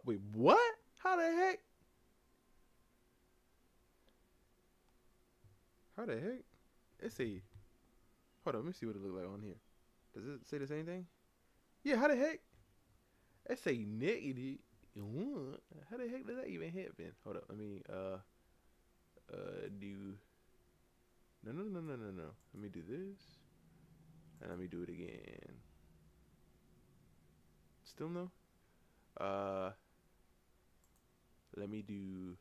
Wait, what? How the heck? How the heck? Let's see. Hold on, let me see what it look like on here. Does it say the same thing? Yeah, how the heck? It say negative. How the heck does that even happen? Hold up, let me do. No. Let me do this, and let me do it again. Still no. Uh, Let me do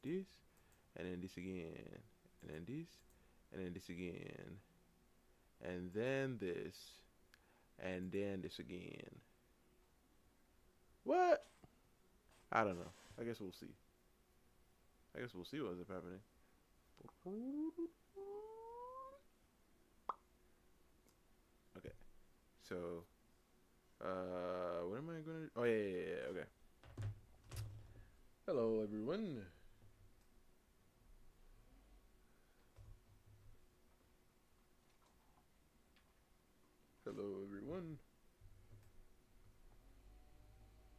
this, and then this again, and then this, and then this again, and then this, and then this again. What? I don't know. I guess we'll see. I guess we'll see what's up happening. Okay. So, what am I gonna do? Oh, yeah. Okay. Hello, everyone. Hello, everyone.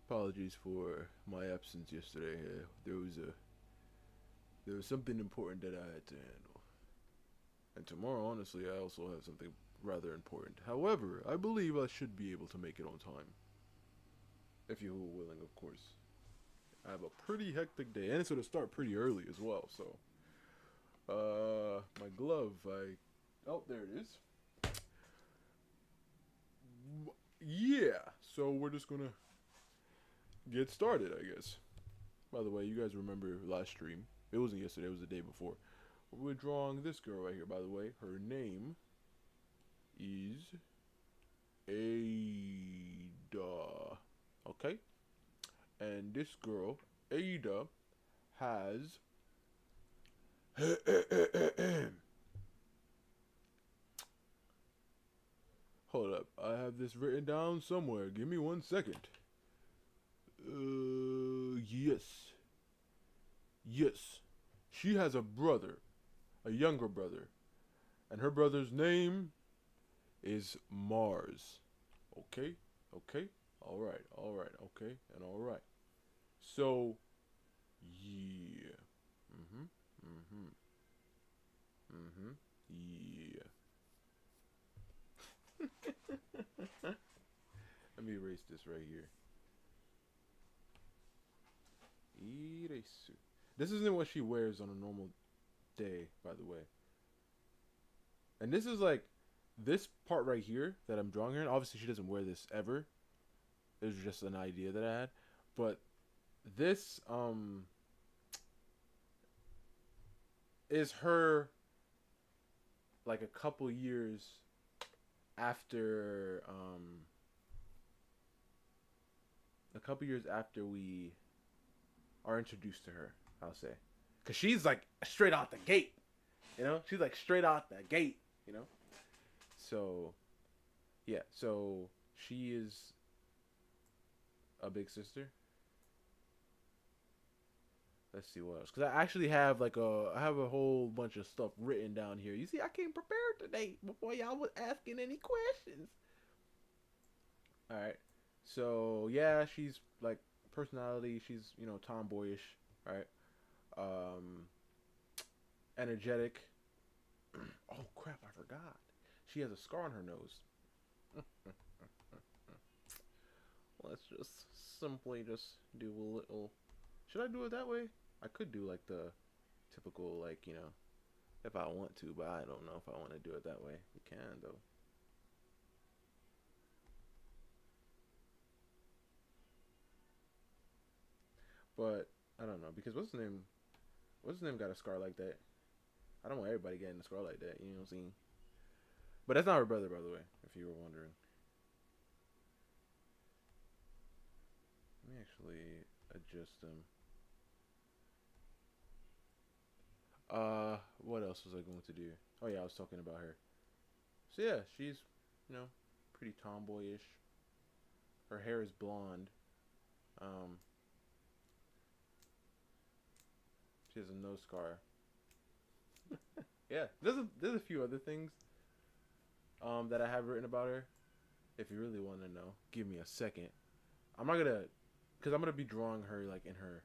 Apologies for my absence yesterday. There was something important that I had to handle, and tomorrow, honestly, I also have something rather important. However, I believe I should be able to make it on time, if you're willing, of course. I have a pretty hectic day, and it's gonna start pretty early as well. So, my glove, oh, there it is. Yeah, so we're just gonna get started, I guess. By the way, you guys remember last stream? It wasn't yesterday; it was the day before. We're drawing this girl right here. By the way, her name is Ada. Okay, and this girl, Ada, has hold up, I have this written down somewhere. Give me 1 second. Yes. Yes. She has a brother, a younger brother. And her brother's name is Mars. Okay? Okay? Alright, okay, and alright. So, yeah. Yeah. Let me erase this right here. Erase. This isn't what she wears on a normal day, by the way. And this is like this part right here that I'm drawing her in. Obviously, she doesn't wear this ever. It was just an idea that I had, but this is her like a couple years after we are introduced to her. I'll say, cause she's like straight out the gate. You know, she's like straight out the gate. You know, so yeah, so she is a big sister. Let's see what else. Cause I actually have I have a whole bunch of stuff written down here. You see, I came prepared today before y'all was asking any questions. All right. So yeah, she's like personality. She's tomboyish. All right. Um, Energetic. Oh crap! I forgot. She has a scar on her nose. Let's just simply just do a little. Should I do it that way? I could do like the typical if I want to, but I don't know if I want to do it that way. We can though. But I don't know because what's his name? What's his name got a scar like that? I don't want everybody getting a scar like that. You know what I'm saying? But that's not her brother, by the way. If you were wondering. Let me actually adjust him. What else was I going to do? Oh yeah, I was talking about her. So yeah, she's pretty tomboyish. Her hair is blonde. Um, she has a nose scar. Yeah, there's a few other things that I have written about her. If you really want to know, give me a second. I'm not gonna because I'm gonna be drawing her like in her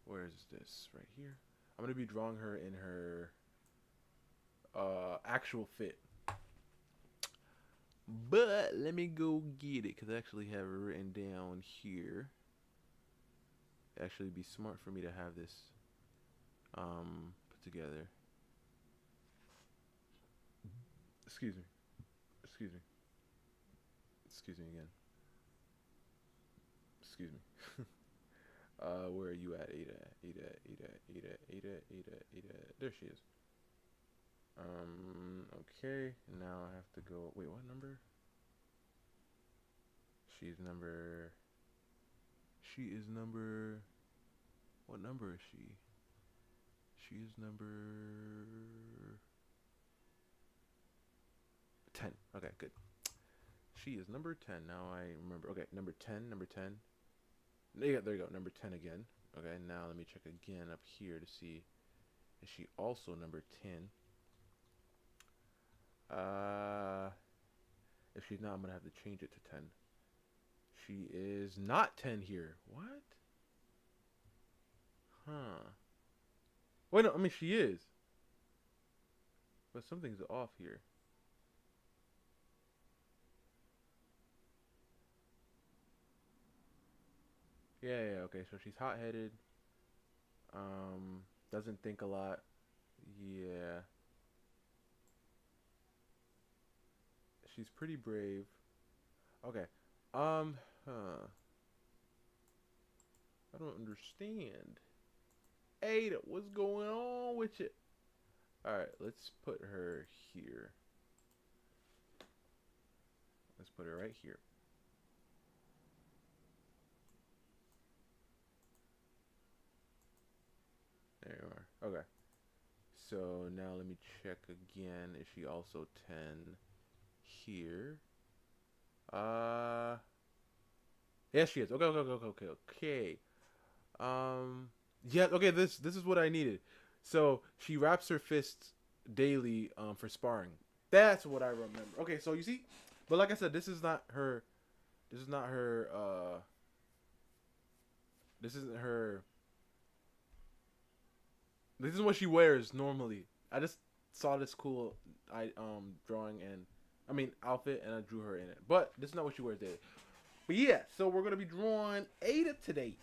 where is this right here? I'm gonna be drawing her in her actual fit. But let me go get it because I actually have it written down here. It'd actually be smart for me to have this put together. Excuse me. Excuse me. Excuse me again. Excuse me. Where are you at? Ada, Ada, Ada, Ada, Ada, Ada, Ada. There she is. Okay. Now I have to go. Wait, what number? She's number. She is number. What number is she? She is number 10. Okay, good. She is number 10. Now I remember. Okay, number 10, number 10. Yeah, there you go. Number 10 again. Okay, now let me check again up here to see. Is she also number 10? If she's not, I'm going to have to change it to 10. She is not 10 here. What? Huh. Wait, no, I mean, she is. But something's off here. Yeah, okay. So she's hot-headed. Doesn't think a lot. Yeah. She's pretty brave. Okay. Huh. I don't understand. Ada, what's going on with you? Alright, let's put her here. Let's put her right here. There you are. Okay. So now let me check again. Is she also 10 here? Yes, she is. Okay, okay, okay, okay, okay. Yeah, okay, this is what I needed. So she wraps her fists daily for sparring. That's what I remember. Okay, so you see, but like I said, this is not her. This is not her. This isn't her. This is what she wears normally. I just saw this cool drawing and I mean outfit and I drew her in it. But this is not what she wears daily. But yeah, so we're gonna be drawing Ada today.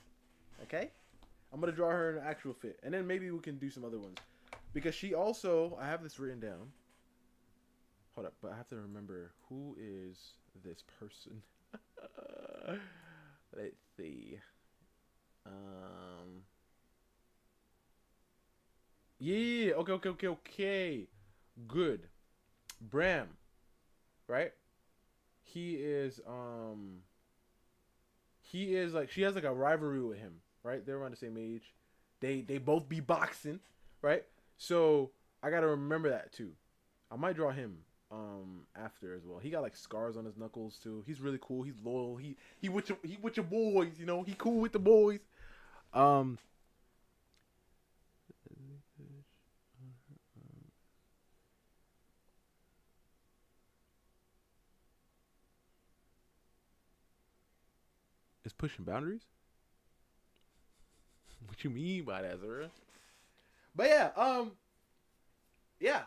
Okay? I'm gonna draw her in an actual fit. And then maybe we can do some other ones. Because she also I have this written down. Hold up, but I have to remember who is this person. Let's see. Yeah, okay, okay, okay, okay. Good. Bram, right? He is like she has like a rivalry with him, right? They're around the same age. They both be boxing, right? So I gotta remember that too. I might draw him after as well. He got like scars on his knuckles too. He's really cool. He's loyal. He with your boys, you know. He cool with the boys. Um is pushing boundaries? What you mean by that, Zara? But yeah, yeah.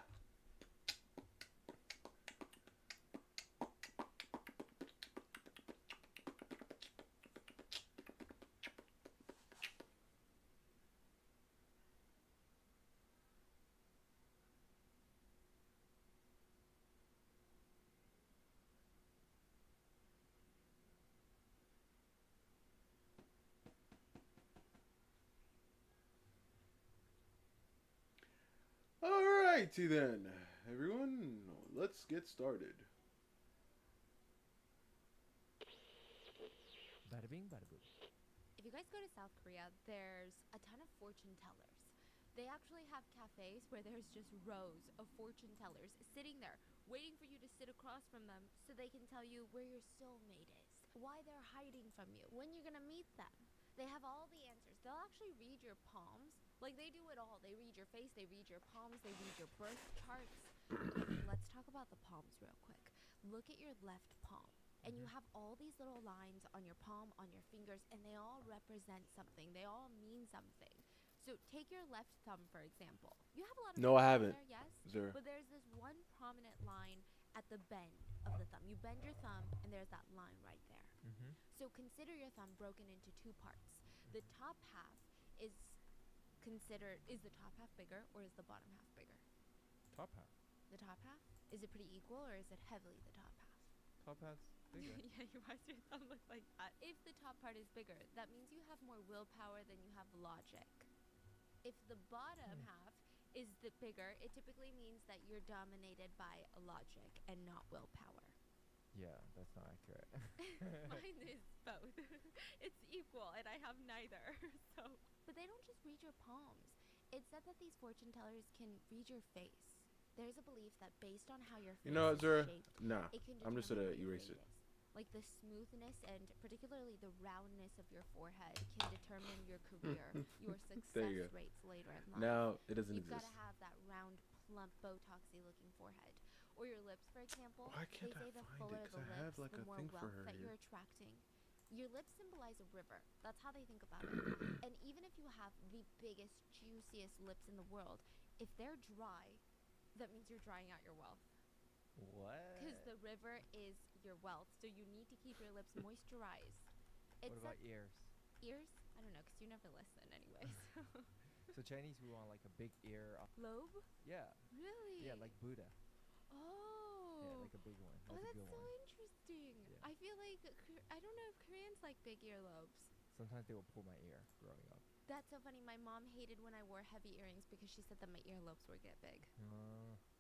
Alrighty then, everyone, let's get started. Bada bing, bada boom. If you guys go to South Korea, there's a ton of fortune tellers. They actually have cafes where there's just rows of fortune tellers sitting there waiting for you to sit across from them so they can tell you where your soulmate is, why they're hiding from you, when you're gonna meet them. They have all the answers. They'll actually read your palms. Like they do it all. They read your face, they read your palms, they read your birth charts. Okay, let's talk about the palms real quick. Look at your left palm. and you Mhm. have all these little lines on your palm, on your fingers, and they all represent something. They all mean something. So take your left thumb, for example. You have a lot of No, I fingers on haven't, there, yes, sir. but there's this one prominent line at the bend of the thumb. You bend your thumb, and there's that line right there. Mhm. So consider your thumb broken into two parts. The Mhm. top half is is the top half bigger or is the bottom half bigger? Top half. The top half? Is it pretty equal or is it heavily the top half? Top half's bigger. Yeah, why does your thumb look like that? If the top part is bigger, that means you have more willpower than you have logic. If the bottom Hmm. half is the bigger, it typically means that you're dominated by logic and not willpower. Yeah, that's not accurate. Mine is both. It's equal, and I have neither. So, but they don't just read your palms. It's said that these fortune tellers can read your face. There's a belief that based on how your You face know, is Zura? shaped, Nah. it can I'm just determine gonna what your erase fate it. is. Like the smoothness and particularly the roundness of your forehead can determine your career, your There success you go. rates later in life. Now it doesn't You've got exist. to have that round, plump, Botoxy looking forehead. Or your lips, for example. Why can't They I say the find it? fuller Cause the I have lips, like the a more thing for wealth her that here. you're attracting. Your lips symbolize a river. That's how they think about it. And even if you have the biggest, juiciest lips in the world, if they're dry, that means you're drying out your wealth. What? Because the river is your wealth, so you need to keep your lips moisturized. What It's about like ears? ears. I don't know, because you never listen, anyways. So Chinese, we want like a big ear. Lobe? Yeah. Really? Yeah, like Buddha. Oh. Yeah, like a big one. Oh, That's a that's good so one. interesting. Yeah. I feel like I don't know if Koreans like big earlobes. Sometimes they will pull my ear growing up. That's so funny. My mom hated when I wore heavy earrings because she said that my earlobes would get big.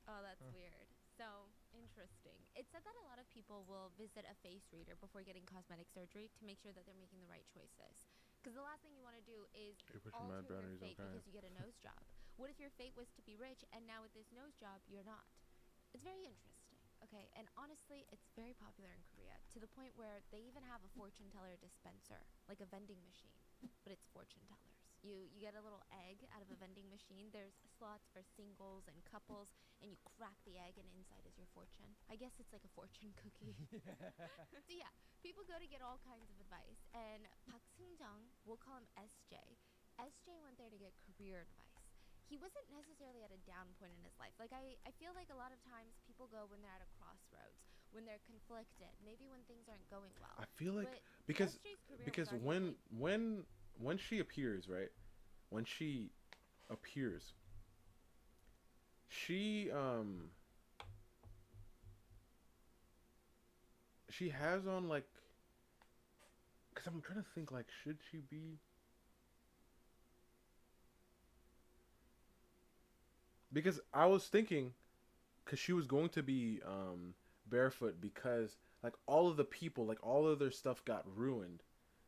Oh, that's Huh. weird. So interesting. It's said that a lot of people will visit a face reader before getting cosmetic surgery to make sure that they're making the right choices. Because the last thing you want to do is You're pushing my alter your boundaries. fate Okay. because you get a nose job. What if your fate was to be rich and now with this nose job you're not? It's very interesting. Okay, and honestly, it's very popular in Korea to the point where they even have a fortune teller dispenser, like a vending machine, but it's fortune tellers. You get a little egg out of a vending machine. There's slots for singles and couples, and you crack the egg, and inside is your fortune. I guess it's like a fortune cookie. So yeah, people go to get all kinds of advice, and Park Seung-jung, we'll call him SJ. SJ went there to get career advice. He wasn't necessarily at a down point in his life. Like I feel like a lot of times people go when they're at a crossroads, when they're conflicted, maybe when things aren't going well. I feel like But because SJ's career because was arguably when she appears, right? When she appears, she she has on like, cause I'm trying to think like, should she be? Because I was thinking, cause she was going to be barefoot because like all of the people, like all of their stuff got ruined,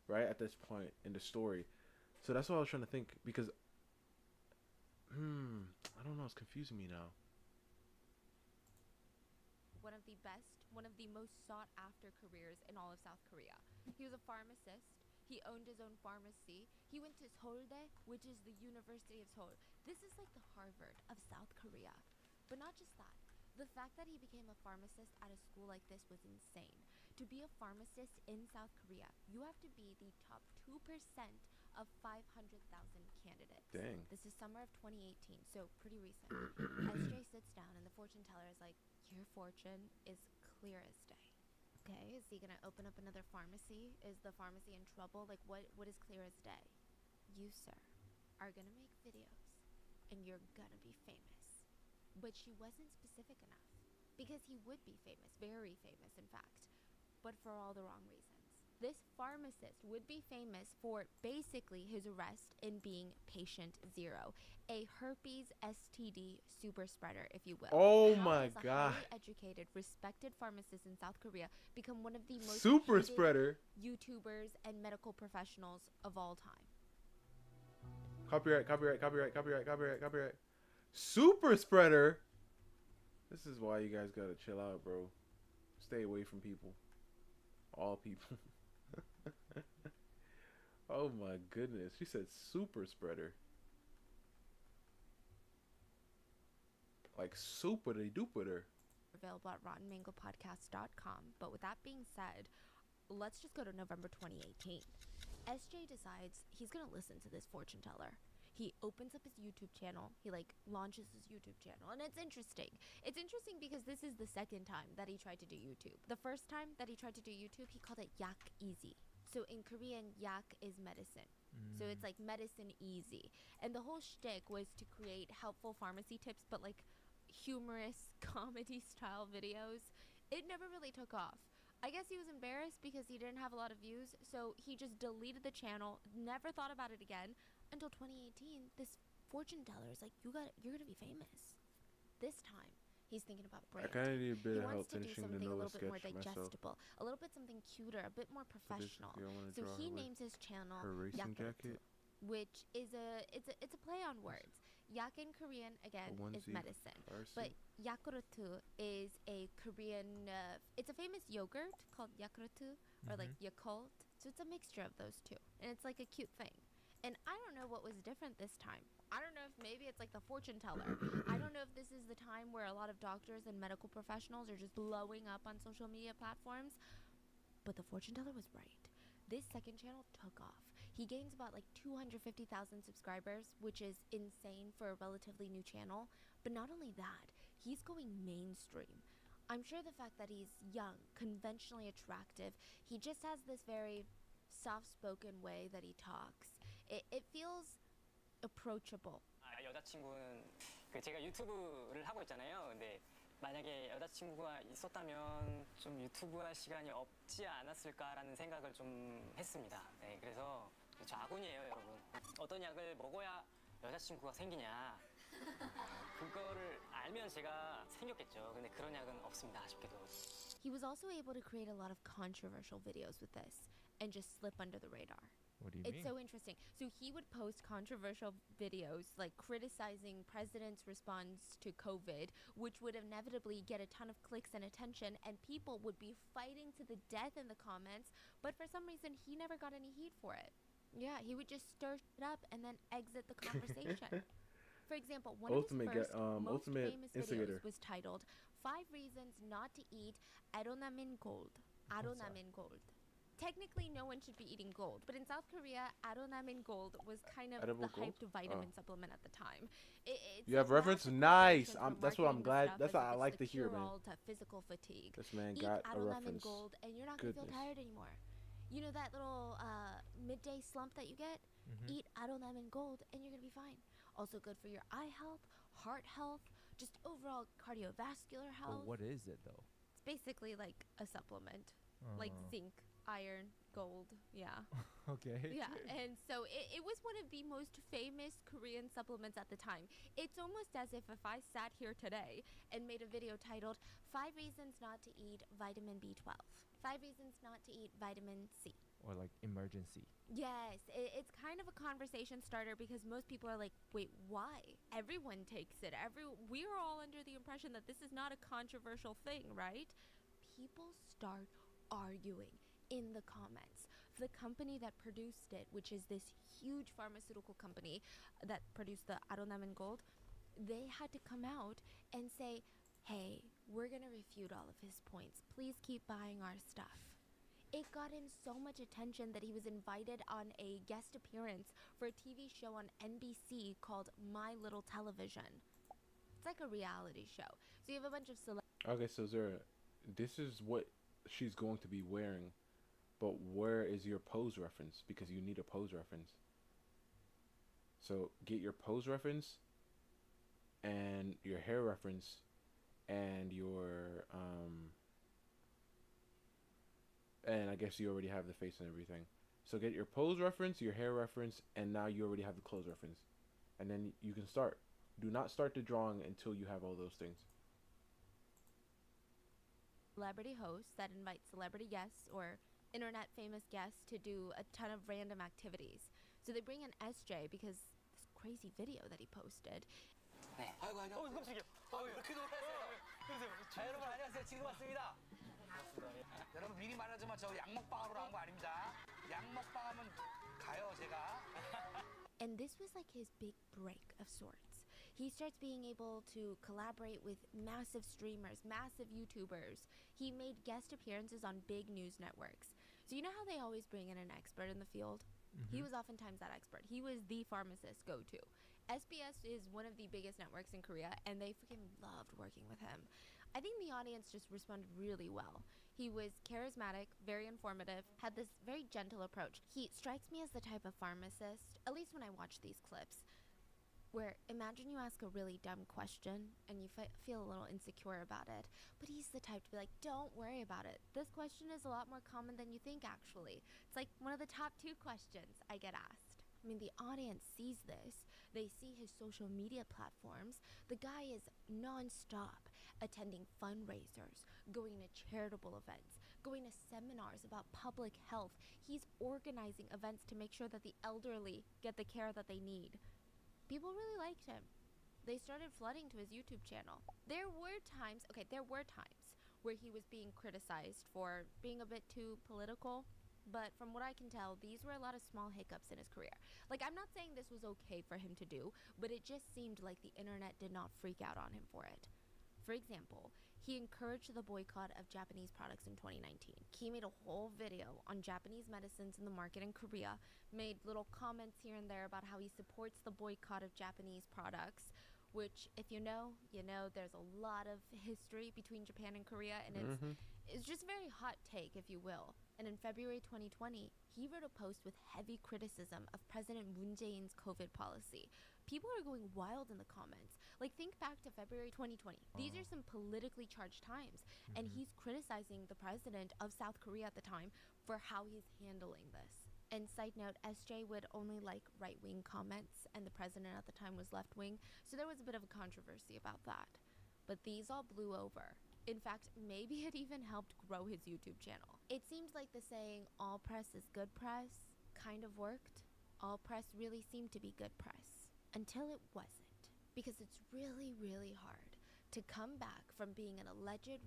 right at this point in the story. So that's what I was trying to think because I don't know, it's confusing me now. one of the best, one of the most sought after careers in all of South Korea. He was a pharmacist. He owned his own pharmacy. He went to Seouldae, which is the University of Seoul. This is like the Harvard of South Korea. But not just that. The fact that he became a pharmacist at a school like this was insane. To be a pharmacist in South Korea, you have to be the top 2% of 500,000 candidates. Dang. This is summer of 2018, so pretty recent. SJ sits down and the fortune teller is like, your fortune is clear as day. Okay, is he gonna open up another pharmacy? Is the pharmacy in trouble? Like, what is clear as day? You, sir, are gonna make videos and you're gonna be famous. But she wasn't specific enough because he would be famous, very famous, in fact, but for all the wrong reasons. This pharmacist would be famous for basically his arrest in being patient zero, a herpes STD super spreader, if you will. Oh How my does a god. highly educated, respected pharmacist in South Korea become one of the most Super hated spreader. YouTubers and medical professionals of all time? Copyright, copyright, copyright, copyright, copyright, copyright. Super spreader. This is why you guys gotta chill out, bro. Stay away from people. All people. Oh my goodness. She said super spreader. Like super de duper. available at rottenmangopodcast.com. But with that being said, let's just go to November 2018. SJ decides he's gonna listen to this fortune teller. He opens up his YouTube channel. He launches his YouTube channel, and it's interesting. It's interesting because this is the second time that he tried to do YouTube. The first time that he tried to do YouTube, he called it Yak Easy. So in Korean, yak is medicine. So it's like medicine easy. And the whole shtick was to create helpful pharmacy tips, but humorous comedy style videos. It never really took off. I guess he was embarrassed because he didn't have a lot of views, so he just deleted the channel, never thought about it again, until 2018. This fortune teller is like, you're gonna be famous. This time, he's thinking about I brand. kind of need a bit He of help wants to do finishing the something a Noah little bit more sketch myself. digestible, a little bit something cuter, a bit more professional. basically, I want to So draw he her with names his channel her racing Yakuretsu, jacket, which is it's a play on words. Yak in Korean again is onesie, medicine, Farsi. but Yakuretsu is a Korean. It's a famous yogurt called Yakuretsu or Yakult. So it's a mixture of those two, and it's like a cute thing. And I don't know what was different this time. I don't know if maybe it's like the fortune teller. I don't know if this is the time where a lot of doctors and medical professionals are just blowing up on social media platforms. But the fortune teller was right. This second channel took off. He gains about 250,000 subscribers, which is insane for a relatively new channel. But not only that, he's going mainstream. I'm sure the fact that he's young, conventionally attractive, he just has this very soft-spoken way that he talks. It feels approachable. 여자친구는 제가 유튜브를 하고 있잖아요. 근데 만약에 여자친구가 있었다면 좀 유튜브 할 시간이 없지 않았을까라는 생각을 좀 했습니다. 네, 그래서 저 아군이에요, 여러분. 어떤 약을 먹어야 여자친구가 생기냐. 그거를 알면 제가 생겼겠죠. 근데 그런 약은 없습니다, 아쉽게도. He was also able to create a lot of controversial videos with this and just slip under the radar. What do you It's mean? so interesting. So he would post controversial videos criticizing president's response to COVID, which would inevitably get a ton of clicks and attention, and people would be fighting to the death in the comments, but for some reason he never got any heat for it. Yeah, he would just stir it up and then exit the conversation. For example, one Ultimate of his first most ultimate famous instigator. videos was titled 5 Reasons Not to Eat Adonamin Gold. Adonamin Gold. Technically, no one should be eating gold, but in South Korea, Adonamin Gold was kind of Edible the gold? hyped vitamin supplement at the time. It's You have a reference? massive Nice. corporation for That's what I'm marketing the glad. stuff That's as what if I it's like the to hear, man. cure-all to physical fatigue. This man Eat got a Adonamin reference. Gold, and you're not gonna feel Goodness. tired anymore. You know that little midday slump that you get? Eat Adonamin Gold, and you're gonna be fine. Also good for your eye health, heart health, just overall cardiovascular Well, health. what is it though? It's basically like a supplement, like zinc, iron, gold. Yeah. Okay. Yeah, and so it was one of the most famous Korean supplements at the time. It's almost as if I sat here today and made a video titled 5 Reasons Not to Eat Vitamin B12, 5 Reasons Not to Eat Vitamin C. Or like emergency. Yes, it's kind of a conversation starter because most people are like, wait, why? Everyone takes it. We're all under the impression that this is not a controversial thing, right? People start arguing in the comments. The company that produced it, which is this huge pharmaceutical company that produced the Adonamin Gold, they had to come out and say, hey, we're going to refute all of his points. Please keep buying our stuff. It got him so much attention that he was invited on a guest appearance for a TV show on NBC called My Little Television. It's like a reality show. So you have a bunch of Okay, so Zara, this is what she's going to be wearing, but where is your pose reference? Because you need a pose reference. So get your pose reference and your hair reference and your and I guess you already have the face and everything. So get your pose reference, your hair reference, and now you already have the clothes reference. And then you can start. Do not start the drawing until you have all those things. celebrity hosts that invite celebrity guests or internet famous guests to do a ton of random activities. So they bring in SJ because this crazy video that he posted. 네. 아이고, 안녕하세요. 깜짝이야. 이렇게 놀랐어요. 여러분 안녕하세요. 지금 왔습니다. 여러분 미리 말하지만 저 약 먹방하러 온 거 아닙니다. 약 먹방하면 가요 제가. And this was like his big break of sorts. He starts being able to collaborate with massive streamers, massive YouTubers. He made guest appearances on big news networks. So you know how they always bring in an expert in the field? He was oftentimes that expert. He was the pharmacist go-to. SBS is one of the biggest networks in Korea, and they freaking loved working with him. I think the audience just responded really well. He was charismatic, very informative, had this very gentle approach. He strikes me as the type of pharmacist, at least when I watch these clips, where imagine you ask a really dumb question and you feel a little insecure about it, but he's the type to be like, don't worry about it. This question is a lot more common than you think, actually. It's like one of the top 2 questions I get asked. I mean, the audience sees this. They see his social media platforms. The guy is non-stop attending fundraisers, going to charitable events, going to seminars about public health. He's organizing events to make sure that the elderly get the care that they need. People really liked him. They started flooding to his YouTube channel. There were times where he was being criticized for being a bit too political, but from what I can tell, these were a lot of small hiccups in his career. Like, I'm not saying this was okay for him to do, but it just seemed like the internet did not freak out on him for it. For example, he encouraged the boycott of Japanese products in 2019. He made a whole video on Japanese medicines in the market in Korea, made little comments here and there about how he supports the boycott of Japanese products, which, if you know, there's a lot of history between Japan and Korea, and it's just a very hot take, if you will. And in February 2020, he wrote a post with heavy criticism of President Moon Jae-in's COVID policy. People are going wild in the comments. Like, think back to February 2020. These are some politically charged times, and he's criticizing the president of South Korea at the time for how he's handling this. And side note, SJ would only like right-wing comments, and the president at the time was left-wing, so there was a bit of a controversy about that. But these all blew over. In fact, maybe it even helped grow his YouTube channel. It seems like the saying, all press is good press, kind of worked. All press really seemed to be good press. Until it wasn't. Because it's really, really hard to come back from being an alleged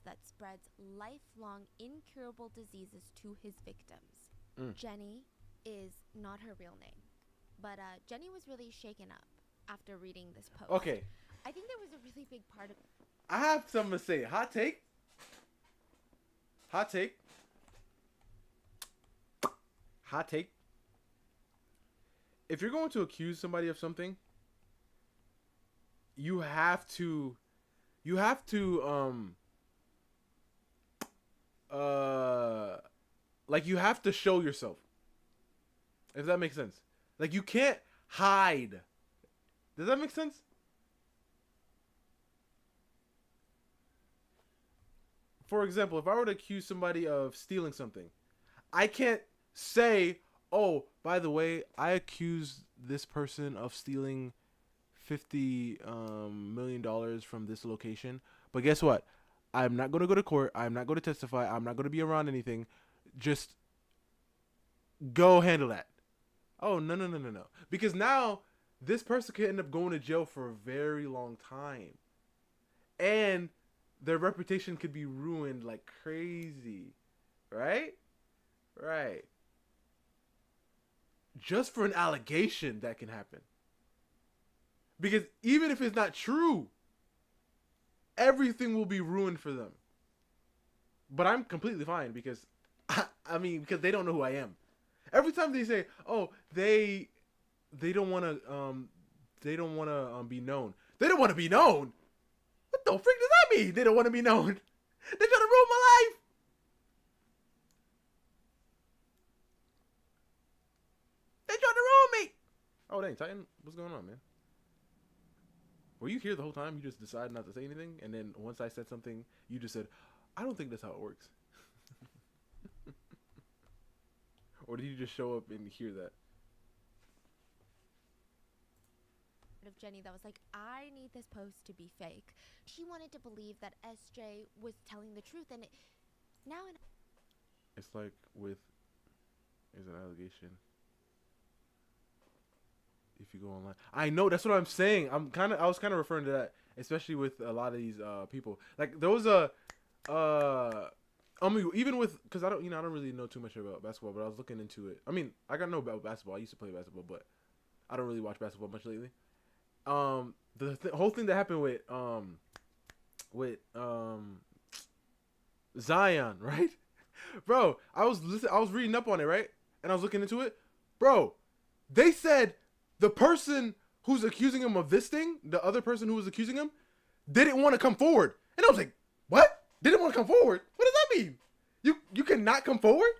that spreads lifelong incurable diseases to his victims. Jenny is not her real name. But Jenny was really shaken up after reading this post. Okay. I think there was a really big part of it. I have something to say. Hot take. Hot take. Hot take. If you're going to accuse somebody of something, you have to like, you have to show yourself. If that makes sense. Like, you can't hide. Does that make sense? For example, if I were to accuse somebody of stealing something, I can't say, oh, by the way, I accuse this person of stealing $50 million from this location. But guess what? I'm not going to go to court. I'm not going to testify. I'm not going to be around anything. Just go handle that. Oh, no. Because now this person could end up going to jail for a very long time. And their reputation could be ruined like crazy. Right? Right. Just for an allegation that can happen. Because even if it's not true, everything will be ruined for them. But I'm completely fine because, because they don't know who I am. Every time they say, "Oh, they don't want to be known." They don't want to be known. What the freak does that mean? They don't want to be known. They're trying to ruin my life. They're trying to ruin me. Oh, dang, Titan, what's going on, man? Were you here the whole time? You just decided not to say anything, and then once I said something, you just said, "I don't think that's how it works." Or did you just show up and hear that? Of Jenny that was like, I need this post to be fake. She wanted to believe that SJ was telling the truth, and It's like is an allegation. If you go online, I know, that's what I'm saying. I was kind of referring to that, especially with a lot of these people. Like, there was even with, because I don't really know too much about basketball, but I was looking into it. I got to know about basketball. I used to play basketball, but I don't really watch basketball much lately. the whole thing that happened with Zion, right? Bro, I was reading up on it, right? And I was looking into it. Bro, they said the person who's accusing him of this thing, the other person who was accusing him, didn't want to come forward. And I was like, what? Didn't want to come forward? What does that mean? You cannot come forward?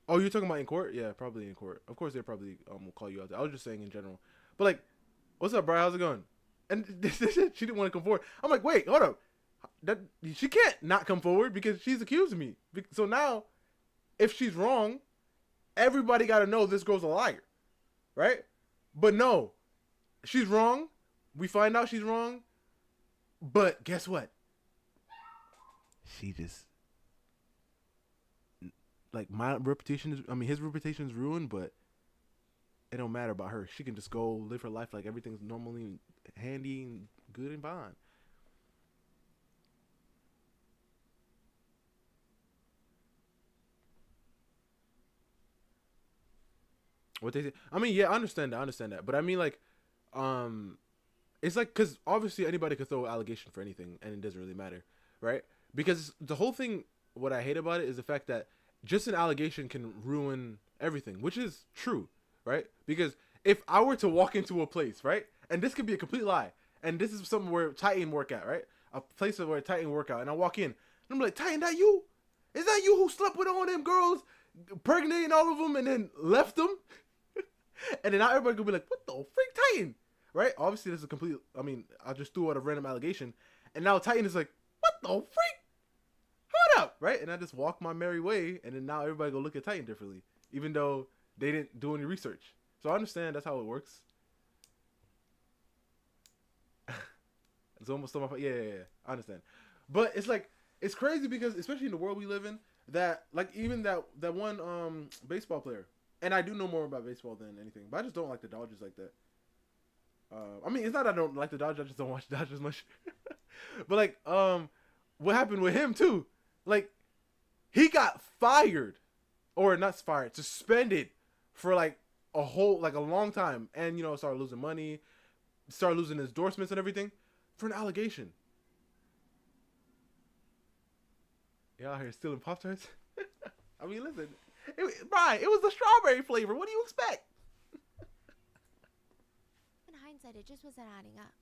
Oh, you're talking about in court? Yeah, probably in court. Of course, they probably will call you out there. I was just saying in general. But like, what's up, bro? How's it going? And she didn't want to come forward. I'm like, wait, hold up. She can't not come forward because she's accusing me. So now, if she's wrong, everybody got to know this girl's a liar, right? But no, she's wrong. We find out she's wrong. But guess what? She just, like, my reputation is, I mean, his reputation is ruined, but it don't matter about her. She can just go live her life like everything's normally handy and good and fine. What they say? I mean, yeah, I understand that. But I mean, like, it's like, because obviously anybody could throw an allegation for anything, and it doesn't really matter, right? Because the whole thing, what I hate about it is the fact that just an allegation can ruin everything, which is true, right? Because if I were to walk into a place, right, and this could be a complete lie, and this is something where Titan work at, right? A place where Titan work out, and I walk in, and I'm like, Titan, that you? Is that you who slept with all them girls, impregnating all of them, and then left them? And then now everybody could be like, what the freak, Titan? Right? Obviously, this is a complete, I mean, I just threw out a random allegation. And now Titan is like, what the freak? Hold up, right? And I just walk my merry way. And then now everybody go look at Titan differently. Even though they didn't do any research. So I understand that's how it works. It's almost on my, yeah. I understand. But it's like, it's crazy because, especially in the world we live in, that, like, even that one baseball player, and I do know more about baseball than anything, but I just don't like the Dodgers like that. I mean, it's not that I don't like the Dodgers, I just don't watch the Dodgers much. But like, what happened with him too? Like, he got fired, or not fired, suspended for like a long time, and you know, started losing money, started losing endorsements and everything for an allegation. Y'all here stealing Pop-Tarts? I mean, listen. Brian, it was the strawberry flavor. What do you expect? In hindsight, it just wasn't adding up.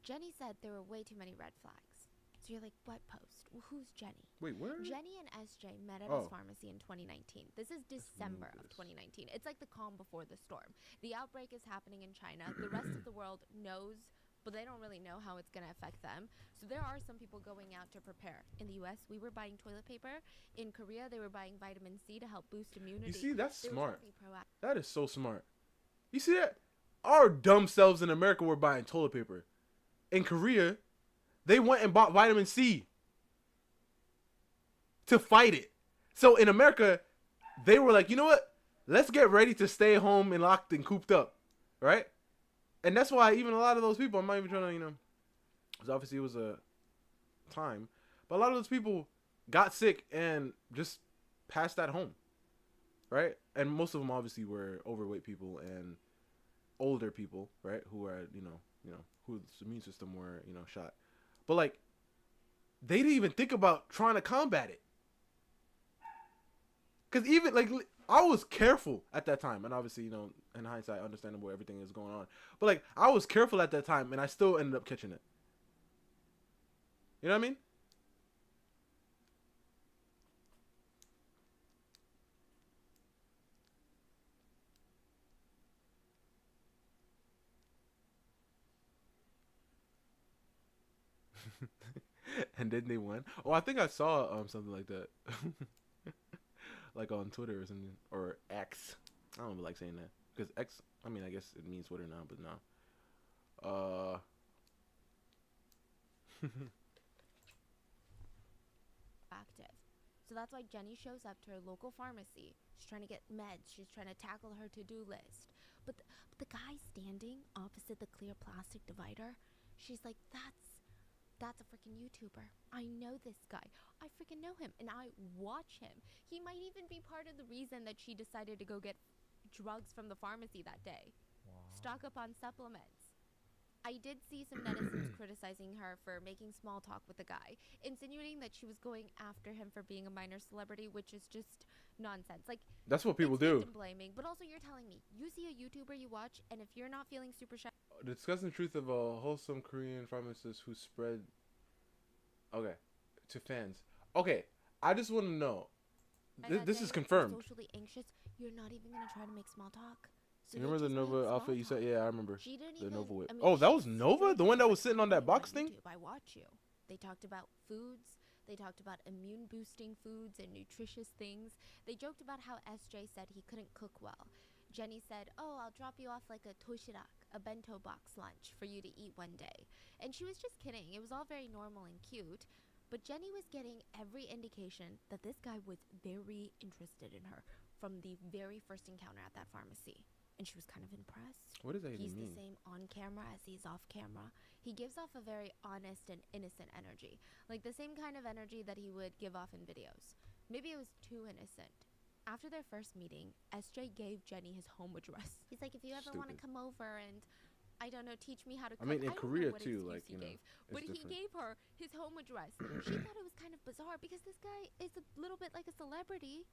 Jenny said there were way too many red flags. So you're like, what post? Well, who's Jenny? Wait, where? Jenny and SJ met at Oh. his pharmacy in 2019. This is December of 2019. It's like the calm before the storm. The outbreak is happening in China. The rest of the world knows, but they don't really know how it's going to affect them. So there are some people going out to prepare. In the US, we were buying toilet paper. In Korea, they were buying vitamin C to help boost immunity. You see, that's They were smart. trying to be proactive. That is so smart. You see that? Our dumb selves in America were buying toilet paper. In Korea, they went and bought vitamin C to fight it. So in America, they were like, you know what? Let's get ready to stay home and locked and cooped up, right? And that's why even a lot of those people, I'm not even trying to, you know, because obviously it was a time, but a lot of those people got sick and just passed at home, right? And most of them obviously were overweight people and older people, right? Who are, you know, whose immune system were, you know, shot. But like, they didn't even think about trying to combat it. Because even, like, I was careful at that time. And obviously, you know, in hindsight, understandable everything is going on. But, like, I was careful at that time, and I still ended up catching it. You know what I mean? And then they won. Oh, I think I saw something like that. Like on Twitter or something. Or X. I don't like saying that. Because X, I mean, I guess it means Twitter now, but no. Active. So that's why Jenny shows up to her local pharmacy. She's trying to get meds. She's trying to tackle her to-do list. But the guy standing opposite the clear plastic divider, she's like, that's a freaking YouTuber. I know this guy. I freaking know him, and I watch him. He might even be part of the reason that she decided to go get drugs from the pharmacy that day. Wow. Stock up on supplements. I did see some netizens criticizing her for making small talk with the guy, insinuating that she was going after him for being a minor celebrity, which is just nonsense. Like, That's what people it's do. victim blaming, but also you're telling me you see a YouTuber you watch, and if you're not feeling super shy, The disgusting truth of a wholesome Korean pharmacist who spread. Okay, to fans. Okay, I just want to know. that This day, is or confirmed. socially anxious, you're not even gonna try to make small talk. So You they remember the just made Nova small outfit you said? talk. Yeah, I remember. She didn't The even. Nova whip. I mean, Oh, that she was Nova? straight The one up that was was sitting on that commenting box thing? YouTube, I watch you. They talked about foods. They talked about immune boosting foods and nutritious things. They joked about how SJ said he couldn't cook well. Jenny said, "Oh, I'll drop you off like a toshirak, a bento box lunch for you to eat one day." And she was just kidding. It was all very normal and cute. But Jenny was getting every indication that this guy was very interested in her from the very first encounter at that pharmacy. And she was kind of impressed. What does that He's even the mean? same on camera as he's off camera. He gives off a very honest and innocent energy. Like the same kind of energy that he would give off in videos. Maybe it was too innocent. After their first meeting, SJ gave Jenny his home address. He's like, if you ever want to Stupid. come over and, I don't know, teach me how to I cook. mean, in don't know Korea what too, excuse like, he you know, gave. it's But he different. gave her his home address. She thought it was kind of bizarre because this guy is a little bit like a celebrity.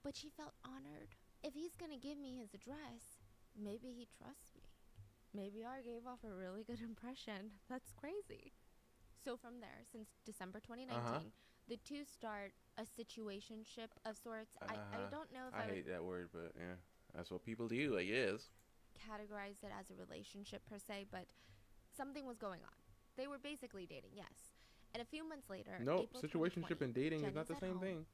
But she felt honored. If he's going to give me his address, maybe he trusts me. Maybe I gave off a really good impression. That's crazy. So from there, since December 2019, the two start a situationship of sorts. I don't know if I, I would hate that word, but yeah, that's what people do, I guess. categorize it as a relationship per se, but something was going on. They were basically dating, yes. And a few months later, No, April situationship 2020, and dating is not Jenny's the at same home, thing.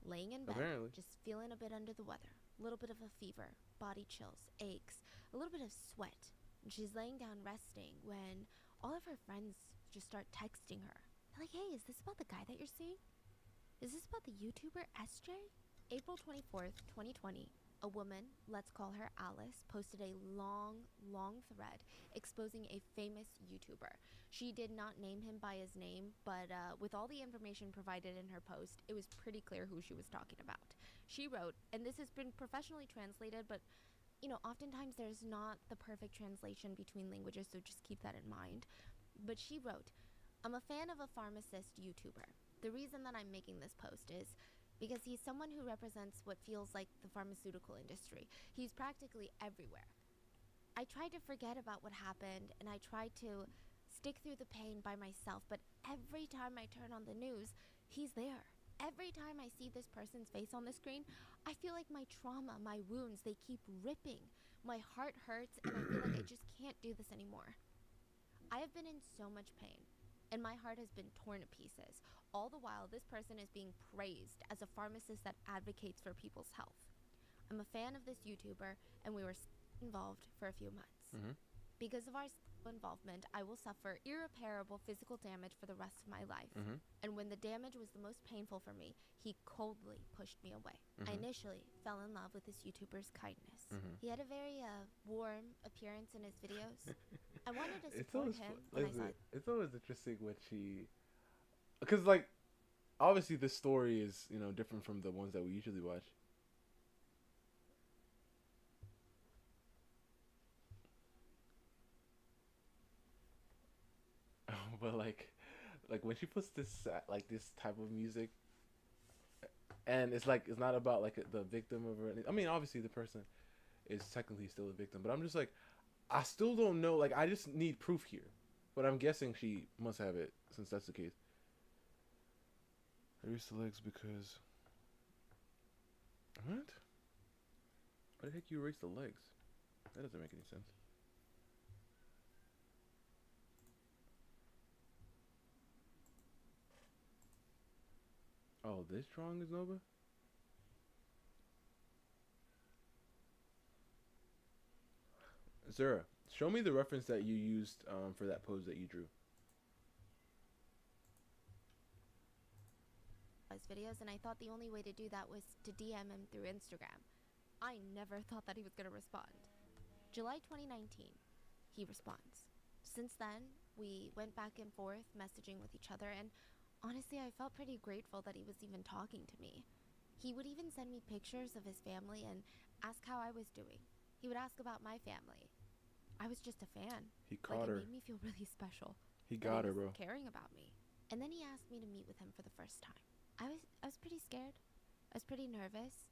laying in bed, Apparently. just feeling a bit under the weather, a little bit of a fever, body chills, aches, a little bit of sweat. And she's laying down resting when all of her friends just start texting her. They're like, hey, is this about the guy that you're seeing? Is this about the YouTuber SJ? April 24th, 2020, a woman, let's call her Alice, posted a long thread exposing a famous YouTuber. She did not name him by his name, but with all the information provided in her post, it was pretty clear who she was talking about. She wrote, and this has been professionally translated, but you know, oftentimes there's not the perfect translation between languages, so just keep that in mind. But she wrote, I'm a fan of a pharmacist YouTuber. The reason that I'm making this post is because he's someone who represents what feels like the pharmaceutical industry. He's practically everywhere. I tried to forget about what happened, and I tried to stick through the pain by myself, but every time I turn on the news, he's there. Every time I see this person's face on the screen, I feel like my trauma, my wounds, they keep ripping. My heart hurts, and I feel like I just can't do this anymore. I have been in so much pain, and my heart has been torn to pieces. All the while, this person is being praised as a pharmacist that advocates for people's health. I'm a fan of this YouTuber, and we were involved for a few months. Because of our involvement, I will suffer irreparable physical damage for the rest of my life. And when the damage was the most painful for me, he coldly pushed me away. I initially fell in love with this YouTuber's kindness. He had a very warm appearance in his videos. I wanted to support him when I saw It's always interesting when she, because like, obviously this story is, you know, different from the ones that we usually watch. But like when she puts this like this type of music, and it's like it's not about like the victim of her. I mean, obviously the person is technically still a victim, but I'm just like, I still don't know. Like, I just need proof here, but I'm guessing she must have it since that's the case. I erase the legs because what? Why the heck you erase the legs? That doesn't make any sense. Oh, this drawing is Nova? Zara, show me the reference that you used for that pose that you drew. his videos, and I thought the only way to do that was to DM him through Instagram. I never thought that he was going to respond. July 2019, he responds. Since then, we went back and forth messaging with each other, and honestly, I felt pretty grateful that he was even talking to me. He would even send me pictures of his family and ask how I was doing. He would ask about my family. I was just a fan. He caught It her. made me feel really special. He that got he her, was bro. caring about me. And then he asked me to meet with him for the first time. I was pretty scared. I was pretty nervous.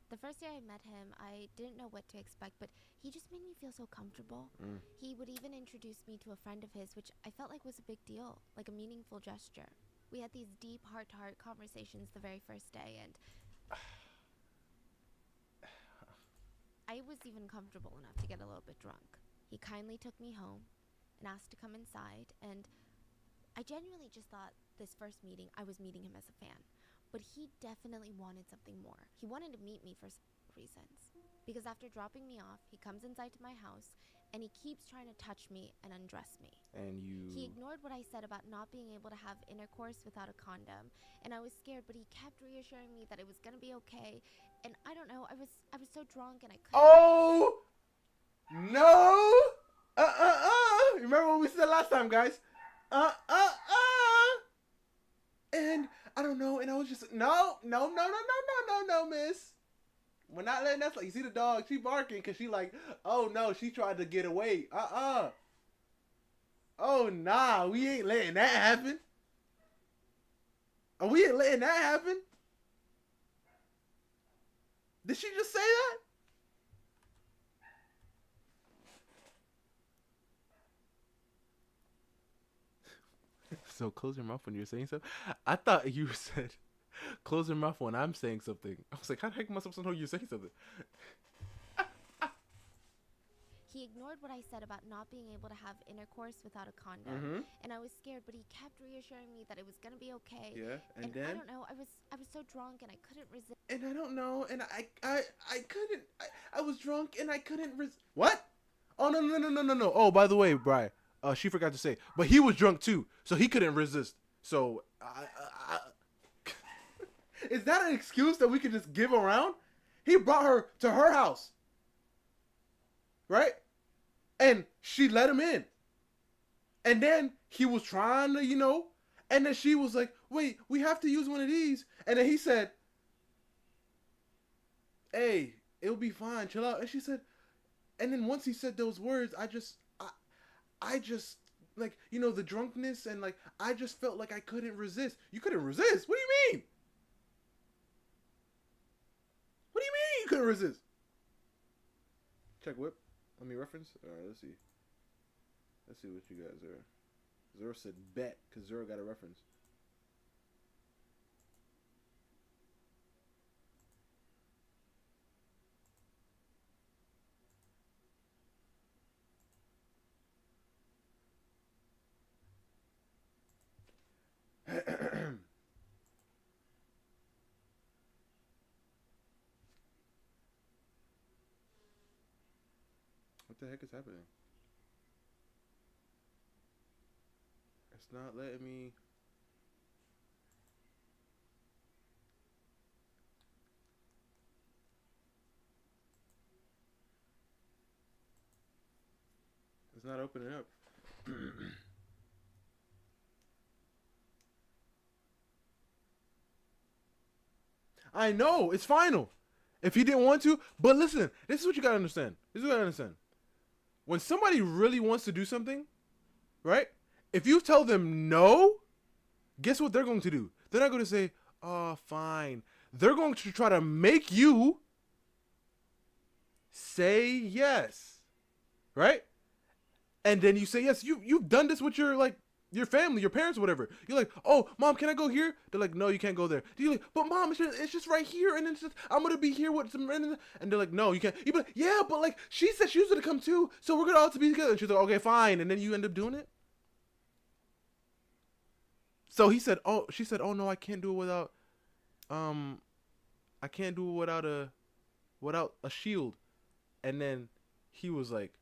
The first day I met him, I didn't know what to expect, but he just made me feel so comfortable. He would even introduce me to a friend of his, which I felt like was a big deal, like a meaningful gesture. We had these deep heart-to-heart conversations the very first day, and I was even comfortable enough to get a little bit drunk. He kindly took me home and asked to come inside, and I genuinely just thought this first meeting, I was meeting him as a fan. But he definitely wanted something more. He wanted to meet me for reasons. Because after dropping me off, he comes inside to my house, and he keeps trying to touch me and undress me. And you... He ignored what I said about not being able to have intercourse without a condom, and I was scared, but he kept reassuring me that it was gonna be okay. And I don't know, I was so drunk and I couldn't... Oh! No! Remember what we said last time, guys? And I don't know, and I was just no, miss. We're not letting that. You see the dog? She barking because she like, oh no, she tried to get away. Oh nah, we ain't letting that happen. We ain't letting that happen. Did she just say that? So close your mouth when you're saying something. I thought you said close your mouth when I'm saying something. I was like, how the heck am I supposed to know you're saying something? He ignored what I said about not being able to have intercourse without a condom, and I was scared, but he kept reassuring me that it was gonna be okay. Yeah, and then I don't know, I was so drunk and I couldn't resist. And I don't know, and I was drunk and I couldn't resist. What? Oh no. Oh, by the way, Bri, she forgot to say, but he was drunk too, so he couldn't resist. So, is that an excuse that we could just give around? He brought her to her house, right? And she let him in. And then he was trying to, and then she was like, wait, we have to use one of these. And then he said, hey, it'll be fine, chill out. And she said, and then once he said those words, I just like, the drunkenness and like, I just felt like I couldn't resist. You couldn't resist? What do you mean? What do you mean you couldn't resist? Check whip. Reference. All right, let's see. Let's see what you guys are. Zero said bet because Zero got a reference. What the heck is happening? It's not letting me. It's not opening up. I know, it's final. If he didn't want to, but listen, this is what you gotta understand. When somebody really wants to do something, right? If you tell them no, guess what they're going to do? They're not going to say, oh, fine. They're going to try to make you say yes, right? And then you say yes. You've done this with your family, your parents, or whatever. You're like, oh, mom, can I go here? They're like, no, you can't go there. You're like, but mom, it's just right here, and it's just, I'm gonna be here with some, and they're like, no, you can't. You be like, yeah, but like she said she was gonna come too, so we're gonna all to be together. And she's like, okay, fine, and then you end up doing it. So she said, oh no, I can't do it without, I can't do it without a shield, and then he was like,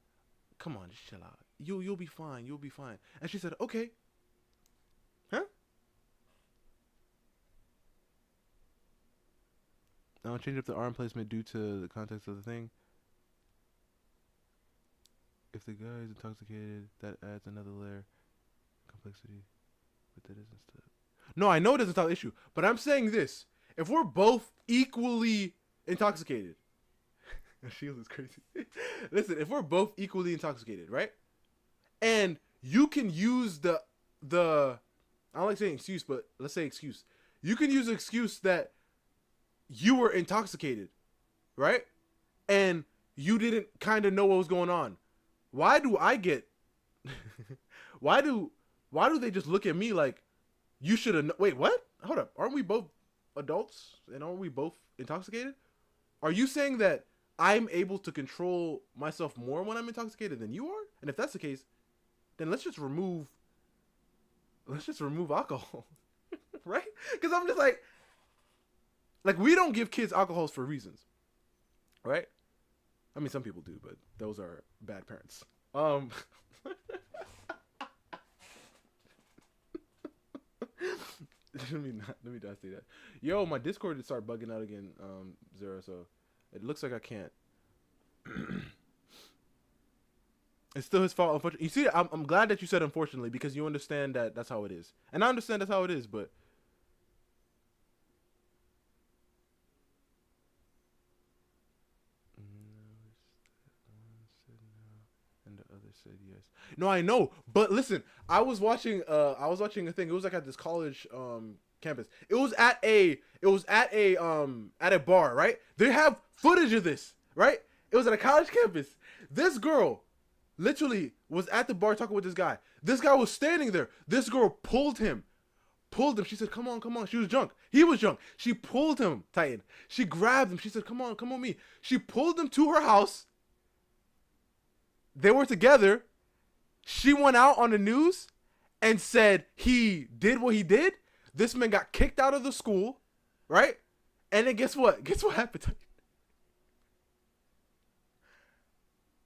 come on, just chill out. You'll be fine. You'll be fine. And she said, okay. Huh? I'll change up the arm placement due to the context of the thing. If the guy is intoxicated, that adds another layer of complexity. But that isn't stuff. No, I know it doesn't solve the issue. But I'm saying this. if we're both equally intoxicated, Shield is crazy. Listen, if we're both equally intoxicated, right? And you can use the I don't like saying excuse, but let's say excuse. You can use an excuse that you were intoxicated, right? And you didn't kind of know what was going on. Why do I get why do they just look at me like you should have wait, what? Hold up. Aren't we both adults and aren't we both intoxicated? Are you saying that I'm able to control myself more when I'm intoxicated than you are? And if that's the case, then let's just remove alcohol. Right? Because I'm just like we don't give kids alcohols for reasons. Right? I mean, some people do, but those are bad parents. Let me not say that. Yo, my Discord did start bugging out again, Zero, so it looks like I can't. It's still his fault, unfortunately. You see, I'm glad that you said unfortunately, because you understand that that's how it is. And I understand that's how it is, but and the other said yes. No, I know, but listen, I was watching a thing. It was like at this college campus. It was at a bar, right? They have footage of this, right? It was at a college campus. This girl literally was at the bar talking with this guy. This guy was standing there. This girl pulled him. She said, come on. She was drunk. He was drunk. She pulled him, Titan. She grabbed him. She said, come on me. She pulled him to her house. They were together. She went out on the news and said he did what he did. This man got kicked out of the school, right? And then guess what? Guess what happened, Titan?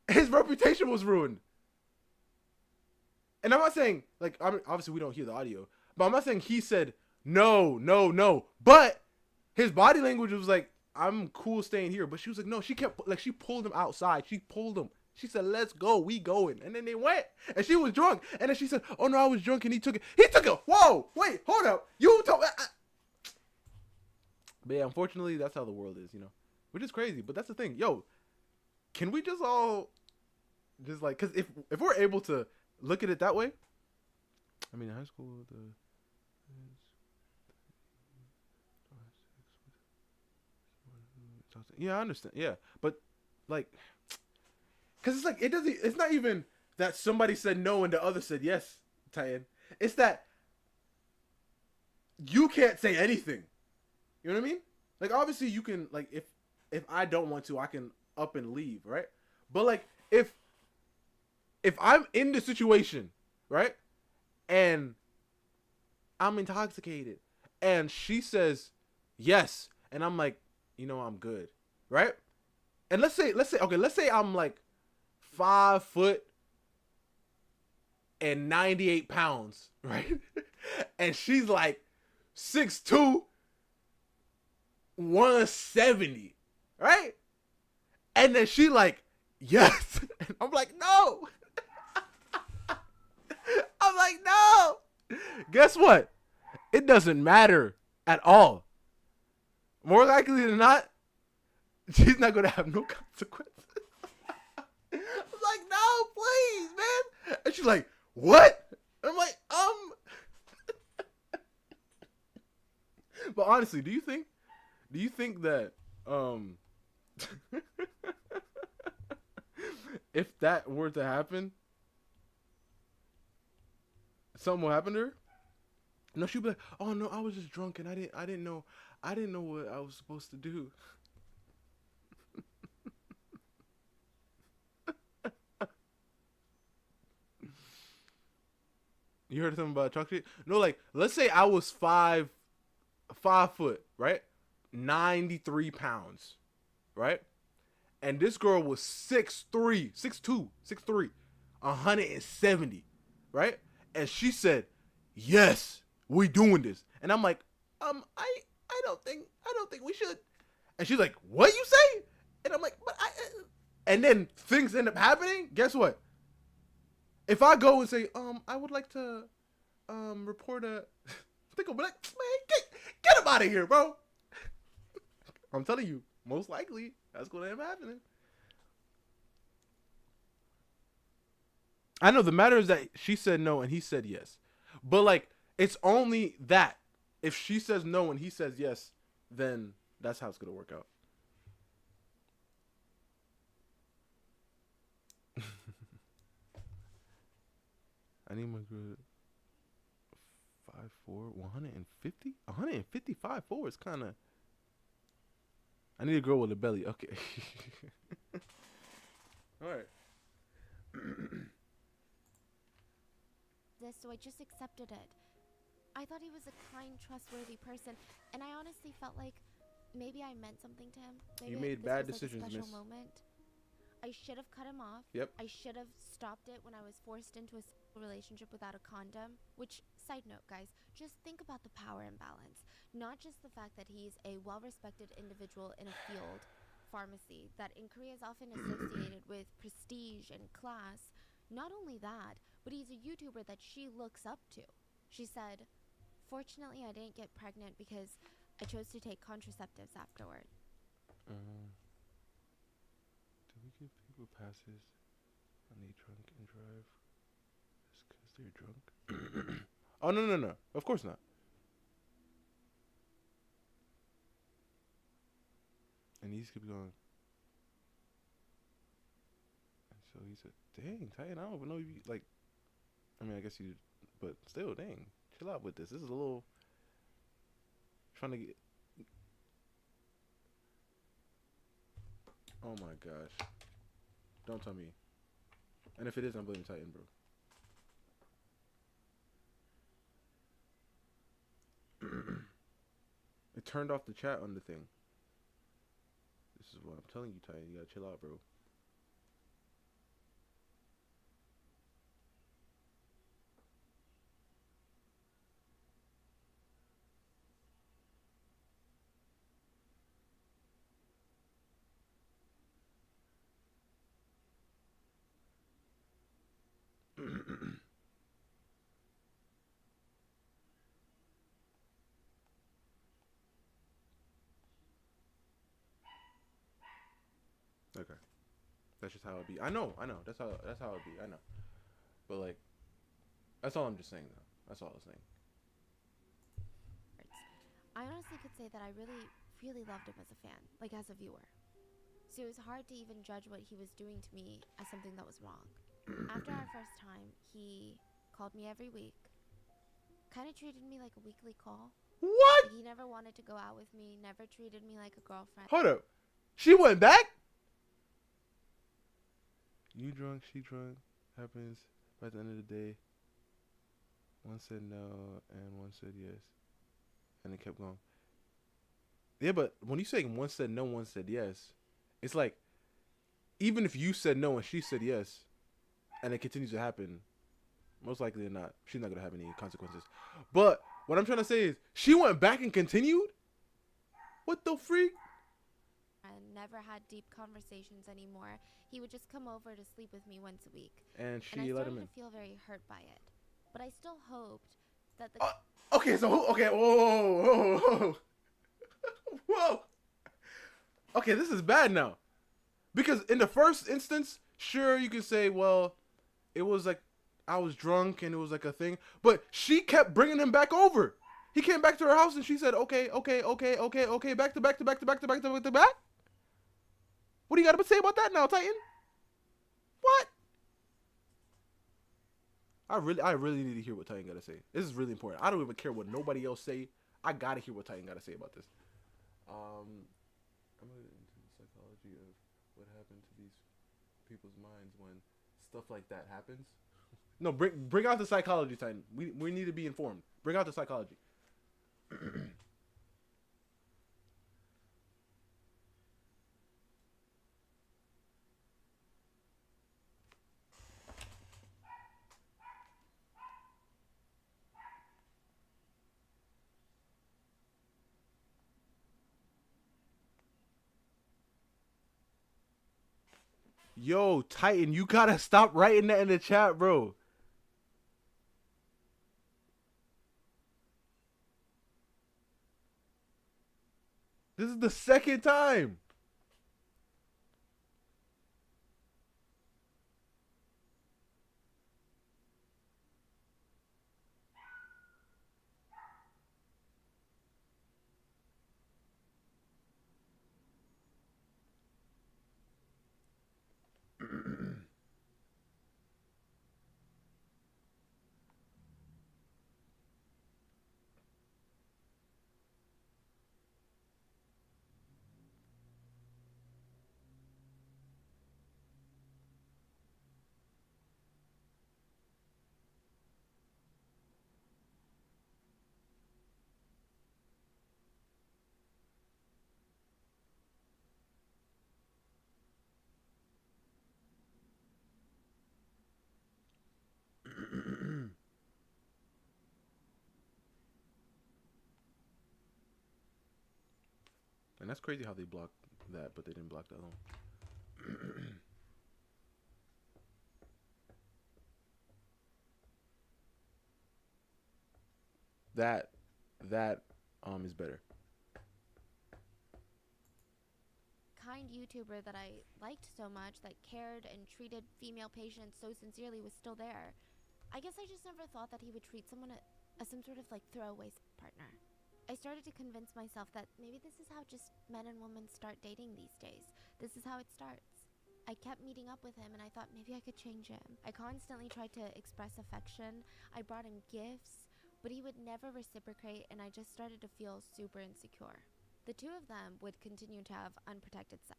His reputation was ruined. And I'm not saying, like, obviously we don't hear the audio, but I'm not saying he said, no. But his body language was like, I'm cool staying here. But she was like, no, she pulled him outside. She pulled him. She said, let's go. We going. And then they went. And she was drunk. And then she said, oh, no, I was drunk. And he took it. Whoa, wait, hold up. You told me. But yeah, unfortunately, that's how the world is, which is crazy. But that's the thing. Yo, can we just all just like, because if we're able to look at it that way, I mean, in high school, yeah, I understand. Yeah, but like, because it's like, it's not even that somebody said no and the other said yes, Titan. It's that you can't say anything. You know what I mean? Like, obviously you can, like, if I don't want to, I can up and leave, right? But like, if I'm in the situation, right, and I'm intoxicated, and she says yes, and I'm like, I'm good, right? And let's say I'm like 5 foot and 98 pounds, right? And she's like 6'2", 170, right? And then she like, yes. And I'm like, no. I'm like, no. Guess what? It doesn't matter at all. More likely than not, she's not going to have no consequences. I'm like, no, please, man. And she's like, what? And I'm like, But honestly, do you think that, if that were to happen, something will happen to her? No, she'd be like, oh no, I was just drunk and I didn't know what I was supposed to do. You heard something about chocolate? No, like, let's say I was 5 foot, right? 93 pounds, right? And this girl was 6'3", 6'2", 6'3", 170, right? And she said, yes, we doing this. And I'm like, I don't think we should. And she's like, what you say? And I'm like, but and then things end up happening. Guess what? If I go and say, I would like to report a, I think I'll be like, man, get him out of here, bro. I'm telling you, most likely that's gonna end up happening. I know the matter is that she said no and he said yes, but like it's only that if she says no and he says yes, then that's how it's gonna work out. I need my girl 5'4", 150, 155 is kind of. I need a girl with a belly. Okay. All right. This, so I just accepted it. I thought he was a kind, trustworthy person, and I honestly felt like maybe I meant something to him. Maybe You made this bad was decisions, like a special miss. moment. I should have cut him off. Yep. I should have stopped it when I was forced into a sexual relationship without a condom. Which, side note, guys, just think about the power imbalance. Not just the fact that he's a well-respected individual in a field, pharmacy, that in Korea is often associated with prestige and class. Not only that, but he's a YouTuber that she looks up to. She said, "Fortunately, I didn't get pregnant because I chose to take contraceptives afterward." Do we give people passes when they drunk and drive just because they're drunk? Oh, no. Of course not. And he just keeps going. And so he said, dang, Titan, I don't even know if you, like, I mean, I guess you, but still, dang, chill out with this. This is a little, trying to get, oh my gosh. Don't tell me. And if it is, I'm blaming Titan, bro. It turned off the chat on the thing. This is what I'm telling you, Titan. You gotta chill out, bro. Okay. That's just how it be. I know. That's how it be. I know. But like, that's all I'm just saying though. That's all I was saying. I honestly could say that I really, really loved him as a fan, like as a viewer. So it was hard to even judge what he was doing to me as something that was wrong. After our first time, he called me every week. Kind of treated me like a weekly call. What? Like he never wanted to go out with me, never treated me like a girlfriend. Hold up. She went back? You drunk, she drunk. Happens by the end of the day. One said no and one said yes. And it kept going. Yeah, but when you say one said no, one said yes, it's like, even if you said no and she said yes, and it continues to happen, most likely or not, she's not going to have any consequences. But what I'm trying to say is, she went back and continued? What the freak? And never had deep conversations anymore. He would just come over to sleep with me once a week. And And I she let him started in. to feel very hurt by it. But I still hoped that the Okay, so, okay, whoa. Whoa. Okay, this is bad now. Because in the first instance, sure, you can say, well, it was like, I was drunk and it was like a thing. But she kept bringing him back over. He came back to her house and she said, okay, back to back. What do you got to say about that now, Titan? What? I really need to hear what Titan got to say. This is really important. I don't even care what nobody else say. I got to hear what Titan got to say about this. I'm going to get into the psychology of what happened to these people's minds when stuff like that happens. No, bring out the psychology, Titan. We need to be informed. Bring out the psychology. Yo, Titan, you gotta stop writing that in the chat, bro. This is the second time. And that's crazy how they blocked that, but they didn't block that one. that that is better. Kind YouTuber that I liked so much, that cared and treated female patients so sincerely, was still there. I guess I just never thought that he would treat someone as some sort of like throwaway partner. I started to convince myself that maybe this is how just men and women start dating these days. This is how it starts. I kept meeting up with him and I thought maybe I could change him. I constantly tried to express affection. I brought him gifts, but he would never reciprocate, and I just started to feel super insecure. The two of them would continue to have unprotected sex,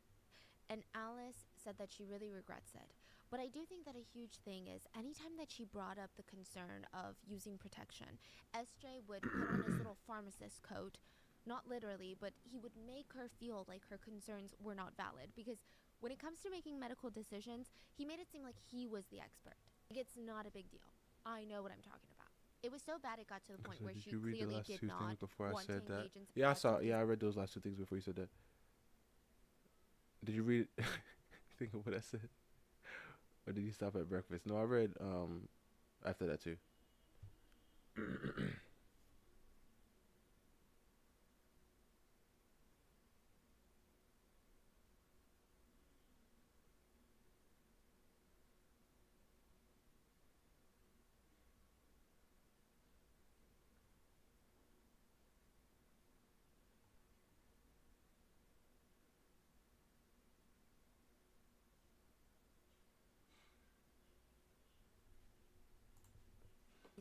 and Alice said that she really regrets it. But I do think that a huge thing is anytime that she brought up the concern of using protection, SJ would put on his little pharmacist coat, not literally, but he would make her feel like her concerns were not valid, because when it comes to making medical decisions, he made it seem like he was the expert. Like, it's not a big deal. I know what I'm talking about. It was so bad it got to the point So where did she you read the clearly last did two not things before I want said to that? engage in Yeah, I saw. sexual Yeah, I read those last two things before you said that. Did you read? Think of what I said, or did you stop at breakfast? No, I read after that too.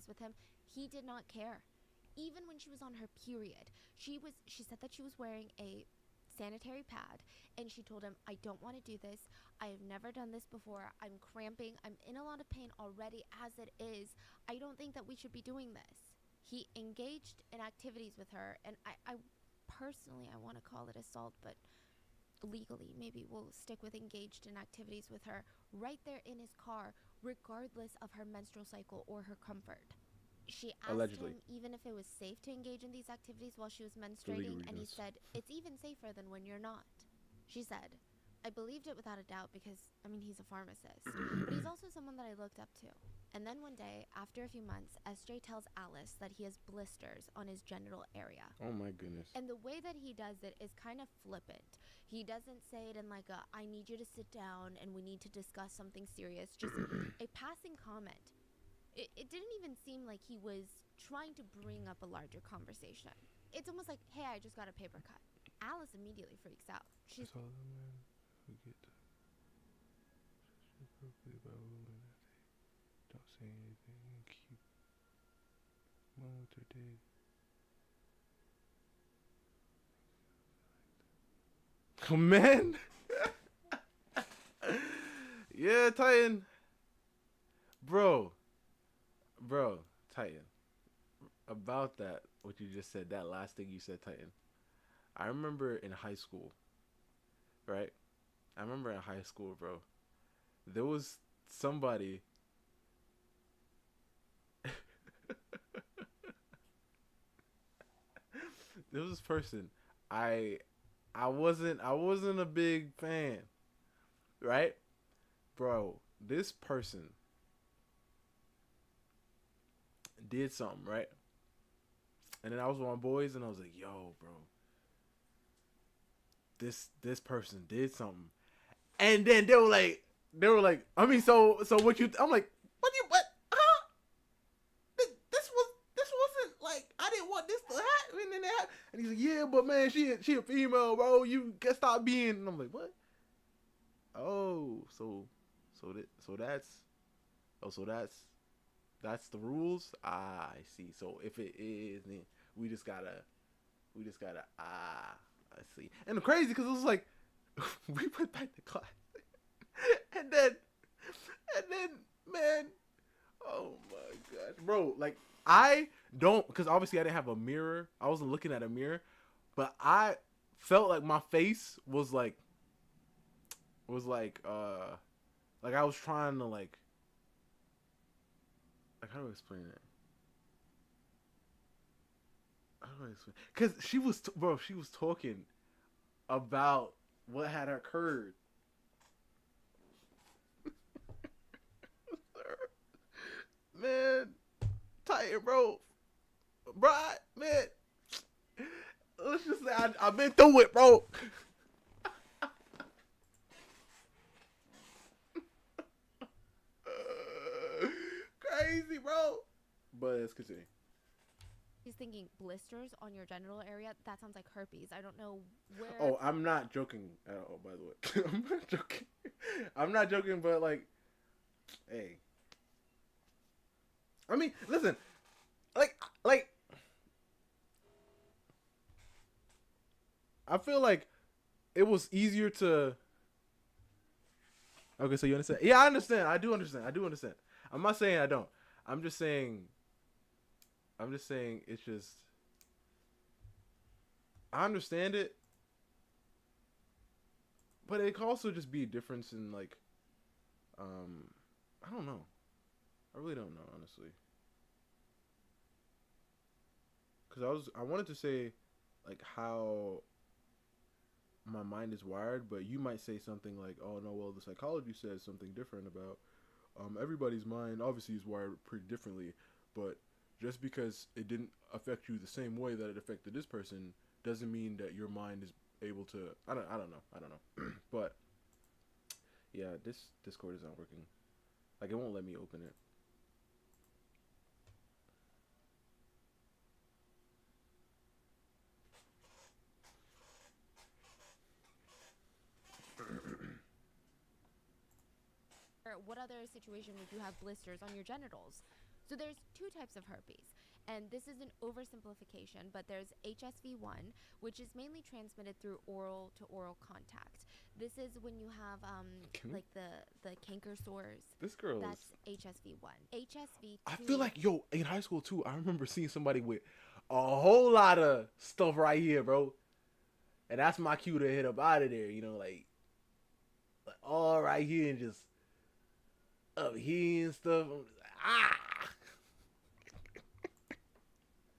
with him. He did not care. Even when she was on her period, she said that she was wearing a sanitary pad, and she told him, I don't want to do this. I have never done this before. I'm cramping. I'm in a lot of pain already as it is. I don't think that we should be doing this. He engaged in activities with her, and I personally, I want to call it assault, but legally, maybe we'll stick with engaged in activities with her right there in his car, regardless of her menstrual cycle or her comfort. She asked Allegedly. him even if it was safe to engage in these activities while she was legal menstruating, and he reasons. said, it's even safer than when you're not. She said, I believed it without a doubt because, I mean, he's a pharmacist, but he's also someone that I looked up to. And then one day, after a few months, SJ tells Alice that he has blisters on his genital area. Oh my goodness. And the way that he does it is kind of flippant. He doesn't say it in like a, I need you to sit down and we need to discuss something serious, just a passing comment. It didn't even seem like he was trying to bring up a larger conversation. It's almost like, hey, I just got a paper cut. Alice immediately freaks out. She's That's all the men who get appropriate by women that they don't say anything and keep on with their day. Oh man. Yeah, Titan. Bro, Titan. About that, what you just said, that last thing you said, Titan. I remember in high school, right? I remember in high school, bro. There was somebody. There was this person. I wasn't a big fan, right? Bro, this person did something, right? And then I was with my boys and I was like, yo, bro. this person did something, and then they were like, I mean, so what you? I'm like, what? Huh? This wasn't like I didn't want this to happen, and he's like, yeah, but man, she a female, bro. You can stop being. And I'm like, what? Oh, so that's the rules. Ah, I see. So if it is, then we just gotta I see. And the crazy because it was like we went back to class, and then man, oh my gosh, bro, like I don't, because obviously I didn't have a mirror. I wasn't looking at a mirror, but I felt like my face was like I was trying to like how do I explain it? How do I explain? Because she was talking about what had occurred. Man, Titan, bro, man. Let's just say I've been through it, bro. Crazy, bro. But let's continue. He's thinking blisters on your genital area. That sounds like herpes. I don't know where. Oh, I'm not joking at all, by the way. I'm not joking. I'm not joking, but like, hey. I mean, listen, like, I feel like it was easier to. Okay, so you understand? Yeah, I understand. I do understand. I'm not saying I don't. I'm just saying it's just. I understand it, but it could also just be a difference in like, I don't know. I really don't know, honestly. Because I wanted to say, like, how my mind is wired, but you might say something like, oh no, well, the psychology says something different about everybody's mind obviously is wired pretty differently, but just because it didn't affect you the same way that it affected this person doesn't mean that your mind is able to. I don't know. But yeah, this Discord is not working. Like, it won't let me open it. What other situation would you have blisters on your genitals? So there's two types of herpes. And this is an oversimplification, but there's HSV1, which is mainly transmitted through oral to oral contact. This is when you have like the canker sores. This girl That's is. HSV1. HSV2. I feel like, yo, in high school too, I remember seeing somebody with a whole lot of stuff right here, bro. And that's my cue to hit up out of there, you know, like all right here and just up here and stuff. I'm just like, ah.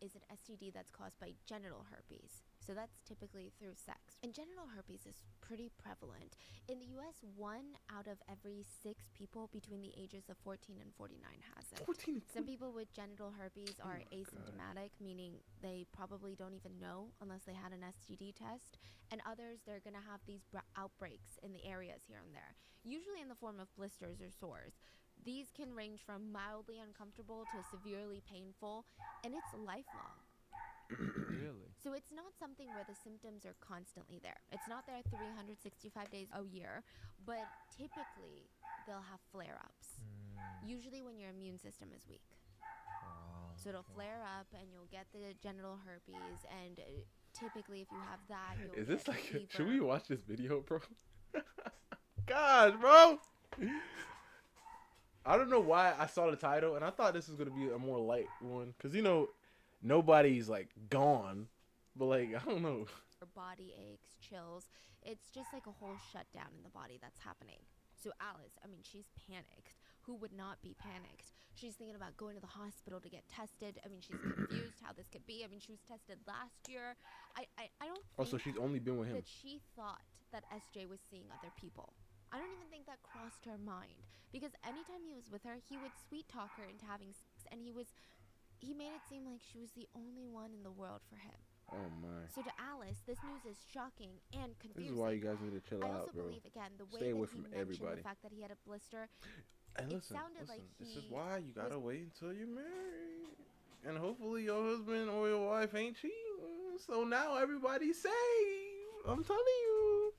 Is an STD that's caused by genital herpes. So that's typically through sex. And genital herpes is pretty prevalent. In the US, 1 out of every 6 people between the ages of 14 and 49 has it. 14 and 40. Some people with genital herpes are my asymptomatic, meaning they probably don't even know unless they had an STD test. And others, they're going to have these outbreaks in the areas here and there, usually in the form of blisters or sores. These can range from mildly uncomfortable to severely painful, and it's lifelong. Really? So it's not something where the symptoms are constantly there. It's not there 365 days a year, but typically they'll have flare-ups, usually when your immune system is weak. Wow. So it'll flare up and you'll get the genital herpes, and typically if you have that, you'll Is this get like? fever. Should we watch this video, bro? Gosh, bro. I don't know why I saw the title and I thought this was gonna be a more light one, cause you know nobody's like gone, but like I don't know. Body aches, chills. It's just like a whole shutdown in the body that's happening. So Alice, I mean, she's panicked. Who would not be panicked? She's thinking about going to the hospital to get tested. I mean, she's confused how this could be. I mean, she was tested last year. I don't think Also, she's only been with him. that she thought that SJ was seeing other people. I don't even think that crossed her mind, because anytime he was with her, he would sweet talk her into having sex, and he made it seem like she was the only one in the world for him. Oh my. So to Alice, this news is shocking and This confusing. is why you guys need to chill I out, also bro. believe, again, the way Stay away that he from mentioned everybody. the fact that he had a blister, And it listen, sounded like this is he why you gotta was- wait until you're married. And hopefully your husband or your wife ain't cheating. So now everybody's safe. I'm telling you.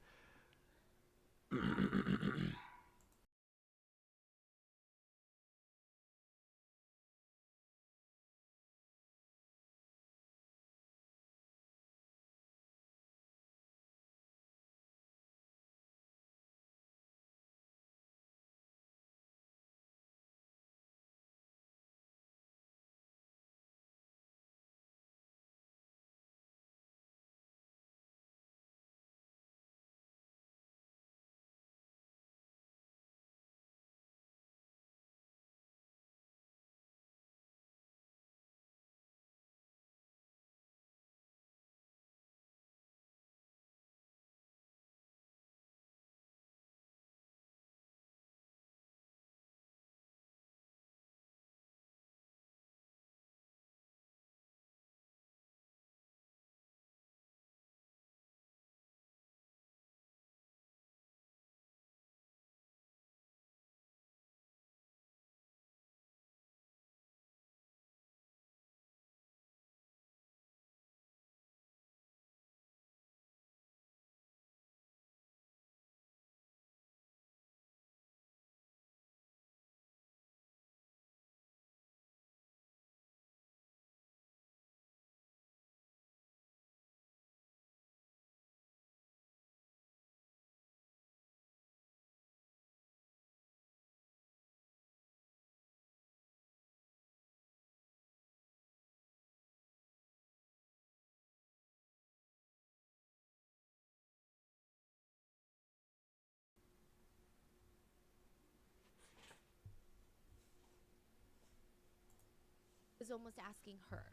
was almost asking her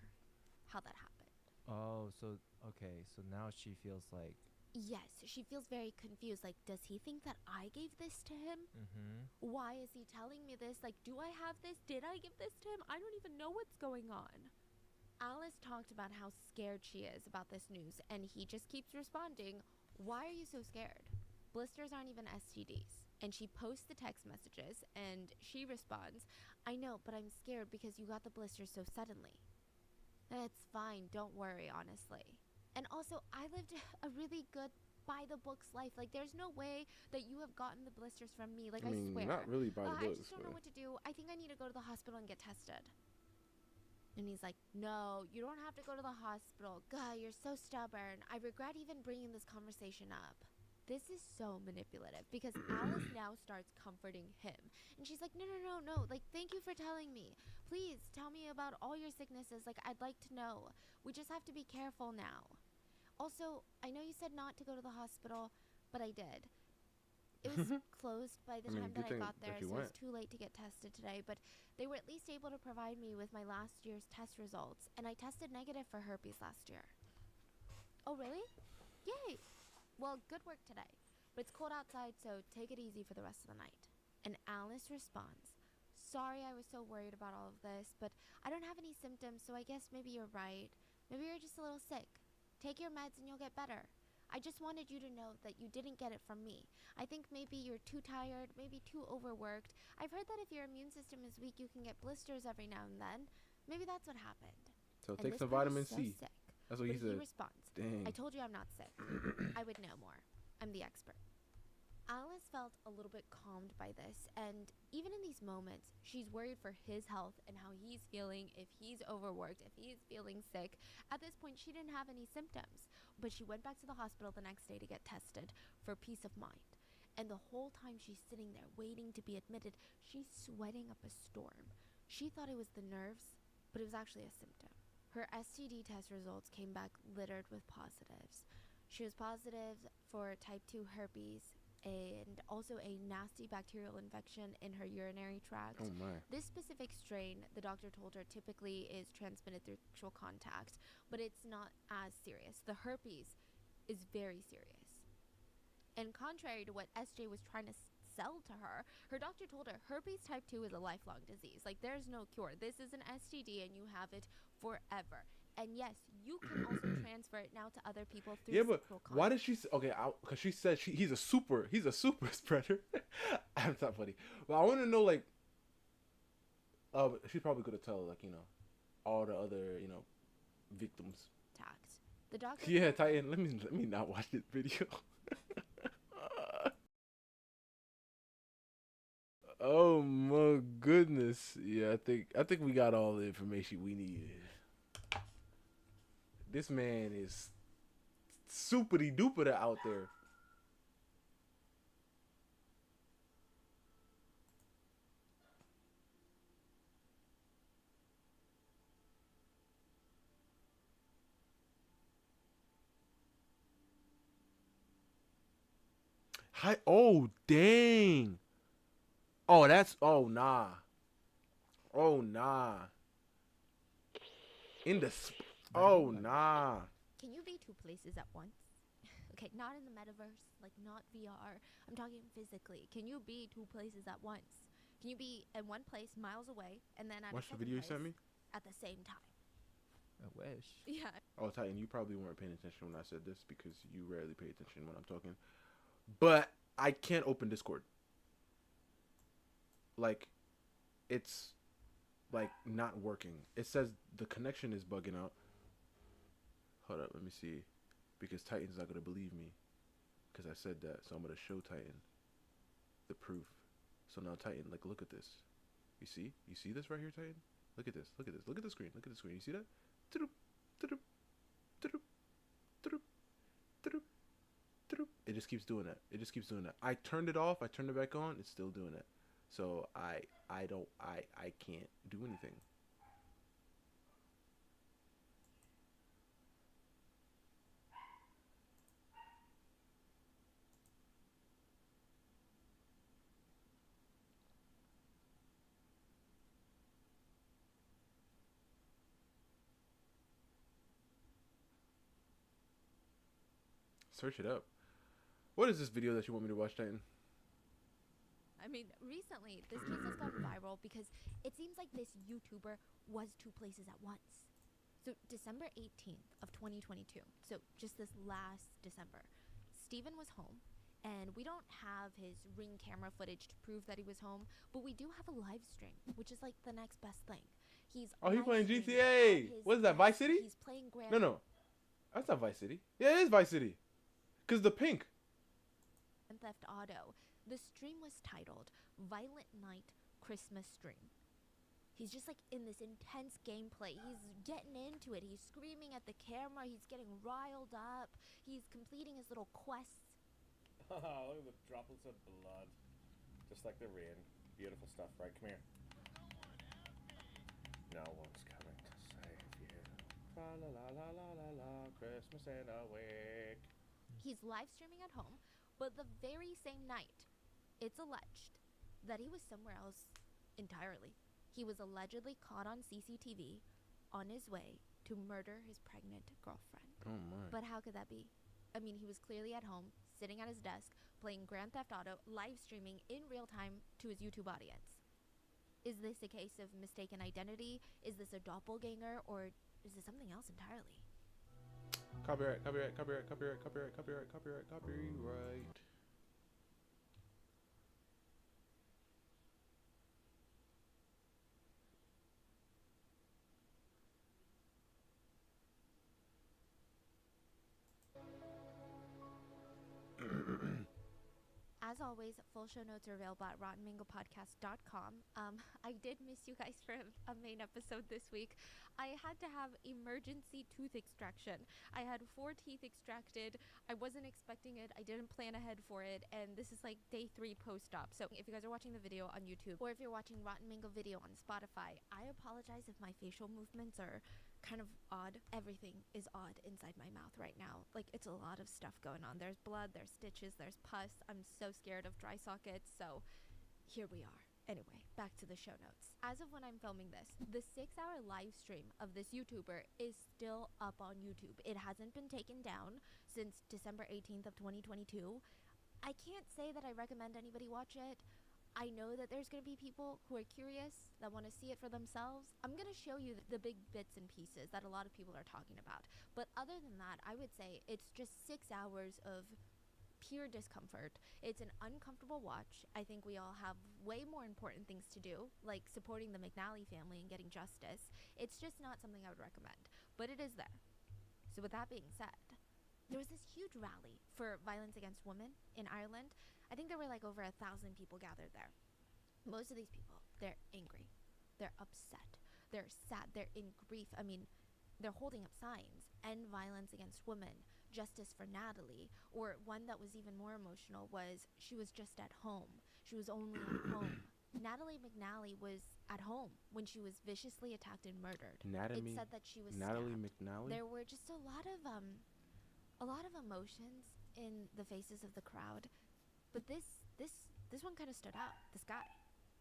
how that happened. Oh, so okay, so now she feels like Yes, she feels very confused. Like, does he think that I gave this to him? Why is he telling me this? Like, do I have this? Did I give this to him? I don't even know what's going on. Alice talked about how scared she is about this news, and he just keeps responding, why are you so scared? Blisters aren't even STDs. And she posts the text messages, and she responds, I know, but I'm scared because you got the blisters so suddenly. It's fine, don't worry, honestly. And also, I lived a really good by the books life. Like, there's no way that you have gotten the blisters from me. Like, I mean, swear. not really by the I books, just don't know but what to do. I think I need to go to the hospital and get tested. And he's like, no, you don't have to go to the hospital. God, you're so stubborn. I regret even bringing this conversation up. This is so manipulative because Alice now starts comforting him. And she's like, no. Like, thank you for telling me. Please tell me about all your sicknesses. Like, I'd like to know. We just have to be careful now. Also, I know you said not to go to the hospital, but I did. It was closed by the I mean, time good that I thing got that there, you so went. it's too late to get tested today. But they were at least able to provide me with my last year's test results, and I tested negative for herpes last year. Oh, really? Yay! Well, good work today. But it's cold outside, so take it easy for the rest of the night. And Alice responds, sorry I was so worried about all of this, but I don't have any symptoms, so I guess maybe you're right. Maybe you're just a little sick. Take your meds and you'll get better. I just wanted you to know that you didn't get it from me. I think maybe you're too tired, maybe too overworked. I've heard that if your immune system is weak, you can get blisters every now and then. Maybe that's what happened. So And take this some part is vitamin so C. sick. That's what But he he said. responds, Dang. I told you I'm not sick. I would know more. I'm the expert. Alice felt a little bit calmed by this, and even in these moments, she's worried for his health and how he's feeling, if he's overworked, if he's feeling sick. At this point, she didn't have any symptoms, but she went back to the hospital the next day to get tested for peace of mind. And the whole time she's sitting there waiting to be admitted, she's sweating up a storm. She thought it was the nerves, but it was actually a symptom. Her STD test results came back littered with positives. She was positive for type 2 herpes, and also a nasty bacterial infection in her urinary tract. Oh my. This specific strain, the doctor told her, typically is transmitted through sexual contact, but it's not as serious. The herpes is very serious. And contrary to what SJ was trying to sell to her, her doctor told her herpes type 2 is a lifelong disease. Like, there's no cure. This is an STD and you have it forever. And yes, you can also transfer it now to other people through Yeah, but sexual why contact. did she? Okay, because she said he's a super spreader. That's not funny. But I want to know like, she probably could have told like all the other victims. The doctor. Yeah, Titan. Let me not watch this video. Oh my goodness. Yeah, I think we got all the information we needed. This man is supery duper out there. Hi. Oh dang. Oh, that's. Oh nah. Oh nah. In the. Oh nah. Can you be two places at once? Okay, not in the metaverse, like not VR. I'm talking physically. Can you be two places at once? Can you be in one place miles away and then at Watch a the video you sent me. at the same time? I wish. Yeah. Oh, Titan, you probably weren't paying attention when I said this because you rarely pay attention when I'm talking. But I can't open Discord. Like, it's like not working. It says the connection is bugging out. Hold up, let me see. Because Titan's not gonna believe me. Because I said that. So I'm gonna show Titan the proof. So now Titan, like look at this. You see? You see this right here, Titan? Look at this. Look at this. Look at the screen. Look at the screen. You see that? It just keeps doing that. It just keeps doing that. I turned it off. I turned it back on. It's still doing it. So I can't do anything. Search it up. What is this video that you want me to watch, Titan? I mean, recently this case has gone viral because it seems like this YouTuber was two places at once. So December 18th of 2022, so just this last December, Steven was home, and we don't have his Ring camera footage to prove that he was home, but we do have a live stream, which is like the next best thing. He's He's playing live streaming GTA. at his What is that, Vice desk. City? He's playing Grand No. That's not Vice City. Yeah, it is Vice City. Because the pink. Theft Auto. The stream was titled Violent Night Christmas Stream. He's just like in this intense gameplay. He's getting into it. He's screaming at the camera. He's getting riled up. He's completing his little quests. Oh, look at the droplets of blood. Just like the rain. Beautiful stuff, right? Come here. No one's coming to save you. La la la la la la la. Christmas in a week. He's live streaming at home, but the very same night, it's alleged that he was somewhere else entirely. He was allegedly caught on CCTV on his way to murder his pregnant girlfriend. Oh my. But how could that be? I mean, he was clearly at home, sitting at his desk, playing Grand Theft Auto, live streaming in real time to his YouTube audience. Is this a case of mistaken identity? Is this a doppelganger? Or is this something else entirely? Copyright. As always, full show notes are available at rottenmangopodcast.com. I did miss you guys for a main episode this week. I had to have emergency tooth extraction. I had 4 teeth extracted. I wasn't expecting it. I didn't plan ahead for it. And this is like day 3 post-op. So if you guys are watching the video on YouTube or if you're watching Rotten Mango video on Spotify, I apologize if my facial movements are kind of odd. Everything is odd inside my mouth right now. Like, it's a lot of stuff going on. There's blood, there's stitches, there's pus. I'm so scared of dry sockets, so here we are. Anyway, back to the show notes. As of when I'm filming this, the 6-hour live stream of this YouTuber is still up on YouTube. It hasn't been taken down since December 18th of 2022. I can't say that I recommend anybody watch it. I know that there's going to be people who are curious, that want to see it for themselves. I'm going to show you the big bits and pieces that a lot of people are talking about. But other than that, I would say it's just 6 hours of pure discomfort. It's an uncomfortable watch. I think we all have way more important things to do, like supporting the McNally family and getting justice. It's just not something I would recommend, but it is there. So with that being said, there was this huge rally for violence against women in Ireland. I think there were like over 1,000 people gathered there. Most of these people, they're angry, they're upset, they're sad, they're in grief. I mean, they're holding up signs: end violence against women, justice for Natalie. Or one that was even more emotional was, she was just at home. She was only at home. Natalie McNally was at home when she was viciously attacked and murdered. It said that she was Natalie stabbed. McNally? There were just a lot of emotions in the faces of the crowd. But this one kind of stood out. This guy.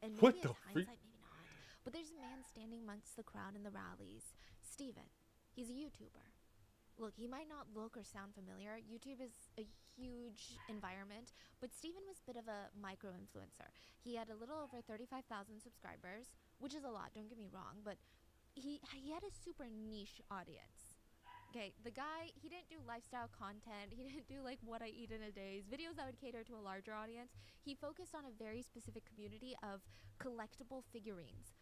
And maybe What it's the freak? hindsight, maybe not. But there's a man standing amongst the crowd in the rallies. Steven. He's a YouTuber. Look, he might not look or sound familiar. YouTube is a huge environment, but Steven was a bit of a micro-influencer. He had a little over 35,000 subscribers, which is a lot, don't get me wrong, but he had a super niche audience. Okay, the guy, he didn't do lifestyle content. He didn't do like what I eat in a day, videos that would cater to a larger audience. He focused on a very specific community of collectible figurines.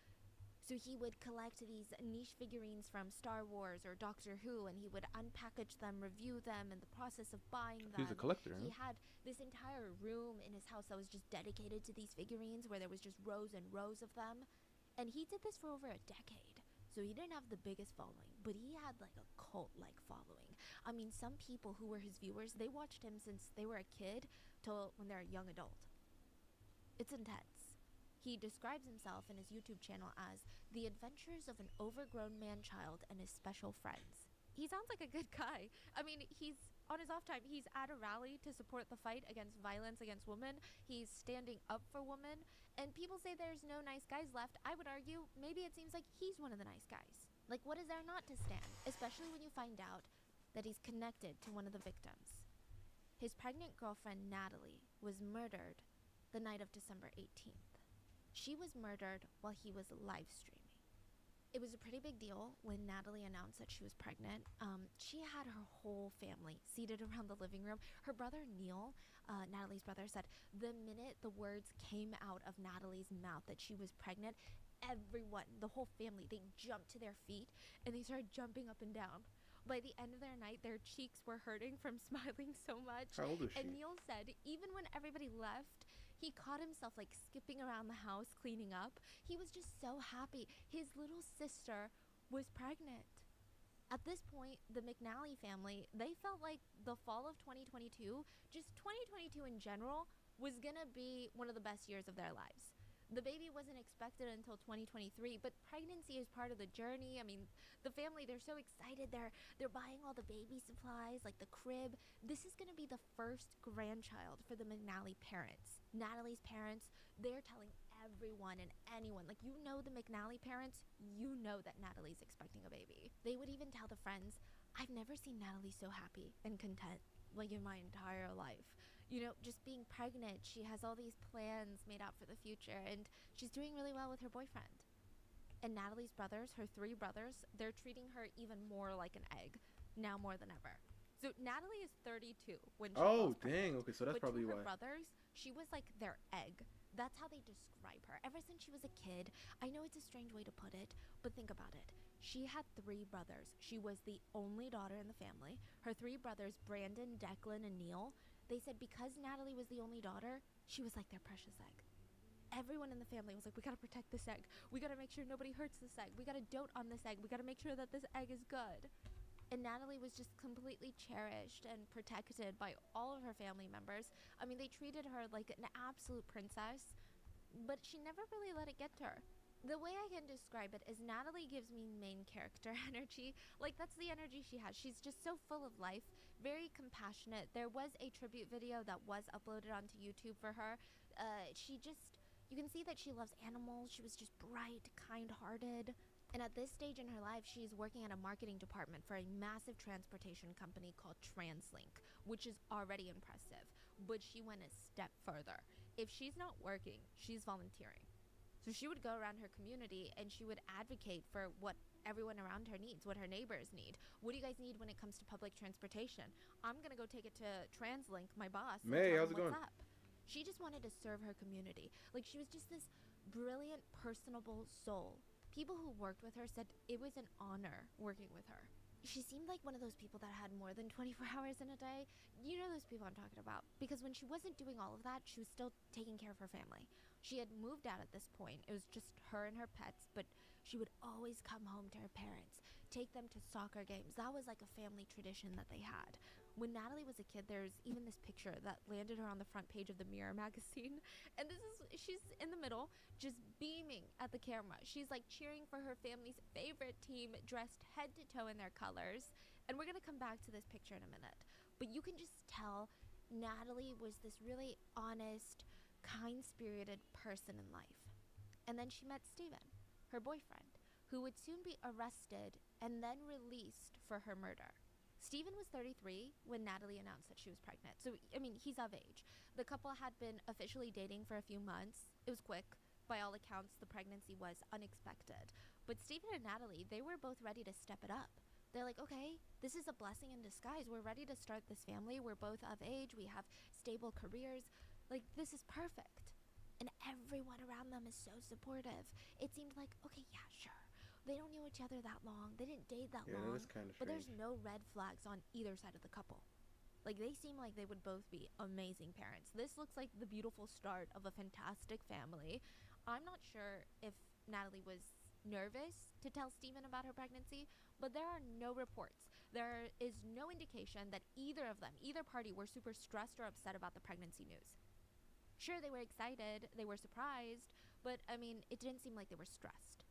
So he would collect these niche figurines from Star Wars or Doctor Who, and he would unpackage them, review them in the process of buying them. He's a collector, He huh? had this entire room in his house that was just dedicated to these figurines, where there was just rows and rows of them. And he did this for over a decade. So he didn't have the biggest following, but he had like a cult-like following. I mean, some people who were his viewers, they watched him since they were a kid till when they're a young adult. It's intense. He describes himself in his YouTube channel as the adventures of an overgrown man-child and his special friends. He sounds like a good guy. I mean, he's on his off time, he's at a rally to support the fight against violence against women. He's standing up for women. And people say there's no nice guys left. I would argue maybe it seems like he's one of the nice guys. Like, what is there not to stand? Especially when you find out that he's connected to one of the victims. His pregnant girlfriend, Natalie, was murdered the night of December 18th. She was murdered while he was live streaming. It was a pretty big deal when Natalie announced that she was pregnant. She had her whole family seated around the living room. Her brother, Neil, Natalie's brother, said the minute the words came out of Natalie's mouth that she was pregnant, everyone, the whole family, they jumped to their feet and they started jumping up and down. By the end of their night, their cheeks were hurting from smiling so much. How old is she? And Neil said even when everybody left, he caught himself like skipping around the house cleaning up. He was just so happy. His little sister was pregnant. At this point, the McNally family, they felt like the fall of 2022, just 2022 in general, was gonna be one of the best years of their lives. The baby wasn't expected until 2023, but pregnancy is part of the journey. I mean, the family, they're so excited. They're buying all the baby supplies, like the crib. This is going to be the first grandchild for the McNally parents. Natalie's parents, they're telling everyone and anyone, like, you know the McNally parents, you know that Natalie's expecting a baby. They would even tell the friends, I've never seen Natalie so happy and content, like, in my entire life. You know, just being pregnant, she has all these plans made out for the future, and she's doing really well with her boyfriend. And Natalie's brothers, her 3 brothers, they're treating her even more like an egg, now more than ever. So Natalie is 32 when she falls pregnant. Dang, okay, so that's But probably to her why. brothers, she was like their egg. That's how they describe her. Ever since she was a kid, I know it's a strange way to put it, but think about it. She had 3 brothers. She was the only daughter in the family. Her 3 brothers, Brandon, Declan, and Neil, they said because Natalie was the only daughter, she was like their precious egg. Everyone in the family was like, we gotta protect this egg. We gotta make sure nobody hurts this egg. We gotta dote on this egg. We gotta make sure that this egg is good. And Natalie was just completely cherished and protected by all of her family members. I mean, they treated her like an absolute princess, but she never really let it get to her. The way I can describe it is Natalie gives me main character energy. Like, that's the energy she has. She's just so full of life, very compassionate. There was a tribute video that was uploaded onto YouTube for her. You can see that she loves animals. She was just bright, kind-hearted. And at this stage in her life, she's working at a marketing department for a massive transportation company called TransLink, which is already impressive. But she went a step further. if she's not working, she's volunteering. So she would go around her community and she would advocate for what everyone around her needs, what her neighbors need. What do you guys need when it comes to public transportation? I'm going to go take it to TransLink, my boss, and May, tell how's him it going? what's up. She just wanted to serve her community. Like, she was just this brilliant, personable soul. People who worked with her said it was an honor working with her. She seemed like one of those people that had more than 24 hours in a day. You know those people I'm talking about. Because when she wasn't doing all of that, she was still taking care of her family. She had moved out at this point. It was just her and her pets, but she would always come home to her parents, take them to soccer games. That was like a family tradition that they had. When Natalie was a kid, there's even this picture that landed her on the front page of the Mirror magazine. And she's in the middle, just beaming at the camera. She's like cheering for her family's favorite team, dressed head to toe in their colors. And we're going to come back to this picture in a minute. But you can just tell Natalie was this really honest, kind-spirited person in life. And then she met Steven, her boyfriend, who would soon be arrested and then released for her murder. Steven was 33 when Natalie announced that she was pregnant. So, I mean, he's of age. The couple had been officially dating for a few months. It was quick. By all accounts, the pregnancy was unexpected. But Steven and Natalie, they were both ready to step it up. They're like, okay, this is a blessing in disguise. We're ready to start this family. We're both of age. We have stable careers. Like, this is perfect. And everyone around them is so supportive. It seemed like, okay, yeah, sure. They don't know each other that long. They didn't date that long. Yeah, that is kind of But there's strange. no red flags on either side of the couple. Like, they seem like they would both be amazing parents. This looks like the beautiful start of a fantastic family. I'm not sure if Natalie was nervous to tell Steven about her pregnancy, but there are no reports. There is no indication that either of them, either party, were super stressed or upset about the pregnancy news. Sure, they were excited, they were surprised, but I mean, it didn't seem like they were stressed.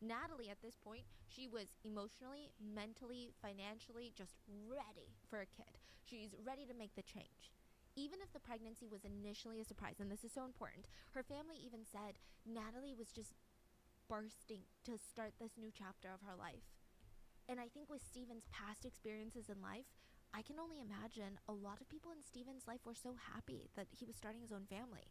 Natalie, at this point, she was emotionally, mentally, financially just ready for a kid. She's ready to make the change. Even if the pregnancy was initially a surprise, and this is so important, her family even said Natalie was just bursting to start this new chapter of her life. And I think with Steven's past experiences in life, I can only imagine a lot of people in Steven's life were so happy that he was starting his own family.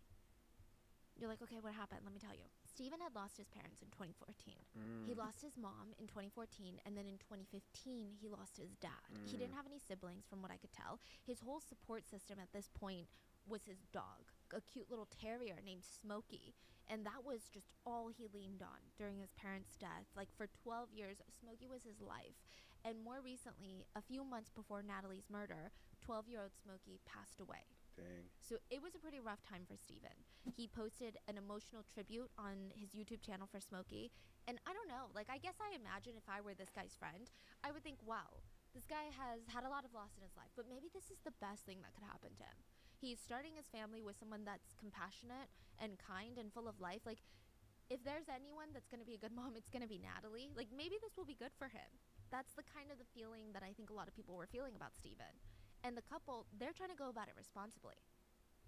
You're like, okay, what happened? Let me tell you. Steven had lost his parents in 2014. He lost his mom in 2014, and then in 2015, he lost his dad. He didn't have any siblings, from what I could tell. His whole support system at this point was his dog, a cute little terrier named Smokey. And that was just all he leaned on during his parents' death. Like, for 12 years, Smokey was his life. And more recently, a few months before Natalie's murder, 12-year-old Smokey passed away. Dang. So it was a pretty rough time for Steven. He posted an emotional tribute on his YouTube channel for Smokey. And I don't know, like, I guess I imagine if I were this guy's friend, I would think, wow, this guy has had a lot of loss in his life, but maybe this is the best thing that could happen to him. He's starting his family with someone that's compassionate and kind and full of life. Like, if there's anyone that's going to be a good mom, it's going to be Natalie. Like, maybe this will be good for him. That's the kind of the feeling that I think a lot of people were feeling about Steven. And the couple, they're trying to go about it responsibly.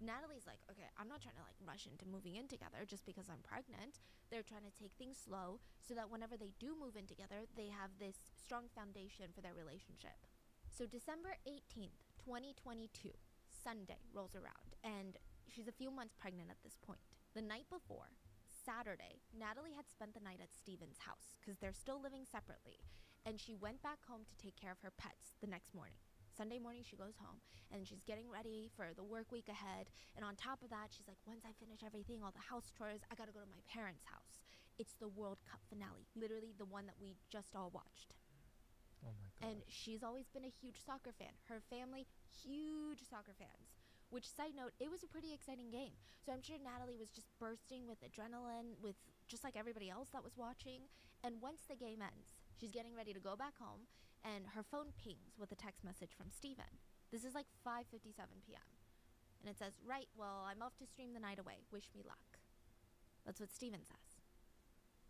Natalie's like, okay, I'm not trying to like rush into moving in together just because I'm pregnant. They're trying to take things slow so that whenever they do move in together, they have this strong foundation for their relationship. So December 18th, 2022, Sunday rolls around, and she's a few months pregnant at this point. The night before, Saturday, Natalie had spent the night at Steven's house because they're still living separately, and she went back home to take care of her pets the next morning. Sunday morning, she goes home, and she's getting ready for the work week ahead. And on top of that, she's like, once I finish everything, all the house chores, I gotta go to my parents' house. It's the World Cup finale, literally the one that we just all watched. Oh my gosh. And she's always been a huge soccer fan. Her family, huge soccer fans. Which, side note, it was a pretty exciting game. So I'm sure Natalie was just bursting with adrenaline, with just like everybody else that was watching. And once the game ends, she's getting ready to go back home, and her phone pings with a text message from Steven. This is like 5:57 p.m. And it says, right, well, I'm off to stream the night away. Wish me luck. That's what Steven says.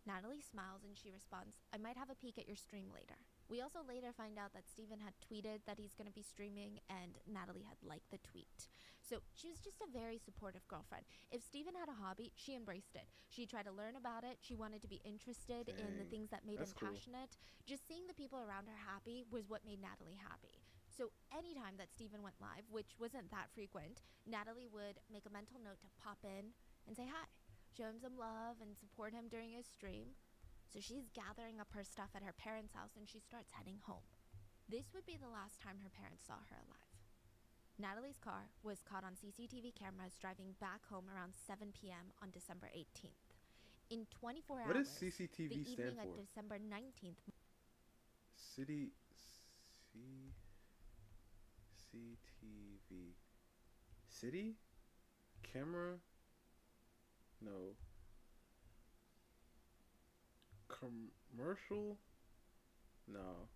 Natalie smiles and she responds, I might have a peek at your stream later. We also later find out that Steven had tweeted that he's going to be streaming, and Natalie had liked the tweet. So she was just a very supportive girlfriend. If Steven had a hobby, she embraced it. She tried to learn about it. She wanted to be interested in the Dang, things that made that's him cool. passionate. Just seeing the people around her happy was what made Natalie happy. So anytime that Steven went live, which wasn't that frequent, Natalie would make a mental note to pop in and say hi, show him some love and support him during his stream. So she's gathering up her stuff at her parents' house and she starts heading home. This would be the last time her parents saw her alive. Natalie's car was caught on CCTV cameras driving back home around 7 p.m. on December 18th. In 24 What hours, does CCTV the stand evening for? of December 19th, CTV. City? Camera? No. Commercial? No.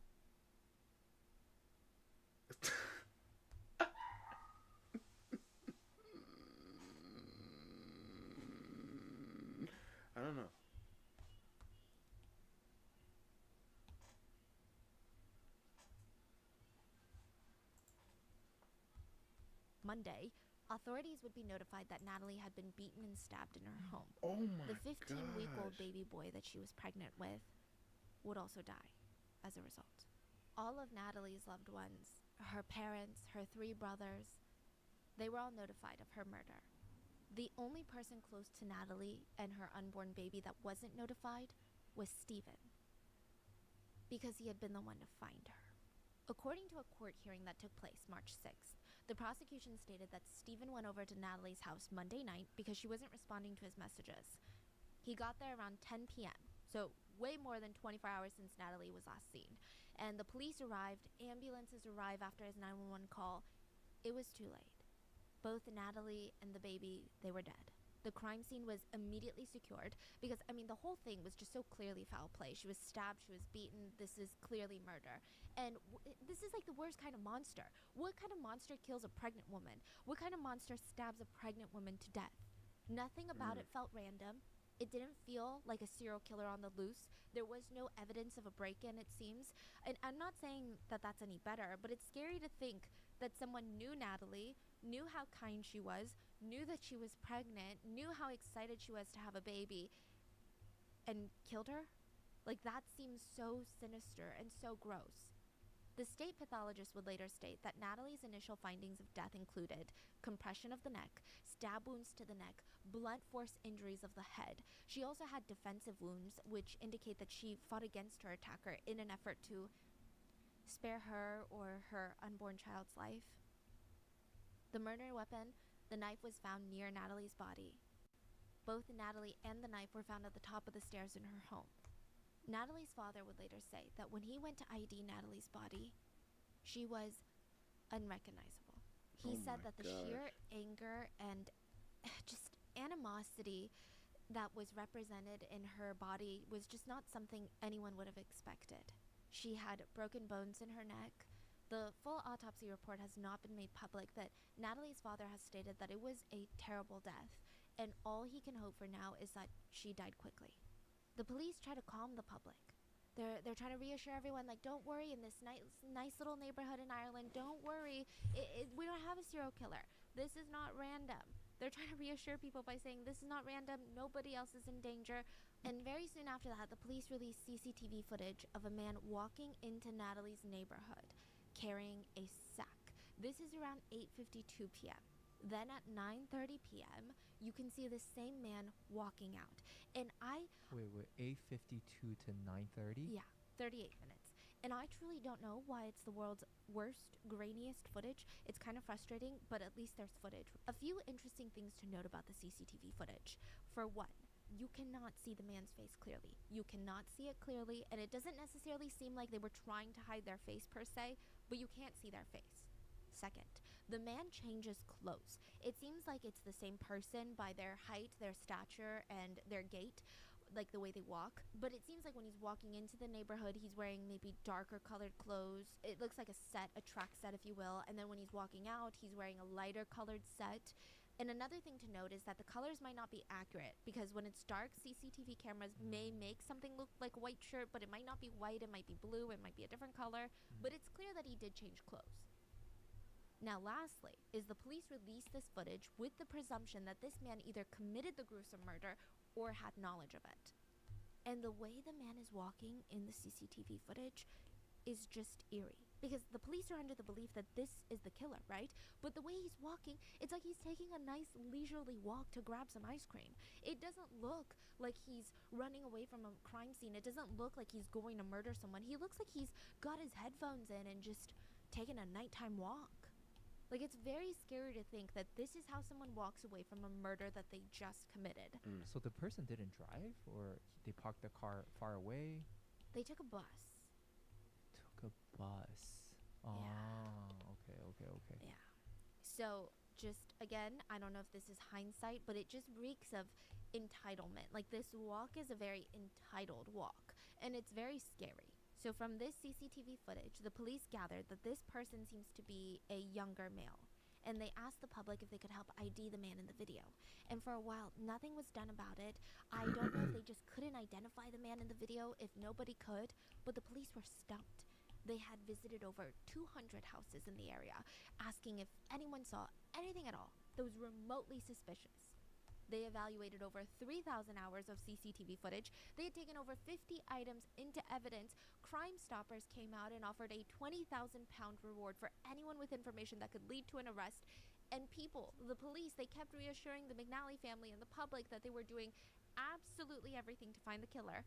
I don't know. Monday, authorities would be notified that Natalie had been beaten and stabbed in her home. Oh my The 15-week-old gosh. baby boy that she was pregnant with would also die as a result. All of Natalie's loved ones, her parents, her 3 brothers, they were all notified of her murder. The only person close to Natalie and her unborn baby that wasn't notified was Steven, because he had been the one to find her. According to a court hearing that took place March 6th, the prosecution stated that Steven went over to Natalie's house Monday night because she wasn't responding to his messages. He got there around 10 p.m., so way more than 24 hours since Natalie was last seen. And the police arrived, ambulances arrived after his 911 call. It was too late. Both Natalie and the baby, they were dead. The crime scene was immediately secured because, the whole thing was just so clearly foul play. She was stabbed, she was beaten. This is clearly murder. And this is like the worst kind of monster. What kind of monster kills a pregnant woman? What kind of monster stabs a pregnant woman to death? Nothing about it felt random. It didn't feel like a serial killer on the loose. There was no evidence of a break-in, it seems. And I'm not saying that that's any better, but it's scary to think that someone knew Natalie, knew how kind she was, knew that she was pregnant, knew how excited she was to have a baby, and killed her? Like, that seems so sinister and so gross. The state pathologist would later state that Natalie's initial findings of death included compression of the neck, stab wounds to the neck, blunt force injuries of the head. She also had defensive wounds, which indicate that she fought against her attacker in an effort to spare her or her unborn child's life. The murder weapon, the knife, was found near Natalie's body. Both Natalie and the knife were found at the top of the stairs in her home. Natalie's father would later say that when he went to ID Natalie's body, she was unrecognizable. He Oh said my that the gosh. sheer anger and just animosity that was represented in her body was just not something anyone would have expected. She had broken bones in her neck. The full autopsy report has not been made public, but Natalie's father has stated that it was a terrible death, and all he can hope for now is that she died quickly. The police try to calm the public. They're trying to reassure everyone, like, don't worry, in this nice little neighborhood in Ireland, don't worry, we don't have a serial killer. This is not random. They're trying to reassure people by saying this is not random, nobody else is in danger. And very soon after that, the police released CCTV footage of a man walking into Natalie's neighborhood carrying a sack. This is around 8:52 p.m. Then at 9:30 p.m., you can see the same man walking out. And Wait, 8:52 to 9:30? yeah, 38 minutes. And I truly don't know why it's the world's worst, grainiest footage. It's kind of frustrating, but at least there's footage. A few interesting things to note about the CCTV footage. For one, you cannot see the man's face clearly. You cannot see it clearly, and it doesn't necessarily seem like they were trying to hide their face per se, but you can't see their face. Second, the man changes clothes. It seems like it's the same person by their height, their stature, and their gait, like the way they walk. But it seems like when he's walking into the neighborhood, he's wearing maybe darker colored clothes. It looks like a track set, if you will. And then when he's walking out, he's wearing a lighter colored set. And another thing to note is that the colors might not be accurate, because when it's dark, CCTV cameras may make something look like a white shirt, but it might not be white, it might be blue, it might be a different color. But it's clear that he did change clothes. Now, lastly, is the police released this footage with the presumption that this man either committed the gruesome murder or had knowledge of it. And the way the man is walking in the CCTV footage is just eerie. because the police are under the belief that this is the killer, right? But the way he's walking, it's like he's taking a nice leisurely walk to grab some ice cream. It doesn't look like he's running away from a crime scene. It doesn't look like he's going to murder someone. He looks like he's got his headphones in and just taking a nighttime walk. Like, it's very scary to think that this is how someone walks away from a murder that they just committed. So the person didn't drive, or they parked the car far away? They took a bus. Took a bus. Oh, okay. Yeah. So, just again, I don't know if this is hindsight, but it just reeks of entitlement. Like, this walk is a very entitled walk, and it's very scary. So, from this CCTV footage, the police gathered that this person seems to be a younger male, and they asked the public if they could help ID the man in the video. And for a while, nothing was done about it. I don't know if they just couldn't identify the man in the video, if nobody could, but the police were stumped. They had visited over 200 houses in the area, asking if anyone saw anything at all that was remotely suspicious. They evaluated over 3,000 hours of CCTV footage. They had taken over 50 items into evidence. Crime Stoppers came out and offered a £20,000 reward for anyone with information that could lead to an arrest. And people, the police, they kept reassuring the McNally family and the public that they were doing absolutely everything to find the killer.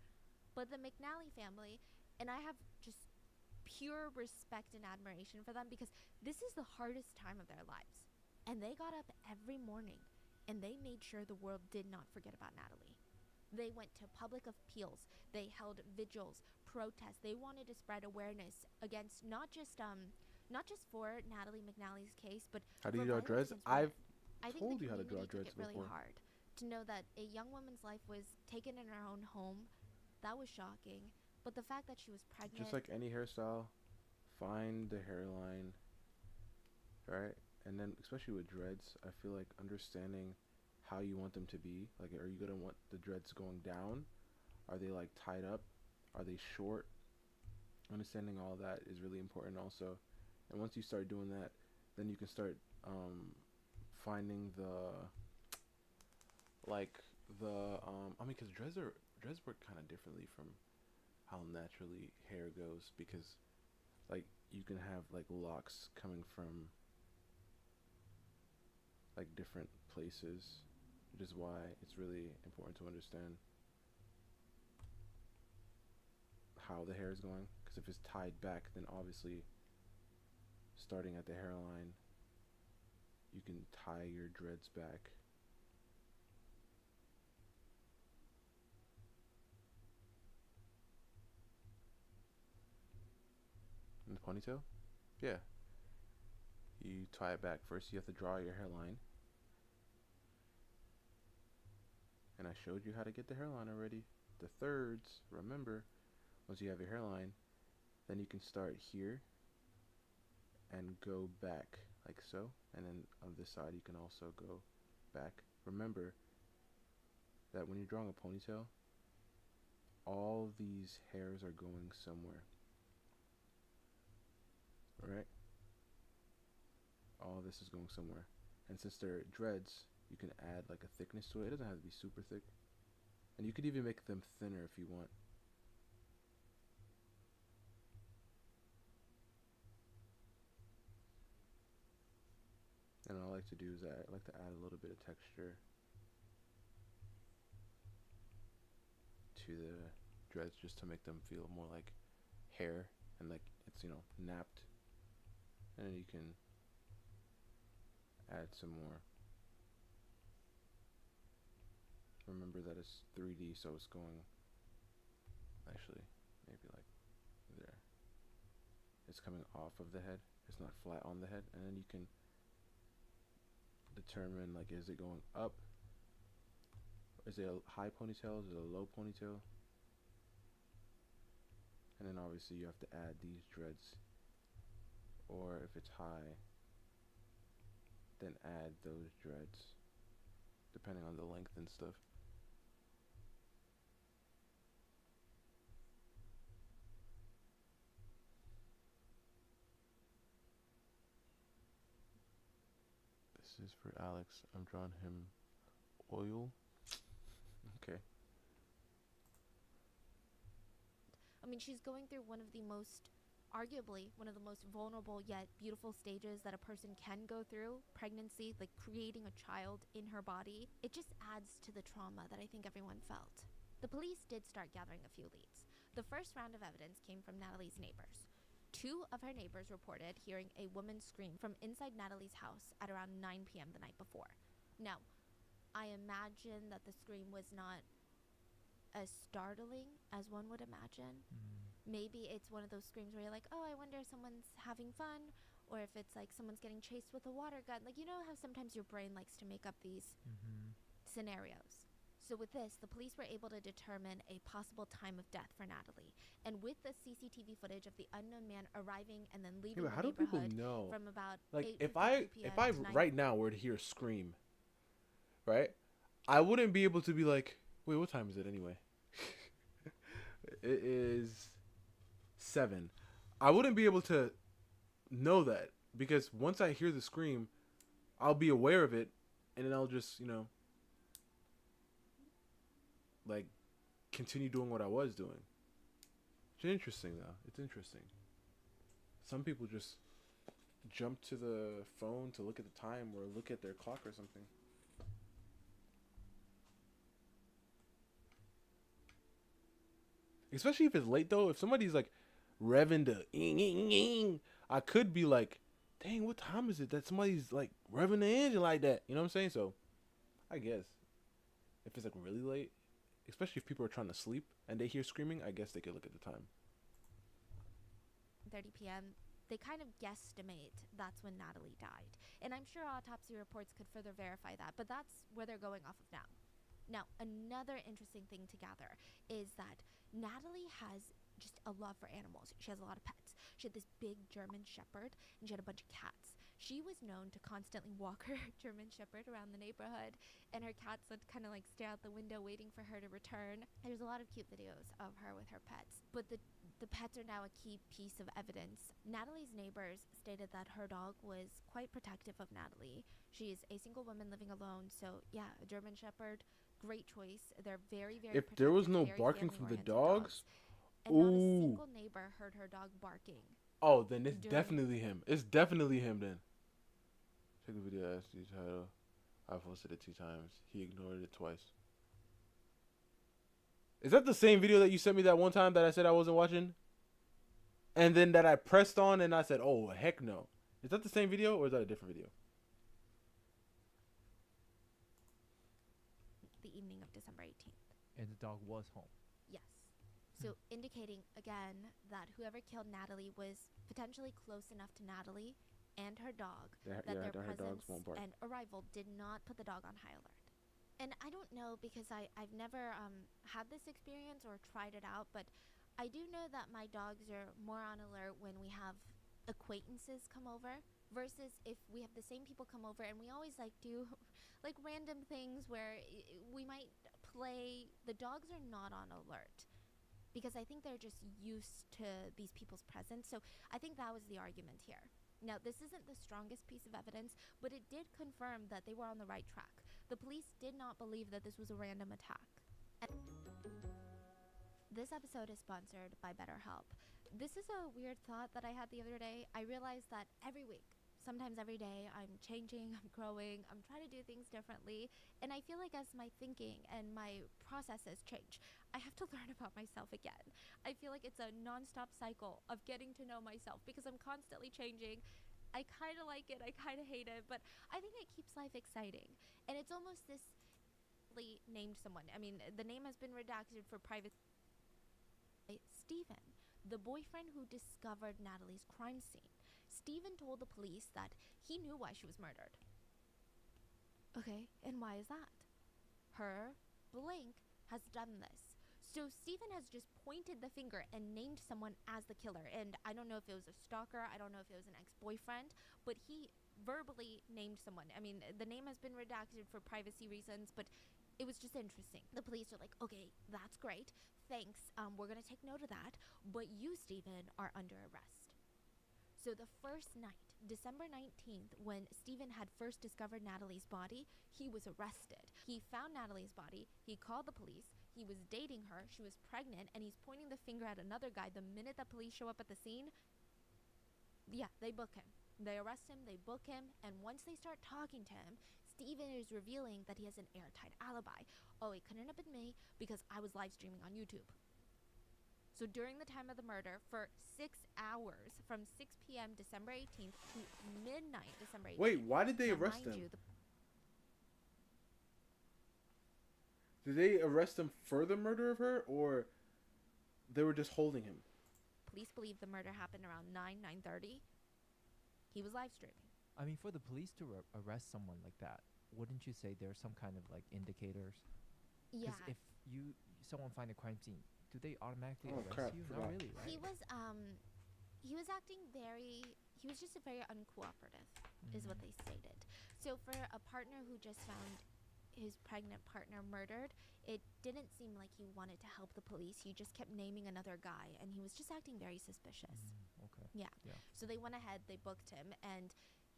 But the McNally family, and I have just pure respect and admiration for them, because this is the hardest time of their lives. And they got up every morning and they made sure the world did not forget about Natalie. They went to public appeals, they held vigils, protests. They wanted to spread awareness against not just for Natalie McNally's case, but How do for you draw violence dreads? against women. I've I think told the you how to draw community dreads took it really before. hard to know that a young woman's life was taken in her own home. That was shocking. But the fact that she was pregnant, Just like any hairstyle, find the hairline, right? And then, especially with dreads, I feel like understanding how you want them to be. Like, are you gonna want the dreads going down? Are they like tied up? Are they short? Understanding all that is really important also. And once you start doing that, then you can start finding because dreads work kind of differently from how naturally hair goes, because like you can have like locks coming from like different places, which is why it's really important to understand how the hair is going, because if it's tied back, then obviously starting at the hairline you can tie your dreads back. In the ponytail? Yeah. You tie it back. First you have to draw your hairline. And I showed you how to get the hairline already. The thirds, remember, once you have your hairline, then you can start here and go back like so. And then on this side you can also go back. Remember that when you're drawing a ponytail, all these hairs are going somewhere. Right? All this is going somewhere. And since they're dreads, you can add like a thickness to it. It doesn't have to be super thick. And you could even make them thinner if you want. And what I like to do is I like to add a little bit of texture to the dreads, just to make them feel more like hair and like it's, napped. And then you can add some more. Remember that it's 3D, so it's going actually maybe like there. It's coming off of the head. It's not flat on the head. And then you can determine, like, is it going up? Is it a high ponytail? Is it a low ponytail? And then obviously you have to add these dreads. Or if it's high, then add those dreads, depending on the length and stuff. This is for Alex. I'm drawing him oil. Okay. I mean, she's going through one of the most arguably one of the most vulnerable yet beautiful stages that a person can go through, pregnancy, like creating a child in her body, it just adds to the trauma that I think everyone felt. The police did start gathering a few leads. The first round of evidence came from Natalie's neighbors. 2 of her neighbors reported hearing a woman scream from inside Natalie's house at around 9 p.m. the night before. Now, I imagine that the scream was not as startling as one would imagine. Maybe it's one of those screams where you're like, oh, I wonder if someone's having fun, or if it's like someone's getting chased with a water gun. Like, you know how sometimes your brain likes to make up these scenarios. So with this, the police were able to determine a possible time of death for Natalie. And with the CCTV footage of the unknown man arriving and then leaving Yeah, the but how do people neighborhood know? from about Like, 8:52 p.m. if I to 9 right now were to hear a scream, right, I wouldn't be able to be like, wait, what time is it anyway? It is 7. I wouldn't be able to know that, because once I hear the scream, I'll be aware of it, and then I'll just, like, continue doing what I was doing. It's interesting, though. It's interesting. Some people just jump to the phone to look at the time or look at their clock or something. Especially if it's late, though. If somebody's like revving the I could be like, dang, what time is it that somebody's like revving the engine like that? You know what I'm saying? So I guess if it's like really late, especially if people are trying to sleep and they hear screaming, I guess they could look at the time. 30 p.m., they kind of guesstimate that's when Natalie died. And I'm sure autopsy reports could further verify that, but that's where they're going off of now. Now, another interesting thing to gather is that Natalie has just a love for animals. She has a lot of pets. She had this big German Shepherd, and she had a bunch of cats. She was known to constantly walk her German Shepherd around the neighborhood, and her cats would kind of like stare out the window waiting for her to return. There's a lot of cute videos of her with her pets, but the pets are now a key piece of evidence. Natalie's neighbors stated that her dog was quite protective of Natalie. She's a single woman living alone, so yeah, a German Shepherd, great choice. They're very, very If there was no very barking from the family-oriented dogs, and not a ooh. single neighbor heard her dog barking. Oh, then it's During- definitely him. It's definitely him then. Check the video as the title. I posted it 2 times. He ignored it twice. Is that the same video that you sent me that one time that I said I wasn't watching? And then that I pressed on and I said, oh, heck no. Is that the same video or is that a different video? The evening of December 18th. And the dog was home. Yes. So indicating again that whoever killed Natalie was potentially close enough to Natalie and her dog that their her dogs presence won't bark. and arrival did not put the dog on high alert. And I don't know because I've never had this experience or tried it out, but I do know that my dogs are more on alert when we have acquaintances come over versus if we have the same people come over and we always like do like random things where we might play. The dogs are not on alert because I think they're just used to these people's presence. So I think that was the argument here. Now, this isn't the strongest piece of evidence, but it did confirm that they were on the right track. The police did not believe that this was a random attack. And this episode is sponsored by BetterHelp. This is a weird thought that I had the other day. I realized that every week, sometimes every day, I'm changing, I'm growing, I'm trying to do things differently. And I feel like as my thinking and my processes change, I have to learn about myself again. I feel like it's a nonstop cycle of getting to know myself because I'm constantly changing. I kind of like it, I kind of hate it, but I think it keeps life exciting. And it's almost this named someone. I mean, the name has been redacted for privacy. Stephen, the boyfriend who discovered Natalie's crime scene. Stephen told the police that he knew why she was murdered. Okay, and why is that? Her blank has done this. So Stephen has just pointed the finger and named someone as the killer. And I don't know if it was a stalker, I don't know if it was an ex-boyfriend, but he verbally named someone. I mean, the name has been redacted for privacy reasons, but it was just interesting. The police are like, okay, that's great. Thanks. We're going to take note of that. But you, Stephen, are under arrest. So the first night, December 19th, when Stephen had first discovered Natalie's body, he was arrested. He found Natalie's body. He called the police. He was dating her. She was pregnant, and he's pointing the finger at another guy the minute the police show up at the scene. Yeah, they book him. They arrest him, they book him, and once they start talking to him, Steven is revealing that he has an airtight alibi. Oh, it couldn't have been me because I was live streaming on YouTube. So during the time of the murder, for 6 hours, from 6 p.m. December 18th to midnight December 18th. Wait, why did they Now, arrest mind him? you, Did they arrest him for the murder of her, or they were just holding him? police believe the murder happened around 9:30. He was live streaming. I mean, for the police to arrest someone like that, wouldn't you say there's some kind of like indicators? Yeah. Because if someone find a crime scene, do they automatically Oh, arrest crap, you? forgot. Not really, right? He was acting he was just very uncooperative, is what they stated. So for a partner who just found his pregnant partner murdered, it didn't seem like he wanted to help the police. He just kept naming another guy, and he was just acting very suspicious. Okay. Yeah. Yeah. So they went ahead, they booked him, and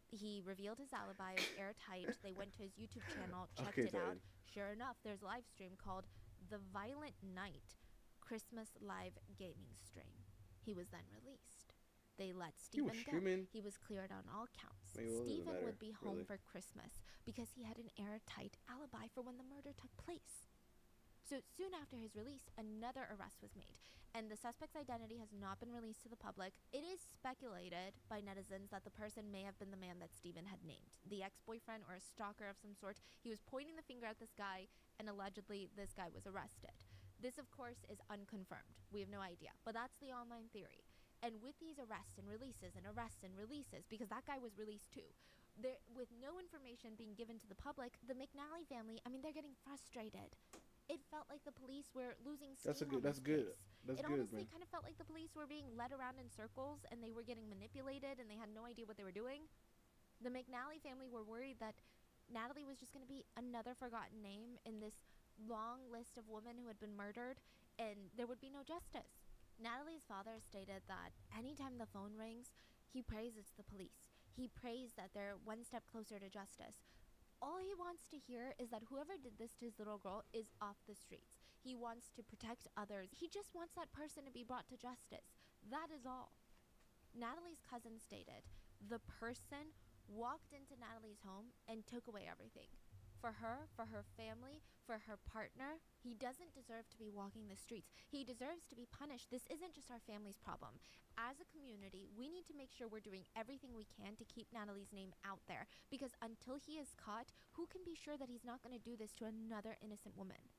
he revealed his alibi. It was airtight. They went to his YouTube channel, checked Okay, it out. Diane. Sure enough, there's a live stream called The Violent Night Christmas Live Gaming Stream. He was then released. They let He was Steven go. streaming. He was cleared on all counts. Maybe it doesn't Steven matter, would be home really. for Christmas because he had an airtight alibi for when the murder took place. So soon after his release, another arrest was made, and the suspect's identity has not been released to the public. It is speculated by netizens that the person may have been the man that Steven had named, the ex-boyfriend or a stalker of some sort. He was pointing the finger at this guy, and allegedly this guy was arrested. This, of course, is unconfirmed. We have no idea, but that's the online theory. And with these arrests and releases and arrests and releases, because that guy was released too, there, with no information being given to the public, the McNally family, I mean, they're getting frustrated. It felt like the police were losing steam. That's a good. on That's this good. case. That's It good, honestly man. kind of felt like the police were being led around in circles and they were getting manipulated and they had no idea what they were doing. The McNally family were worried that Natalie was just going to be another forgotten name in this long list of women who had been murdered, and there would be no justice. Natalie's father stated that anytime the phone rings, he prays it's the police. He prays that they're one step closer to justice. All he wants to hear is that whoever did this to his little girl is off the streets. He wants to protect others. He just wants that person to be brought to justice. That is all. Natalie's cousin stated, the person walked into Natalie's home and took away everything. For her family, for her partner, he doesn't deserve to be walking the streets. He deserves to be punished. This isn't just our family's problem. As a community, we need to make sure we're doing everything we can to keep Natalie's name out there, because until he is caught, who can be sure that he's not going to do this to another innocent woman?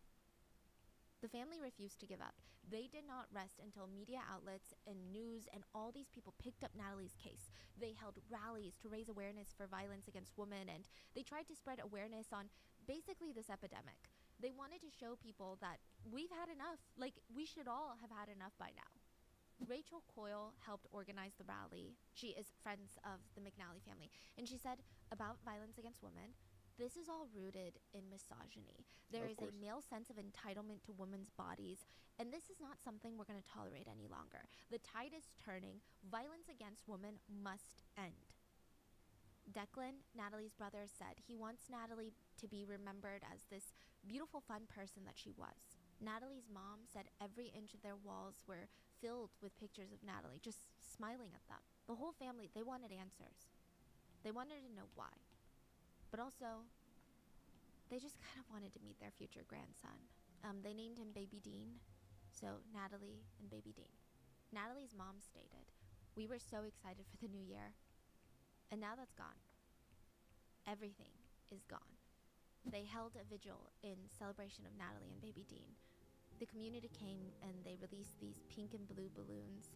The family refused to give up. They did not rest until media outlets and news and all these people picked up Natalie's case. They held rallies to raise awareness for violence against women, and they tried to spread awareness on basically this epidemic. They wanted to show people that we've had enough. Like, we should all have had enough by now. Rachel Coyle helped organize the rally. She is friends of the McNally family. And she said about violence against women, this is all rooted in misogyny. There Of is course. a male sense of entitlement to women's bodies, and this is not something we're going to tolerate any longer. The tide is turning. Violence against women must end. Declan, Natalie's brother, said he wants Natalie to be remembered as this beautiful, fun person that she was. Natalie's mom said every inch of their walls were filled with pictures of Natalie, just smiling at them. The whole family, they wanted answers. They wanted to know why. But also, they just kind of wanted to meet their future grandson. They named him Baby Dean, so Natalie and Baby Dean. Natalie's mom stated, we were so excited for the new year, and now that's gone. Everything is gone. They held a vigil in celebration of Natalie and Baby Dean. The community came and they released these pink and blue balloons.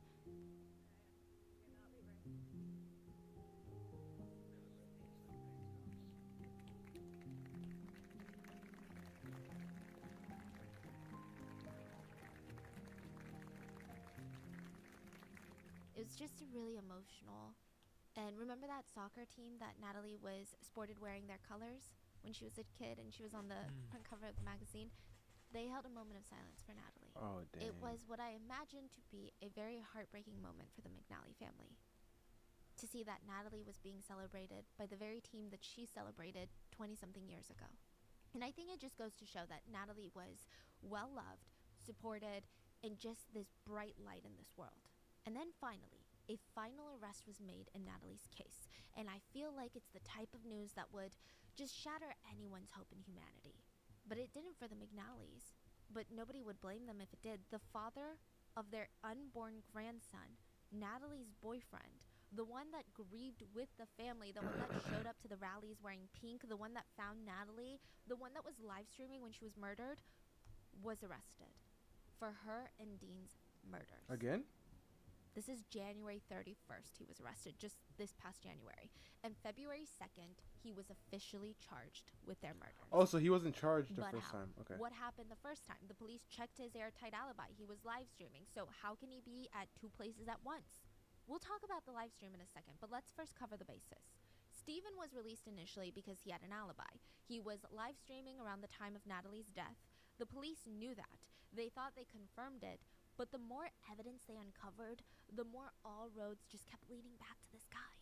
It was just really emotional. And remember that soccer team that Natalie was sported wearing their colors when she was a kid and she was on the front cover of the magazine? They held a moment of silence for Natalie. Oh, dang. It was what I imagined to be a very heartbreaking moment for the McNally family. To see that Natalie was being celebrated by the very team that she celebrated 20-something years ago. And I think it just goes to show that Natalie was well-loved, supported, and just this bright light in this world. And then finally, a final arrest was made in Natalie's case, and I feel like it's the type of news that would just shatter anyone's hope in humanity. But it didn't for the McNallys. But nobody would blame them if it did. The father of their unborn grandson, Natalie's boyfriend, the one that grieved with the family, the one that showed up to the rallies wearing pink, the one that found Natalie, the one that was live streaming when she was murdered, was arrested for her and Dean's murders. Again? This is January 31st. He was arrested just this past January. And February 2nd, he was officially charged with their murders. Oh, so he wasn't charged the But first how? time. Okay. What happened the first time? The police checked his airtight alibi. He was live streaming. So how can he be at two places at once? We'll talk about the live stream in a second, but let's first cover the basis. Stephen was released initially because he had an alibi. He was live streaming around the time of Natalie's death. The police knew that. They thought they confirmed it, but the more evidence they uncovered, the more all roads just kept leading back to this guy.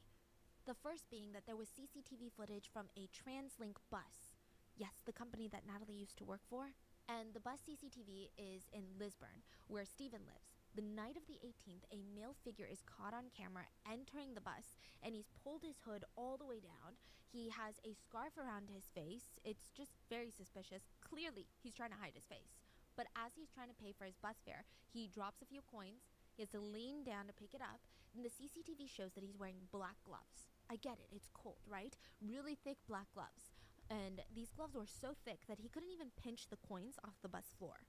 The first being that there was CCTV footage from a TransLink bus. Yes, the company that Natalie used to work for. And the bus CCTV is in Lisburn, where Stephen lives. The night of the 18th, a male figure is caught on camera entering the bus, and he's pulled his hood all the way down. He has a scarf around his face. It's just very suspicious. Clearly, he's trying to hide his face. But as he's trying to pay for his bus fare, he drops a few coins. He has to lean down to pick it up, and the CCTV shows that he's wearing black gloves. I get it, it's cold, right? Really thick black gloves. And these gloves were so thick that he couldn't even pinch the coins off the bus floor.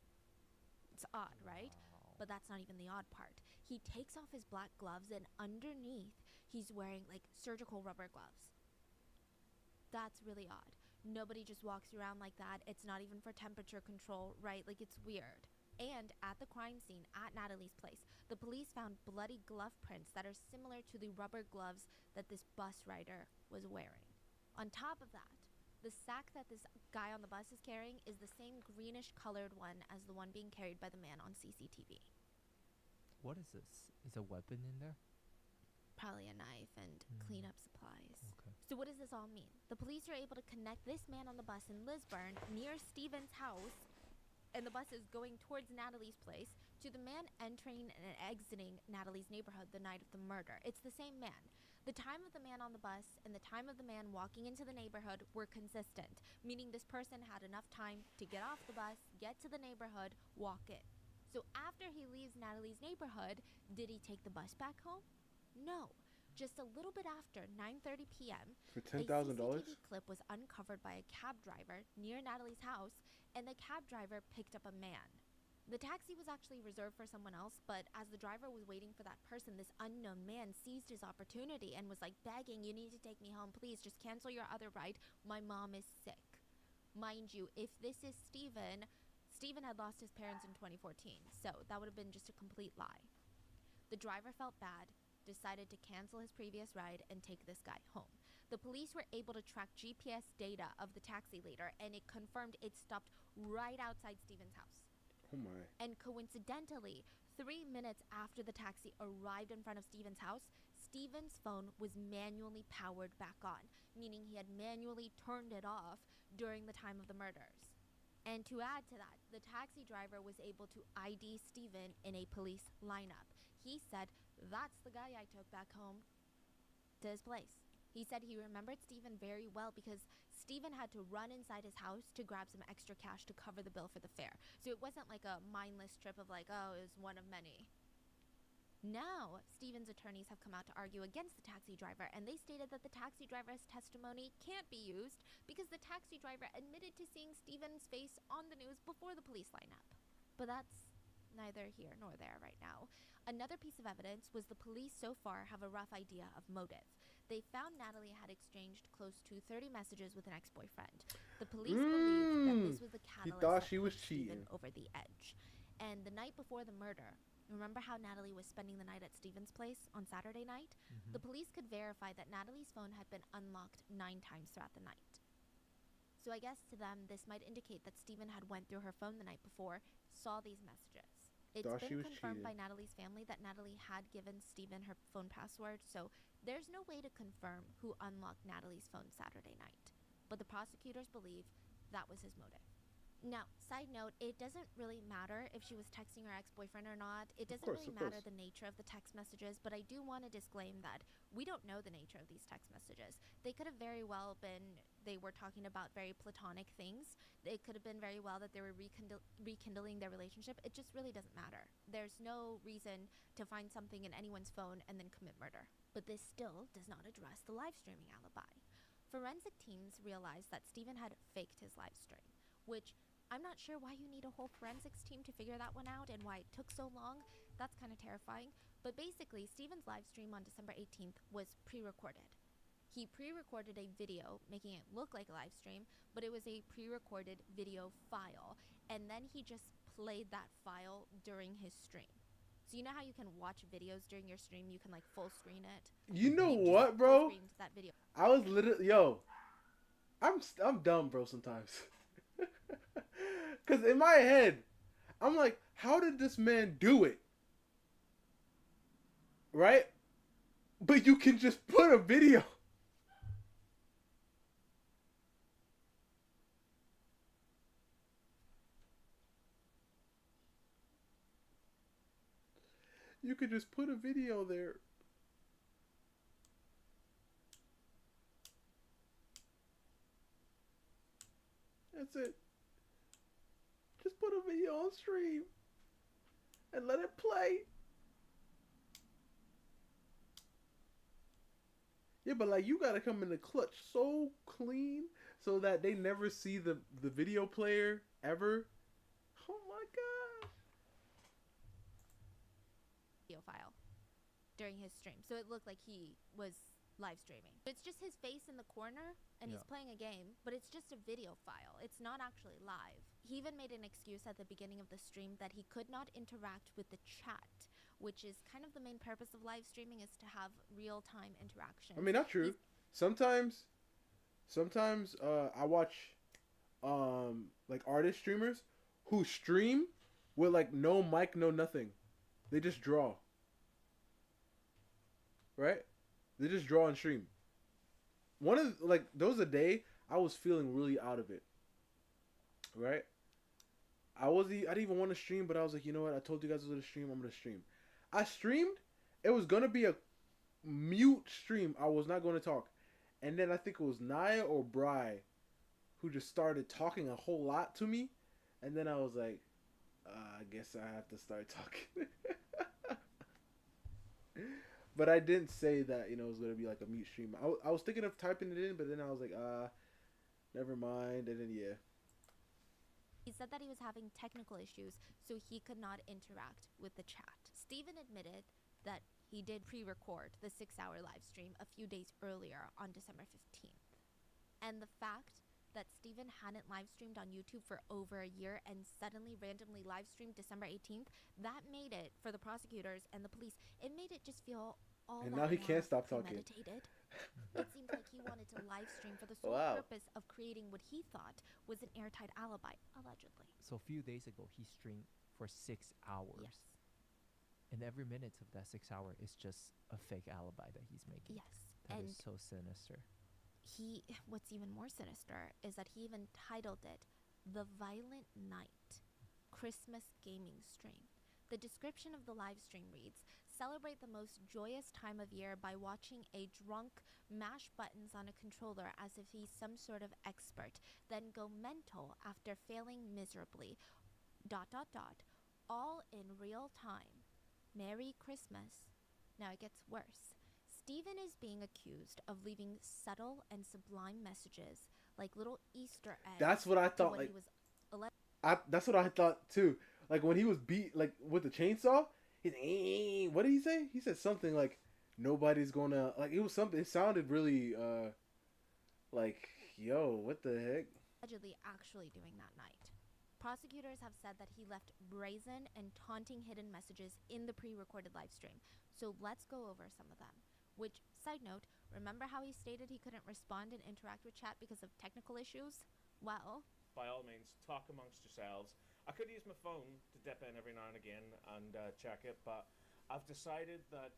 It's odd, right? But that's not even the odd part. He takes off his black gloves, and underneath, he's wearing like surgical rubber gloves. That's really odd. Nobody just walks around like that. It's not even for temperature control, right? Like, it's weird. And at the crime scene at Natalie's place, the police found bloody glove prints that are similar to the rubber gloves that this bus rider was wearing. On top of that, the sack that this guy on the bus is carrying is the same greenish colored one as the one being carried by the man on CCTV. What is this? Is a weapon in there? Probably a knife and cleanup supplies. Okay. So what does this all mean? The police are able to connect this man on the bus in Lisburn near Stephen's house, and the bus is going towards Natalie's place, to the man entering and exiting Natalie's neighborhood the night of the murder. It's the same man. The time of the man on the bus and the time of the man walking into the neighborhood were consistent, meaning this person had enough time to get off the bus, get to the neighborhood, walk in. So after he leaves Natalie's neighborhood, did he take the bus back home? No. Just a little bit after 9:30 p.m., For a $10,000? CCTV clip was uncovered by a cab driver near Natalie's house, and the cab driver picked up a man. The taxi was actually reserved for someone else, but as the driver was waiting for that person, this unknown man seized his opportunity and was like begging, "You need to take me home, please, just cancel your other ride. My mom is sick." Mind you, if this is Stephen had lost his parents in 2014, so that would have been just a complete lie. The driver felt bad, decided to cancel his previous ride and take this guy home. The police were able to track GPS data of the taxi later, and it confirmed it stopped right outside Stephen's house. Oh my. And coincidentally, 3 minutes after the taxi arrived in front of Stephen's house, Stephen's phone was manually powered back on, meaning he had manually turned it off during the time of the murders. And to add to that, the taxi driver was able to ID Stephen in a police lineup. He said, "That's the guy I took back home to his place." He said he remembered Stephen very well because Stephen had to run inside his house to grab some extra cash to cover the bill for the fare. So it wasn't like a mindless trip of like, oh, it was one of many. Now, Stephen's attorneys have come out to argue against the taxi driver, and they stated that the taxi driver's testimony can't be used because the taxi driver admitted to seeing Stephen's face on the news before the police lineup. But that's neither here nor there right now. Another piece of evidence was the police so far have a rough idea of motive. They found Natalie had exchanged close to 30 messages with an ex-boyfriend. The police believed that this was the catalyst thought that she was pushed Stephen cheating. over the edge. And the night before the murder, remember how Natalie was spending the night at Stephen's place on Saturday night? The police could verify that Natalie's phone had been unlocked 9 times throughout the night. So I guess to them, this might indicate that Stephen had went through her phone the night before, saw these messages. It's Thought she been was confirmed by cheating. Natalie's family that Natalie had given Stephen her phone password, so there's no way to confirm who unlocked Natalie's phone Saturday night. But the prosecutors believe that was his motive. Now, side note, it doesn't really matter if she was texting her ex-boyfriend or not. It doesn't course, really of matter course. the nature of the text messages, but I do want to disclaim that we don't know the nature of these text messages. They could have very well been they were talking about very platonic things. It could have been very well that they were rekindling their relationship. It just really doesn't matter. There's no reason to find something in anyone's phone and then commit murder. But this still does not address the live streaming alibi. Forensic teams realized that Stephen had faked his live stream, which I'm not sure why you need a whole forensics team to figure that one out and why it took so long. That's kind of terrifying. But basically, Stephen's live stream on December 18th was pre-recorded. He pre-recorded a video making it look like a live stream, but it was a pre-recorded video file. And then he just played that file during his stream. So you know how you can watch videos during your stream? You can like full screen it. You know He just what, bro? full-screened that video. I was literally I'm dumb, bro. Sometimes, cause in my head, I'm like, how did this man do it? Right? But you can just put a video. You could just put a video there. That's it. Just put a video on stream and let it play. Yeah, but like you gotta come in the clutch so clean so that they never see the video player ever. Oh my gosh. Video file during his stream. So it looked like he was live streaming. It's just his face in the corner and he's playing a game, but it's just a video file. It's not actually live. He even made an excuse at the beginning of the stream that he could not interact with the chat, which is kind of the main purpose of live streaming, is to have real-time interaction. I mean, not true. Sometimes I watch like artist streamers who stream with like no mic, no nothing. They just draw. Right? They just draw and stream. One of like there was a day I was feeling really out of it. Right? I didn't even want to stream, but I was like, you know what? I told you guys I was gonna stream. I'm gonna stream. I streamed. It was gonna be a mute stream. I was not going to talk, and then I think it was Naya or Bry who just started talking a whole lot to me, and then I was like, I guess I have to start talking. But I didn't say that it was gonna be like a mute stream. I was thinking of typing it in, but then I was like, never mind. And then He said that he was having technical issues, so he could not interact with the chat. Stephen admitted that he did pre-record the 6-hour live stream a few days earlier on December 15th. And the fact that Stephen hadn't live streamed on YouTube for over a year and suddenly randomly live streamed December 18th, that made it, for the prosecutors and the police, it made it just feel all and that now he can't more stop talking. premeditated. It seemed like he wanted to live stream for the sole purpose of creating what he thought was an airtight alibi, allegedly. So a few days ago, he streamed for 6 hours. Yes. And every minute of that 6 hour is just a fake alibi that he's making. Yes. That And is so sinister. what's even more sinister is that he even titled it The Violent Night Christmas Gaming Stream. The description of the live stream reads, celebrate the most joyous time of year by watching a drunk mash buttons on a controller as if he's some sort of expert, then go mental after failing miserably, ... all in real time. Merry Christmas. Now it gets worse. Stephen is being accused of leaving subtle and sublime messages, like little Easter eggs. That's what I thought. Like, that's what I thought too. Like when he was beat, like with the chainsaw, he's what did he say? He said something like, "Nobody's gonna like." It was something. It sounded really like, "Yo, what the heck?" Allegedly actually doing that night. Prosecutors have said that he left brazen and taunting hidden messages in the pre-recorded live stream. So let's go over some of them. Which, side note, remember how he stated he couldn't respond and interact with chat because of technical issues? Well, By all means, talk amongst yourselves. I could use my phone to dip in every now and again and check it, but I've decided that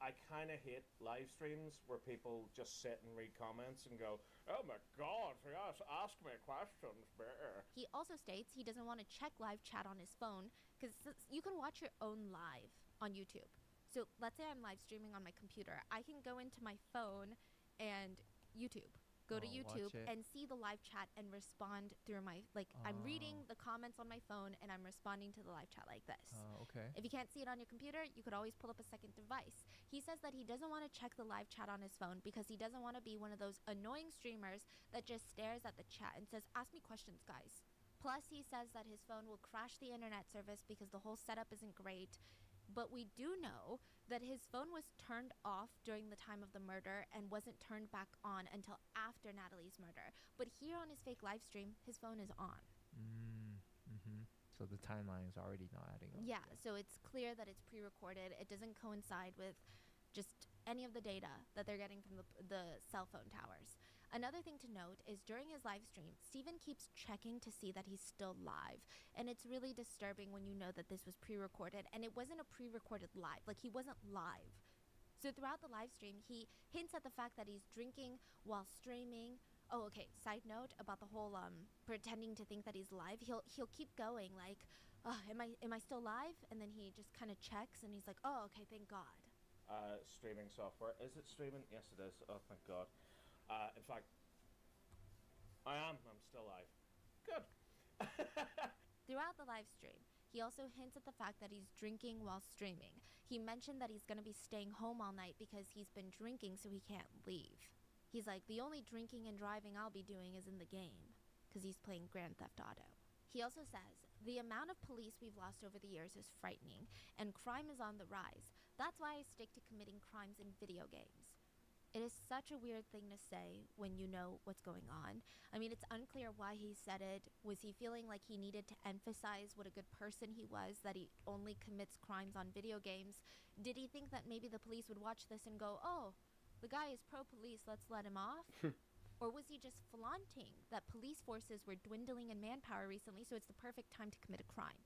I kind of hate live streams where people just sit and read comments and go, "Oh my god, yes, ask me questions." Brr." He also states he doesn't want to check live chat on his phone because you can watch your own live on YouTube. So let's say I'm live streaming on my computer. I can go into my phone and YouTube. Go to Oh, YouTube watch it. and see the live chat and respond through my, like, I'm reading the comments on my phone and I'm responding to the live chat like this. Okay. If you can't see it on your computer, you could always pull up a second device. He says that he doesn't want to check the live chat on his phone because he doesn't want to be one of those annoying streamers that just stares at the chat and says, "Ask me questions, guys." Plus, he says that his phone will crash the internet service because the whole setup isn't great. But we do know that his phone was turned off during the time of the murder and wasn't turned back on until after Natalie's murder. But here on his fake live stream, his phone is on. So the timeline is already not adding up. Yeah, so it's clear that it's pre-recorded. It doesn't coincide with just any of the data that they're getting from the cell phone towers. Another thing to note is during his live stream, Steven keeps checking to see that he's still live. And it's really disturbing when you know that this was pre-recorded and it wasn't a pre-recorded live. Like, he wasn't live. So throughout the live stream, he hints at the fact that he's drinking while streaming. Oh, okay. Side note about the whole pretending to think that he's live. He'll keep going like, "Oh, am I still live?" And then he just kind of checks and he's like, "Oh, okay, thank God." Streaming software. Is it streaming? Yes, it is. Oh, thank God. In fact, I am. I'm still live. Good. Throughout the live stream, he also hints at the fact that he's drinking while streaming. He mentioned that he's going to be staying home all night because he's been drinking so he can't leave. He's like, "The only drinking and driving I'll be doing is in the game," because he's playing Grand Theft Auto. He also says, "The amount of police we've lost over the years is frightening, and crime is on the rise. That's why I stick to committing crimes in video games." It is such a weird thing to say when you know what's going on. I mean, it's unclear why he said it. Was he feeling like he needed to emphasize what a good person he was, that he only commits crimes on video games? Did he think that maybe the police would watch this and go, "Oh, the guy is pro-police, let's let him off"? Or was he just flaunting that police forces were dwindling in manpower recently, so it's the perfect time to commit a crime?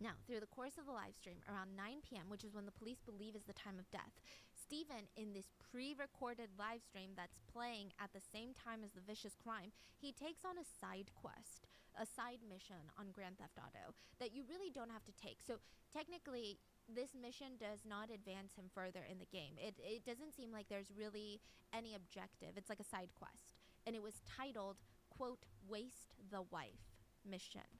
Now, through the course of the live stream, around 9 p.m., which is when the police believe is the time of death, Steven, in this pre-recorded live stream that's playing at the same time as the vicious crime, he takes on a side quest, a side mission on Grand Theft Auto that you really don't have to take. So technically, this mission does not advance him further in the game. It doesn't seem like there's really any objective. It's like a side quest. And it was titled, quote, "Waste the Wife Mission."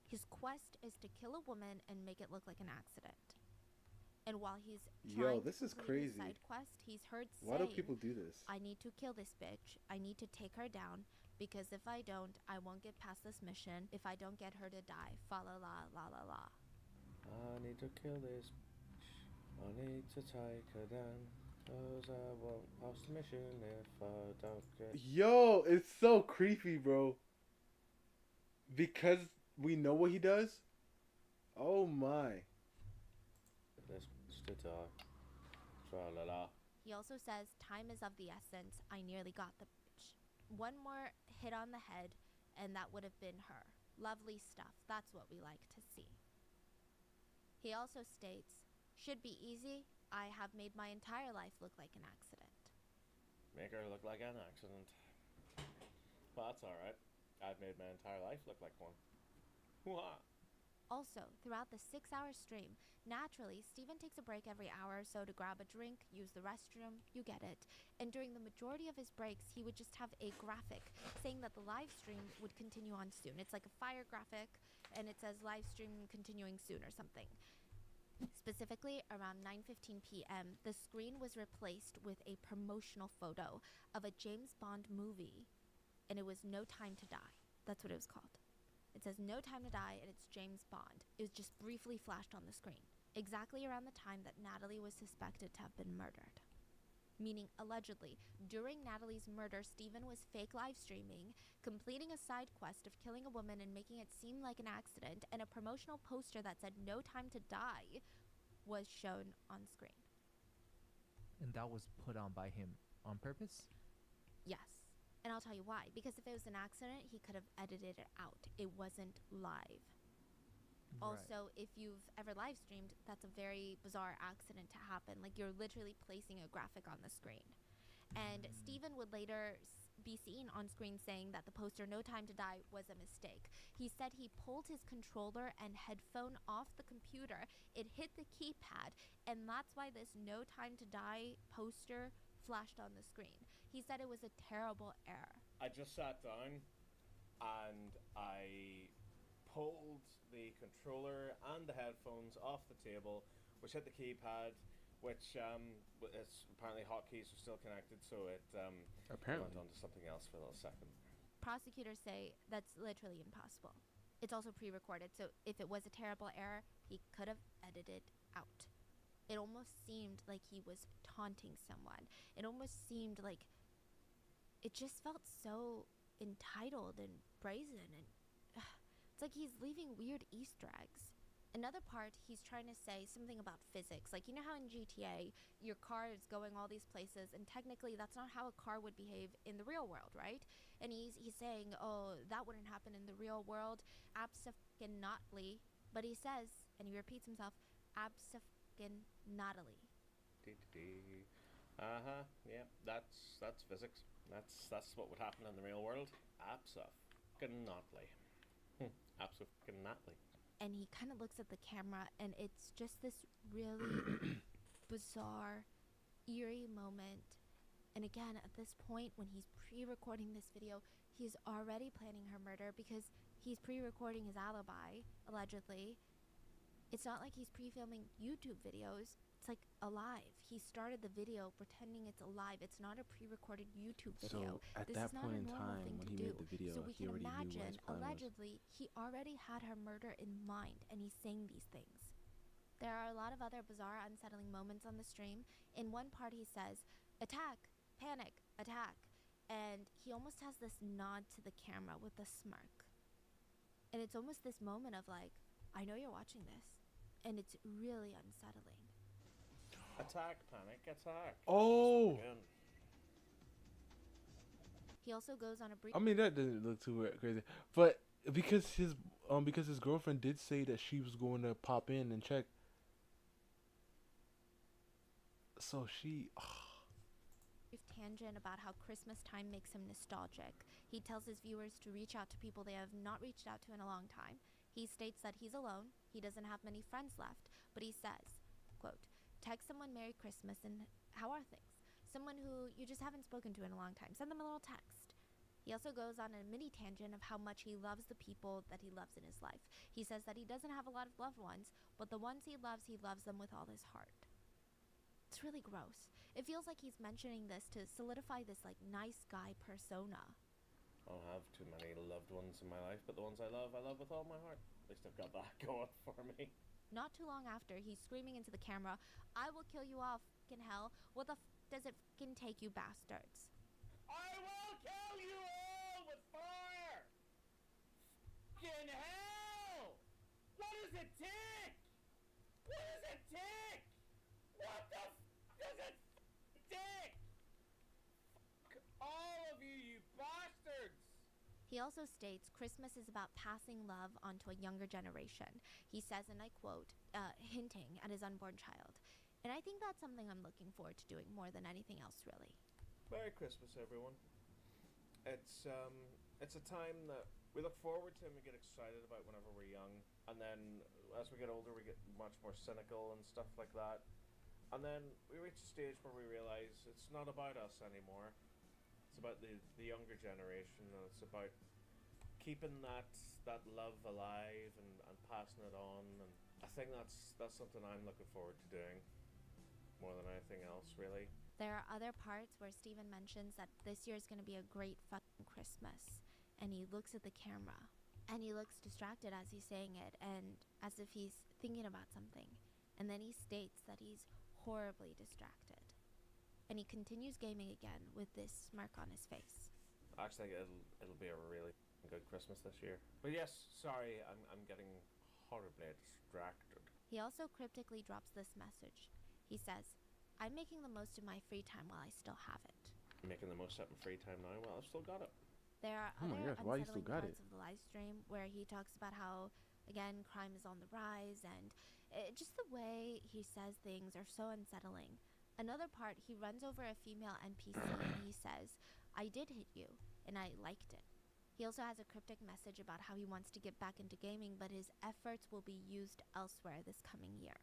His quest is to kill a woman and make it look like an accident. And while he's trying this to is complete his crazy. side quest, he's heard Why do saying, people do this? "I need to kill this bitch. I need to take her down, because if I don't, I won't get past this mission. If I don't get her to die, fa la la la la la." I need to kill this bitch. I need to take her down. Cause I won't pass the mission if I don't get... Yo, it's so creepy, bro. Because we know what he does? Oh my. this bitch to die. Tra-la-la. He also says, "Time is of the essence. I nearly got the bitch. One more hit on the head, and that would have been her. Lovely stuff. That's what we like to see." He also states, "Should be easy. I have made my entire life look like an accident." Make her look like an accident. Well, that's alright. I've made my entire life look like one. Wha? Also, throughout the 6-hour stream, naturally, Steven takes a break every hour or so to grab a drink, use the restroom, you get it. And during the majority of his breaks, he would just have a graphic saying that the live stream would continue on soon. It's like a fire graphic, and it says live stream continuing soon or something. Specifically, around 9:15 p.m., the screen was replaced with a promotional photo of a James Bond movie, and it was No Time to Die. That's what it was called. It says No Time to Die, and it's James Bond. It was just briefly flashed on the screen, exactly around the time that Natalie was suspected to have been murdered. Meaning, allegedly, during Natalie's murder, Steven was fake live streaming, completing a side quest of killing a woman and making it seem like an accident, and a promotional poster that said No Time to Die was shown on screen. And that was put on by him on purpose? Yes. And I'll tell you why. Because if it was an accident, he could have edited it out. It wasn't live. Also, if you've ever live streamed, that's a very bizarre accident to happen. Like, you're literally placing a graphic on the screen. And Steven would later be seen on screen saying that the poster No Time to Die was a mistake. He said he pulled his controller and headphone off the computer, it hit the keypad, and that's why this No Time to Die poster flashed on the screen. He said it was a terrible error. I just sat down and I pulled the controller and the headphones off the table, which hit the keypad, which it's apparently hotkeys are still connected, so it Apparently. went on to something else for a little second. Prosecutors say that's literally impossible. It's also pre-recorded, so if it was a terrible error, he could have edited out. It almost seemed like he was taunting someone. It almost seemed like it just felt so entitled and brazen, and it's like he's leaving weird Easter eggs. Another part, he's trying to say something about physics. Like, you know how in GTA, your car is going all these places, and technically that's not how a car would behave in the real world, right? And he's saying, oh, that wouldn't happen in the real world, abso-fucking-notly. But he says, and he repeats himself, abso-fucking-notly. Yeah, that's physics. That's what would happen in the real world. Abso-fucking-notly. Abso-fucking-notly. And he kind of looks at the camera, and it's just this really bizarre, eerie moment. And again, at this point, when he's pre-recording this video, he's already planning her murder because he's pre-recording his alibi, allegedly. It's not like he's pre-filming YouTube videos. It's like alive. He started the video pretending it's alive. It's not a pre-recorded YouTube video. So at This that is not point a in normal time thing when to he do. made the video, So we he can already knew what imagine, his plan was. allegedly, he already had her murder in mind, and he's saying these things. There are a lot of other bizarre, unsettling moments on the stream. In one part, he says, attack, panic, attack. And he almost has this nod to the camera with a smirk. And it's almost this moment of like, I know you're watching this. And it's really unsettling. Attack, panic, attack. Oh! Again. He also goes on a brief... I mean, that didn't look too crazy, but because his girlfriend did say that she was going to pop in and check, so she. tangent about how Christmas time makes him nostalgic. He tells his viewers to reach out to people they have not reached out to in a long time. He states that he's alone, he doesn't have many friends left, but he says, quote, text someone Merry Christmas and how are things? Someone who you just haven't spoken to in a long time. Send them a little text. He also goes on a mini tangent of how much he loves the people that he loves in his life. He says that he doesn't have a lot of loved ones, but the ones he loves them with all his heart. It's really gross. It feels like he's mentioning this to solidify this like nice guy persona. I don't have too many loved ones in my life, but the ones I love with all my heart. At least I've got that going for me. Not too long after, he's screaming into the camera, I will kill you all, f***ing hell. What the f*** does it f***ing take, you bastards? I will kill you all with fire! F***ing hell! What does it take? What does it take? What the f*** does it take? F*** all of you bastards! He also states Christmas is about passing love onto a younger generation. He says, and I quote, hinting at his unborn child. And I think that's something I'm looking forward to doing more than anything else, really. Merry Christmas, everyone. It's a time that we look forward to and we get excited about whenever we're young. And then as we get older, we get much more cynical and stuff like that. And then we reach a stage where we realize it's not about us anymore. It's about the younger generation, and it's about keeping that love alive and passing it on. And I think that's something I'm looking forward to doing more than anything else, really. There are other parts where Steven mentions that this year is going to be a great fucking Christmas. And he looks at the camera. And he looks distracted as he's saying it, and as if he's thinking about something. And then he states that he's horribly distracted. And he continues gaming again with this smirk on his face. I actually think it'll be a really good Christmas this year. But yes, sorry, I'm getting horribly distracted. He also cryptically drops this message. He says, I'm making the most of my free time while I still have it. I'm making the most of my free time now. Well, I've still got it. There are Oh my other gosh, why you still unsettling got parts it? of the live stream where he talks about how Again, crime is on the rise, and just the way he says things are so unsettling. Another part, he runs over a female NPC and he says, "I did hit you, and I liked it." He also has a cryptic message about how he wants to get back into gaming, but his efforts will be used elsewhere this coming year.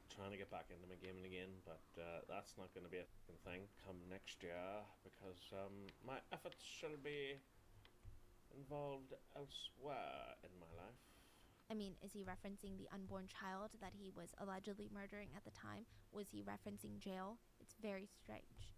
Trying to get back into my gaming again, but that's not going to be a thing come next year because my efforts shall be involved elsewhere in my life. I mean, is he referencing the unborn child that he was allegedly murdering at the time? Was he referencing jail? It's very strange.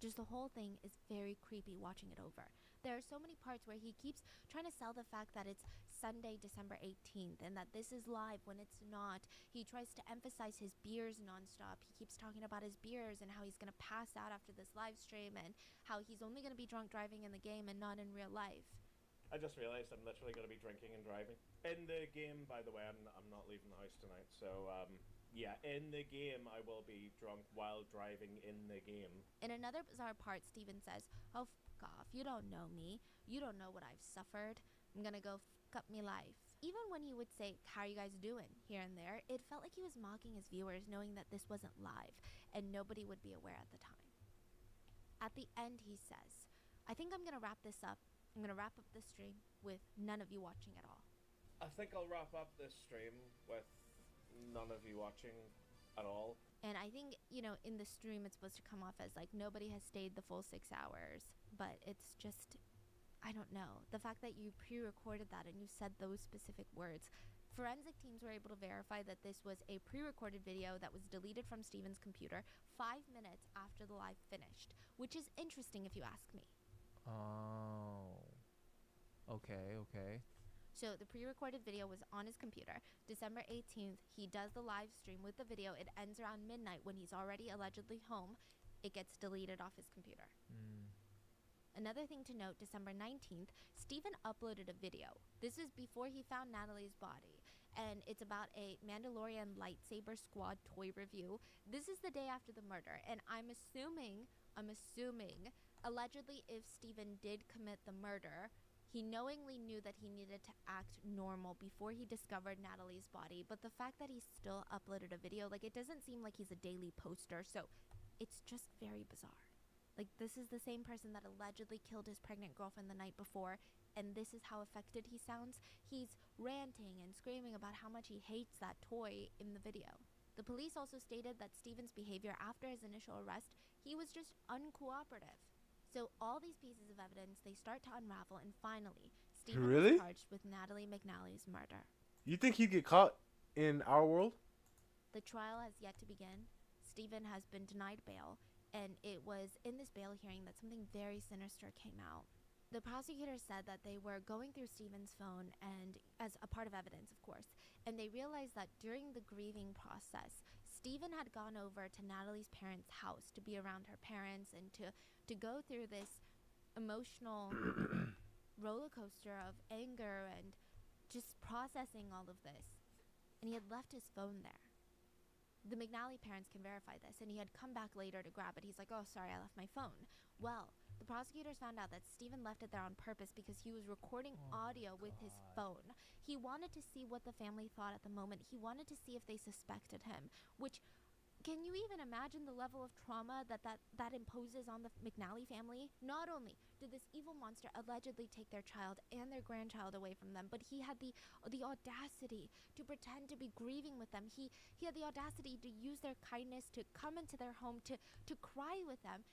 Just the whole thing is very creepy watching it over. There are so many parts where he keeps trying to sell the fact that it's Sunday, December 18th, and that this is live when it's not. He tries to emphasize his beers nonstop. He keeps talking about his beers and how he's going to pass out after this live stream and how he's only going to be drunk driving in the game and not in real life. I just realized I'm literally going to be drinking and driving. In the game, by the way, I'm not leaving the house tonight, so yeah, in the game I will be drunk while driving in the game. In another bizarre part, Steven says, "Oh, fuck off. You don't know me. You don't know what I've suffered. I'm gonna go fuck up me life." Even when he would say, "How are you guys doing?" here and there, it felt like he was mocking his viewers, knowing that this wasn't live and nobody would be aware at the time. At the end, he says, "I think I'm gonna wrap this up. I'm gonna wrap up this stream with none of you watching at all." I think I'll wrap up this stream with none of you watching at all. And I think, in the stream it's supposed to come off as like nobody has stayed the full 6 hours. But it's just, I don't know. The fact that you pre-recorded that and you said those specific words. Forensic teams were able to verify that this was a pre-recorded video that was deleted from Steven's computer 5 minutes after the live finished. Which is interesting if you ask me. Oh. Okay. So the pre-recorded video was on his computer. December 18th, he does the live stream with the video. It ends around midnight when he's already allegedly home. It gets deleted off his computer. Another thing to note, December 19th, Steven uploaded a video. This is before he found Natalie's body. And it's about a Mandalorian lightsaber squad toy review. This is the day after the murder. And I'm assuming, allegedly if Steven did commit the murder, he knowingly knew that he needed to act normal before he discovered Natalie's body, but the fact that he still uploaded a video, it doesn't seem like he's a daily poster, so it's just very bizarre. This is the same person that allegedly killed his pregnant girlfriend the night before, and this is how affected he sounds. He's ranting and screaming about how much he hates that toy in the video. The police also stated that Steven's behavior after his initial arrest, he was just uncooperative. So all these pieces of evidence, they start to unravel, and finally, Steven Really? is charged with Natalie McNally's murder. You think he'd get caught in our world? The trial has yet to begin. Steven has been denied bail, and it was in this bail hearing that something very sinister came out. The prosecutor said that they were going through Steven's phone, and as a part of evidence, of course, and they realized that during the grieving process, Steven had gone over to Natalie's parents' house to be around her parents and to go through this emotional roller coaster of anger and just processing all of this. And he had left his phone there. The McNally parents can verify this, and he had come back later to grab it. He's like, "Oh, sorry, I left my phone." Well, the prosecutors found out that Steven left it there on purpose because he was recording audio with his phone. He wanted to see what the family thought at the moment. He wanted to see if they suspected him, which, can you even imagine the level of trauma that imposes on the McNally family? Not only did this evil monster allegedly take their child and their grandchild away from them, but he had the audacity to pretend to be grieving with them. He had the audacity to use their kindness to come into their home, to cry with them,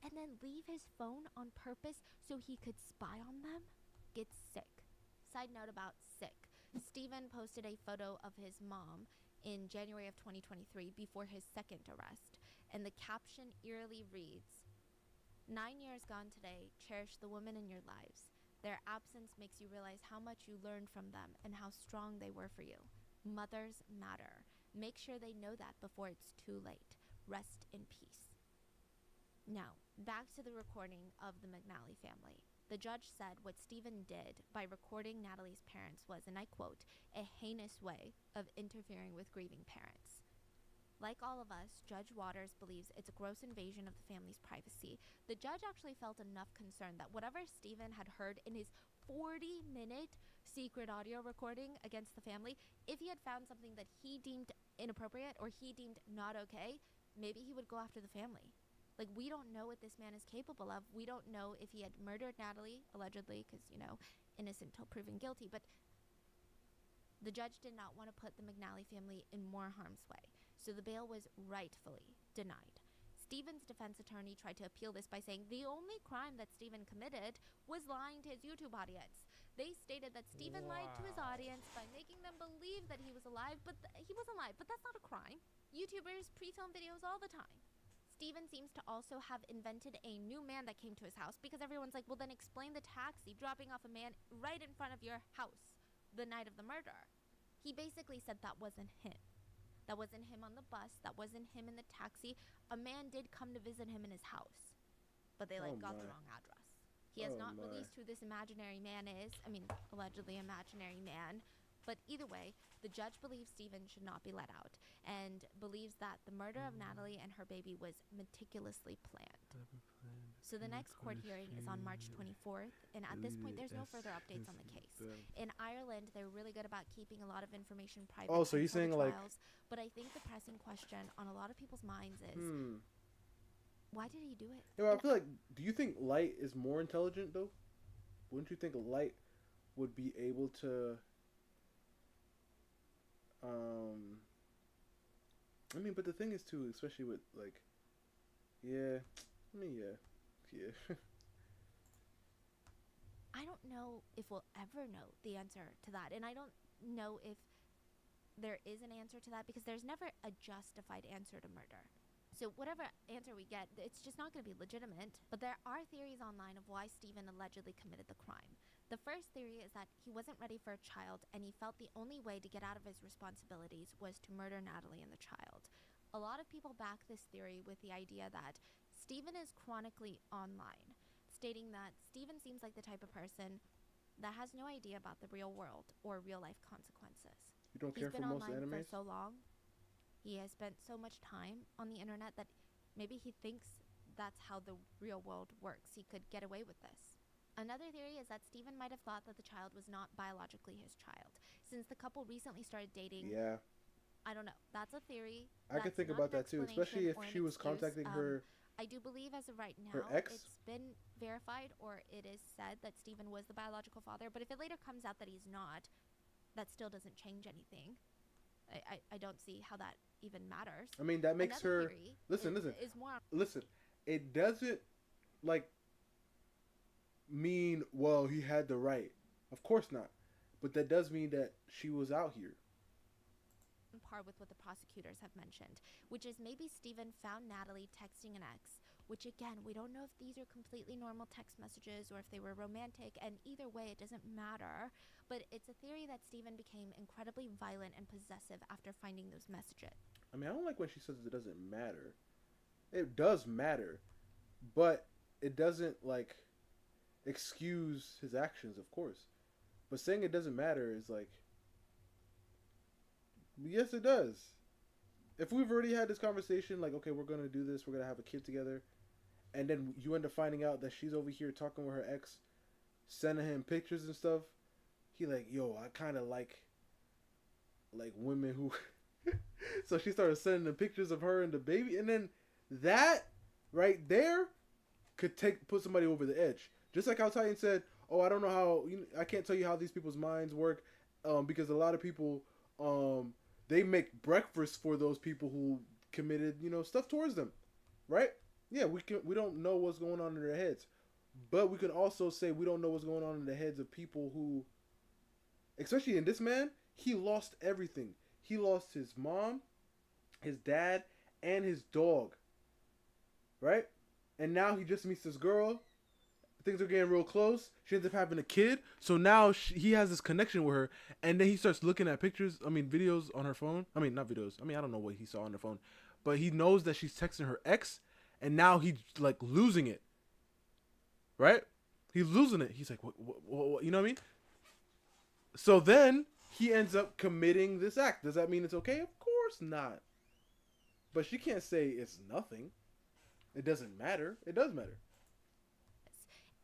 and then leave his phone on purpose so he could spy on them? Get sick. Side note about sick. Steven posted a photo of his mom in January of 2023 before his second arrest, and the caption eerily reads, "9 years gone today, cherish the women in your lives. Their absence makes you realize how much you learned from them and how strong they were for you. Mothers matter. Make sure they know that before it's too late. Rest in peace." Now, back to the recording of the McNally family. The judge said what Steven did by recording Natalie's parents was, and I quote, "a heinous way of interfering with grieving parents." Like all of us, Judge Waters believes it's a gross invasion of the family's privacy. The judge actually felt enough concern that whatever Steven had heard in his 40-minute secret audio recording against the family. If he had found something that he deemed inappropriate or he deemed not okay, maybe he would go after the family. Like, we don't know what this man is capable of. We don't know if he had murdered Natalie, allegedly, because, you know, innocent till proven guilty. But the judge did not want to put the McNally family in more harm's way, so the bail was rightfully denied. Stephen's defense attorney tried to appeal this by saying the only crime that Stephen committed was lying to his YouTube audience. They stated that Stephen lied to his audience by making them believe that he was alive, but he wasn't alive. But that's not a crime. YouTubers pre-film videos all the time. Stephen seems to also have invented a new man that came to his house, because everyone's like, well, then explain the taxi dropping off a man right in front of your house the night of the murder. He basically said that wasn't him. That wasn't him on the bus. That wasn't him in the taxi. A man did come to visit him in his house, but they got the wrong address. He has not released who this imaginary man is. I mean, allegedly imaginary man. But either way, the judge believes Stephen should not be let out and believes that the murder of Natalie and her baby was meticulously planned. So the next court hearing is on March 24th, and at this point, there's no further updates on the case. In Ireland, they're really good about keeping a lot of information private. Oh, so you're saying like... But I think the pressing question on a lot of people's minds is, why did he do it? Yeah, I feel like, do you think Light is more intelligent, though? Wouldn't you think Light would be able to... I mean, but the thing is too, especially with like, yeah. I don't know if we'll ever know the answer to that, and I don't know if there is an answer to that, because there's never a justified answer to murder. So whatever answer we get, it's just not going to be legitimate. But there are theories online of why Stephen allegedly committed the crime. The first theory is that he wasn't ready for a child, and he felt the only way to get out of his responsibilities was to murder Natalie and the child. A lot of people back this theory with the idea that Stephen is chronically online, stating that Stephen seems like the type of person that has no idea about the real world or real life consequences. You don't care for most animes? He's been online for so long. He has spent so much time on the internet that maybe he thinks that's how the real world works. He could get away with this. Another theory is that Stephen might have thought that the child was not biologically his child, since the couple recently started dating. Yeah. I don't know. That's a theory. I could think about that too, especially if she was contacting her. I do believe as of right now, her ex? It's been verified, or it is said that Stephen was the biological father. But if it later comes out that he's not, that still doesn't change anything. I don't see how that even matters. I mean, that makes Another her... Listen. Listen, it doesn't, like, mean, well, he had the right. Of course not. But that does mean that she was out here. On par with what the prosecutors have mentioned, which is maybe Stephen found Natalie texting an ex, which again, we don't know if these are completely normal text messages or if they were romantic, and either way, it doesn't matter. But it's a theory that Stephen became incredibly violent and possessive after finding those messages. I mean, I don't like when she says it doesn't matter. It does matter, but it doesn't, like, excuse his actions, of course. But saying it doesn't matter is like, yes, it does. If we've already had this conversation, like, okay, we're going to do this, we're going to have a kid together, and then you end up finding out that she's over here talking with her ex, sending him pictures and stuff, he like, yo, I kind of like women who... So she started sending the pictures of her and the baby, and then that right there could put somebody over the edge. Just like how Titan said, oh, I don't know how, I can't tell you how these people's minds work, because a lot of people, they make breakfast for those people who committed, stuff towards them, right? Yeah, we don't know what's going on in their heads, but we can also say we don't know what's going on in the heads of people who, especially in this man, he lost everything. He lost his mom, his dad, and his dog, right? And now he just meets this girl. Things are getting real close. She ends up having a kid. So now he has this connection with her. And then he starts looking at videos on her phone. I mean, not videos. I don't know what he saw on her phone. But he knows that she's texting her ex. And now he's, like, losing it. Right? He's losing it. He's like, what, you know what I mean? So then he ends up committing this act. Does that mean it's okay? Of course not. But she can't say it's nothing. It doesn't matter. It does matter.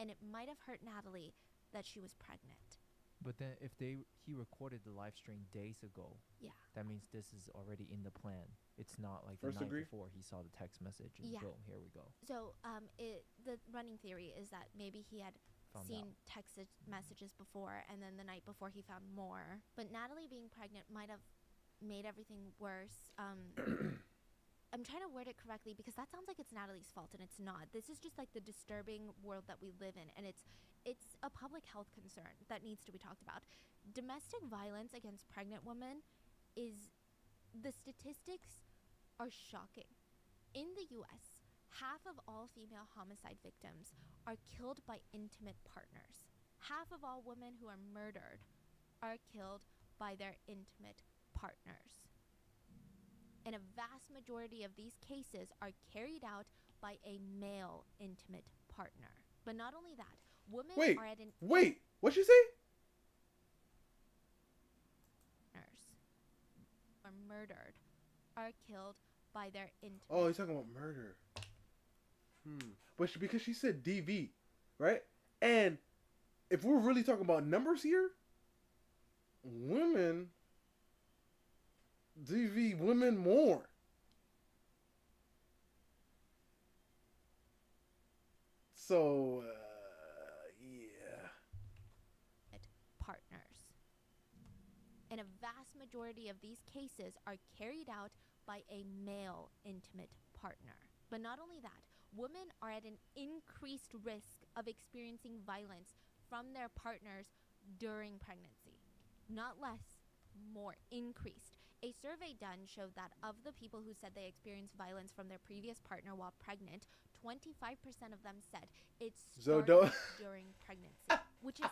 And it might have hurt Natalie that she was pregnant. But then if he recorded the live stream days ago, Yeah. that means this is already in the plan. It's not like First the night degree? before he saw the text message and Yeah. boom, here we go. So the running theory is that maybe he had Found seen out. text messages before, and then the night before he found more. But Natalie being pregnant might have made everything worse. I'm trying to word it correctly because that sounds like it's Natalie's fault, and it's not. This is just like the disturbing world that we live in, and it's a public health concern that needs to be talked about. Domestic violence against pregnant women the statistics are shocking. In the US, half of all female homicide victims are killed by intimate partners. Half of all women who are murdered are killed by their intimate partners. And a vast majority of these cases are carried out by a male intimate partner. But not only that, women Wait, are at an wait. What'd you say? are murdered are killed by their intimate. Oh, he's talking about murder. But because she said DV, right? And if we're really talking about numbers here, women DV women more. So, yeah. Partners. And a vast majority of these cases are carried out by a male intimate partner. But not only that, women are at an increased risk of experiencing violence from their partners during pregnancy. Not less, more increased. A survey done showed that of the people who said they experienced violence from their previous partner while pregnant, 25% of them said it So started don't- during pregnancy, which is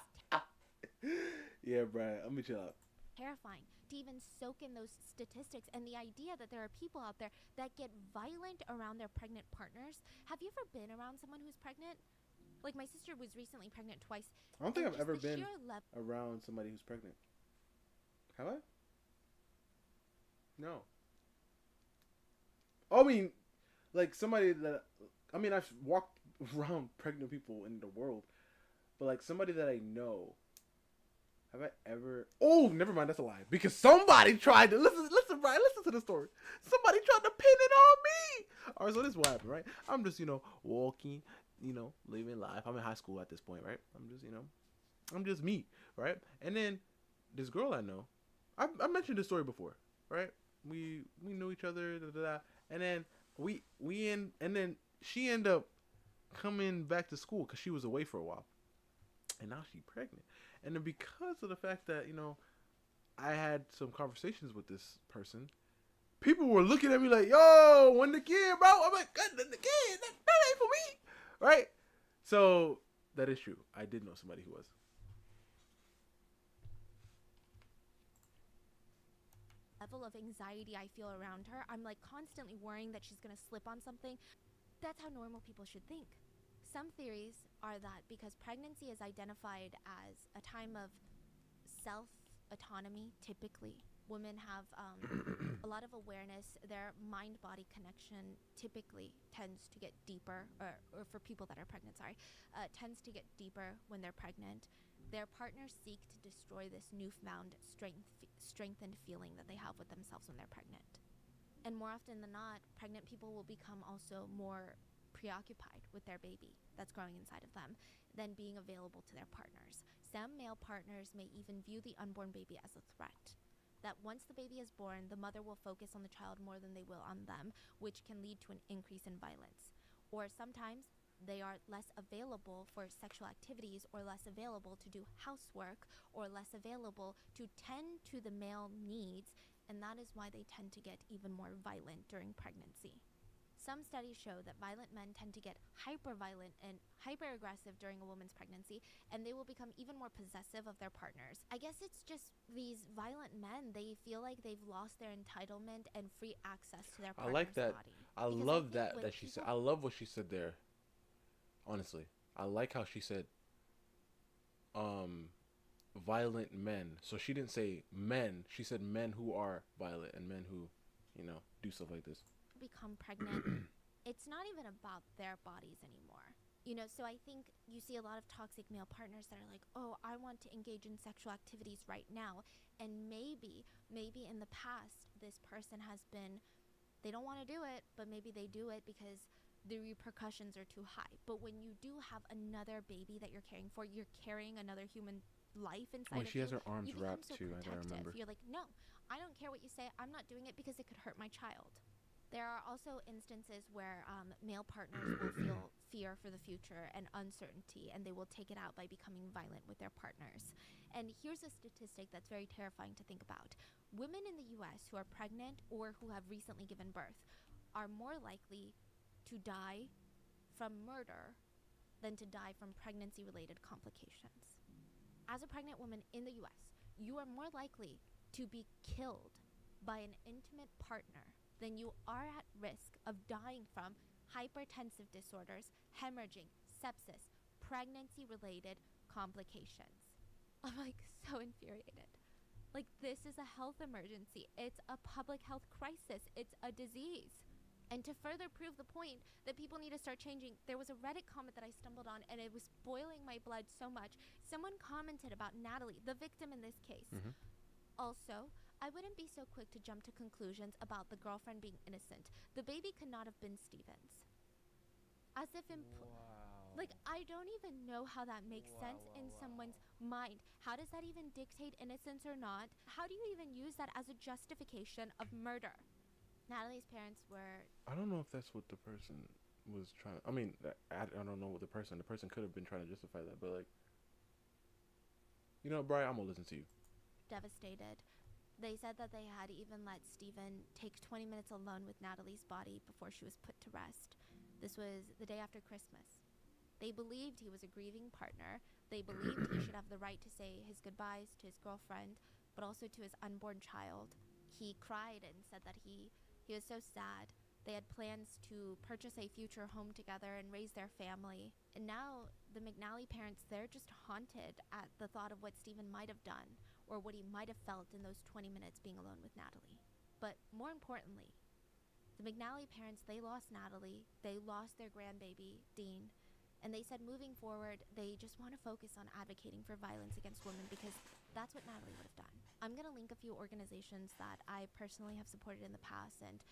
Yeah, Brian, I'm gonna chill out. terrifying to even soak in those statistics, and the idea that there are people out there that get violent around their pregnant partners. Have you ever been around someone who's pregnant? Like, my sister was recently pregnant twice. I don't think and I've just ever the been sheer around somebody who's pregnant. Have I? No. I mean, like somebody that I've walked around pregnant people in the world, but like somebody that I know. Have I ever? Oh, never mind. That's a lie. Because somebody tried to listen, Brian. Listen to the story. Somebody tried to pin it on me. All right, so this is what happened, right? I'm just, walking, living life. I'm in high school at this point, right? I'm just me, right? And then this girl I know, I mentioned this story before, right? We knew each other, and then and then she ended up coming back to school because she was away for a while, and now she's pregnant. And then because of the fact that, I had some conversations with this person, people were looking at me like, yo, when the kid, bro? I'm like, God, the kid, that ain't for me. Right? So, that is true. I did know somebody who was. level of anxiety I feel around her. I'm like constantly worrying that she's going to slip on something. That's how normal people should think. Some theories are that because pregnancy is identified as a time of self-autonomy, typically, women have a lot of awareness. Their mind-body connection typically tends to get deeper, or for people that are pregnant, tends to get deeper when they're pregnant. Their partners seek to destroy this newfound strengthened feeling that they have with themselves when they're pregnant. And more often than not, pregnant people will become also more preoccupied with their baby that's growing inside of them than being available to their partners. Some male partners may even view the unborn baby as a threat. That once the baby is born, the mother will focus on the child more than they will on them, which can lead to an increase in violence. Or sometimes they are less available for sexual activities, or less available to do housework, or less available to tend to the male needs, and that is why they tend to get even more violent during pregnancy. Some studies show that violent men tend to get hyper-violent and hyper-aggressive during a woman's pregnancy, and they will become even more possessive of their partners. I guess it's just these violent men, they feel like they've lost their entitlement and free access to their I partner's like that. body. I Because love think that when she said. people- I love what she said there. Honestly, I like how she said, violent men. So she didn't say men. She said men who are violent and men who, do stuff like this. become pregnant, it's not even about their bodies anymore. So I think you see a lot of toxic male partners that are like, oh, I want to engage in sexual activities right now. And maybe in the past, this person has been, they don't want to do it, but maybe they do it because the repercussions are too high. But when you do have another baby that you're caring for, you're carrying another human life inside When of she you. has her arms You become wrapped so too, I gotta protective. remember. You're like, no, I don't care what you say. I'm not doing it because it could hurt my child. There are also instances where male partners will feel fear for the future and uncertainty, and they will take it out by becoming violent with their partners. And here's a statistic that's very terrifying to think about. Women in the US who are pregnant or who have recently given birth are more likely to die from murder than to die from pregnancy-related complications. As a pregnant woman in the US, you are more likely to be killed by an intimate partner than you are at risk of dying from hypertensive disorders, hemorrhaging, sepsis, pregnancy-related complications. I'm like so infuriated. Like, this is a health emergency. It's a public health crisis. It's a disease. And to further prove the point that people need to start changing, there was a Reddit comment that I stumbled on, and it was boiling my blood so much. Someone commented about Natalie, the victim in this case. Mhm. Also, I wouldn't be so quick to jump to conclusions about the girlfriend being innocent. The baby could not have been Steven's. As if Wow. like, I don't even know how that makes sense in someone's mind. How does that even dictate innocence or not? How do you even use that as a justification of murder? Natalie's parents were I don't know if that's what the person was trying. I mean, I don't know what the person. The person could have been trying to justify that, but like, Brian, I'm gonna listen to you. devastated. They said that they had even let Steven take 20 minutes alone with Natalie's body before she was put to rest. This was the day after Christmas. They believed he was a grieving partner. They believed he should have the right to say his goodbyes to his girlfriend, but also to his unborn child. He cried and said that he was so sad. They had plans to purchase a future home together and raise their family. And now the McNally parents, they're just haunted at the thought of what Steven might have done or what he might have felt in those 20 minutes being alone with Natalie. But more importantly, the McNally parents, they lost Natalie, they lost their grandbaby, Dean, and they said moving forward, they just want to focus on advocating for violence against women because that's what Natalie would have done. I'm going to link a few organizations that I personally have supported in the past, and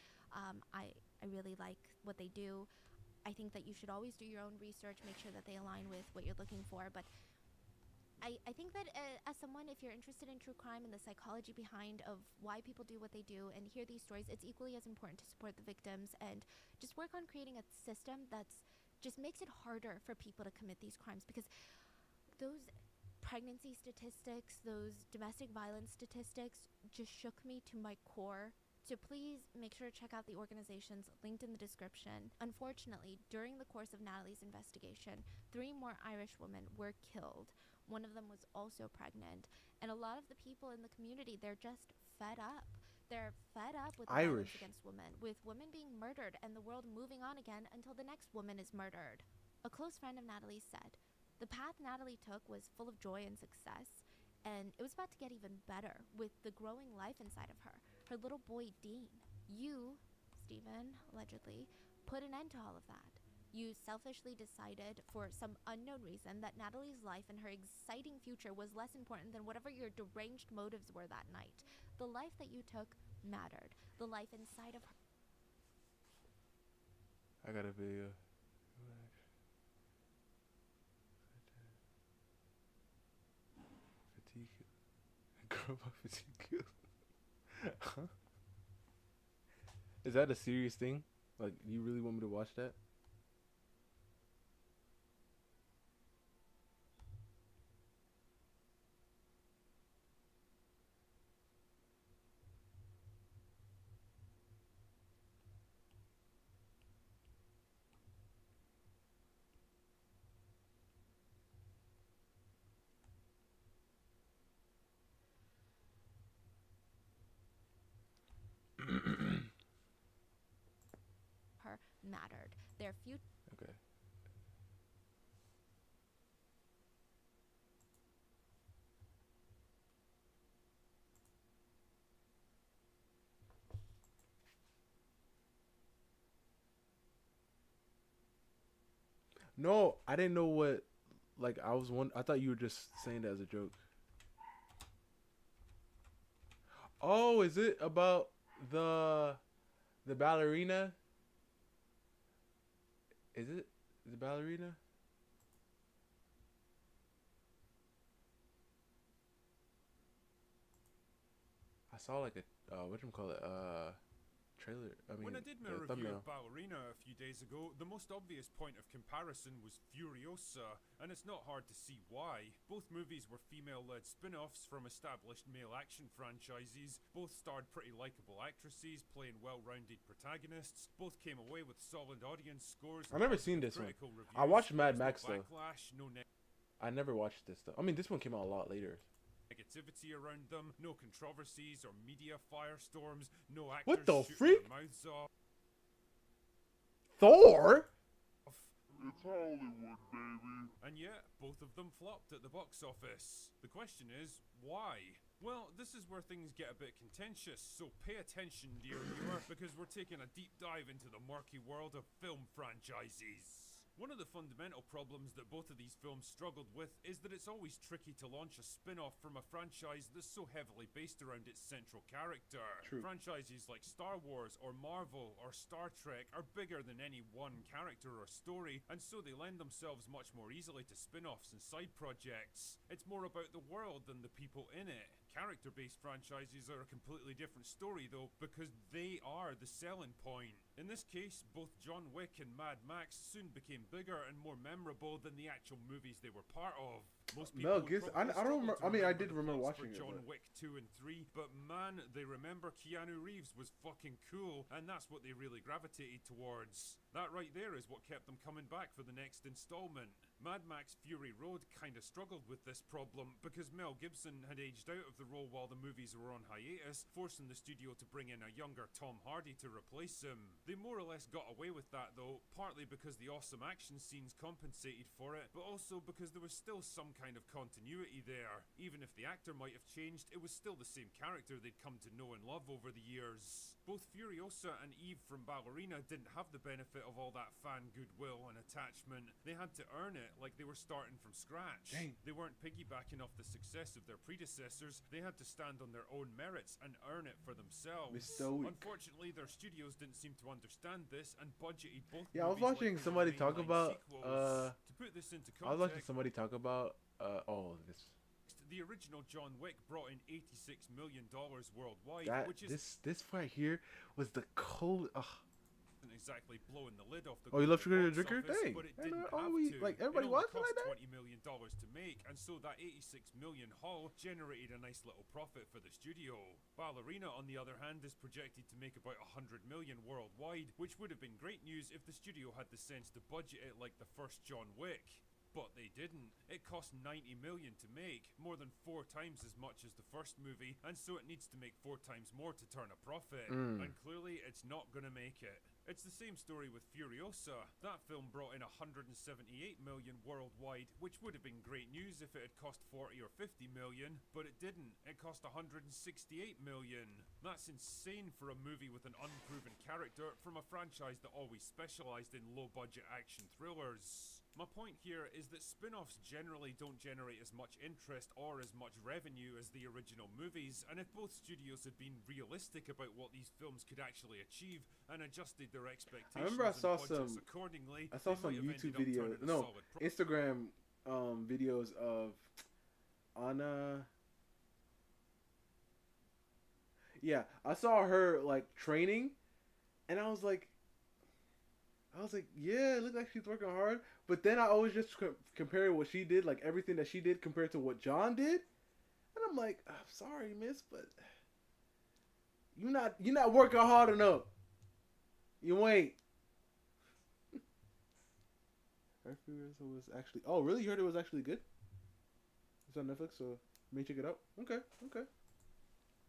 I really like what they do. I think that you should always do your own research, make sure that they align with what you're looking for, but I think that as someone, if you're interested in true crime and the psychology behind of why people do what they do and hear these stories, it's equally as important to support the victims and just work on creating a system that's just makes it harder for people to commit these crimes, because those pregnancy statistics, those domestic violence statistics just shook me to my core. So please make sure to check out the organizations linked in the description. Unfortunately, during the course of Natalie's investigation, 3 more Irish women were killed. One of them was also pregnant. And a lot of the people in the community, they're just fed up. They're fed up with the violence Irish. against women, with women being murdered and the world moving on again until the next woman is murdered. A close friend of Natalie's said, the path Natalie took was full of joy and success, and it was about to get even better with the growing life inside of her. Her little boy, Dean. You, Steven, allegedly, put an end to all of that. You selfishly decided, for some unknown reason, that Natalie's life and her exciting future was less important than whatever your deranged motives were that night. The life that you took mattered. The life inside of her. I got a video. Fatigue. Girl, my fatigue. Huh? Is that a serious thing? Like, you really want me to watch that? Mattered. Their future. Okay. No, I didn't know what. Like I was one. I thought you were just saying that as a joke. Oh, is it about the the ballerina? Is it the ballerina? I saw like a what call it trailer. I mean When I did my the review thumbnail. of Ballerina a few days ago, the most obvious point of comparison was Furiosa, and it's not hard to see why. Both movies were female-led spin-offs from established male action franchises, both starred pretty likable actresses playing well-rounded protagonists, both came away with solid audience scores. I've never seen this one. critical reviews. I watched Mad There was Max, no though. backlash, no I never watched this though. I mean, this one came out a lot later. negativity around them, no controversies or media firestorms, no actors What the shooting freak? their mouths off. Thor. It's Hollywood, baby. And yet, both of them flopped at the box office. The question is, why? Well, this is where things get a bit contentious, so pay attention, dear viewer, because we're taking a deep dive into the murky world of film franchises. One of the fundamental problems that both of these films struggled with is that it's always tricky to launch a spin-off from a franchise that's so heavily based around its central character. True. Franchises like Star Wars or Marvel or Star Trek are bigger than any one character or story, and so they lend themselves much more easily to spin-offs and side projects. It's more about the world than the people in it. Character-based franchises are a completely different story though, because they are the selling point. In this case, both John Wick and Mad Max soon became bigger and more memorable than the actual movies they were part of. Most people Mel would Gibson. probably I don't remember. struggle I to mean, I remember did the remember plots for watching it. John But Wick 2 and 3, but man, they remember Keanu Reeves was fucking cool, and that's what they really gravitated towards. That right there is what kept them coming back for the next installment. Mad Max Fury Road kinda struggled with this problem because Mel Gibson had aged out of the role while the movies were on hiatus, forcing the studio to bring in a younger Tom Hardy to replace him. They more or less got away with that though, partly because the awesome action scenes compensated for it, but also because there was still some kind of continuity there. Even if the actor might have changed, it was still the same character they'd come to know and love over the years. Both Furiosa and Eve from Ballerina didn't have the benefit of all that fan goodwill and attachment. They had to earn it like they were starting from scratch. Dang. They weren't piggybacking off the success of their predecessors, they had to stand on their own merits and earn it for themselves. Mr. Weak. Unfortunately, their studios didn't seem to understand this and budgeted both yeah, I was movies like watching they were somebody talk mainline about. sequels. To put this into I was watching context, somebody talk about. Oh, this. the original John Wick brought in $86 million worldwide, That which is this right here was the cold. isn't exactly blowing the lid off the Oh, you love global Sugar box Drinker? office, Dang. but it I didn't know, have we- to. like, everybody it only watching like cost that? $20 million to make, and so that $86 million haul generated a nice little profit for the studio. Ballerina, on the other hand, is projected to make about $100 million worldwide, which would have been great news if the studio had the sense to budget it like the first John Wick. But they didn't. It cost $90 million to make, more than 4 times as much as the first movie, and so it needs to make 4 times more to turn a profit. And clearly, it's not gonna make it. It's the same story with Furiosa. That film brought in $178 million worldwide, which would have been great news if it had cost 40 or 50 million, but it didn't. It cost 168 million. That's insane for a movie with an unproven character from a franchise that always specialized in low-budget action thrillers. My point here is that spin-offs generally don't generate as much interest or as much revenue as the original movies, and if both studios had been realistic about what these films could actually achieve and adjusted their expectations remember I saw and budgets some- accordingly, I saw they some might have YouTube ended up videos. turning a No, solid Instagram videos of Anna. Yeah, I saw her like training, and I was like, yeah, it looks like she's working hard. But then I always just compare what she did, like everything that she did compared to what John did, and I'm like, I'm sorry, miss, but you're not working hard enough. You ain't. Her Furiosa was actually. Oh, really? You heard it was actually good? It's on Netflix, so may check it out. Okay.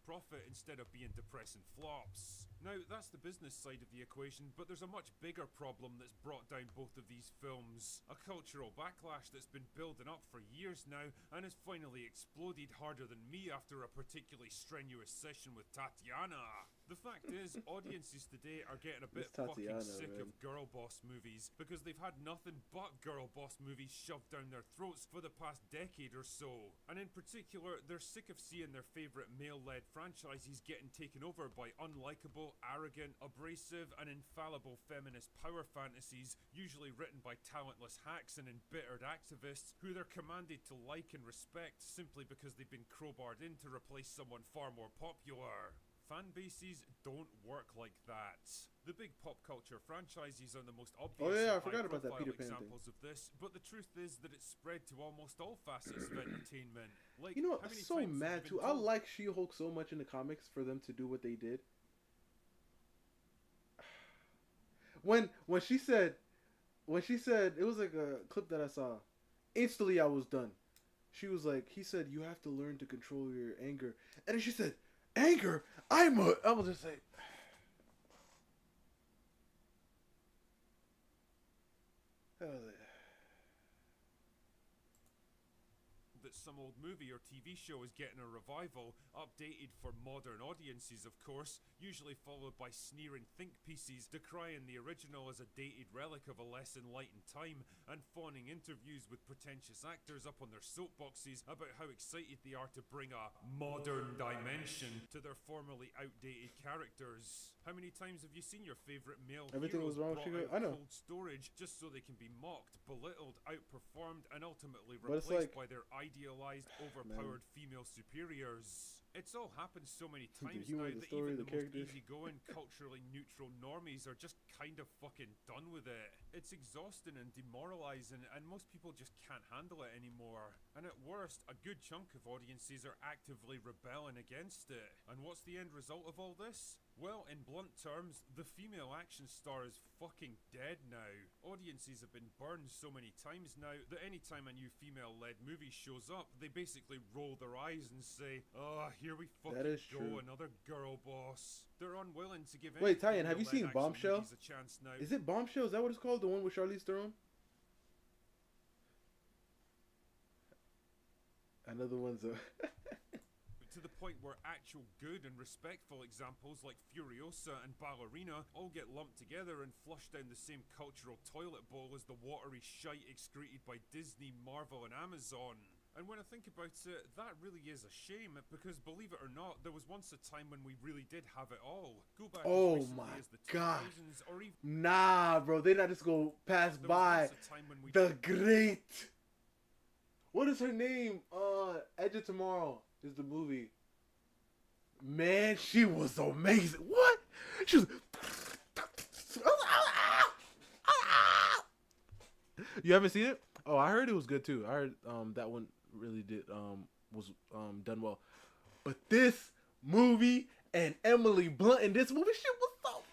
profit instead of being depressing flops. Now, that's the business side of the equation, but there's a much bigger problem that's brought down both of these films. A cultural backlash that's been building up for years now and has finally exploded harder than me after a particularly strenuous session with Tatiana. The fact is, audiences today are getting a bit This fucking Tatiana, sick man. of girl boss movies because they've had nothing but girl boss movies shoved down their throats for the past decade or so. And in particular, they're sick of seeing their favourite male-led franchises getting taken over by unlikable, arrogant, abrasive, and infallible feminist power fantasies, usually written by talentless hacks and embittered activists who they're commanded to like and respect simply because they've been crowbarred in to replace someone far more popular. Fan bases don't work like that. The big pop culture franchises are the most obvious yeah, I and forgot about that high-profile Peter Pan thing. examples of this, but the truth is that it's spread to almost all facets of entertainment. Like, You know, how I'm many so times have mad you too. been I told- like She-Hulk so much in the comics for them to do what they did. When she said it was like a clip that I saw. Instantly, I was done. She was like, he said, you have to learn to control your anger, and then she said, anger. I will just say. that some old movie or TV show is getting a revival, updated for modern audiences, of course, usually followed by sneering think pieces decrying the original as a dated relic of a less enlightened time, and fawning interviews with pretentious actors up on their soapboxes about how excited they are to bring a modern dimension to their formerly outdated characters. How many times have you seen your favourite male Everything heroes was wrong with brought She-Hulk? out I know. cold storage just so they can be mocked, belittled, outperformed, and ultimately But it's replaced like- by their idealized, overpowered female superiors? It's all happened so many times humor, now the that story, even the the most characters. easygoing, culturally neutral normies are just kind of fucking done with it. It's exhausting and demoralizing, and most people just can't handle it anymore. And at worst, a good chunk of audiences are actively rebelling against it. And what's the end result of all this? Well, in blunt terms, the female action star is fucking dead now. Audiences have been burned so many times now that anytime a new female-led movie shows up, they basically roll their eyes and say, "Oh, here we fucking is go, true. another girl boss." They're unwilling to give Wait, any Tyan, have you female-led seen action Bombshell? movies a chance now. Is it Bombshell? Is that what it's called? The one with Charlize Theron? Another one's a. To the point where actual good and respectful examples like Furiosa and Ballerina all get lumped together and flushed down the same cultural toilet bowl as the watery shite excreted by Disney, Marvel, and Amazon. And when I think about it, that really is a shame, because believe it or not, there was once a time when we really did have it all. Go back Oh as recently my as the God. 2000s, or even Nah, bro. They not just go pass there was by. once a time when we The great. What is her name? Edge of Tomorrow is the movie. Man, she was amazing. What? She was. You haven't seen it? Oh, I heard it was good too. I heard that one really did was done well. But this movie and Emily Blunt in this movie, shit was so.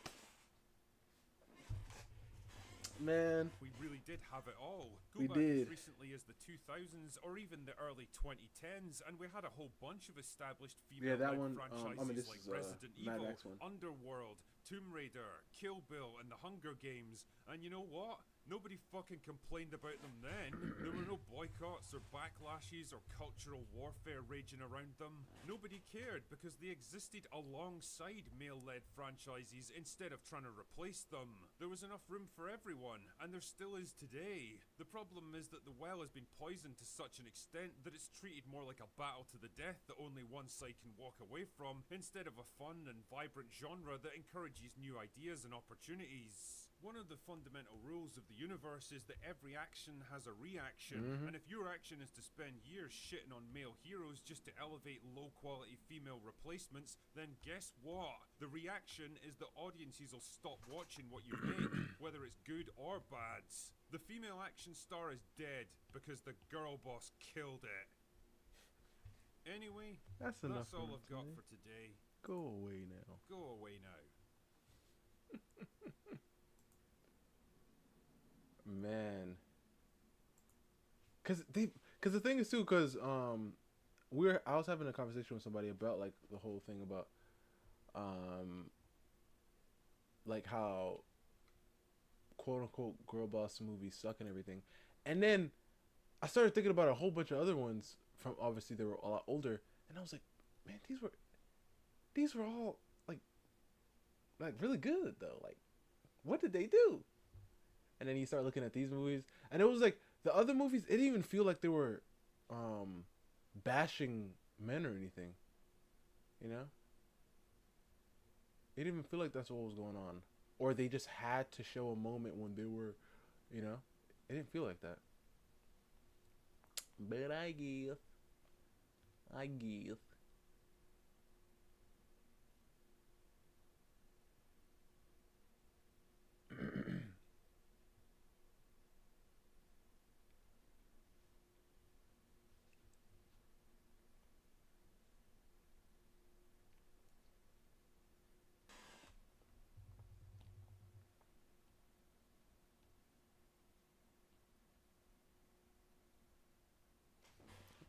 Man. we really did have it all. Go We back did. as recently as the 2000s or even the early 2010s, and we had a whole bunch of established Yeah, female-led that one, franchises this like is, Resident Mad Evil, Max one. Underworld, Tomb Raider, Kill Bill, and The Hunger Games. And you know what? Nobody fucking complained about them then. There were no boycotts or backlashes or cultural warfare raging around them. Nobody cared because they existed alongside male-led franchises instead of trying to replace them. There was enough room for everyone, and there still is today. The problem is that the well has been poisoned to such an extent that it's treated more like a battle to the death that only one side can walk away from, instead of a fun and vibrant genre that encourages new ideas and opportunities. One of the fundamental rules of the universe is that every action has a reaction, and if your action is to spend years shitting on male heroes just to elevate low-quality female replacements, then guess what? The reaction is that audiences will stop watching what you make, whether it's good or bad. The female action star is dead because the girl boss killed it. Anyway, That's enough. that's all I've got for today. Go away now. Go away now. Man. Cause the thing is too, I was having a conversation with somebody about like the whole thing about like how quote unquote girl boss movies suck and everything. And then I started thinking about a whole bunch of other ones from, obviously they were a lot older, and I was like, man, these were all like like really good though. Like, what did they do? And then you start looking at these movies, and it was like the other movies. It didn't even feel like they were bashing men or anything. You know, it didn't even feel like that's what was going on, or they just had to show a moment when they were, you know, it didn't feel like that. But I guess.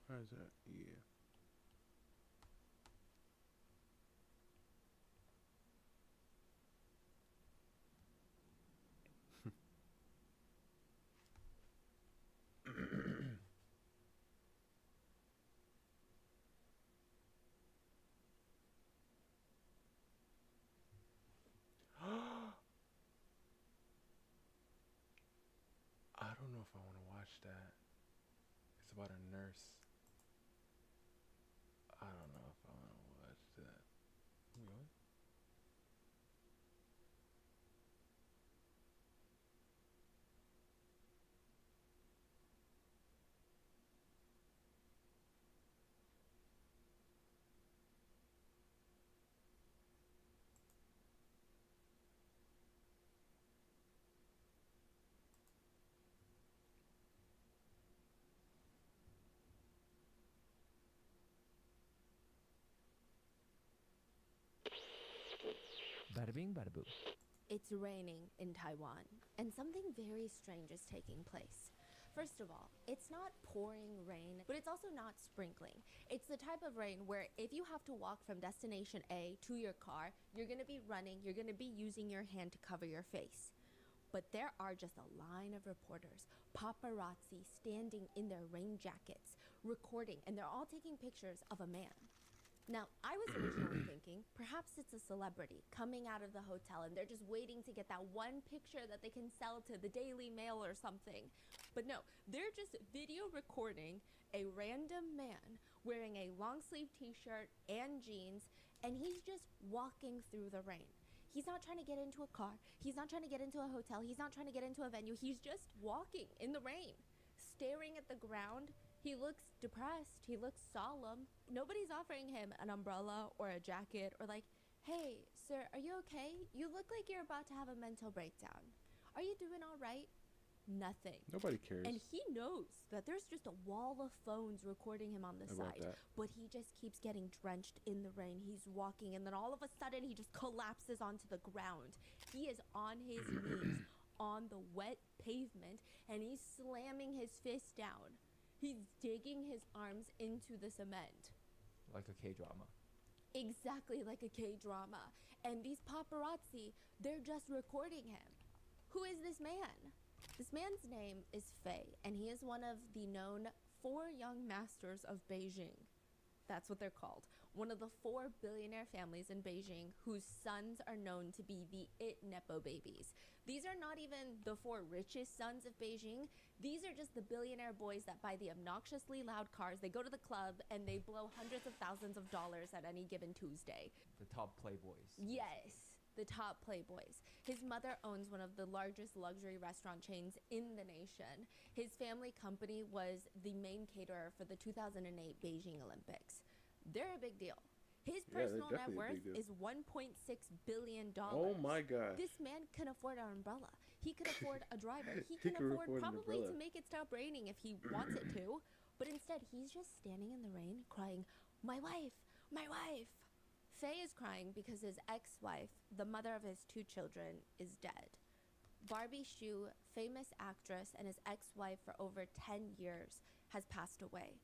Where is that? Yeah. I don't know if I want to watch that. It's about a nurse. I don't know if I want to watch that. What? Bada bing, bada boo. It's raining in Taiwan, and something very strange is taking place. First of all, it's not pouring rain, but it's also not sprinkling. It's the type of rain where if you have to walk from destination A to your car, you're going to be running, you're going to be using your hand to cover your face. But there are just a line of reporters, paparazzi, standing in their rain jackets, recording, and they're all taking pictures of a man. Now, I was originally thinking perhaps it's a celebrity coming out of the hotel and they're just waiting to get that one picture that they can sell to the Daily Mail or something. But no, they're just video recording a random man wearing a long sleeve t-shirt and jeans, and he's just walking through the rain. He's not trying to get into a car. He's not trying to get into a hotel. He's not trying to get into a venue. He's just walking in the rain, staring at the ground. He looks depressed. He looks solemn. Nobody's offering him an umbrella or a jacket or like, hey, sir, are you okay? You look like you're about to have a mental breakdown. Are you doing all right? Nothing. Nobody cares. And he knows that there's just a wall of phones recording him on the About side. that. But he just keeps getting drenched in the rain. He's walking, and then all of a sudden, he just collapses onto the ground. He is on his knees on the wet pavement, and he's slamming his fist down. He's digging his arms into the cement. Like a K-drama. Exactly like a K-drama. And these paparazzi, they're just recording him. Who is this man? This man's name is Fei, and he is one of the known 4 young masters of Beijing. That's what they're called. One of the 4 billionaire families in Beijing whose sons are known to be the Nepo babies. These are not even the 4 richest sons of Beijing. These are just the billionaire boys that buy the obnoxiously loud cars. They go to the club and they blow hundreds of thousands of dollars at any given Tuesday. The top playboys. Yes, the top playboys. His mother owns one of the largest luxury restaurant chains in the nation. His family company was the main caterer for the 2008 Beijing Olympics. They're a big deal. His personal net worth is $1.6 billion. Oh my god. This man can afford an umbrella. He can afford a driver. He can afford probably to make it stop raining if he wants it to. But instead, he's just standing in the rain crying, my wife, my wife. Faye is crying because his ex-wife, the mother of his 2 children, is dead. Barbie Hsu, famous actress and his ex-wife for over 10 years, has passed away.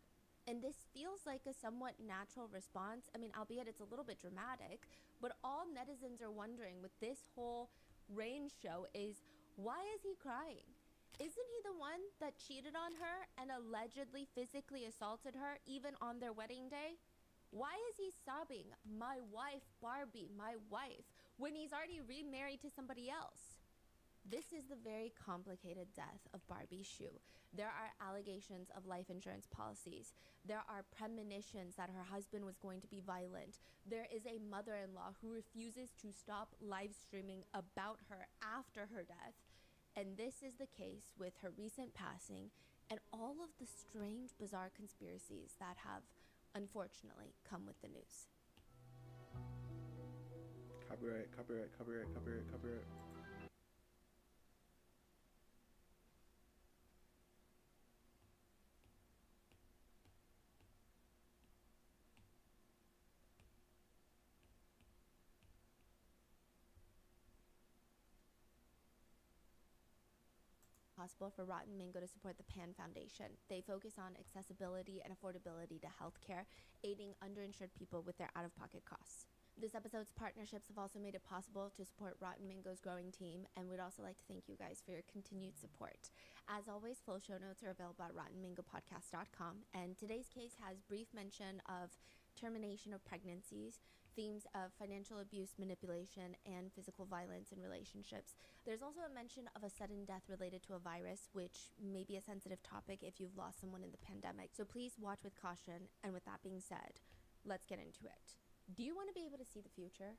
And this feels like a somewhat natural response. I mean, albeit it's a little bit dramatic, but all netizens are wondering with this whole rain show is, why is he crying? Isn't he the one that cheated on her and allegedly physically assaulted her even on their wedding day? Why is he sobbing, "My wife, Barbie, my wife," when he's already remarried to somebody else? This is the very complicated death of Barbie Hsu. There are allegations of life insurance policies. There are premonitions that her husband was going to be violent. There is a mother-in-law who refuses to stop live streaming about her after her death. And this is the case with her recent passing and all of the strange, bizarre conspiracies that have, unfortunately, come with the news. Copyright, copyright, copyright, copyright, copyright. Possible for Rotten Mango to support the PAN Foundation. They focus on accessibility and affordability to healthcare, aiding underinsured people with their out-of-pocket costs. This episode's partnerships have also made it possible to support Rotten Mango's growing team, and we'd also like to thank you guys for your continued support. As always, full show notes are available at rottenmangopodcast.com, and today's case has brief mention of termination of pregnancies, themes of financial abuse, manipulation, and physical violence in relationships. There's also a mention of a sudden death related to a virus, which may be a sensitive topic if you've lost someone in the pandemic. So please watch with caution. And with that being said, let's get into it. Do you want to be able to see the future?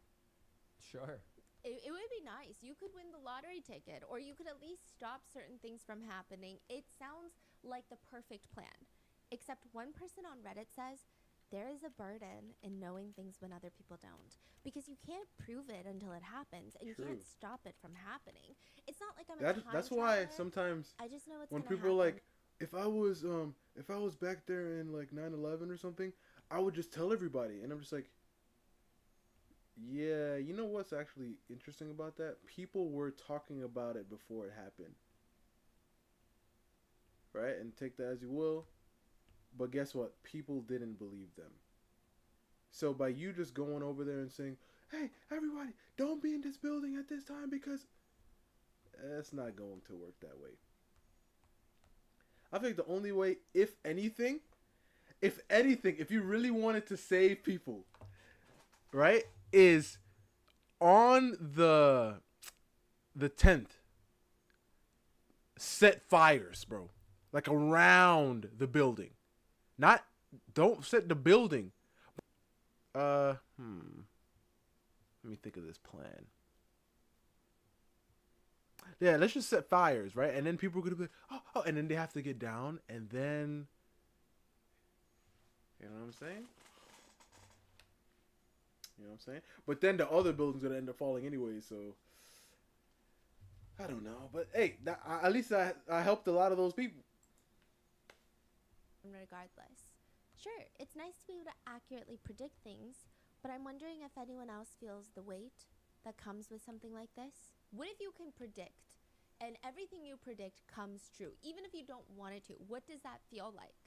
Sure. It would be nice. You could win the lottery ticket, or you could at least stop certain things from happening. It sounds like the perfect plan. Except one person on Reddit says, there is a burden in knowing things when other people don't, because you can't prove it until it happens, and you can't stop it from happening. It's not like I'm a time That's why traveler. sometimes I just know it's when gonna people are happen. like, if I was back there in like 9/11 or something, I would just tell everybody, and I'm just like, yeah, you know what's actually interesting about that? People were talking about it before it happened, right? And take that as you will. But guess what? People didn't believe them. So by you just going over there and saying, hey, everybody, don't be in this building at this time, because it's not going to work that way. I think the only way, if anything, if you really wanted to save people, right, is on the 10th, set fires, bro. Like around the building. Don't set the building. Let me think of this plan. Yeah, let's just set fires, right? And then people are gonna be like, oh, and then they have to get down, and then, you know what I'm saying? You know what I'm saying? But then the other building's gonna end up falling anyway, so I don't know. But hey, at least I helped a lot of those people. Regardless. Sure, it's nice to be able to accurately predict things, but I'm wondering if anyone else feels the weight that comes with something like this. What if you can predict, and everything you predict comes true, even if you don't want it to? What does that feel like?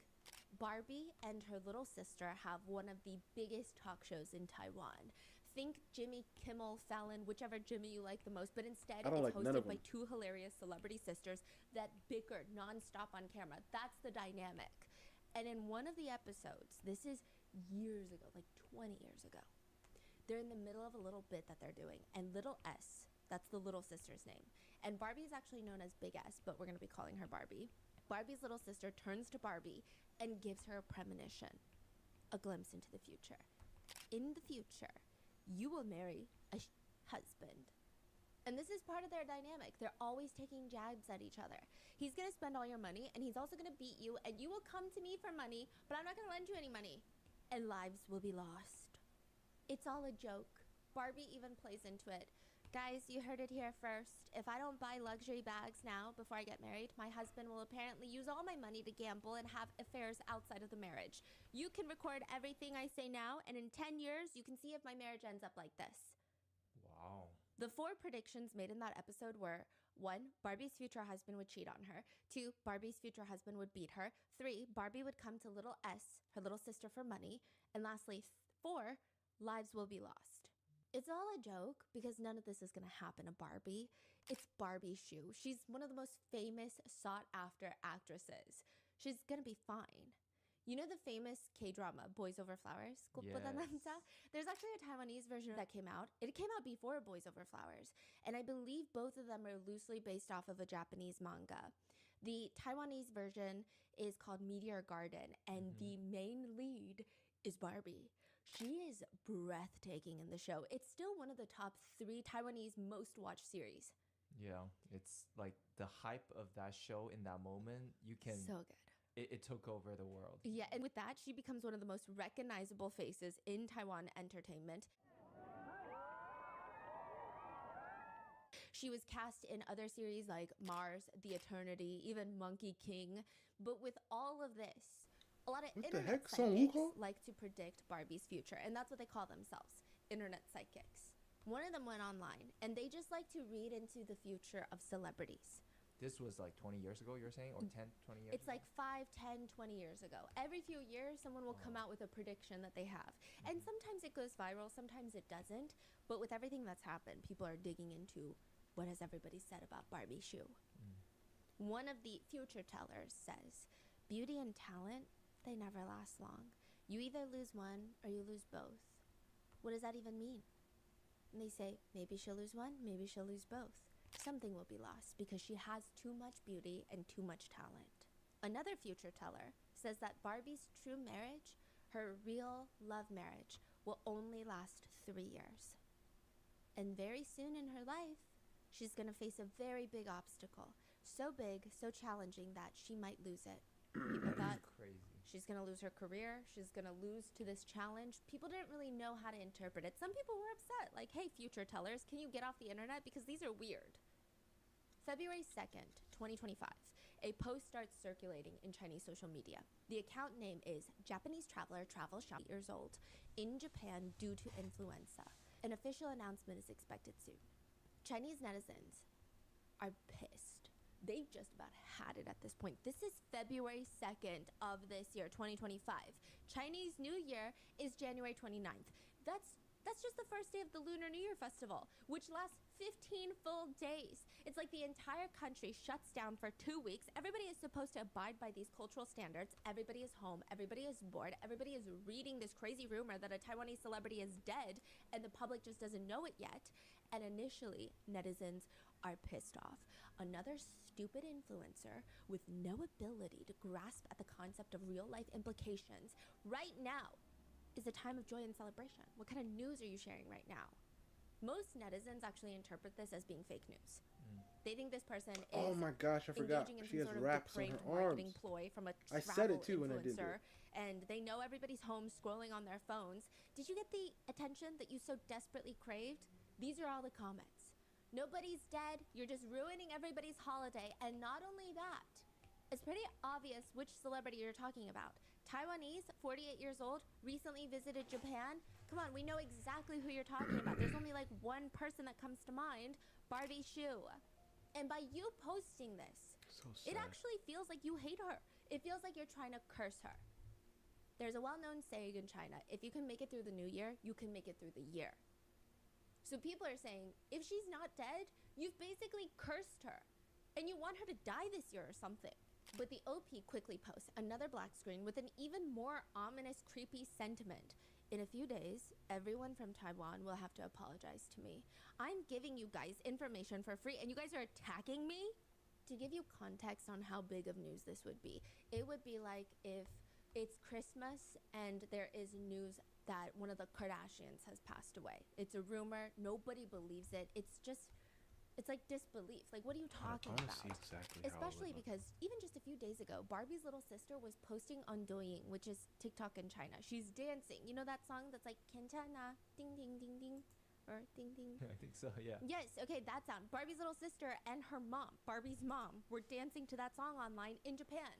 Barbie and her little sister have one of the biggest talk shows in Taiwan. Think Jimmy Kimmel, Fallon, whichever Jimmy you like the most, but instead it's hosted by two hilarious celebrity sisters that bicker nonstop on camera. That's the dynamic. And in one of the episodes, this is years ago, like 20 years ago, they're in the middle of a little bit that they're doing, and little S, that's the little sister's name. And Barbie is actually known as Big S, but we're going to be calling her Barbie. Barbie's little sister turns to Barbie and gives her a premonition, a glimpse into the future. In the future, you will marry a husband. And this is part of their dynamic. They're always taking jabs at each other. He's going to spend all your money, and he's also going to beat you, and you will come to me for money, but I'm not going to lend you any money. And lives will be lost. It's all a joke. Barbie even plays into it. Guys, you heard it here first. If I don't buy luxury bags now before I get married, my husband will apparently use all my money to gamble and have affairs outside of the marriage. You can record everything I say now, and in 10 years, you can see if my marriage ends up like this. Wow. The 4 predictions made in that episode were 1. Barbie's future husband would cheat on her. 2. Barbie's future husband would beat her. 3. Barbie would come to little S, her little sister, for money. And lastly, 4. Lives will be lost. It's all a joke because none of this is going to happen to Barbie. It's Barbie Hsu. She's one of the most famous, sought-after actresses. She's going to be fine. You know the famous K-drama, Boys Over Flowers? 꽃보다 남자? There's actually a Taiwanese version that came out. It came out before Boys Over Flowers. And I believe both of them are loosely based off of a Japanese manga. The Taiwanese version is called Meteor Garden, and the main lead is Barbie. She is breathtaking in the show. It's still one of the top 3 Taiwanese most watched series. Yeah, it's like the hype of that show in that moment. You can So good. It took over the world. Yeah, and with that, she becomes one of the most recognizable faces in Taiwan entertainment. She was cast in other series like Mars, The Eternity, even Monkey King. But with all of this, a lot of internet psychics like to predict Barbie's future, and that's what they call themselves, internet psychics. One of them went online, and they just like to read into the future of celebrities. This was like 20 years ago, you're saying? Or 10, 20 years It's ago? like 5, 10, 20 years ago. Every few years, someone will come out with a prediction that they have. And sometimes it goes viral, sometimes it doesn't. But with everything that's happened, people are digging into what has everybody said about Barbie shoe. One of the future tellers says, beauty and talent, they never last long. You either lose one or you lose both. What does that even mean? And they say, maybe she'll lose one, maybe she'll lose both. Something will be lost because she has too much beauty and too much talent. Another future teller says that Barbie's true marriage, her real love marriage, will only last 3 years. And very soon in her life, she's going to face a very big obstacle. So big, so challenging that she might lose it. People thought Crazy. she's going to lose her career. She's going to lose to this challenge. People didn't really know how to interpret it. Some people were upset. Like, hey, future tellers, can you get off the internet? Because these are weird. February 2nd, 2025, a post starts circulating in Chinese social media. The account name is Japanese Traveler Travel Shop, 8 years old, in Japan due to influenza. An official announcement is expected soon. Chinese netizens are pissed. They've just about had it at this point. This is February 2nd of this year, 2025. Chinese New Year is January 29th. That's just the first day of the Lunar New Year festival, which lasts 15 full days. It's like the entire country shuts down for 2 weeks. Everybody is supposed to abide by these cultural standards. Everybody is home. Everybody is bored. Everybody is reading this crazy rumor that a Taiwanese celebrity is dead, and the public just doesn't know it yet. And initially, netizens are pissed off. Another stupid influencer with no ability to grasp at the concept of real-life implications right now is a time of joy and celebration. What kind of news are you sharing right now? Most netizens actually interpret this as being fake news. They think this person is Oh my gosh, I forgot. engaging in She some has sort of wraps on depraved her marketing arms. ploy from a I travel said it too when I did influencer, it. and they know everybody's home scrolling on their phones. Did you get the attention that you so desperately craved? These are all the comments. Nobody's dead. You're just ruining everybody's holiday. And not only that, it's pretty obvious which celebrity you're talking about. Taiwanese, 48 years old, recently visited Japan. Come on, we know exactly who you're talking about. There's only like one person that comes to mind, Barbie Hsu. And by you posting this, So sad. it actually feels like you hate her. It feels like you're trying to curse her. There's a well-known saying in China, if you can make it through the new year, you can make it through the year. So people are saying, if she's not dead, you've basically cursed her. And you want her to die this year or something. But the OP quickly posts another black screen with an even more ominous, creepy sentiment. In a few days, everyone from Taiwan will have to apologize to me. I'm giving you guys information for free, and you guys are attacking me? To give you context on how big of news this would be, it would be like if it's Christmas and there is news that one of the Kardashians has passed away. It's a rumor. Nobody believes it. It's like disbelief. Like, what are you talking I about? see exactly how it Especially would look. because even just a few days ago, Barbie's little sister was posting on Douyin, which is TikTok in China. She's dancing. You know that song that's like Kentana, ding ding ding ding, or ding ding. I think so, yeah. Yes, okay, that sound. Barbie's little sister and her mom, Barbie's mom, were dancing to that song online in Japan.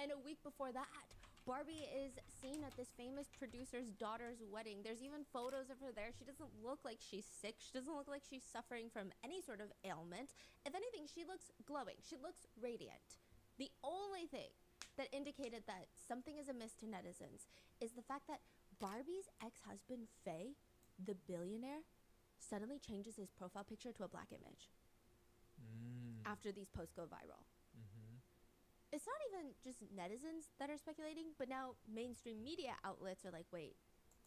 And a week before that, Barbie is seen at this famous producer's daughter's wedding. There's even photos of her there. She doesn't look like she's sick. She doesn't look like she's suffering from any sort of ailment. If anything, she looks glowing. She looks radiant. The only thing that indicated that something is amiss to netizens is the fact that Barbie's ex-husband, Faye, the billionaire, suddenly changes his profile picture to a black image after these posts go viral. It's not even just netizens that are speculating, but now mainstream media outlets are like, wait,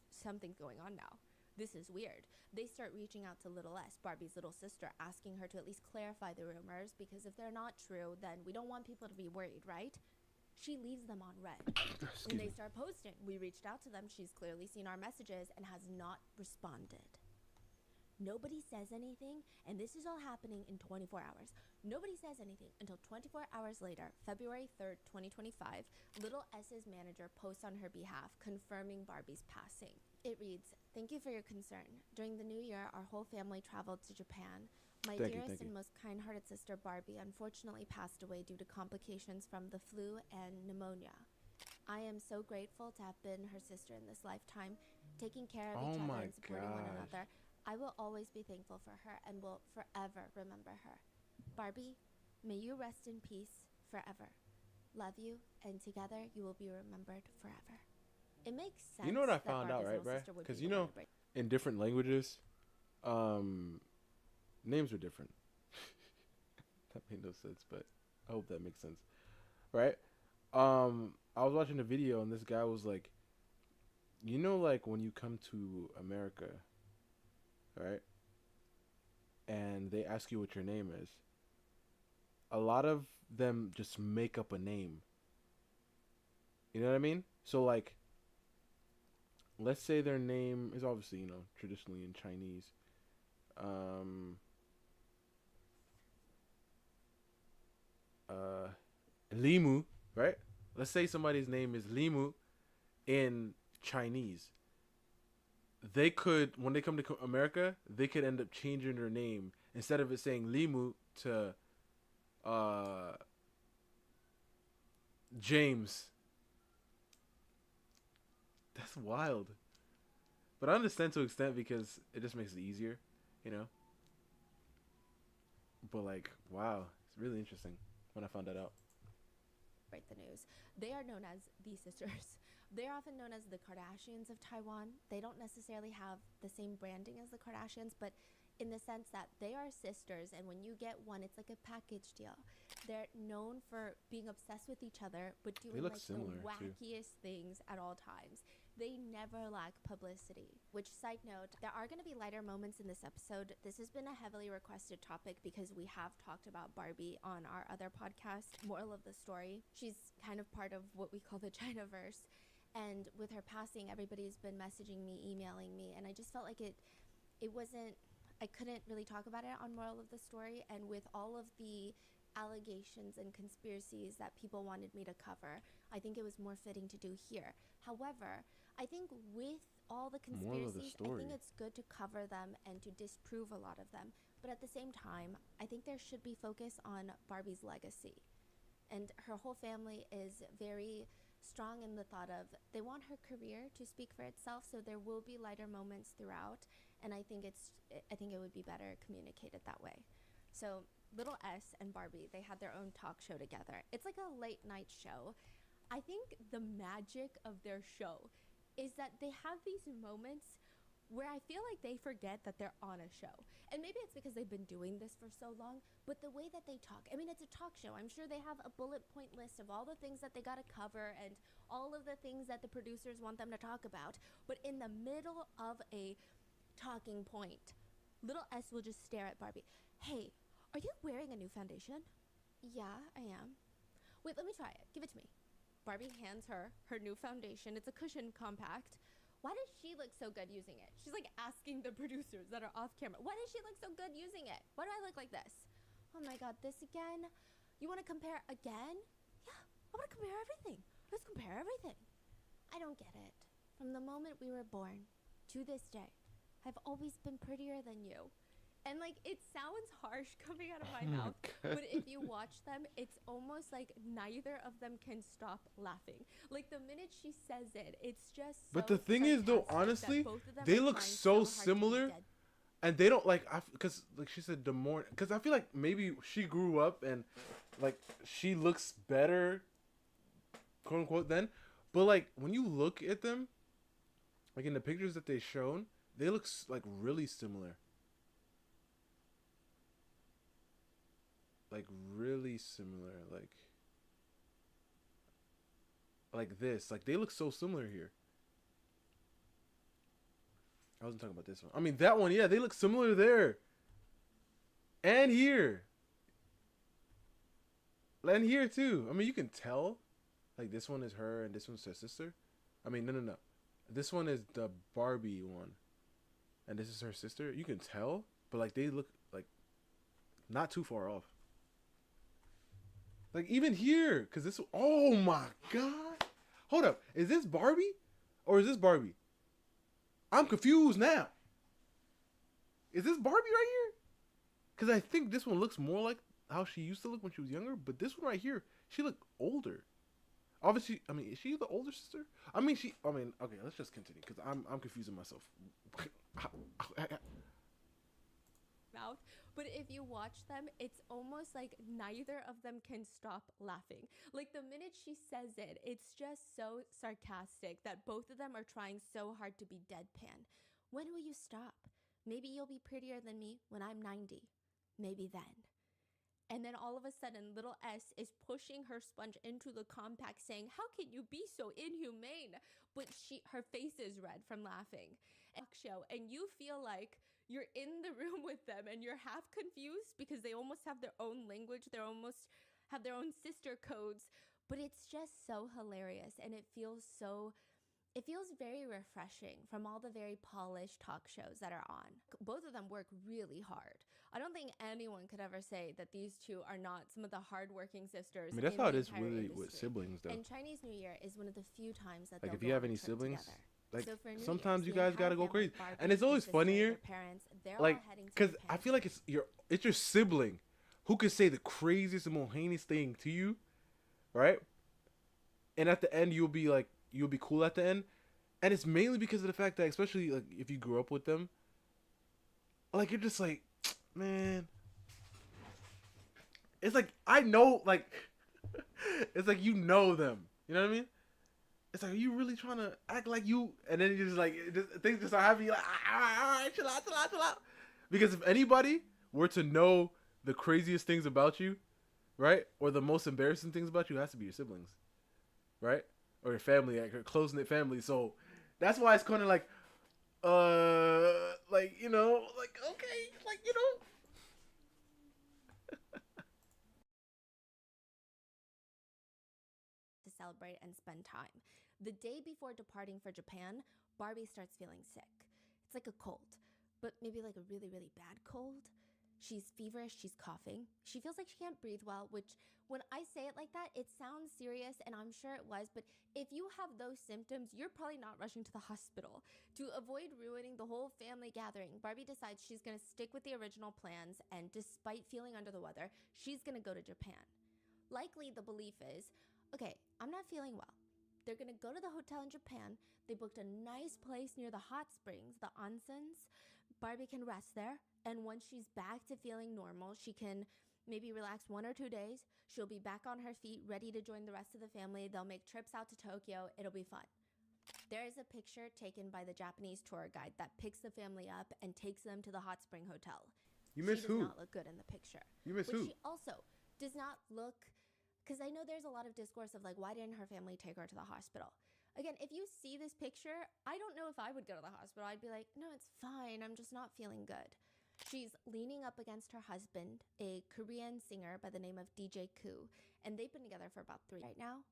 something's going on now. This is weird. They start reaching out to Little S, Barbie's little sister, asking her to at least clarify the rumors, because if they're not true, then we don't want people to be worried, right? She leaves them on red. And they start posting. We reached out to them. She's clearly seen our messages and has not responded. Nobody says anything, and this is all happening in 24 hours. Nobody says anything until 24 hours later, February 3rd, 2025, Little S's manager posts on her behalf, confirming Barbie's passing. It reads, "Thank you for your concern. During the new year, our whole family traveled to Japan. My dearest and most kind-hearted sister, Barbie, unfortunately passed away due to complications from the flu and pneumonia. I am so grateful to have been her sister in this lifetime, taking care of each other and supporting one another. I will always be thankful for her and will forever remember her. Barbie, may you rest in peace forever. Love you, and together you will be remembered forever." It makes sense. You know what I that found out, Barbie's right, little bruh? sister would Because be you the one know, to break- in different languages, names are different. That made no sense, but I hope that makes sense, right? I was watching a video and this guy was like, you know, like when you come to America, right, and they ask you what your name is, a lot of them just make up a name. You know what I mean? So like, let's say their name is obviously, you know, traditionally in Chinese. Limu, right? Let's say somebody's name is Limu in Chinese. They could, when they come to America, they could end up changing their name. Instead of it saying Limu to James. That's wild. But I understand to an extent because it just makes it easier, you know? But like, wow, it's really interesting when I found that out. break the news. They are known as the sisters. They're often known as the Kardashians of Taiwan. They don't necessarily have the same branding as the Kardashians, but in the sense that they are sisters, and when you get one, it's like a package deal. They're known for being obsessed with each other, but doing look like similar, the too. wackiest things at all times. They never lack publicity. Which, side note, there are going to be lighter moments in this episode. This has been a heavily requested topic because we have talked about Barbie on our other podcast, Moral of the Story. She's kind of part of what we call the Chinaverse. And with her passing, everybody's been messaging me, emailing me, and I just felt like it wasn't, I couldn't really talk about it on Moral of the Story. And with all of the allegations and conspiracies that people wanted me to cover, I think it was more fitting to do here. However, I think with all the conspiracies, I think it's good to cover them and to disprove a lot of them. But at the same time, I think there should be focus on Barbie's legacy. And her whole family is very strong in the thought of they want her career to speak for itself, so there will be lighter moments throughout, and I think it would be better communicated that way. So Little S and Barbie, they had their own talk show together. It's like a late night show. I think the magic of their show is that they have these moments where I feel like they forget that they're on a show. And maybe it's because they've been doing this for so long, but the way that they talk, I mean, it's a talk show. I'm sure they have a bullet point list of all the things that they got to cover and all of the things that the producers want them to talk about. But in the middle of a talking point, Little S will just stare at Barbie. "Hey, are you wearing a new foundation?" "Yeah, I am." "Wait, let me try it. Give it to me." Barbie hands her new foundation. It's a cushion compact. "Why does she look so good using it?" She's like asking the producers that are off camera. "Why does she look so good using it? Why do I look like this?" "Oh my god, this again? You want to compare again?" "Yeah, I want to compare everything. Let's compare everything." I don't get it. From the moment we were born to this day, I've always been prettier than you. And like, it sounds harsh coming out of my mouth, but if you watch them, it's almost like neither of them can stop laughing. Like the minute she says it, it's just But so the thing is, though, sarcastic that honestly, both of them they are look trying so hard to be similar. dead. And they don't like, because like she said, the more, because I feel like maybe she grew up and like she looks better, quote unquote, then. But like when you look at them, like in the pictures that they shown, they look like really similar. Like really similar. Like like this. Like they look so similar here. I wasn't talking about this one. I mean that one, yeah, they look similar there. And here. And here too. I mean you can tell. Like this one is her and this one's her sister. I mean no. This one is the Barbie one. And this is her sister. You can tell. But like they look like not too far off. Like even here. Cause this, oh my God. Hold up. Is this Barbie? Or is this Barbie? I'm confused now. Is this Barbie right here? Because I think this one looks more like how she used to look when she was younger. But this one right here, she looked older. Obviously, I mean, is she the older sister? Okay, let's just continue. Because I'm confusing myself. Mouth. But if you watch them, it's almost like neither of them can stop laughing. Like the minute she says it, it's just so sarcastic that both of them are trying so hard to be deadpan. When will you stop? Maybe you'll be prettier than me when I'm 90. Maybe then. And then all of a sudden, little S is pushing her sponge into the compact saying, how can you be so inhumane? But her face is red from laughing. And you feel like you're in the room with them and you're half confused because they almost have their own language. They almost have their own sister codes. But it's just so hilarious and it feels very refreshing from all the very polished talk shows that are on. Both of them work really hard. I don't think anyone could ever say that these two are not some of the hardworking sisters. I mean, that's how it is really with siblings, though. And Chinese New Year is one of the few times that like if you have any siblings, together. like So for New sometimes Year's, you the guys gotta entire go crazy, family, Barbie, and it's always the sister, funnier, their parents, they're like all heading to because Japan. I feel like it's your sibling who could say the craziest and most heinous thing to you, right? And at the end you'll be cool at the end, and it's mainly because of the fact that especially like if you grew up with them, like you're just like, man. It's like I know, like it's like you know them. You know what I mean? It's like, are you really trying to act like you? And then you just like things just start happening. You're like, all right, chill out. Because if anybody were to know the craziest things about you, right, or the most embarrassing things about you, it has to be your siblings, right, or your family, like your close knit family. So that's why it's kind of like, like you know, like okay, like you know. Celebrate and spend time. The day before departing for Japan, Barbie starts feeling sick. It's like a cold, but maybe like a really, really bad cold. She's feverish, she's coughing. She feels like she can't breathe well, which when I say it like that, it sounds serious, and I'm sure it was, but if you have those symptoms, you're probably not rushing to the hospital. To avoid ruining the whole family gathering, Barbie decides she's gonna stick with the original plans, and despite feeling under the weather, she's gonna go to Japan. Likely the belief is, okay, I'm not feeling well. They're gonna go to the hotel in Japan. They booked a nice place near the hot springs, the onsens. Barbie can rest there, and once she's back to feeling normal, she can maybe relax 1 or 2 days. She'll be back on her feet, ready to join the rest of the family. They'll make trips out to Tokyo. It'll be fun. There is a picture taken by the Japanese tour guide that picks the family up and takes them to the hot spring hotel. You miss who? She does not look good in the picture. You miss who? She also does not look, because I know there's a lot of discourse of like, why didn't her family take her to the hospital? Again, if you see this picture, I don't know if I would go to the hospital. I'd be like, no, it's fine. I'm just not feeling good. She's leaning up against her husband, a Korean singer by the name of DJ Koo, and they've been together for about 3 right now.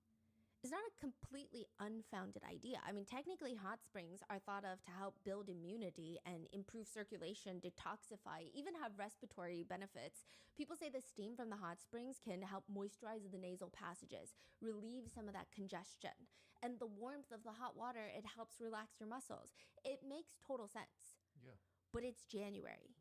It's not a completely unfounded idea. I mean, technically, hot springs are thought of to help build immunity and improve circulation, detoxify, even have respiratory benefits. People say the steam from the hot springs can help moisturize the nasal passages, relieve some of that congestion. And the warmth of the hot water, it helps relax your muscles. It makes total sense. Yeah. But it's January.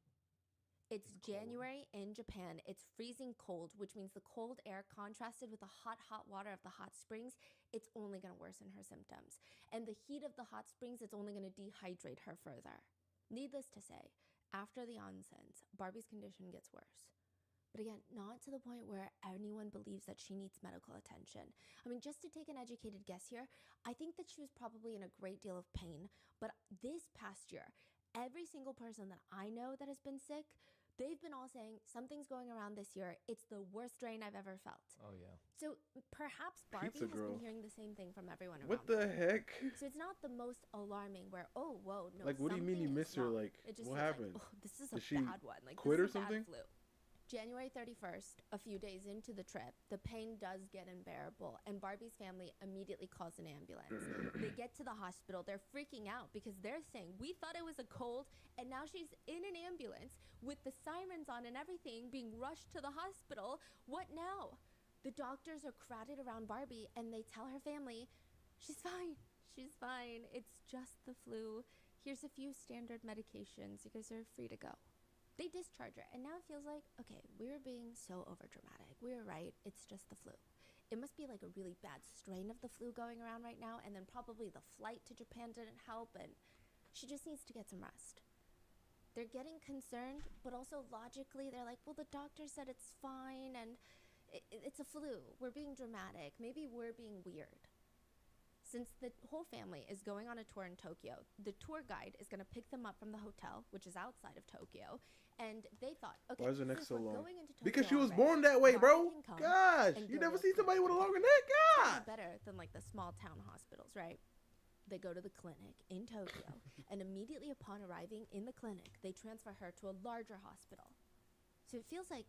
It's January in Japan. It's freezing cold, which means the cold air contrasted with the hot water of the hot springs, it's only going to worsen her symptoms. And the heat of the hot springs, it's only going to dehydrate her further. Needless to say, after the onsens, Barbie's condition gets worse. But again, not to the point where anyone believes that she needs medical attention. I mean, just to take an educated guess here, I think that she was probably in a great deal of pain. But this past year, every single person that I know that has been sick They've been all saying something's going around this year. It's the worst strain I've ever felt. Oh yeah. So perhaps Barbie Pizza has girl. been hearing the same thing from everyone around What her. the heck? So it's not the most alarming where, oh, whoa, no, Like, what do you mean you something missed is her? wrong. Like, It just what feels happened? Like, oh, this is Did a she bad one. Like, quit this or is a bad something? flu. January 31st, a few days into the trip, the pain does get unbearable, and Barbie's family immediately calls an ambulance. They get to the hospital. They're freaking out because they're saying, we thought it was a cold, and now she's in an ambulance with the sirens on and everything, being rushed to the hospital. What now? The doctors are crowded around Barbie, and they tell her family, she's fine. She's fine. It's just the flu. Here's a few standard medications. You guys are free to go. They discharge her, and now it feels like, okay, we were being so overdramatic. We were right. It's just the flu. It must be like a really bad strain of the flu going around right now, and then probably the flight to Japan didn't help, and she just needs to get some rest. They're getting concerned, but also logically, they're like, well, the doctor said it's fine, and it's a flu. We're being dramatic. Maybe we're being weird. Since the whole family is going on a tour in Tokyo, the tour guide is going to pick them up from the hotel, which is outside of Tokyo, and they thought, okay, Why is her neck since so we're long? going into Tokyo Because she was already, born that way, bro. Barbie can come Gosh, and you go never to see a somebody with a clinic. longer neck. It's God. better than like the small town hospitals, right? They go to the clinic in Tokyo, and immediately upon arriving in the clinic, they transfer her to a larger hospital. So it feels like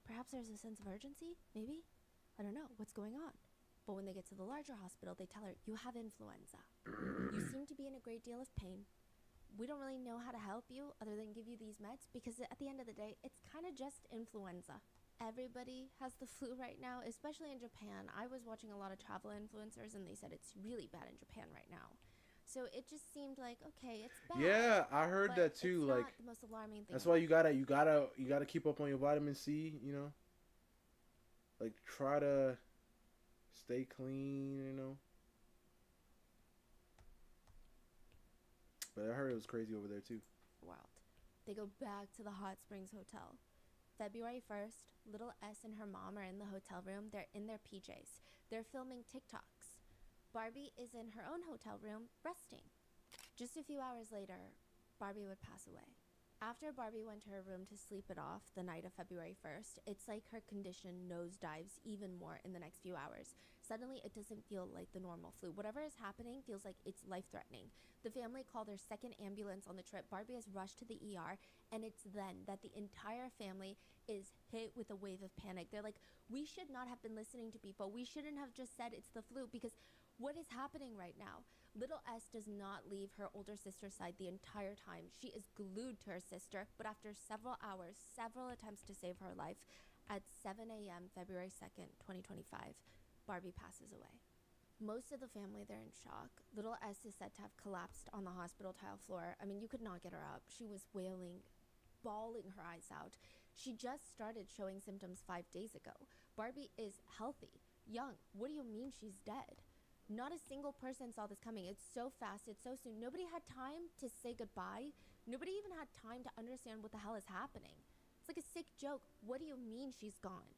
perhaps there's a sense of urgency, maybe? I don't know what's going on. But when they get to the larger hospital, they tell her, you have influenza. You seem to be in a great deal of pain. We don't really know how to help you other than give you these meds because at the end of the day, it's kind of just influenza. Everybody has the flu right now, especially in Japan. I was watching a lot of travel influencers and they said it's really bad in Japan right now. So it just seemed like, okay, it's bad. Yeah, I heard but that too. It's Like, not the most alarming thing. that's why you gotta keep up on your vitamin C. You know, like try to stay clean. You know. But I heard it was crazy over there too. World. They go back to the Hot Springs Hotel. February 1st, little S and her mom are in the hotel room. They're in their PJs. They're filming TikToks. Barbie is in her own hotel room resting. Just a few hours later, Barbie would pass away. After Barbie went to her room to sleep it off the night of February 1st, it's like her condition nosedives even more in the next few hours. Suddenly, it doesn't feel like the normal flu. Whatever is happening feels like it's life-threatening. The family called their second ambulance on the trip. Barbie has rushed to the ER, and it's then that the entire family is hit with a wave of panic. They're like, we should not have been listening to people. We shouldn't have just said it's the flu because what is happening right now? Little S does not leave her older sister's side the entire time. She is glued to her sister, but after several hours, several attempts to save her life, at 7 a.m. February 2nd, 2025, Barbie passes away. Most of the family, they're in shock. Little S is said to have collapsed on the hospital tile floor. I mean, you could not get her up. She was wailing, bawling her eyes out. She just started showing symptoms 5 days ago. Barbie is healthy, young. What do you mean she's dead? Not a single person saw this coming. It's so fast. It's so soon. Nobody had time to say goodbye. Nobody even had time to understand what the hell is happening. It's like a sick joke. What do you mean she's gone?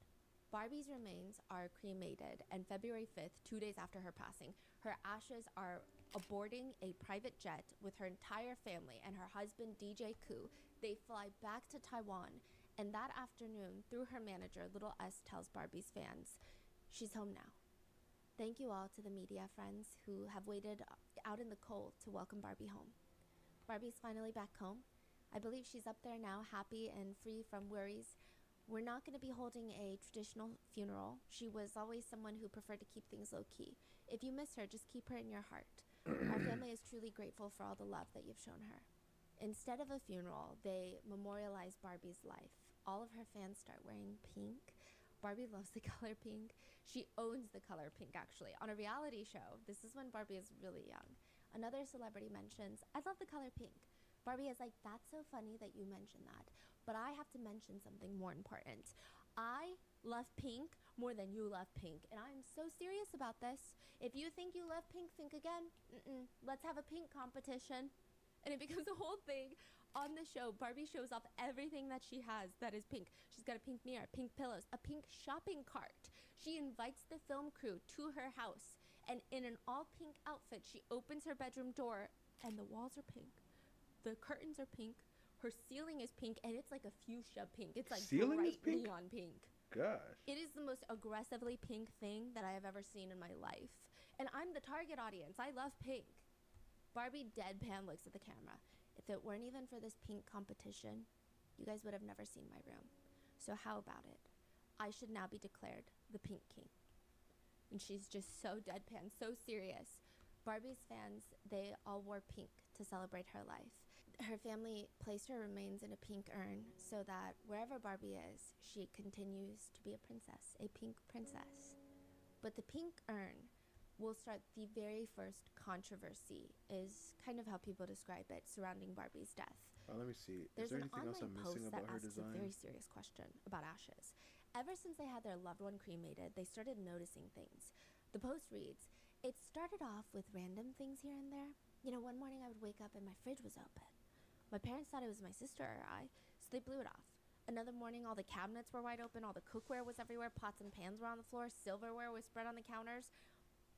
Barbie's remains are cremated, and February 5th, 2 days after her passing, her ashes are aboarding a private jet with her entire family and her husband, DJ Koo. They fly back to Taiwan, and that afternoon, through her manager, Little S tells Barbie's fans, she's home now. Thank you all to the media friends who have waited out in the cold to welcome Barbie home. Barbie's finally back home. I believe she's up there now, happy and free from worries. We're not going to be holding a traditional funeral. She was always someone who preferred to keep things low-key. If you miss her, just keep her in your heart. Our family is truly grateful for all the love that you've shown her. Instead of a funeral, they memorialize Barbie's life. All of her fans start wearing pink. Barbie loves the color pink. She owns the color pink, actually. On a reality show, this is when Barbie is really young. Another celebrity mentions, I love the color pink. Barbie is like, that's so funny that you mentioned that. But I have to mention something more important. I love pink more than you love pink. And I'm so serious about this. If you think you love pink, think again. Let's have a pink competition. And it becomes a whole thing. On the show, Barbie shows off everything that she has that is pink. She's got a pink mirror, pink pillows, a pink shopping cart. She invites the film crew to her house, and in an all-pink outfit, she opens her bedroom door, and the walls are pink. The curtains are pink. Her ceiling is pink, and it's like a fuchsia pink. It's like Ceiling is bright pink? neon pink. Gosh. It is the most aggressively pink thing that I have ever seen in my life. And I'm the target audience. I love pink. Barbie deadpan looks at the camera. If it weren't even for this pink competition, you guys would have never seen my room. So how about it? I should now be declared the pink king. And she's just so deadpan, so serious. Barbie's fans, they all wore pink to celebrate her life. Her family placed her remains in a pink urn so that wherever Barbie is, she continues to be a princess, a pink princess. But the pink urn will start the very first controversy, is kind of how people describe it, surrounding Barbie's death. Let me see. There's Is there an anything else online I'm post missing that about her asks a design? very serious question about ashes. Ever since they had their loved one cremated, they started noticing things. The post reads, "It started off with random things here and there. You know, one morning I would wake up and my fridge was open. My parents thought it was my sister or I, so they blew it off. Another morning, all the cabinets were wide open, all the cookware was everywhere, pots and pans were on the floor, silverware was spread on the counters.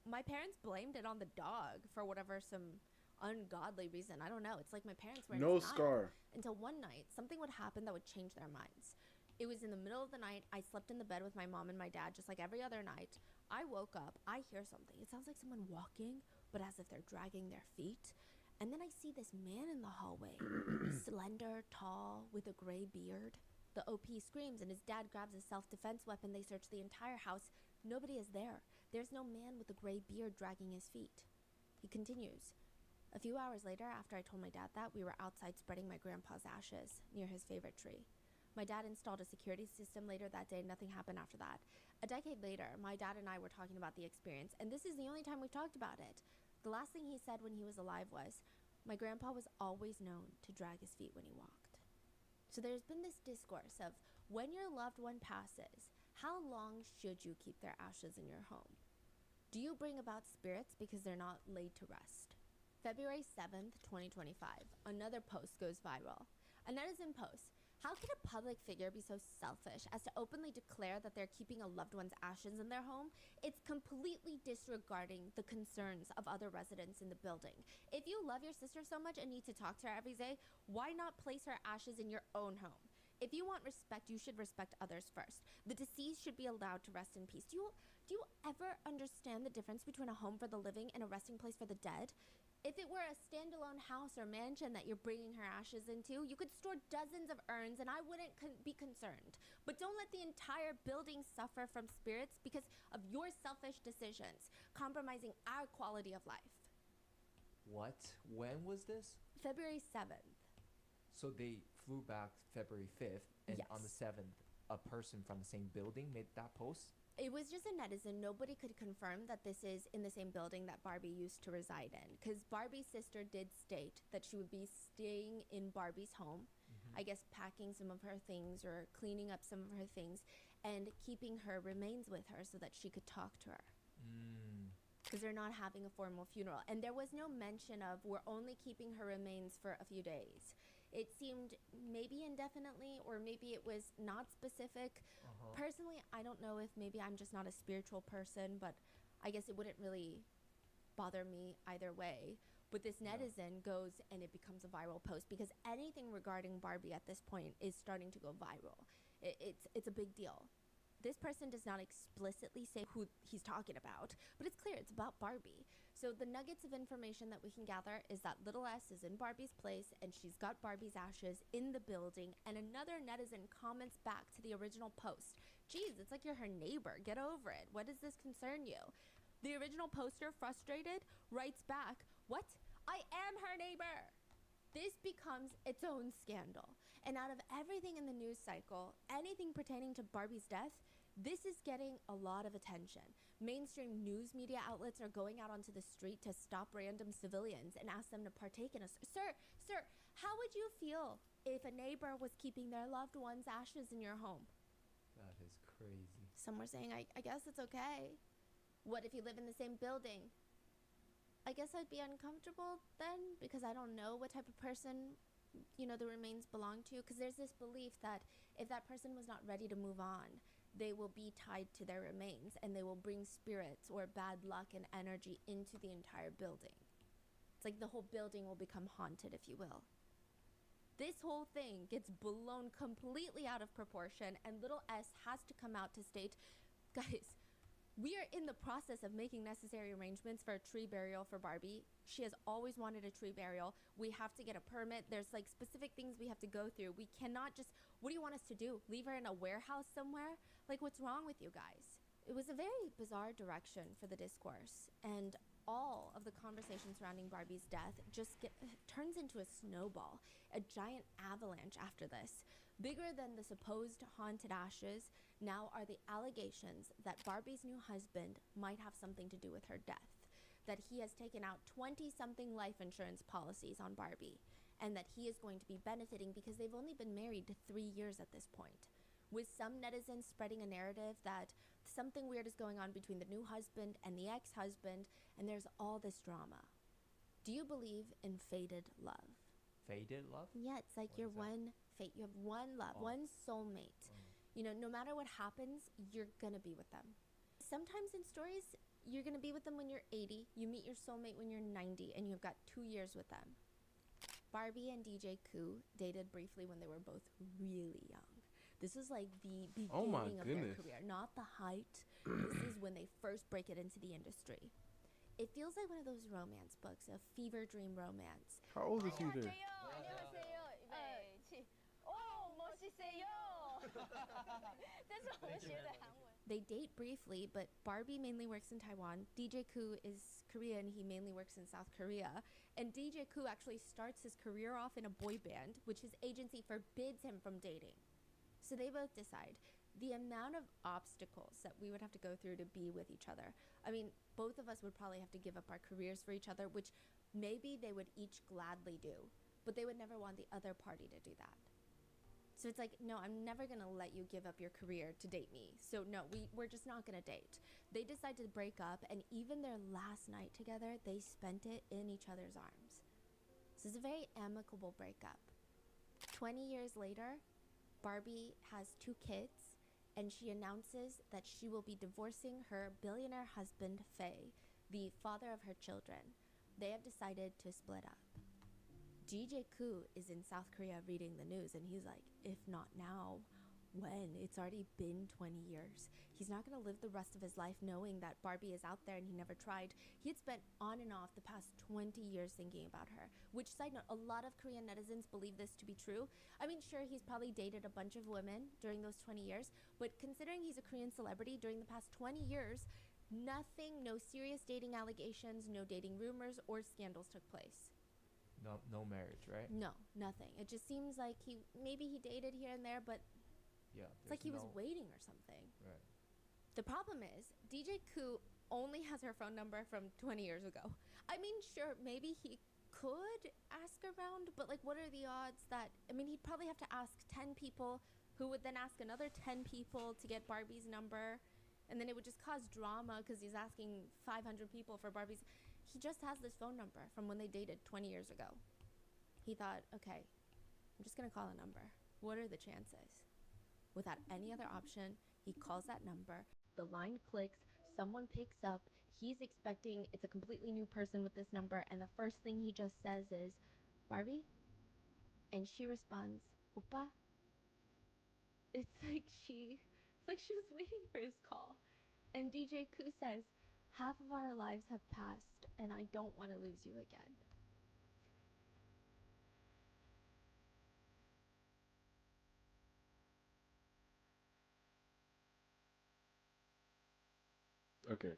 My parents blamed it on the dog for whatever, some ungodly reason. I don't know. It's like my parents were in No denial. scar. Until one night, something would happen that would change their minds. It was in the middle of the night. I slept in the bed with my mom and my dad just like every other night. I woke up. I hear something. It sounds like someone walking, but as if they're dragging their feet. And then I see this man in the hallway, slender, tall, with a gray beard. The OP screams and his dad grabs a self-defense weapon. They search the entire house. Nobody is there. There's no man with a gray beard dragging his feet." He continues, "A few hours later, after I told my dad that, we were outside spreading my grandpa's ashes near his favorite tree. My dad installed a security system later that day. Nothing happened after that. A decade later, my dad and I were talking about the experience, and this is the only time we've talked about it. The last thing he said when he was alive was, my grandpa was always known to drag his feet when he walked." So there's been this discourse of when your loved one passes, how long should you keep their ashes in your home? Do you bring about spirits because they're not laid to rest? February 7th, 2025, another post goes viral. A netizen posts, "How can a public figure be so selfish as to openly declare that they're keeping a loved one's ashes in their home? It's completely disregarding the concerns of other residents in the building. If you love your sister so much and need to talk to her every day, why not place her ashes in your own home? If you want respect, you should respect others first. The deceased should be allowed to rest in peace." Do you ever understand the difference between a home for the living and a resting place for the dead? If it were a standalone house or mansion that you're bringing her ashes into, you could store dozens of urns and I wouldn't be concerned. But don't let the entire building suffer from spirits because of your selfish decisions, compromising our quality of life. What? When was this? February 7th. So they flew back February 5th, and Yes. on the 7th, a person from the same building made that post? It was just a netizen. Nobody could confirm that this is in the same building that Barbie used to reside in, because Barbie's sister did state that she would be staying in Barbie's home, I guess packing some of her things or cleaning up some of her things and keeping her remains with her so that she could talk to her, because they're not having a formal funeral. And there was no mention of we're only keeping her remains for a few days. It seemed maybe indefinitely, or maybe it was not specific. Personally, I don't know if maybe I'm just not a spiritual person, but I guess it wouldn't really bother me either way. But this netizen goes and it becomes a viral post because anything regarding Barbie at this point is starting to go viral. It's a big deal. This person does not explicitly say who he's talking about, but it's clear it's about Barbie. So the nuggets of information that we can gather is that little S is in Barbie's place and she's got Barbie's ashes in the building, and another netizen comments back to the original post, "Geez, it's like you're her neighbor. Get over it. What does this concern you?" The original poster, frustrated, writes back, "What? I am her neighbor." This becomes its own scandal. And out of everything in the news cycle, anything pertaining to Barbie's death, this is getting a lot of attention. Mainstream news media outlets are going out onto the street to stop random civilians and ask them to partake in a... Sir, how would you feel if a neighbor was keeping their loved one's ashes in your home? That is crazy. Some were saying, I guess it's okay. What if you live in the same building? I guess I'd be uncomfortable then, because I don't know what type of person, the remains belong to. Because there's this belief that if that person was not ready to move on, they will be tied to their remains and they will bring spirits or bad luck and energy into the entire building. It's like the whole building will become haunted, if you will. This whole thing gets blown completely out of proportion, and little S has to come out to state, guys, we are in the process of making necessary arrangements for a tree burial for Barbie. She has always wanted a tree burial. We have to get a permit. There's like specific things we have to go through. We cannot just, what do you want us to do? Leave her in a warehouse somewhere? Like, what's wrong with you guys? It was a very bizarre direction for the discourse, and all of the conversation surrounding Barbie's death just turns into a snowball, a giant avalanche after this. Bigger than the supposed haunted ashes now are the allegations that Barbie's new husband might have something to do with her death, that he has taken out 20-something life insurance policies on Barbie, and that he is going to be benefiting because they've only been married 3 years at this point. With some netizens spreading a narrative that something weird is going on between the new husband and the ex-husband, and there's all this drama. Do you believe in fated love? Faded love? Yeah, it's like What your is that? one fate. You have one love, Oh. one soulmate. You know, no matter what happens, you're gonna be with them. Sometimes in stories, you're gonna be with them when you're 80, you meet your soulmate when you're 90, and you've got 2 years with them. Barbie and DJ Koo dated briefly when they were both really young. This is like the beginning Oh my of goodness. their career, not the height. This is when they first break it into the industry. It feels like one of those romance books, a fever dream romance. How old is he there? They date briefly, but Barbie mainly works in Taiwan. DJ Koo is Korean, he mainly works in South Korea. And DJ Koo actually starts his career off in a boy band, which his agency forbids him from dating. So they both decide the amount of obstacles that we would have to go through to be with each other. I mean, both of us would probably have to give up our careers for each other, which maybe they would each gladly do, but they would never want the other party to do that. So it's like, no, I'm never going to let you give up your career to date me. So no, we're just not going to date. They decide to break up, and even their last night together, they spent it in each other's arms. So it's a very amicable breakup. 20 years later, Barbie has 2 kids, and she announces that she will be divorcing her billionaire husband, Faye, the father of her children. They have decided to split up. DJ Koo is in South Korea reading the news, and he's like, if not now, when? It's already been 20 years. He's not going to live the rest of his life knowing that Barbie is out there and he never tried. He had spent on and off the past 20 years thinking about her, which, side note, a lot of Korean netizens believe this to be true. I mean, sure, he's probably dated a bunch of women during those 20 years, but considering he's a Korean celebrity during the past 20 years, nothing, no serious dating allegations, no dating rumors or scandals took place. No marriage, right? No, nothing. It just seems like maybe he dated here and there, but Yeah. it's like he was waiting or something. Right. The problem is, DJ Koo only has her phone number from 20 years ago. I mean, sure, maybe he could ask around, but like, what are the odds that, I mean, he'd probably have to ask 10 people, who would then ask another 10 people to get Barbie's number, and then it would just cause drama because he's asking 500 people for Barbie's. He just has this phone number from when they dated 20 years ago. He thought, okay, I'm just going to call a number. What are the chances? Without any other option, he calls that number. The line clicks, someone picks up. He's expecting it's a completely new person with this number, and the first thing he just says is, Barbie? And she responds, Oppa? It's like she was waiting for his call. And DJ Koo says, half of our lives have passed, and I don't want to lose you again. Okay.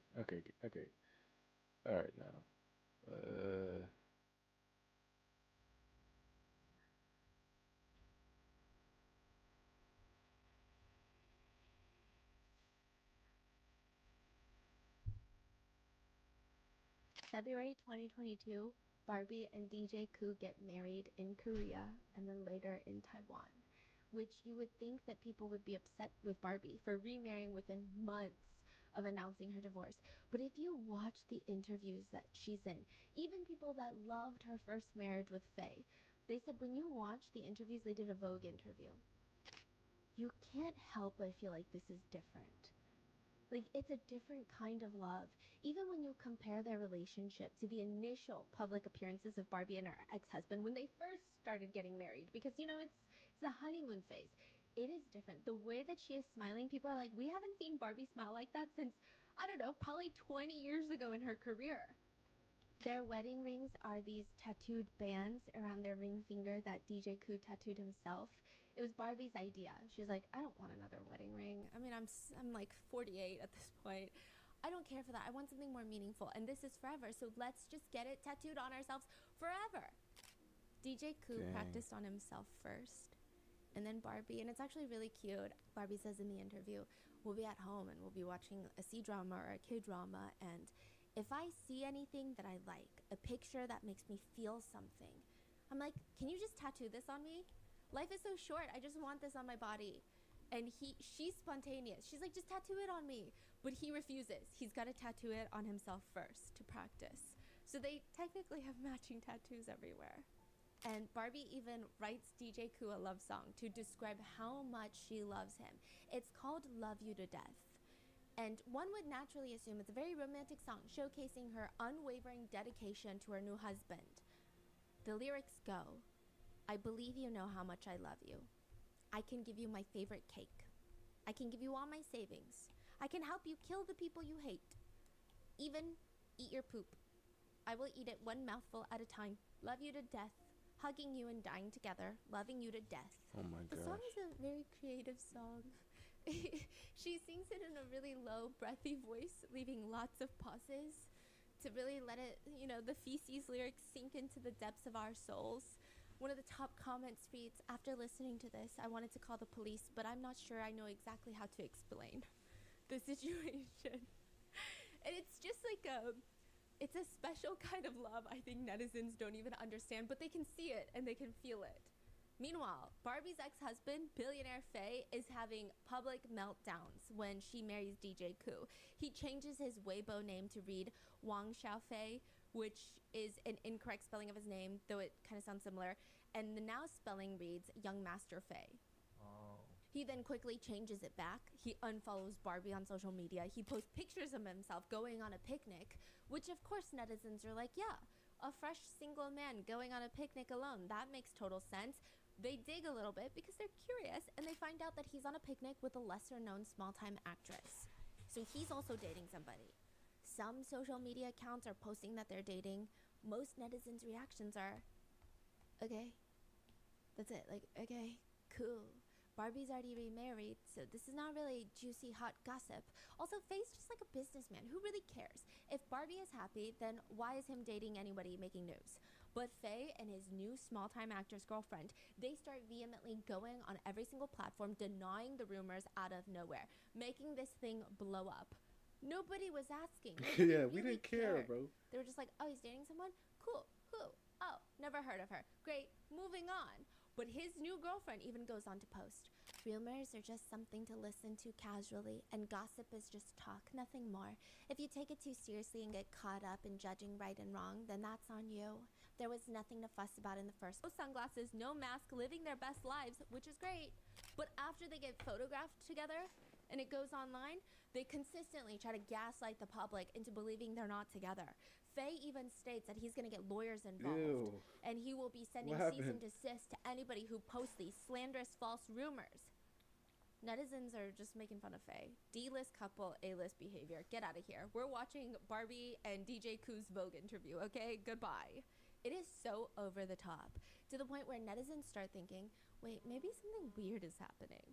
All right now. February 2022, Barbie and DJ Koo get married in Korea and then later in Taiwan, which you would think that people would be upset with Barbie for remarrying within months of announcing her divorce. But if you watch the interviews that she's in, even people that loved her first marriage with Faye, they said when you watch the interviews, they did a Vogue interview, you can't help but feel like this is different. Like, it's a different kind of love. Even when you compare their relationship to the initial public appearances of Barbie and her ex-husband, when they first started getting married because it's the honeymoon phase. It is different. The way that she is smiling, people are like, we haven't seen Barbie smile like that since, I don't know, probably 20 years ago in her career. Their wedding rings are these tattooed bands around their ring finger that DJ Koo tattooed himself. It was Barbie's idea. She was like, I don't want another wedding ring. I mean, I'm like 48 at this point. I don't care for that. I want something more meaningful. And this is forever. So let's just get it tattooed on ourselves forever. DJ Koo practiced on himself first. And then Barbie, and it's actually really cute. Barbie says in the interview, we'll be at home and we'll be watching a C-drama or a K-drama, and if I see anything that I like, a picture that makes me feel something, I'm like, can you just tattoo this on me? Life is so short. I just want this on my body. And she's spontaneous. She's like, just tattoo it on me. But he refuses. He's got to tattoo it on himself first to practice. So they technically have matching tattoos everywhere. And Barbie even writes DJ Koo a love song to describe how much she loves him. It's called Love You to Death. And one would naturally assume it's a very romantic song showcasing her unwavering dedication to her new husband. The lyrics go, I believe you know how much I love you. I can give you my favorite cake. I can give you all my savings. I can help you kill the people you hate. Even eat your poop. I will eat it one mouthful at a time. Love you to death. Hugging you and dying together. Loving you to death. Oh my The gosh. song is a very creative song. She sings it in a really low, breathy voice, leaving lots of pauses to really let it, the feces lyrics sink into the depths of our souls. One of the top comments reads, after listening to this, I wanted to call the police, but I'm not sure I know exactly how to explain the situation. And it's just like it's a special kind of love I think netizens don't even understand, but they can see it and they can feel it. Meanwhile, Barbie's ex-husband, billionaire Faye, is having public meltdowns when she marries DJ Koo. He changes his Weibo name to read Wang Xiaofei, which is an incorrect spelling of his name, though it kind of sounds similar. And the now spelling reads Young Master Faye. Oh. He then quickly changes it back. He unfollows Barbie on social media. He posts pictures of himself going on a picnic, which of course netizens are like, yeah, a fresh single man going on a picnic alone. That makes total sense. They dig a little bit because they're curious, and they find out that he's on a picnic with a lesser-known small-time actress. So he's also dating somebody. Some social media accounts are posting that they're dating. Most netizens' reactions are, okay, that's it. Like, okay, cool. Barbie's already remarried, so this is not really juicy, hot gossip. Also, Faye's just like a businessman. Who really cares? If Barbie is happy, then why is him dating anybody making news? But Faye and his new small-time actress girlfriend, they start vehemently going on every single platform, denying the rumors out of nowhere, making this thing blow up. Nobody was asking. Nobody Yeah, we really didn't care, cared. bro. They were just like, oh, he's dating someone? Cool. Who? Oh, never heard of her. Great. Moving on. But his new girlfriend even goes on to post, rumors are just something to listen to casually, and gossip is just talk, nothing more. If you take it too seriously and get caught up in judging right and wrong, then that's on you. There was nothing to fuss about in the first. No sunglasses, no mask, living their best lives, which is great. But after they get photographed together and it goes online, they consistently try to gaslight the public into believing they're not together. Faye even states that he's going to get lawyers involved. Ew. And he will be sending What cease and happened? desist to anybody who posts these slanderous false rumors. Netizens are just making fun of Faye. D-list couple, A-list behavior. Get out of here. We're watching Barbie and DJ Koo's Vogue interview, okay? Goodbye. It is so over the top, to the point where netizens start thinking, wait, maybe something weird is happening.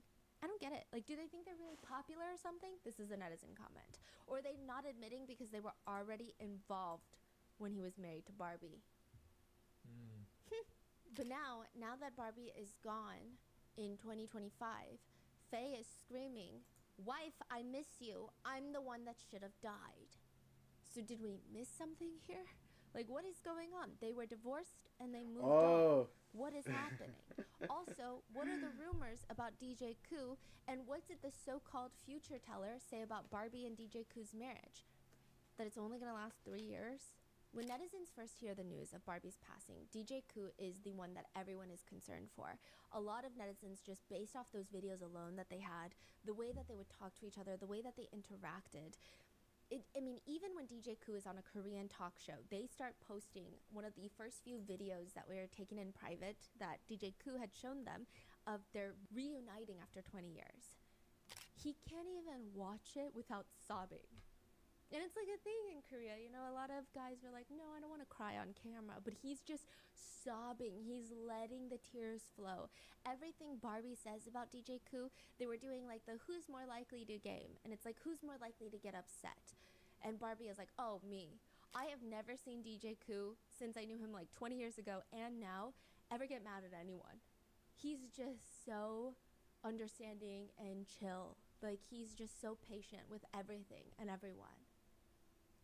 I don't get it. Like, do they think they're really popular or something? This is a netizen comment. Or are they not admitting because they were already involved when he was married to Barbie? But now that Barbie is gone in 2025, Faye is screaming, wife, I miss you. I'm the one that should have died. So did we miss something here? Like, what is going on? They were divorced and they moved on. What is happening? Also, what are the rumors about DJ Koo, and what did the so-called future teller say about Barbie and DJ Koo's marriage? That it's only going to last 3 years? When netizens first hear the news of Barbie's passing, DJ Koo is the one that everyone is concerned for. A lot of netizens, just based off those videos alone that they had, the way that they would talk to each other, the way that they interacted, I mean, even when DJ Koo is on a Korean talk show, they start posting one of the first few videos that were taken in private that DJ Koo had shown them of their reuniting after 20 years. He can't even watch it without sobbing. And it's like a thing in Korea, you know, a lot of guys are like, no, I don't want to cry on camera, but he's just sobbing. He's letting the tears flow. Everything Barbie says about DJ Koo, they were doing like the who's more likely to game, and it's like who's more likely to get upset. And Barbie is like, oh, me. I have never seen DJ Koo since I knew him like 20 years ago and now ever get mad at anyone. He's just so understanding and chill. Like, he's just so patient with everything and everyone.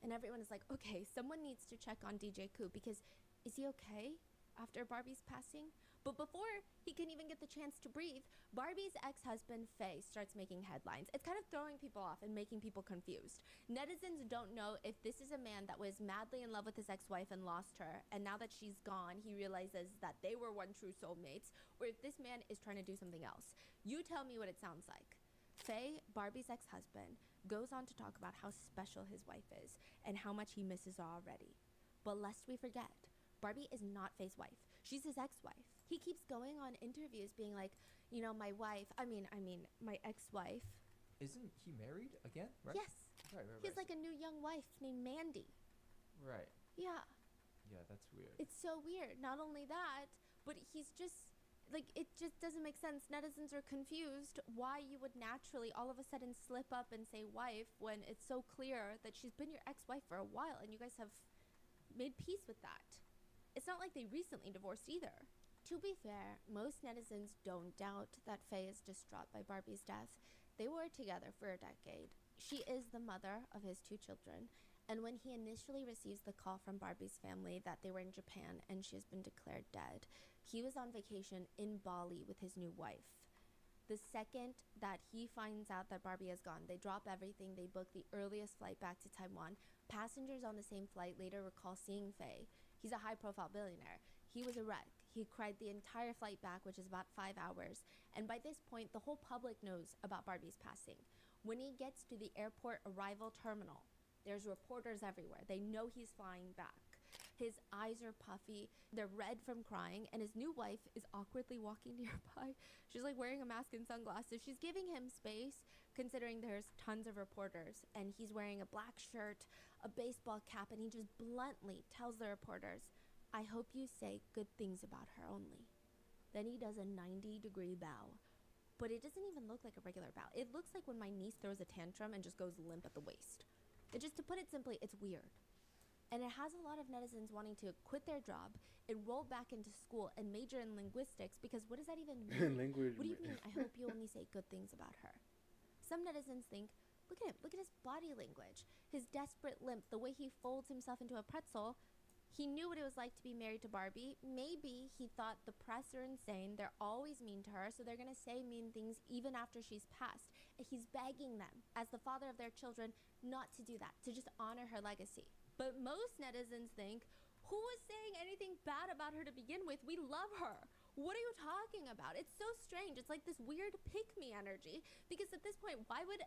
And everyone is like, okay, someone needs to check on DJ Koo because is he okay after Barbie's passing? But before he can even get the chance to breathe, Barbie's ex-husband, Faye, starts making headlines. It's kind of throwing people off and making people confused. Netizens don't know if this is a man that was madly in love with his ex-wife and lost her, and now that she's gone, he realizes that they were one true soulmates, or if this man is trying to do something else. You tell me what it sounds like. Faye, Barbie's ex-husband, goes on to talk about how special his wife is and how much he misses her already. But lest we forget, Barbie is not Faye's wife. She's his ex-wife. He keeps going on interviews being like, you know, my ex-wife. Isn't he married again, right? Yes. Right. He has like a new young wife named Mandy. Right. Yeah. Yeah, that's weird. It's so weird. Not only that, but he's just, like, it just doesn't make sense. Netizens are confused why you would naturally all of a sudden slip up and say wife when it's so clear that she's been your ex-wife for a while and you guys have made peace with that. It's not like they recently divorced either. To be fair, most netizens don't doubt that Faye is distraught by Barbie's death. They were together for a decade. She is the mother of his 2 children, and when he initially receives the call from Barbie's family that they were in Japan and she has been declared dead, he was on vacation in Bali with his new wife. The second that he finds out that Barbie is gone, they drop everything, they book the earliest flight back to Taiwan. Passengers on the same flight later recall seeing Faye. He's a high-profile billionaire. He was a wreck. He cried the entire flight back, which is about 5 hours. And by this point, the whole public knows about Barbie's passing. When he gets to the airport arrival terminal, there's reporters everywhere. They know he's flying back. His eyes are puffy. They're red from crying. And his new wife is awkwardly walking nearby. She's like wearing a mask and sunglasses. She's giving him space, considering there's tons of reporters. And he's wearing a black shirt, a baseball cap, and he just bluntly tells the reporters, I hope you say good things about her only. Then he does a 90-degree bow. But it doesn't even look like a regular bow. It looks like when my niece throws a tantrum and just goes limp at the waist. It just, to put it simply, it's weird. And it has a lot of netizens wanting to quit their job, enroll back into school, and major in linguistics, because what does that even mean? What do you mean, I hope you only say good things about her? Some netizens think, look at him, look at his body language, his desperate limp, the way he folds himself into a pretzel. He knew what it was like to be married to Barbie. Maybe he thought the press are insane, they're always mean to her, so they're gonna say mean things even after she's passed. And he's begging them, as the father of their children, not to do that, to just honor her legacy. But most netizens think, who was saying anything bad about her to begin with? We love her. What are you talking about? It's so strange. It's like this weird pick-me energy, because at this point, why would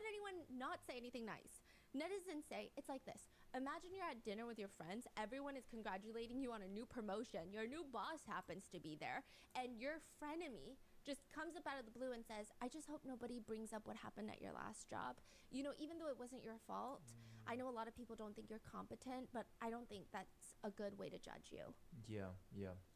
anyone not say anything nice? Netizens say it's like this. Imagine you're at dinner with your friends. Everyone is congratulating you on a new promotion. Your new boss happens to be there. And your frenemy just comes up out of the blue and says, I just hope nobody brings up what happened at your last job. You know, even though it wasn't your fault, I know a lot of people don't think you're competent, but I don't think that's a good way to judge you. Yeah.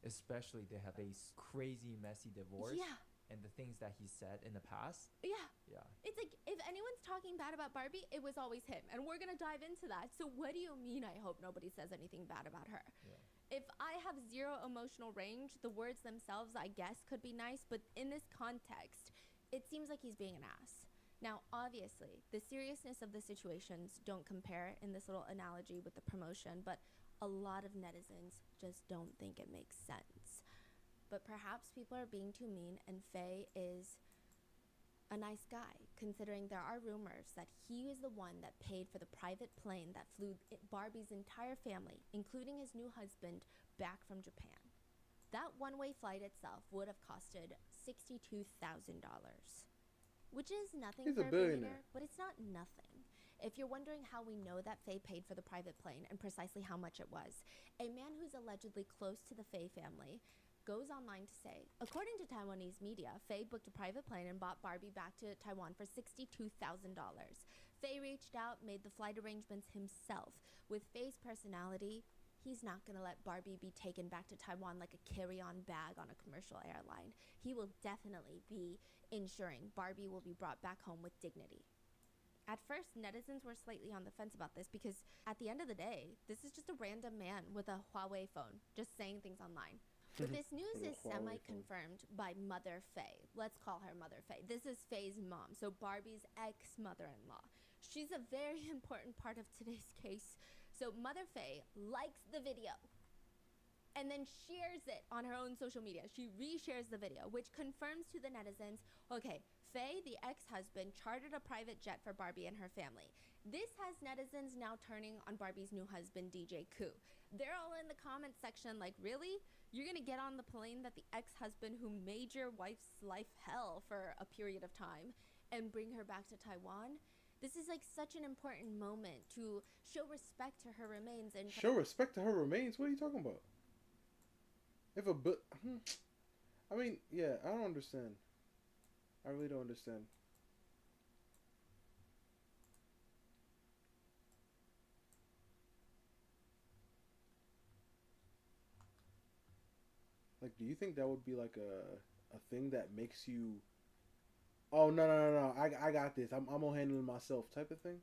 Especially they have a crazy, messy divorce. Yeah. And the things that he said in the past. Yeah. Yeah. It's like, if anyone's talking bad about Barbie, it was always him. And we're going to dive into that. So what do you mean, I hope nobody says anything bad about her? Yeah. If I have zero emotional range, the words themselves, I guess, could be nice. But in this context, it seems like he's being an ass. Now, obviously, the seriousness of the situations don't compare in this little analogy with the promotion. But a lot of netizens just don't think it makes sense. But perhaps people are being too mean, and Faye is a nice guy, considering there are rumors that he is the one that paid for the private plane that flew Barbie's entire family, including his new husband, back from Japan. That one-way flight itself would have costed $62,000, which is nothing He's for a a billionaire, billionaire. but it's not nothing. If you're wondering how we know that Faye paid for the private plane and precisely how much it was, a man who's allegedly close to the Faye family goes online to say, according to Taiwanese media, Faye booked a private plane and bought Barbie back to Taiwan for $62,000. Faye reached out, made the flight arrangements himself. With Faye's personality, he's not going to let Barbie be taken back to Taiwan like a carry-on bag on a commercial airline. He will definitely be ensuring Barbie will be brought back home with dignity. At first, netizens were slightly on the fence about this because at the end of the day, this is just a random man with a Huawei phone just saying things online. But this news is semi-confirmed by Mother Faye. Let's call her Mother Faye. This is Faye's mom, so Barbie's ex-mother-in-law. She's a very important part of today's case. So Mother Faye likes the video and then shares it on her own social media. She reshares the video, which confirms to the netizens, okay, Faye, the ex-husband, chartered a private jet for Barbie and her family. This has netizens now turning on Barbie's new husband, DJ Koo. They're all in the comment section like, really? You're gonna get on the plane that the ex-husband who made your wife's life hell for a period of time and bring her back to Taiwan? This is like such an important moment to show respect to her remains and show respect to her remains. What are you talking about? If a I mean, yeah, I don't understand. I really don't understand. Like, do you think that would be like a thing that makes you, oh no, I got this. I'm gonna handle it myself type of thing?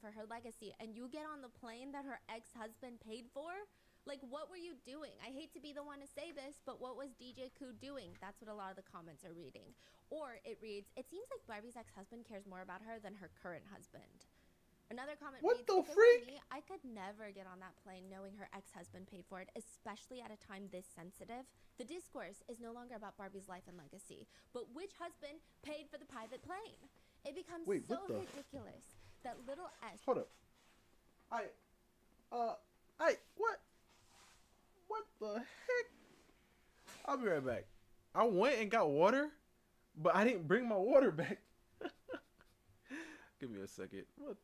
for her legacy, and you get on the plane that her ex-husband paid for? Like, what were you doing? I hate to be the one to say this, but what was DJ Koo doing? That's what a lot of the comments are reading. Or it reads, it seems like Barbie's ex-husband cares more about her than her current husband. Another comment What reads, the if it were freak? me, I could never get on that plane knowing her ex-husband paid for it, especially at a time this sensitive. The discourse is no longer about Barbie's life and legacy, but which husband paid for the private plane. It becomes Wait, so what the? ridiculous that little S. Hold up. What the heck? I'll be right back. I went and got water, but I didn't bring my water back. Give me a second. What?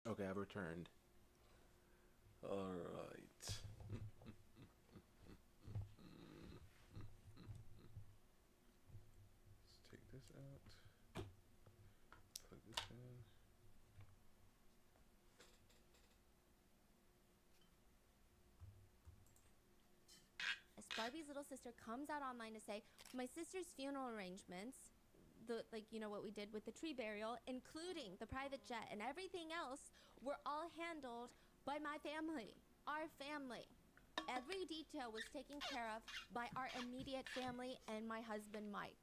Okay, I've returned. All right. Let's take this out. Plug this in. Barbie's little sister comes out online to say, my sister's funeral arrangements, the like you know what we did with the tree burial, including the private jet and everything else, were all handled by my family, our family. Every detail was taken care of by our immediate family and my husband Mike.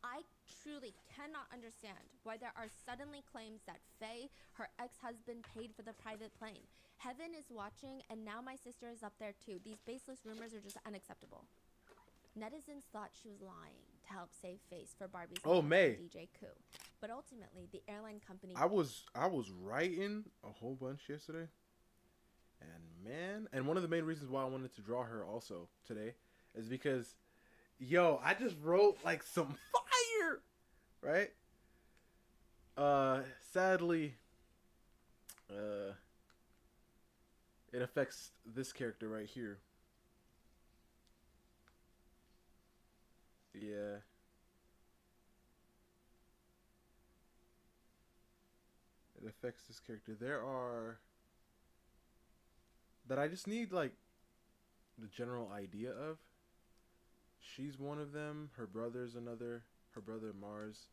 I truly cannot understand why there are suddenly claims that Faye, her ex-husband, paid for the private plane. Heaven is watching, and now my sister is up there too. These baseless rumors are just unacceptable. Netizens thought she was lying to help save face for Barbie's May. DJ Coup. But ultimately, the airline company... I was writing a whole bunch yesterday. And man, and one of the main reasons why I wanted to draw her also today is because, yo, I just wrote like some fire, right? Sadly, it affects this character right here. Yeah. It affects this character. There are... that I just need like the general idea of. She's one of them. Her brother's another. Her brother Mars.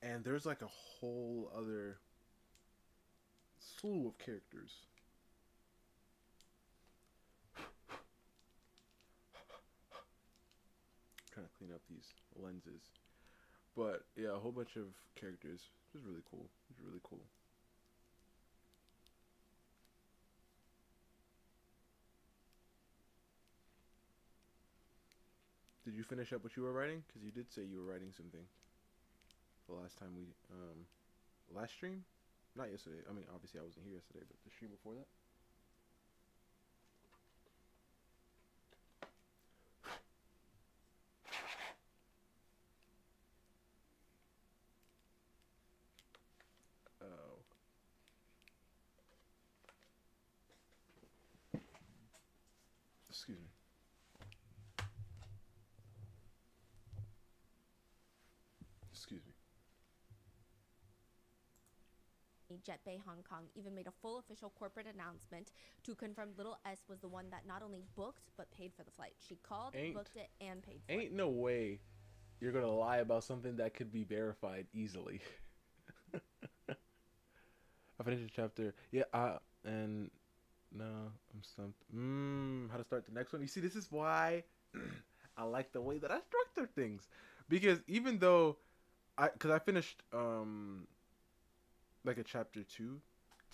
And there's like a whole other slew of characters. Trying to clean up these lenses. But yeah, a whole bunch of characters. It's really cool. It's really cool. Did you finish up what you were writing? Because you did say you were writing something. The last time we, last stream? Not yesterday. I mean, obviously I wasn't here yesterday, but the stream before that? Excuse me. Excuse me. JetBay Hong Kong even made a full official corporate announcement to confirm Little S was the one that not only booked but paid for the flight. She called, booked it, and paid for it. Ain't no way you're gonna lie about something that could be verified easily. I finished the chapter. Yeah, and no, I'm stumped. How to start the next one? You see, this is why I like the way that I structure things, because even though because I finished like a chapter 2,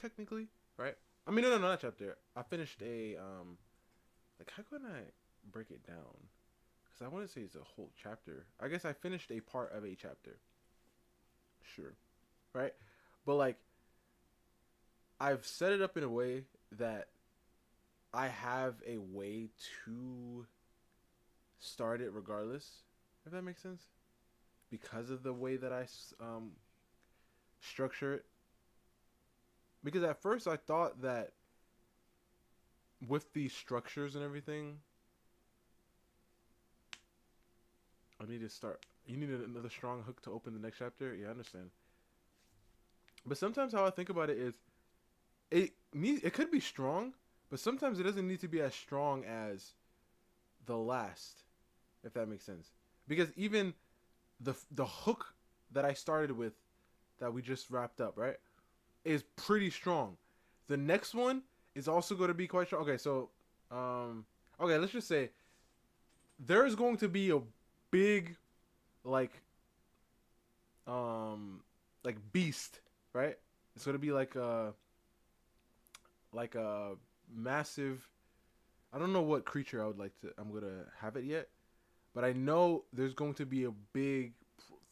technically, right? I mean, no, not chapter. I finished a like, how can I break it down? Because I want to say it's a whole chapter. I guess I finished a part of a chapter. Sure, right? But like, I've set it up in a way that I have a way to start it regardless, if that makes sense, because of the way that I structure it. Because at first I thought that with these structures and everything, I need to start. You need another strong hook to open the next chapter. Yeah, I understand. But sometimes how I think about it is, it could be strong, but sometimes it doesn't need to be as strong as the last, if that makes sense. Because even the hook that I started with, that we just wrapped up, right, is pretty strong. The next one is also going to be quite strong. Okay, so okay, let's just say there is going to be a big like beast, right? It's going to be like a massive, I don't know what creature I'm going to have it yet, but I know there's going to be a big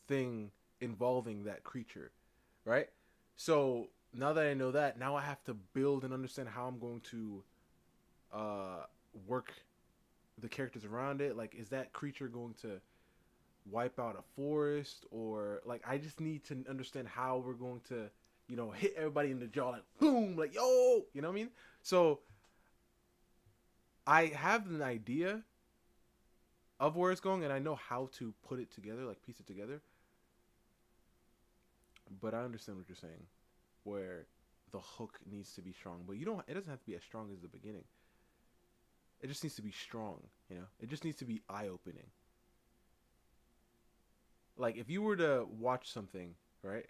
thing involving that creature, right? So now that I know that, now I have to build and understand how I'm going to work the characters around it. Like, is that creature going to wipe out a forest, or like I just need to understand how we're going to, hit everybody in the jaw like boom, like yo, you know what I mean? So I have an idea of where it's going, and I know how to put it together, like piece it together. But I understand what you're saying, where the hook needs to be strong, but it doesn't have to be as strong as the beginning. It just needs to be strong, It just needs to be eye-opening. Like if you were to watch something, right,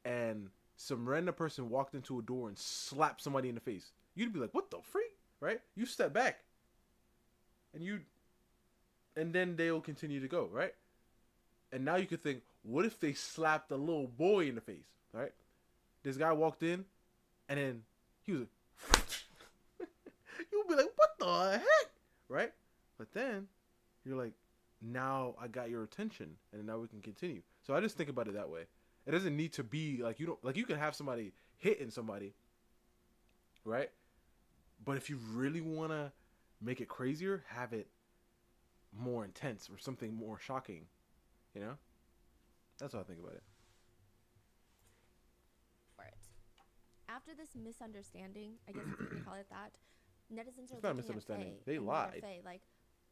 and some random person walked into a door and slapped somebody in the face, you'd be like, "What the freak?" Right? You step back, and then they'll continue to go, right? And now you could think, what if they slapped a little boy in the face, right? This guy walked in, and then he was like, you'll be like, what the heck, right? But then you're like, now I got your attention, and now we can continue. So I just think about it that way. It doesn't need to be like you can have somebody hitting somebody, right? But if you really want to make it crazier, have it more intense or something more shocking, That's how I think about it. For it. After this misunderstanding, I guess if you can call it that, netizens are It's not a looking at misunderstanding. Faye They and looking at lied. Faye, like,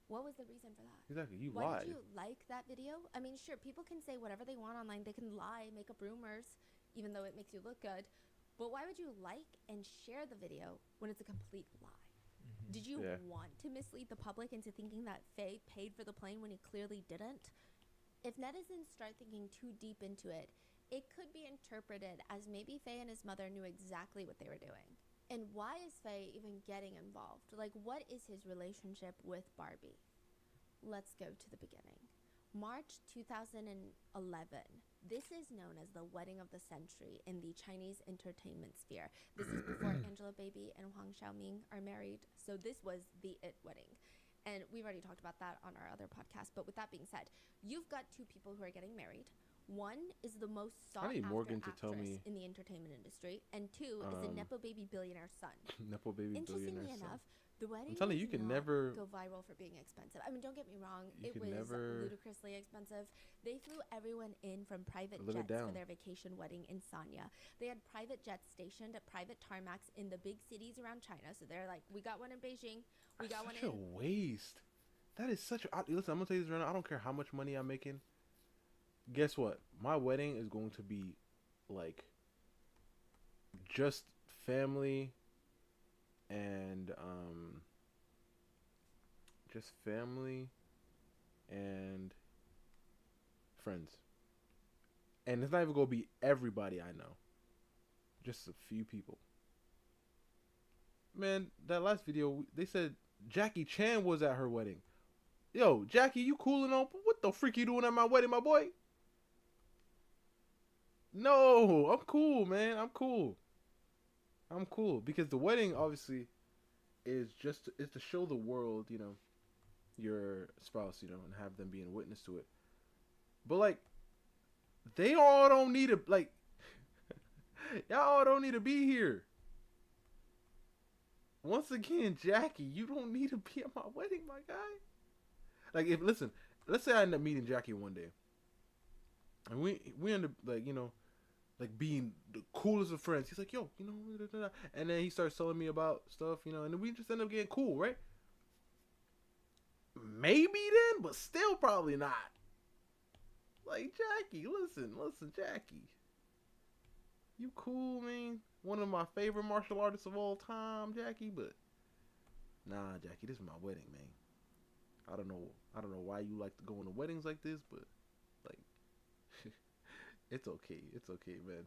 what was the reason for that? Exactly, you Why lied. did you like that video? I mean, sure, people can say whatever they want online. They can lie, make up rumors, even though it makes you look good. But why would you like and share the video when it's a complete lie? Did you want to mislead the public into thinking that Faye paid for the plane when he clearly didn't? If netizens start thinking too deep into it, it could be interpreted as maybe Faye and his mother knew exactly what they were doing. And why is Faye even getting involved? Like, what is his relationship with Barbie? Let's go to the beginning. March 2011. This is known as the wedding of the century in the Chinese entertainment sphere. This is before Angelababy and Huang Xiaoming are married. So this was the it wedding. And we've already talked about that on our other podcast. But with that being said, you've got two people who are getting married. One is the most sought after Morgan to actress tell me, in the entertainment industry. And two is a Nepo Baby billionaire son. Nepo Baby Interestingly billionaire son. enough, the wedding I'm telling you, you did can not never go viral for being expensive. I mean, don't get me wrong. You It can was never ludicrously expensive. They flew everyone in from private live it jets for down. their vacation wedding in Sanya. They had private jets stationed at private tarmacs in the big cities around China. So they're like, we got one in Beijing. We got one Such a waste. That is such a... Listen, I'm going to tell you this right now. I don't care how much money I'm making. Guess what? My wedding is going to be, like, just family and, just family and friends. And it's not even going to be everybody I know. Just a few people. Man, that last video, they said Jackie Chan was at her wedding. Yo, Jackie, you cool and all, but what the freak you doing at my wedding, my boy? No, I'm cool, man. I'm cool. Because the wedding, obviously, is to show the world, your spouse, and have them being a witness to it. But, like, they all don't need to, like, y'all all don't need to be here. Once again, Jackie, you don't need to be at my wedding, my guy. Like, let's say I end up meeting Jackie one day. And we end up, like, like being the coolest of friends. He's like, yo, and then he starts telling me about stuff, and then we just end up getting cool, right? Maybe then, but still probably not. Like, Jackie, listen, Jackie. You cool, man. One of my favorite martial artists of all time, Jackie, but nah, Jackie, this is my wedding, man. I don't know why you like to go into weddings like this, but like it's okay, man.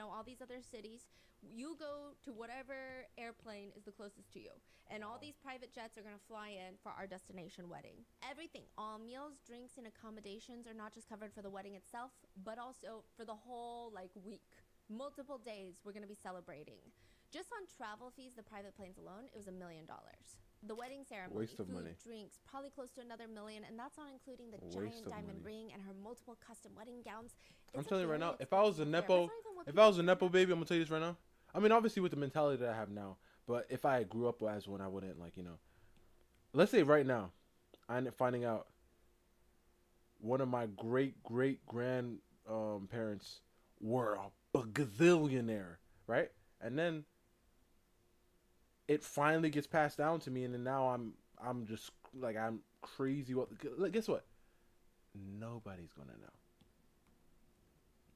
All these other cities, you go to whatever airplane is the closest to you, and all these private jets are going to fly in for our destination wedding. Everything, all meals, drinks, and accommodations are not just covered for the wedding itself, but also for the whole week. Multiple days we're going to be celebrating. Just on travel fees, the private planes alone, it was $1 million. The wedding ceremony, Waste of food, money. drinks, probably close to another $1 million, and that's not including the Waste giant of diamond money. ring and her multiple custom wedding gowns. I'm It's a telling you right very now, if I was a expensive affair. Nepo, That's not even what if people I was a think Nepo about. baby, I'm gonna tell you this right now. I mean, obviously with the mentality that I have now, But if I grew up as one, I wouldn't like, you know. Let's say right now, I end up finding out one of my great grand parents were a gazillionaire, right? And then it finally gets passed down to me, and then now I'm just like I'm crazy. Guess what? Nobody's gonna know.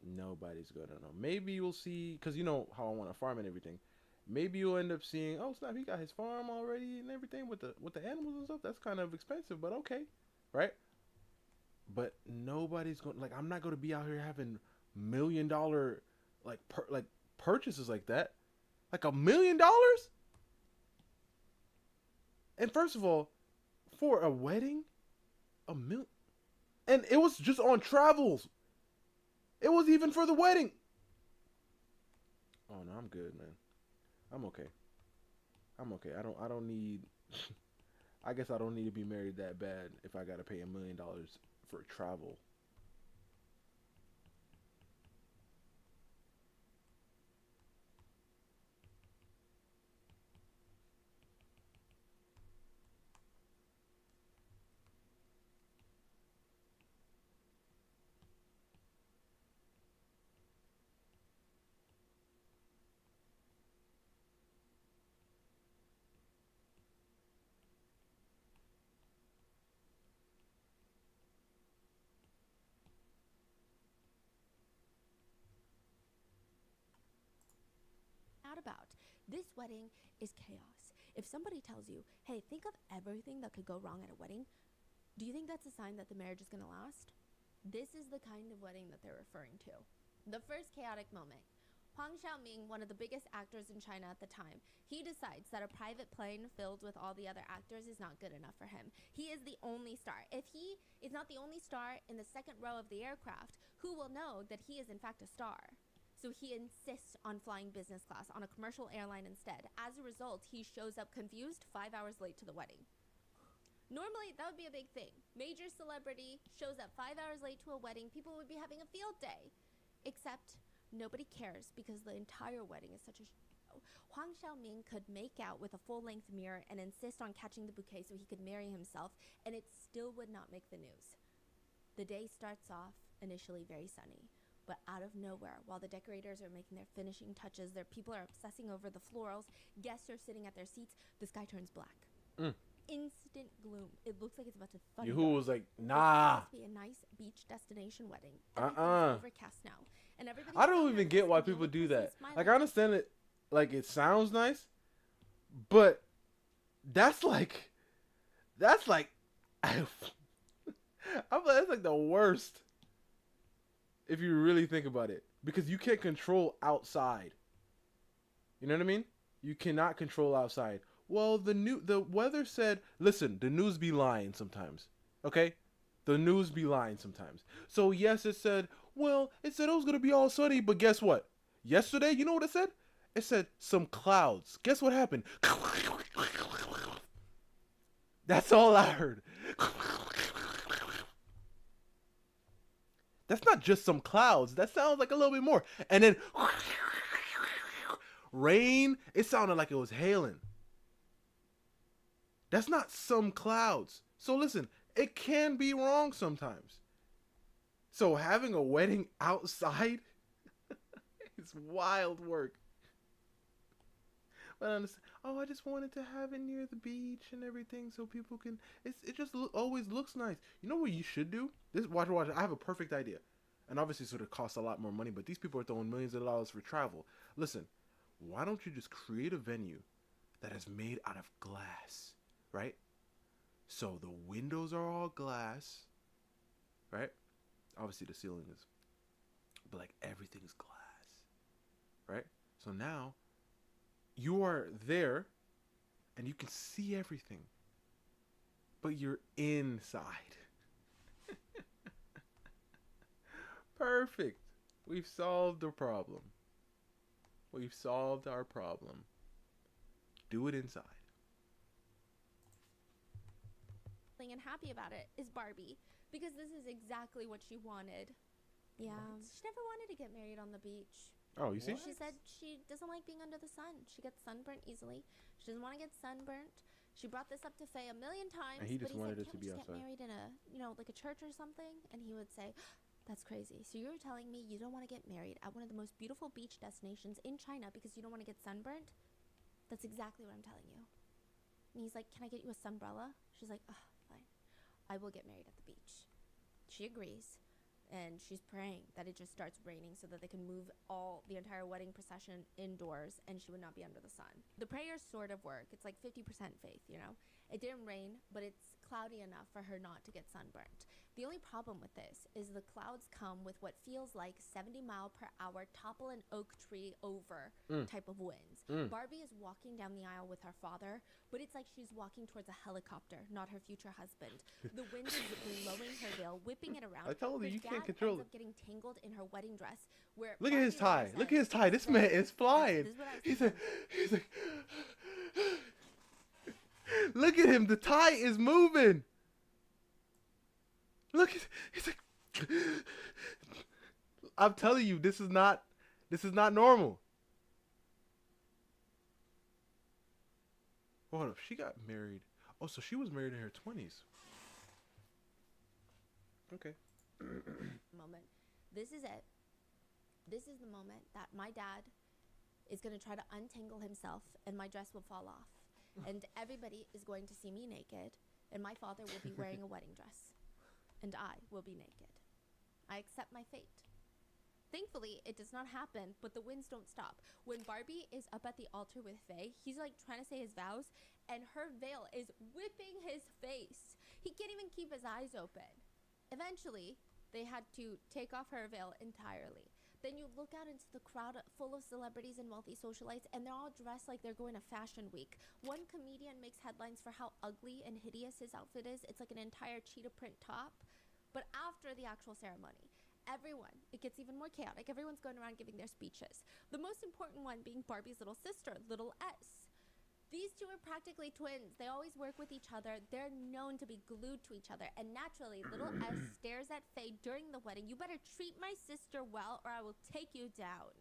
Nobody's gonna know. Maybe you'll see, because you know how I want to farm and everything. Maybe you'll end up seeing, oh snap, he got his farm already and everything with the animals and stuff. That's kind of expensive, but okay, right? But nobody's going, like, I'm not going to be out here having $1 million like purchases like that. Like $1 million? And first of all, for a wedding, and it was just on travels. It was even for the wedding. Oh no, I'm good, man. I'm okay. I'm okay. I don't need I guess I don't need to be married that bad if I gotta pay $1 million for travel. About this wedding is chaos. If somebody tells you, hey, think of everything that could go wrong at a wedding, do you think that's a sign that the marriage is going to last? This is the kind of wedding that they're referring to. The first chaotic moment. Huang Xiaoming, one of the biggest actors in China at the time, he decides that a private plane filled with all the other actors is not good enough for him. He is the only star. If he is not the only star in the second row of the aircraft, who will know that he is in fact a star? So he insists on flying business class on a commercial airline instead. As a result, he shows up confused 5 hours late to the wedding. Normally, that would be a big thing. Major celebrity shows up 5 hours late to a wedding. People would be having a field day. Except nobody cares because the entire wedding is such a show. Huang Xiaoming could make out with a full-length mirror and insist on catching the bouquet so he could marry himself, and it still would not make the news. The day starts off initially very sunny. But out of nowhere, while the decorators are making their finishing touches, their people are obsessing over the florals, guests are sitting at their seats, the sky turns black. Instant gloom. It looks like it's about to thunder. Yehu was like, It's nah. supposed to be a nice beach destination wedding. Everything's overcast now. And everybody's I don't so even nervous, get why and the people only do person that. smiling Like, I understand it, like, it sounds nice, but that's like, I'm like, that's like the worst. If you really think about it, because you can't control outside. You know what I mean? You cannot control outside. Well, the weather said, listen, the news be lying sometimes. Okay? The news be lying sometimes. So yes, it said, well, it said it was going to be all sunny, but guess what? Yesterday, you know what it said? It said some clouds. Guess what happened? That's all I heard. That's not just some clouds. That sounds like a little bit more. And then rain. It sounded like it was hailing. That's not some clouds. So listen, it can be wrong sometimes. So having a wedding outside is wild work. But I understand. Oh, I just wanted to have it near the beach and everything so people can. It just always looks nice. You know what you should do? Watch. I have a perfect idea, and obviously, sort of costs a lot more money. But these people are throwing millions of dollars for travel. Listen, why don't you just create a venue that is made out of glass, right? So the windows are all glass, right? Obviously, the ceiling is, but like everything's glass, right? So now you are there and you can see everything, but you're inside. Perfect. We've solved the problem. We've solved our problem. Do it inside. and happy about it is Barbie, because this is exactly what she wanted. Yeah, she never wanted to get married on the beach. Oh, you see? What? She said she doesn't like being under the sun. She gets sunburnt easily. She doesn't want to get sunburnt. She brought this up to Faye a million times. And he just but wanted said, it to "Can't be we just outside." get married in a, like a church or something?" And he would say, "That's crazy. So you're telling me you don't want to get married at one of the most beautiful beach destinations in China because you don't want to get sunburnt? That's exactly what I'm telling you." And he's like, "Can I get you a sunbrella?" She's like, "Oh, fine. I will get married at the beach." She agrees. And she's praying that it just starts raining so that they can move the entire wedding procession indoors and she would not be under the sun. The prayers sort of work. It's like 50% faith, It didn't rain, but it's cloudy enough for her not to get sunburnt. The only problem with this is the clouds come with what feels like 70-mile-per-hour topple an oak tree over type of winds. Barbie is walking down the aisle with her father, but it's like she's walking towards a helicopter, not her future husband. The wind is blowing her veil, whipping it around. I told you, Her you can't dad control ends it. up getting tangled in her wedding dress. Where Look at his Barbie tie. later Look at says, his tie. This man is flying. This is what I was He's thinking. like, look at him. The tie is moving. Look, he's like, I'm telling you, this is not normal. Hold up, she got married. Oh, so she was married in her 20s. Okay. Moment. This is it. This is the moment that my dad is going to try to untangle himself and my dress will fall off. And everybody is going to see me naked and my father will be wearing a wedding dress. And I will be naked. I accept my fate. Thankfully, it does not happen, but the winds don't stop. When Barbie is up at the altar with Faye, he's like trying to say his vows, and her veil is whipping his face. He can't even keep his eyes open. Eventually, they had to take off her veil entirely. Then you look out into the crowd full of celebrities and wealthy socialites, and they're all dressed like they're going to Fashion Week. One comedian makes headlines for how ugly and hideous his outfit is. It's like an entire cheetah print top. But after the actual ceremony, it gets even more chaotic. Everyone's going around giving their speeches. The most important one being Barbie's little sister, Little S. These two are practically twins. They always work with each other. They're known to be glued to each other. And naturally, Little S stares at Faye during the wedding. "You better treat my sister well or I will take you down."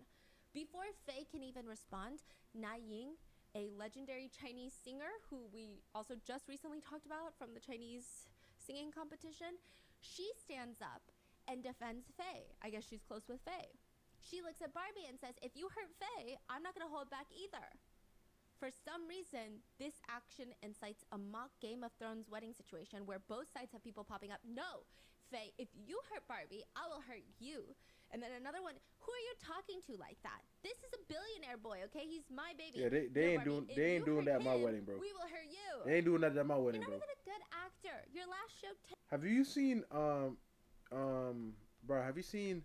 Before Faye can even respond, Na Ying, a legendary Chinese singer who we also just recently talked about from the Chinese singing competition, she stands up and defends Faye. I guess she's close with Faye. She looks at Barbie and says, "If you hurt Faye, I'm not going to hold back either." For some reason, this action incites a mock Game of Thrones wedding situation where both sides have people popping up. "No, Faye, if you hurt Barbie, I will hurt you." And then another one, "Who are you talking to like that? This is a billionaire boy, okay? He's my baby." Yeah, they "No, ain't Barbie, doing they ain't if you doing hurt that at my him, wedding, bro. We will hurt you. They ain't doing that at my wedding, You're bro. not even a good actor. Your last show Have you seen bro? Have you seen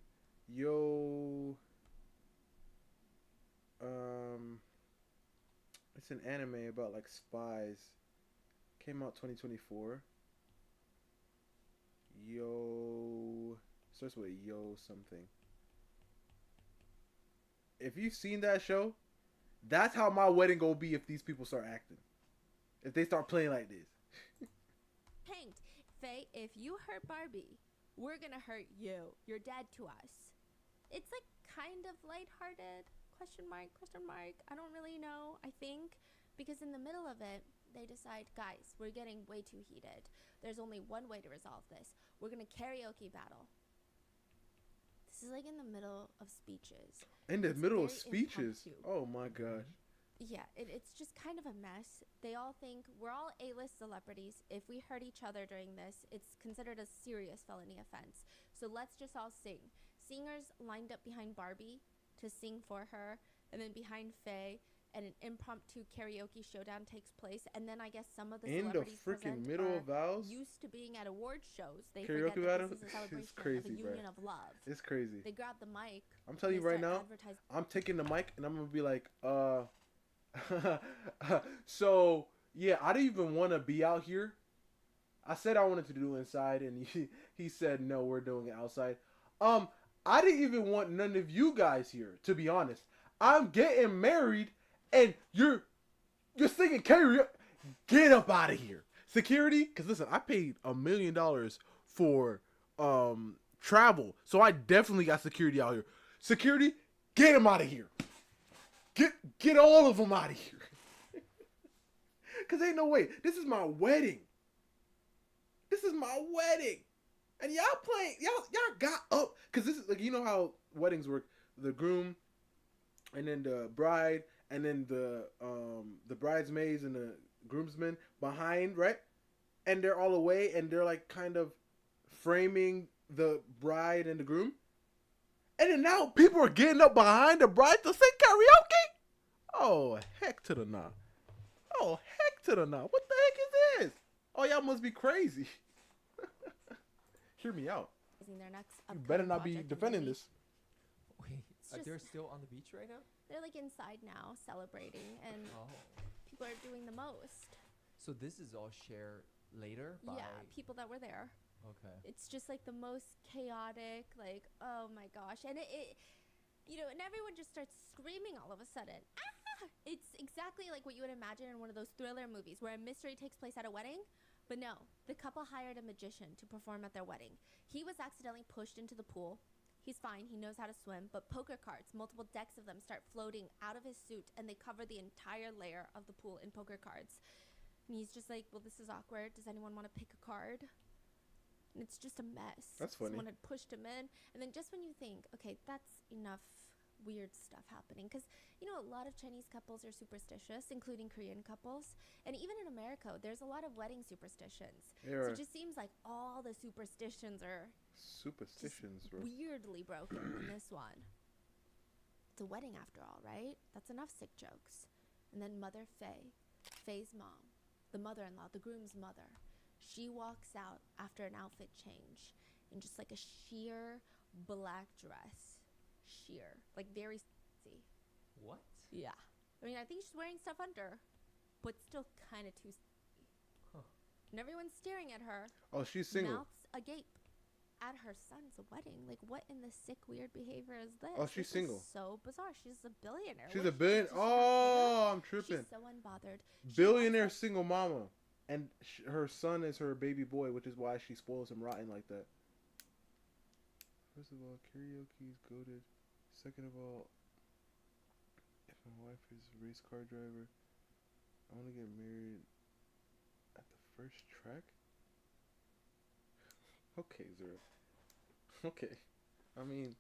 it's an anime about like spies. Came out 2024. Starts with something. If you've seen that show, that's how my wedding gonna be if these people start acting. If they start playing like this. tanked. "Faye, if you hurt Barbie, we're gonna hurt you. You're dead to us." It's like kind of lighthearted, question mark. I don't really know, I think, because in the middle of it, they decide, "Guys, we're getting way too heated. There's only one way to resolve this. We're gonna karaoke battle." This is like in the middle of speeches. In the It's middle of very speeches. impromptu. Oh my gosh. Yeah, it's just kind of a mess. They all think we're all A-list celebrities. If we hurt each other during this, it's considered a serious felony offense. So let's just all sing. Singers lined up behind Barbie to sing for her, and then behind Faye, and an impromptu karaoke showdown takes place. And then I guess some of the In the celebrities freaking present middle are of vows? used to being at award shows. They Karaoke forget battle? that this is a It's celebration crazy, of a bro. union of love. It's crazy. They grab the mic. I'm telling and you right start now, advertising. I'm taking the mic and I'm gonna be like, so yeah, I didn't even want to be out here. I said I wanted to do inside, and he said no, we're doing it outside. I didn't even want none of you guys here, to be honest. I'm getting married, and you're singing karaoke. Get up out of here, security. Cause listen, I paid $1 million for travel, so I definitely got security out here. Security, Get him out of here. Get all of them out of here. Cause ain't no way. This is my wedding. This is my wedding. And y'all playing, y'all got up. Cause this is like, you know how weddings work. The groom, and then the bride, and then the bridesmaids and the groomsmen behind, right? And they're all away, and they're like kind of framing the bride and the groom. And then now people are getting up behind the bride to sing karaoke? Oh, heck to the nah. Oh, heck to the nah. What the heck is this? Oh, y'all must be crazy. Hear me out. Their next You better upcoming not be project defending movie. this. Wait, just- they're still on the beach right now? They're like inside now celebrating, and Oh. people are doing the most. So this is all shared later by... Yeah, people that were there. Okay. It's just like the most chaotic, like, oh my gosh. And it you know, and everyone just starts screaming all of a sudden. Ah! It's exactly like what you would imagine in one of those thriller movies where a mystery takes place at a wedding. But no, the couple hired a magician to perform at their wedding. He was accidentally pushed into the pool. He's fine, he knows how to swim, but poker cards, multiple decks of them, start floating out of his suit, and they cover the entire layer of the pool in poker cards. And he's just like, well, this is awkward. Does anyone want to pick a card? And it's just a mess. That's funny. Someone had pushed him in. And then just when you think, okay, that's enough weird stuff happening. Because, you know, a lot of Chinese couples are superstitious, including Korean couples. And even in America, there's a lot of wedding superstitions. So it just seems like all the superstitions are Superstitions, just bro. weirdly broken in this one. It's a wedding after all, right? That's enough sick jokes. And then Mother Faye, Faye's mom, the mother-in-law, the groom's mother, she walks out after an outfit change in just like a sheer black dress. Sheer. Like very sexy. What? Yeah. I mean, I think she's wearing stuff under, but still kind of too sexy. Huh. And everyone's staring at her. Oh, she's single. Mouths agape at her son's wedding. Like, what in the sick, weird behavior is this? Oh, she's This is single. so bizarre. She's a billionaire. She's What a billion. does she have Oh, I'm kids? tripping. She's so unbothered. She Billionaire walks up- single mama. And her son is her baby boy, which is why she spoils him rotten like that. First of all, karaoke is goated. Second of all, if my wife is a race car driver, I want to get married at the first track? Okay, Zero. Okay. I mean,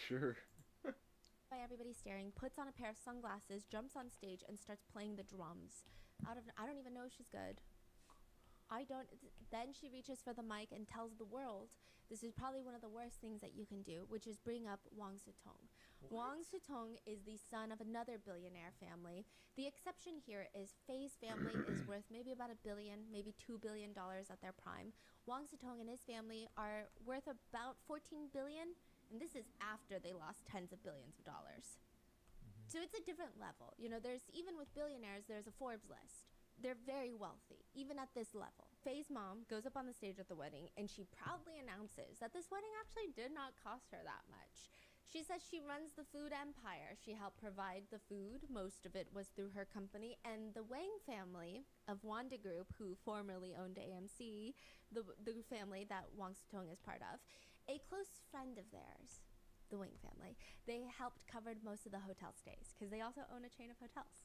sure. by everybody staring, puts on a pair of sunglasses, jumps on stage, and starts playing the drums. I don't even know if she's good. Then she reaches for the mic and tells the world this is probably one of the worst things that you can do, which is bring up Wang Sutong. Wang Sutong is the son of another billionaire family. The exception here is Faye's family is worth maybe about $1 billion, maybe $2 billion at their prime. Wang Sutong and his family are worth about $14 billion, and this is after they lost tens of billions of dollars. So it's a different level. You know, even with billionaires, there's a Forbes list. They're very wealthy, even at this level. Faye's mom goes up on the stage at the wedding, and she proudly announces that this wedding actually did not cost her that much. She says she runs the food empire. She helped provide the food. Most of it was through her company. And the Wang family of Wanda Group, who formerly owned AMC, the family that Wang Sutong is part of, a close friend of theirs, the Wang family, they helped cover most of the hotel stays because they also own a chain of hotels.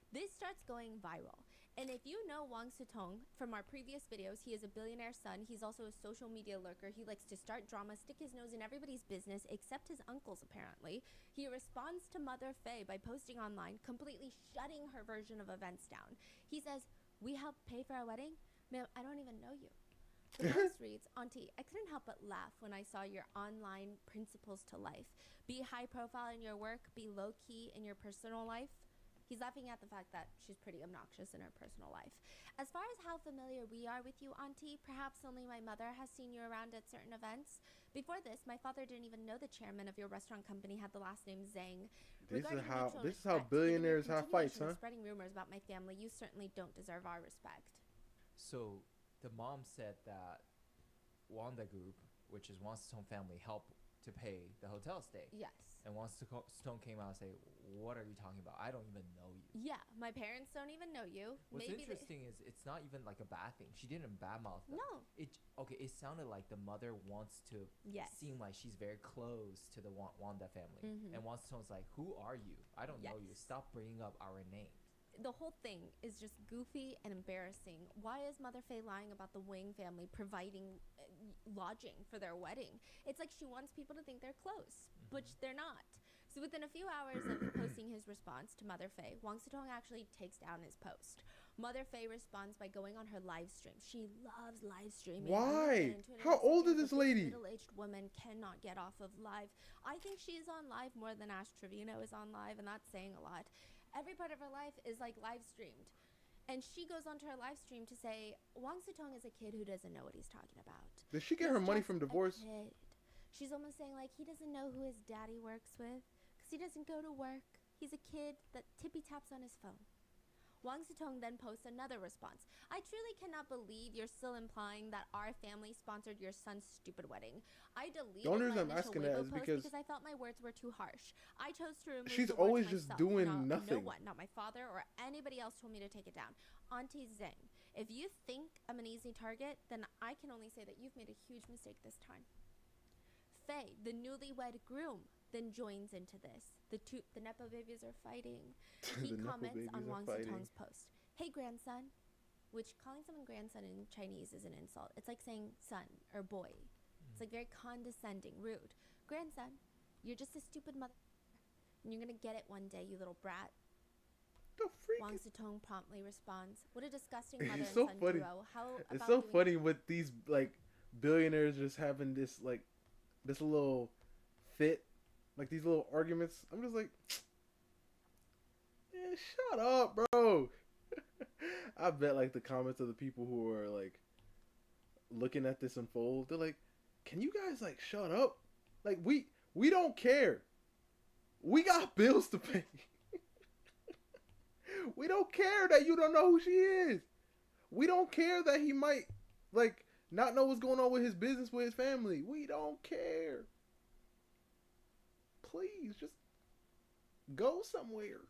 This starts going viral. And if you know Wang Sutong from our previous videos, he is a billionaire son. He's also a social media lurker. He likes to start drama, stick his nose in everybody's business, except his uncle's, apparently. He responds to Mother Faye by posting online, completely shutting her version of events down. He says, "We helped pay for our wedding? Ma'am, I don't even know you." The post reads, "Auntie, I couldn't help but laugh when I saw your online principles to life. Be high profile in your work, be low key in your personal life." He's laughing at the fact that she's pretty obnoxious in her personal life. As far as how familiar we are with you, Auntie, perhaps only my mother has seen you around at certain events. Before this, my father didn't even know the chairman of your restaurant company had the last name Zhang. This Regarding is how mutual this is how respect, given your billionaires have fights, continuation of huh? Spreading rumors about my family, you certainly don't deserve our respect. So the mom said that Wanda Group, which is Wang Sutong family, helped to to pay the hotel stay. Yes. And once Stone came out and say, "What are you talking about? I don't even know you." Yeah, my parents don't even know you. What's Maybe interesting is it's not even like a bad thing. She didn't badmouth them. No. It sounded like the mother wants to Yes. seem like she's very close to the Wanda family. Mhm. And once Stone's like, "Who are you? I don't know you. Yes. Stop bringing up our names." The whole thing is just goofy and embarrassing. Why is Mother Faye lying about the Wang family providing lodging for their wedding? It's like she wants people to think they're close, which they're not. So within a few hours of posting his response to Mother Faye, Wang Sitong actually takes down his post. Mother Faye responds by going on her live stream. she loves live streaming. Why? How old is this lady? Middle-aged woman cannot get off of live. I think she's on live more than Ash Trevino is on live, and that's saying a lot. Every part of her life is like live streamed. And she goes onto her live stream to say, Wang Sitong is a kid who doesn't know what he's talking about. Did she get her money from divorce? She's almost saying, like, he doesn't know who his daddy works with because he doesn't go to work. He's a kid that tippy taps on his phone. Wang Sitong then posts another response. I truly cannot believe you're still implying that our family sponsored your son's stupid wedding. I deleted The only reason my I'm initial asking Weibo that is post because I felt my words were too harsh. I chose to remove she's the words always just myself. doing No nothing. one, not my father or anybody else told me to take it down. Auntie Zing, if you think I'm an easy target, then I can only say that you've made a huge mistake this time. Faye, the newlywed groom, then joins into this. The Nepo babies are fighting. He comments on Wang Sitong's post. Hey, grandson, which calling someone grandson in Chinese is an insult. It's like saying son or boy. It's like very condescending, rude. Grandson, you're just a stupid mother, and you're gonna get it one day, you little brat. The freak. Wang Sitong promptly responds, "What a disgusting mother It's and so son funny. duo. How It's about so doing funny with these like billionaires just having this like this little fit, like these little arguments. I'm just like, man, shut up, bro. I bet like the comments of the people who are like looking at this unfold, they're like, can you guys like shut up? Like we don't care. We got bills to pay. We don't care that you don't know who she is. We don't care that he might like not know what's going on with his business with his family. We don't care. Please just go somewhere.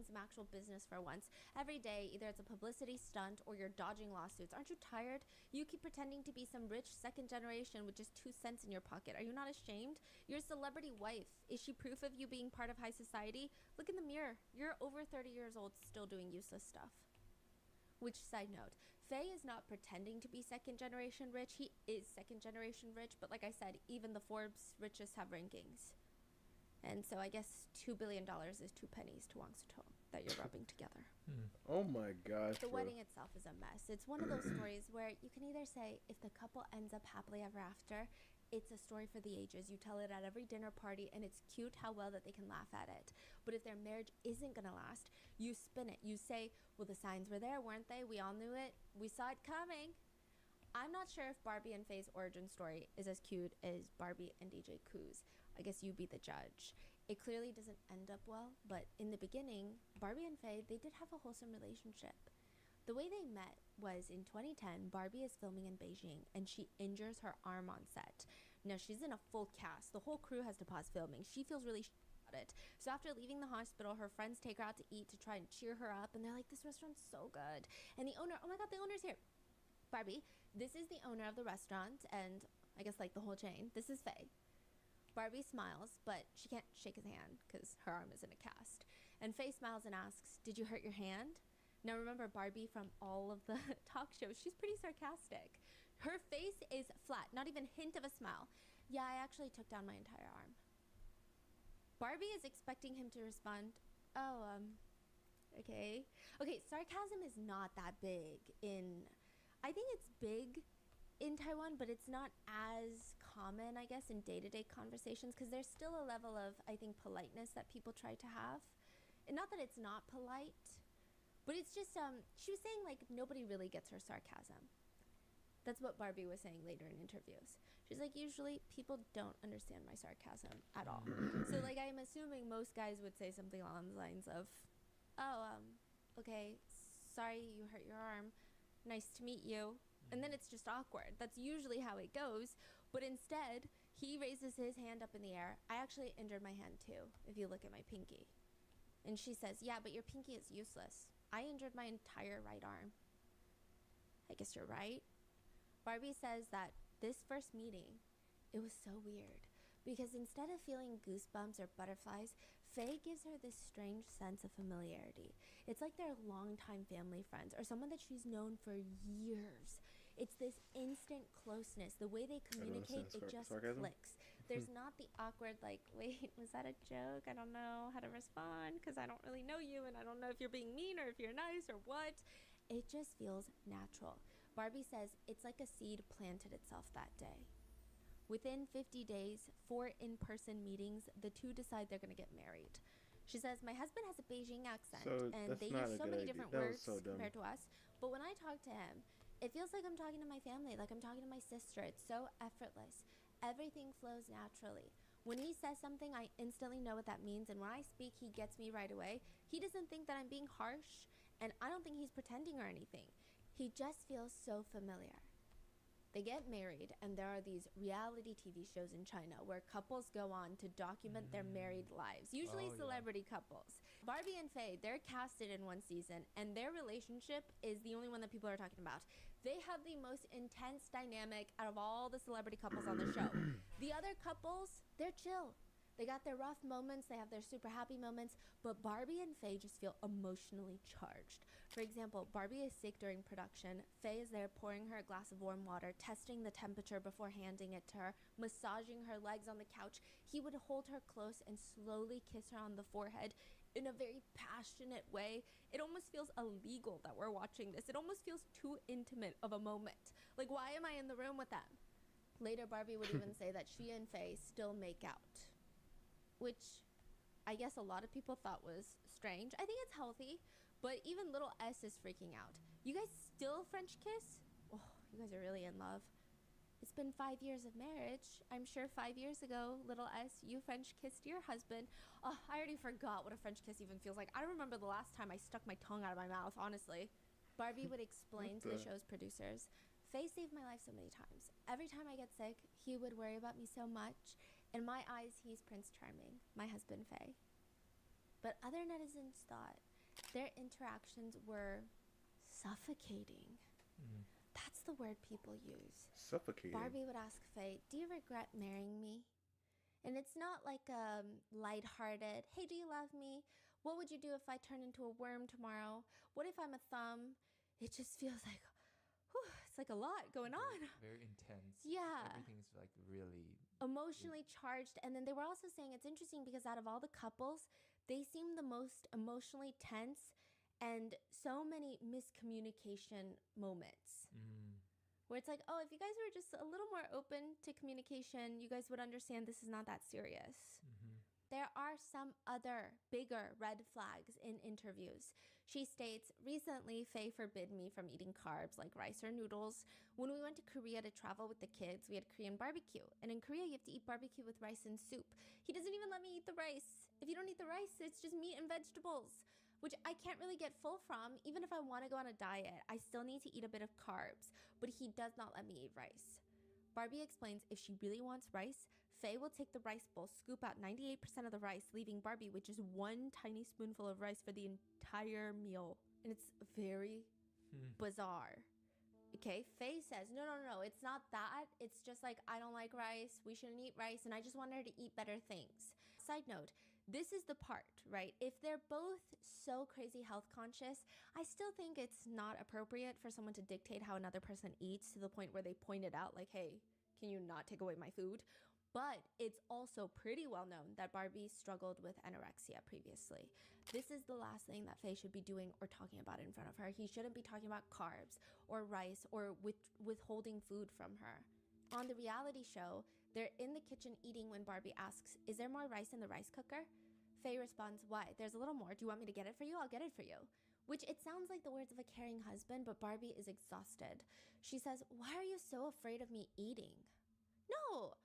some actual business for once? Every day, either it's a publicity stunt or you're dodging lawsuits. Aren't you tired? You keep pretending to be some rich second generation with just 2 cents in your pocket. Are you not ashamed? You're a celebrity wife. Is she proof of you being part of high society? Look in the mirror. You're over 30 years old still doing useless stuff. Which, side note, Faye is not pretending to be second generation rich. He is second generation rich, but like I said, even the Forbes richest have rankings. And so I guess $2 billion is 2 pennies to Wang Sitong that you're rubbing together. Oh my gosh. The bro. wedding itself is a mess. It's one of those stories where you can either say if the couple ends up happily ever after, it's a story for the ages. You tell it at every dinner party and it's cute how well that they can laugh at it. But if their marriage isn't going to last, you spin it. You say, well, the signs were there, weren't they? We all knew it. We saw it coming. I'm not sure if Barbie and Faye's origin story is as cute as Barbie and DJ Koo's. I guess you be the judge. It clearly doesn't end up well, but in the beginning, Barbie and Faye, they did have a wholesome relationship. The way they met was in 2010, Barbie is filming in Beijing and she injures her arm on set. Now she's in a full cast. The whole crew has to pause filming. She feels really about it. So after leaving the hospital, her friends take her out to eat to try and cheer her up, and they're like, this restaurant's so good. And the owner, oh my god, the owner's here. Barbie, this is the owner of the restaurant and I guess like the whole chain. This is Faye. Barbie smiles, but she can't shake his hand because her arm is in a cast. And Faye smiles and asks, did you hurt your hand? Now remember Barbie from all of the talk shows, she's pretty sarcastic. Her face is flat, not even hint of a smile. Yeah, I actually took down my entire arm. Barbie is expecting him to respond, oh, okay. Okay, sarcasm is not that big I think it's big in Taiwan, but it's not as common, I guess, in day-to-day conversations because there's still a level of, I think, politeness that people try to have. And not that it's not polite, but it's just, she was saying, like, nobody really gets her sarcasm. That's what Barbie was saying later in interviews. She's like, usually people don't understand my sarcasm at all. So, like, I'm assuming most guys would say something along the lines of, oh, okay, sorry you hurt your arm. Nice to meet you. And then it's just awkward. That's usually how it goes. But instead, He raises his hand up in the air. I actually injured my hand too, if you look at my pinky. And she says, yeah, but your pinky is useless. I injured my entire right arm. I guess you're right. Barbie says that this first meeting, it was so weird. Because instead of feeling goosebumps or butterflies, Faye gives her this strange sense of familiarity. It's like they're longtime family friends or someone that she's known for years. It's this instant closeness. The way they communicate, it just clicks. There's not the awkward, like, wait, was that a joke? I don't know how to respond because I don't really know you and I don't know if you're being mean or if you're nice or what. It just feels natural. Barbie says it's like a seed planted itself that day. Within 50 days, 4 in-person meetings, the two decide they're going to get married. She says, my husband has a Beijing accent, and they use so many different words compared to us. But when I talk to him, it feels like I'm talking to my family, like I'm talking to my sister. It's so effortless. Everything flows naturally. When he says something, I instantly know what that means, and when I speak, he gets me right away. He doesn't think that I'm being harsh, and I don't think he's pretending or anything. He just feels so familiar. They get married, and there are these reality TV shows in China where couples go on to document their married lives, usually celebrity couples. Barbie and Faye, they're casted in one season, and their relationship is the only one that people are talking about. They have the most intense dynamic out of all the celebrity couples on the show. The other couples, they're chill. They got their rough moments, they have their super happy moments, but Barbie and Faye just feel emotionally charged. For example, Barbie is sick during production. Faye is there pouring her a glass of warm water, testing the temperature before handing it to her, massaging her legs on the couch. He would hold her close and slowly kiss her on the forehead in a very passionate way. It almost feels illegal that we're watching this. It almost feels too intimate of a moment. Like, why am I in the room with them? Later, Barbie would even say that she and Faye still make out, which I guess a lot of people thought was strange. I think it's healthy, but even little S is freaking out. You guys still French kiss? Oh, you guys are really in love. It's been 5 years of marriage. I'm sure 5 years ago, little S, you French kissed your husband. Oh, I already forgot what a French kiss even feels like. I don't remember the last time I stuck my tongue out of my mouth, honestly. Barbie would explain to the show's producers, Faye saved my life so many times. Every time I get sick, he would worry about me so much. In my eyes, he's Prince Charming, my husband Faye. But other netizens thought their interactions were suffocating. That's the word people use. Suffocating. Barbie would ask Faye, do you regret marrying me? And it's not like a lighthearted, hey, do you love me? What would you do if I turn into a worm tomorrow? What if I'm a thumb? It just feels like, whew, it's like a lot going on. Very intense. Yeah. Everything's like really emotionally charged. And then they were also saying it's interesting because out of all the couples, they seem the most emotionally tense and so many miscommunication moments where it's like, oh, if you guys were just a little more open to communication, you guys would understand this is not that serious. There are some other bigger red flags in interviews. She states, recently, Faye forbid me from eating carbs like rice or noodles. When we went to Korea to travel with the kids, we had Korean barbecue. And in Korea, you have to eat barbecue with rice and soup. He doesn't even let me eat the rice. If you don't eat the rice, it's just meat and vegetables, which I can't really get full from. Even if I want to go on a diet, I still need to eat a bit of carbs. But he does not let me eat rice. Barbie explains if she really wants rice, Faye will take the rice bowl, scoop out 98% of the rice, leaving Barbie with just one tiny spoonful of rice for the entire meal. And it's very bizarre. Okay, Faye says, no, it's not that. It's just like, I don't like rice, we shouldn't eat rice, and I just want her to eat better things. Side note, this is the part, right? If they're both so crazy health conscious, I still think it's not appropriate for someone to dictate how another person eats to the point where they point it out like, hey, can you not take away my food? But it's also pretty well known that Barbie struggled with anorexia previously. This is the last thing that Faye should be doing or talking about in front of her. He shouldn't be talking about carbs or rice or withholding food from her. On the reality show, they're in the kitchen eating when Barbie asks, is there more rice in the rice cooker? Faye responds, why? There's a little more. Do you want me to get it for you? I'll get it for you. Which it sounds like the words of a caring husband, but Barbie is exhausted. She says, why are you so afraid of me eating? No.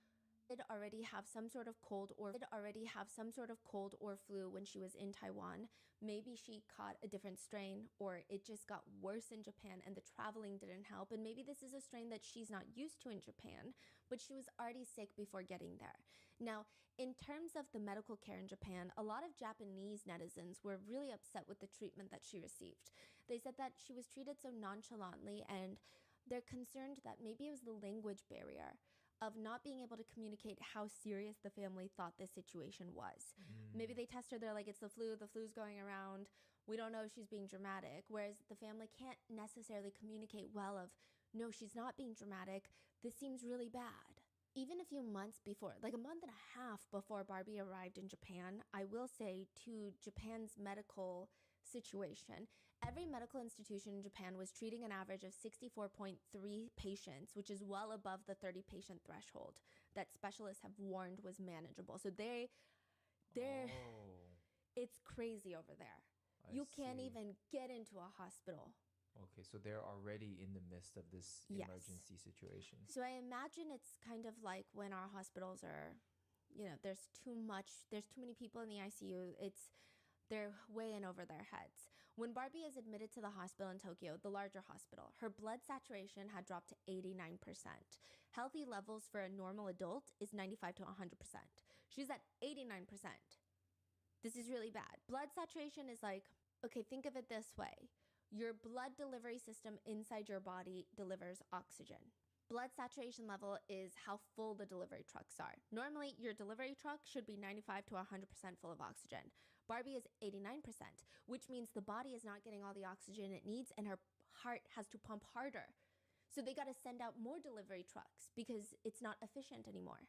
already have some sort of cold or flu when she was in Taiwan. Maybe she caught a different strain, or it just got worse in Japan and the traveling didn't help. And maybe this is a strain that she's not used to in Japan, but she was already sick before getting there. Now, in terms of the medical care in Japan, a lot of Japanese netizens were really upset with the treatment that she received. They said that she was treated so nonchalantly, and they're concerned that maybe it was the language barrier of not being able to communicate how serious the family thought this situation was. Maybe they test her, they're like, it's the flu's going around, we don't know if she's being dramatic, whereas the family can't necessarily communicate well of, no, she's not being dramatic, this seems really bad. Even a few months before, like a month and a half before Barbie arrived in Japan, I will say, to Japan's medical situation, every medical institution in Japan was treating an average of 64.3 patients, which is well above the 30 patient threshold that specialists have warned was manageable. So they're it's crazy over there. You can't even get into a hospital. Okay, so they're already in the midst of this emergency situation. So I imagine it's kind of like when our hospitals are, there's too many people in the ICU. They're way in over their heads. When Barbie is admitted to the hospital in Tokyo, the larger hospital, her blood saturation had dropped to 89%. Healthy levels for a normal adult is 95 to 100%. She's at 89%. This is really bad. Blood saturation is like, okay, think of it this way. Your blood delivery system inside your body delivers oxygen. Blood saturation level is how full the delivery trucks are. Normally, your delivery truck should be 95 to 100% full of oxygen. Barbie is 89%, which means the body is not getting all the oxygen it needs and her heart has to pump harder. So they got to send out more delivery trucks because it's not efficient anymore.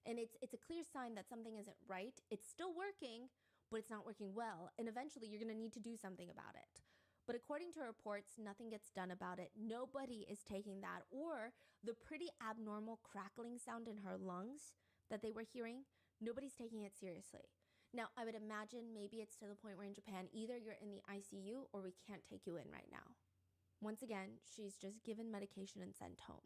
And it's a clear sign that something isn't right. It's still working, but it's not working well. And eventually you're going to need to do something about it. But according to reports, nothing gets done about it. Nobody is taking that, or the pretty abnormal crackling sound in her lungs that they were hearing, nobody's taking it seriously. Now, I would imagine maybe it's to the point where in Japan, either you're in the ICU or we can't take you in right now. Once again, she's just given medication and sent home.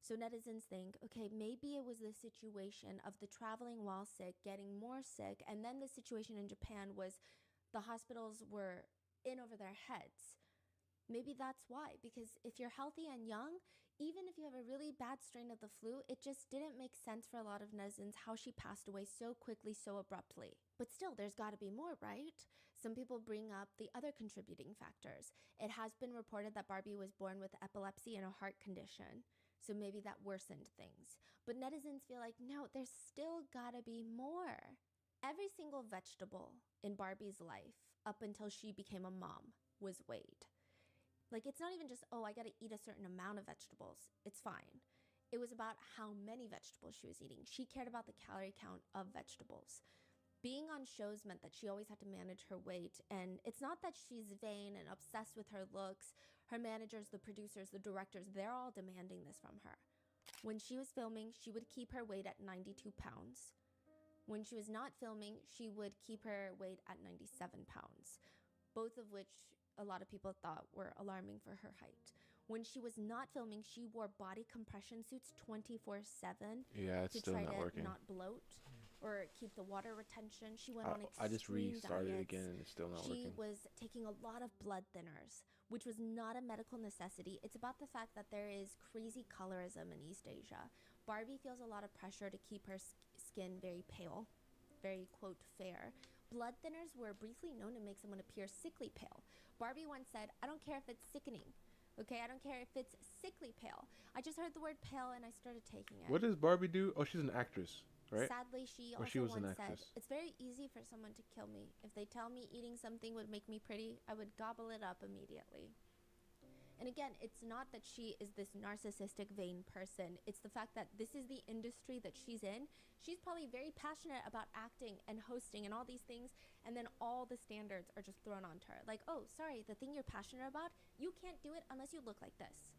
So netizens think, okay, maybe it was the situation of the traveling while sick, getting more sick, and then the situation in Japan was the hospitals were in over their heads. Maybe that's why, because if you're healthy and young, even if you have a really bad strain of the flu, it just didn't make sense for a lot of netizens how she passed away so quickly, so abruptly. But still, there's got to be more, right? Some people bring up the other contributing factors. It has been reported that Barbie was born with epilepsy and a heart condition, so maybe that worsened things. But netizens feel like, no, there's still got to be more. Every single vegetable in Barbie's life, up until she became a mom, was weighed. Like, it's not even just, I got to eat a certain amount of vegetables. It's fine. It was about how many vegetables she was eating. She cared about the calorie count of vegetables. Being on shows meant that she always had to manage her weight. And it's not that she's vain and obsessed with her looks. Her managers, the producers, the directors, they're all demanding this from her. When she was filming, she would keep her weight at 92 pounds. When she was not filming, she would keep her weight at 97 pounds, both of which a lot of people thought were alarming for her height. When she was not filming, she wore body compression suits 24/7 it's to still try not to working. not bloat or keep the water retention. She went on extreme I just restarted diets. again and it's still not She working. was taking a lot of blood thinners, which was not a medical necessity. It's about the fact that there is crazy colorism in East Asia. Barbie feels a lot of pressure to keep her skin very pale, very, quote, fair. Blood thinners were briefly known to make someone appear sickly pale. Barbie once said, I don't care if it's sickening. Okay, I don't care if it's sickly pale. I just heard the word pale and I started taking it. What does Barbie do? Oh, she's an actress, right? Sadly, she Or also she was an once said, actress. it's very easy for someone to kill me. If they tell me eating something would make me pretty, I would gobble it up immediately. And again, it's not that she is this narcissistic, vain person. It's the fact that this is the industry that she's in. She's probably very passionate about acting and hosting and all these things, and then all the standards are just thrown onto her. Like, oh, sorry, the thing you're passionate about, you can't do it unless you look like this.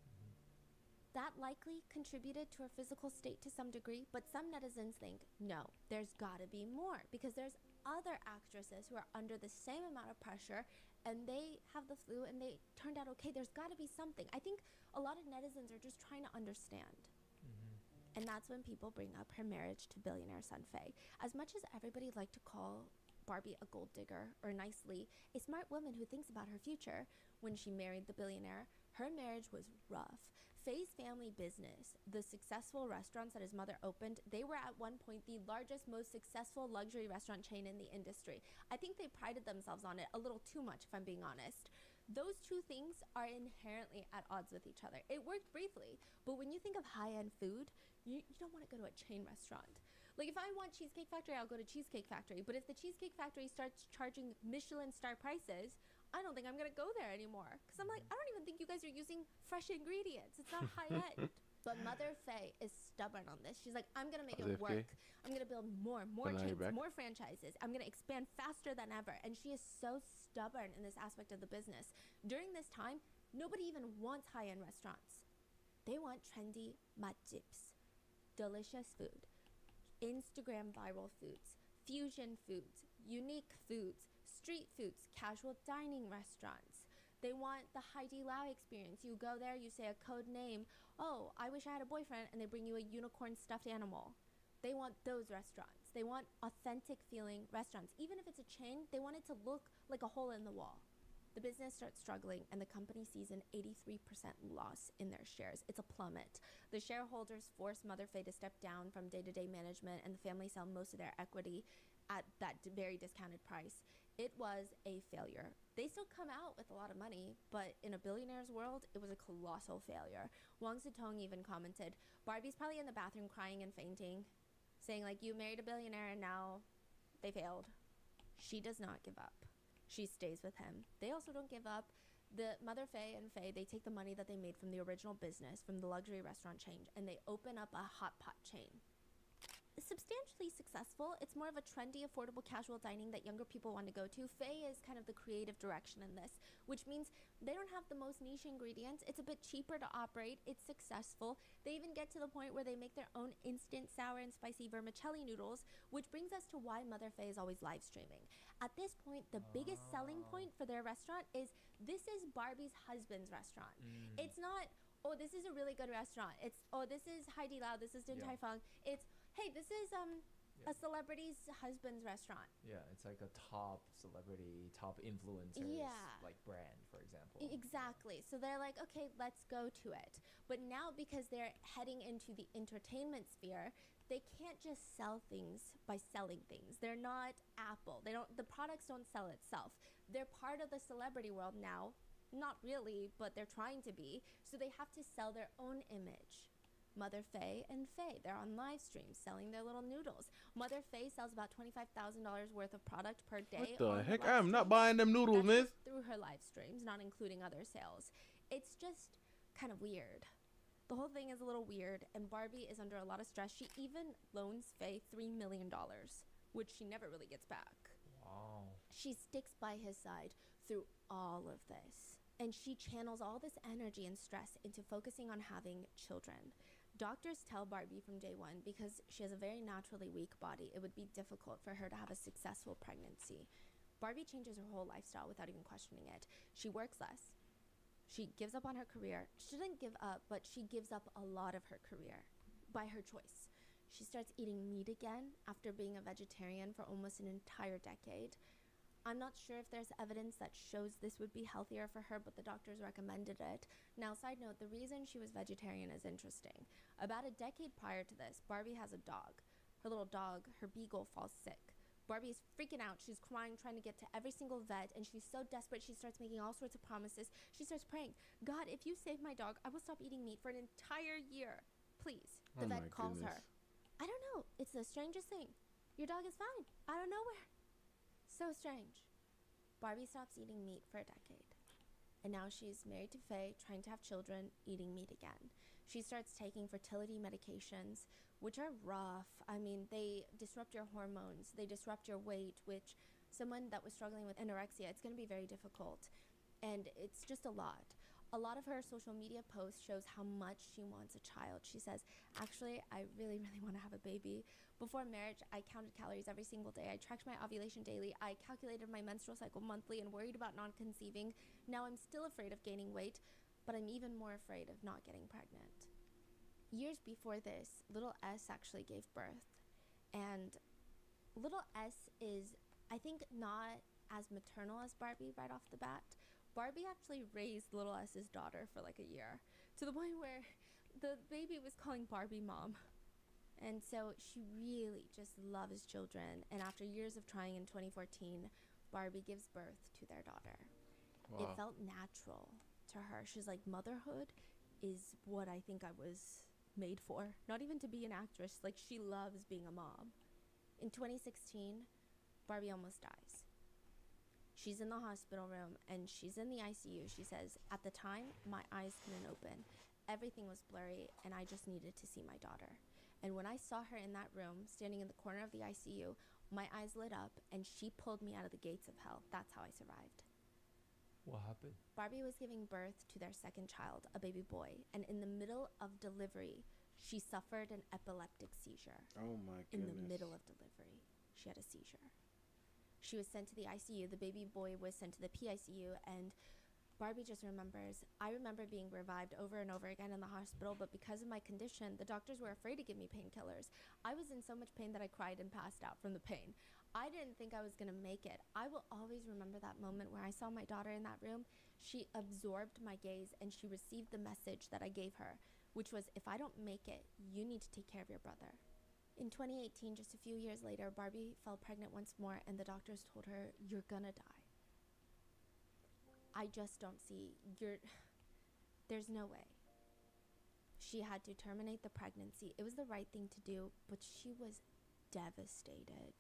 That likely contributed to her physical state to some degree, but some netizens think, no, there's gotta be more, because there's other actresses who are under the same amount of pressure and they have the flu and they turned out okay. There's gotta be something. I think a lot of netizens are just trying to understand. And that's when people bring up her marriage to billionaire son Faye. As much as everybody liked to call Barbie a gold digger, or nicely, a smart woman who thinks about her future, when she married the billionaire, her marriage was rough. Faye's family business, the successful restaurants that his mother opened, they were at one point the largest, most successful luxury restaurant chain in the industry. I think they prided themselves on it a little too much, if I'm being honest. Those two things are inherently at odds with each other. It worked briefly, but when you think of high-end food, you don't want to go to a chain restaurant. Like, if I want Cheesecake Factory, I'll go to Cheesecake Factory. But if the Cheesecake Factory starts charging Michelin star prices, I don't think I'm going to go there anymore. Because I'm like, I don't even think you guys are using fresh ingredients. It's not high end. But Mother Faye is stubborn on this. She's like, I'm going to make it work. I'm going to build more chains, more franchises. I'm going to expand faster than ever. And she is so stubborn in this aspect of the business. During this time, nobody even wants high-end restaurants. They want trendy matjips, delicious food, Instagram viral foods, fusion foods, unique foods, street foods, casual dining restaurants. They want the Heidi Lau experience. You go there, you say a code name. Oh, I wish I had a boyfriend, and they bring you a unicorn stuffed animal. They want those restaurants. They want authentic feeling restaurants. Even if it's a chain, they want it to look like a hole in the wall. The business starts struggling, and the company sees an 83% loss in their shares. It's a plummet. The shareholders force Mother Faye to step down from day-to-day management, and the family sell most of their equity at that very discounted price. It was a failure. They still come out with a lot of money, but in a billionaire's world, it was a colossal failure. Wang Zitong even commented, Barbie's probably in the bathroom crying and fainting, saying like, you married a billionaire and now they failed. She does not give up. She stays with him. They also don't give up. The Mother Faye and Faye, they take the money that they made from the original business, from the luxury restaurant chain, and they open up a hot pot chain. Substantially successful. It's more of a trendy, affordable, casual dining that younger people want to go to. Faye is kind of the creative direction in this, which means they don't have the most niche ingredients. It's a bit cheaper to operate. It's successful. They even get to the point where they make their own instant sour and spicy vermicelli noodles, which brings us to why Mother Faye is always live streaming. At this point, the biggest selling point for their restaurant is this is Barbie's husband's restaurant. It's not, oh, this is a really good restaurant. It's, oh, this is Heidi Lau, this is Din Tai Fung. It's, hey, this is a celebrity's husband's restaurant. Yeah, it's like a top celebrity, top influencer, like brand, for example. Exactly. So they're like, okay, let's go to it. But now because they're heading into the entertainment sphere, they can't just sell things by selling things. They're not Apple. The products don't sell itself. They're part of the celebrity world now. Not really, but they're trying to be. So they have to sell their own image. Mother Faye and Faye, they're on live streams selling their little noodles. Mother Faye sells about $25,000 worth of product per day. What the heck? I'm not buying them noodles, miss. Through her live streams, not including other sales. It's just kind of weird. The whole thing is a little weird, and Barbie is under a lot of stress. She even loans Faye $3 million, which she never really gets back. Wow. She sticks by his side through all of this, and she channels all this energy and stress into focusing on having children. Doctors tell Barbie from day one, because she has a very naturally weak body, it would be difficult for her to have a successful pregnancy. Barbie changes her whole lifestyle without even questioning it. She works less. She gives up on her career. She doesn't give up, but she gives up a lot of her career by her choice. She starts eating meat again after being a vegetarian for almost an entire decade. I'm not sure if there's evidence that shows this would be healthier for her, but the doctors recommended it. Now, side note, the reason she was vegetarian is interesting. About a decade prior to this, Barbie has a dog. Her little dog, her beagle, falls sick. Barbie is freaking out. She's crying, trying to get to every single vet, and she's so desperate, she starts making all sorts of promises. She starts praying, God, if you save my dog, I will stop eating meat for an entire year. Please. The vet calls her. I don't know. It's the strangest thing. Your dog is fine. Out of nowhere. So strange. Barbie stops eating meat for a decade. And now she's married to Faye, trying to have children, eating meat again. She starts taking fertility medications, which are rough. I mean, they disrupt your hormones. They disrupt your weight, which someone that was struggling with anorexia, it's going to be very difficult. And it's just a lot. A lot of her social media posts shows how much she wants a child. She says, actually, I really, really want to have a baby. Before marriage, I counted calories every single day. I tracked my ovulation daily. I calculated my menstrual cycle monthly and worried about not conceiving. Now I'm still afraid of gaining weight, but I'm even more afraid of not getting pregnant. Years before this, little S actually gave birth. And little S is, I think, not as maternal as Barbie right off the bat. Barbie actually raised little S's daughter for like a year, to the point where the baby was calling Barbie mom. And so she really just loves children. And after years of trying in 2014, Barbie gives birth to their daughter. Wow. It felt natural to her. She's like, motherhood is what I think I was made for. Not even to be an actress. Like, she loves being a mom. In 2016, Barbie almost dies. She's in the hospital room and she's in the ICU. She says, at the time, my eyes couldn't open. Everything was blurry and I just needed to see my daughter. And when I saw her in that room, standing in the corner of the ICU, my eyes lit up and she pulled me out of the gates of hell. That's how I survived. What happened? Barbie was giving birth to their second child, a baby boy. And in the middle of delivery, she suffered an epileptic seizure. Oh my In goodness. the middle of delivery, she had a seizure. She was sent to the ICU. The baby boy was sent to the PICU, and Barbie just remembers, I remember being revived over and over again in the hospital, but because of my condition, the doctors were afraid to give me painkillers. I was in so much pain that I cried and passed out from the pain. I didn't think I was going to make it. I will always remember that moment where I saw my daughter in that room. She absorbed my gaze, and she received the message that I gave her, which was, if I don't make it, you need to take care of your brother. In 2018, just a few years later, Barbie fell pregnant once more, and the doctors told her, you're gonna die. I just don't see, there's no way. She had to terminate the pregnancy. It was the right thing to do, but she was devastated.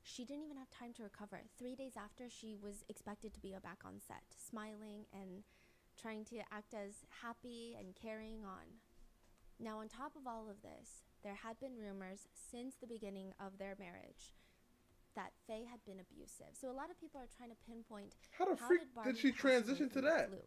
She didn't even have time to recover. 3 days after, she was expected to be back on set, smiling and trying to act as happy and carrying on. Now, on top of all of this, there had been rumors since the beginning of their marriage that Faye had been abusive. So a lot of people are trying to pinpoint How the freak did she transition to that? Flu.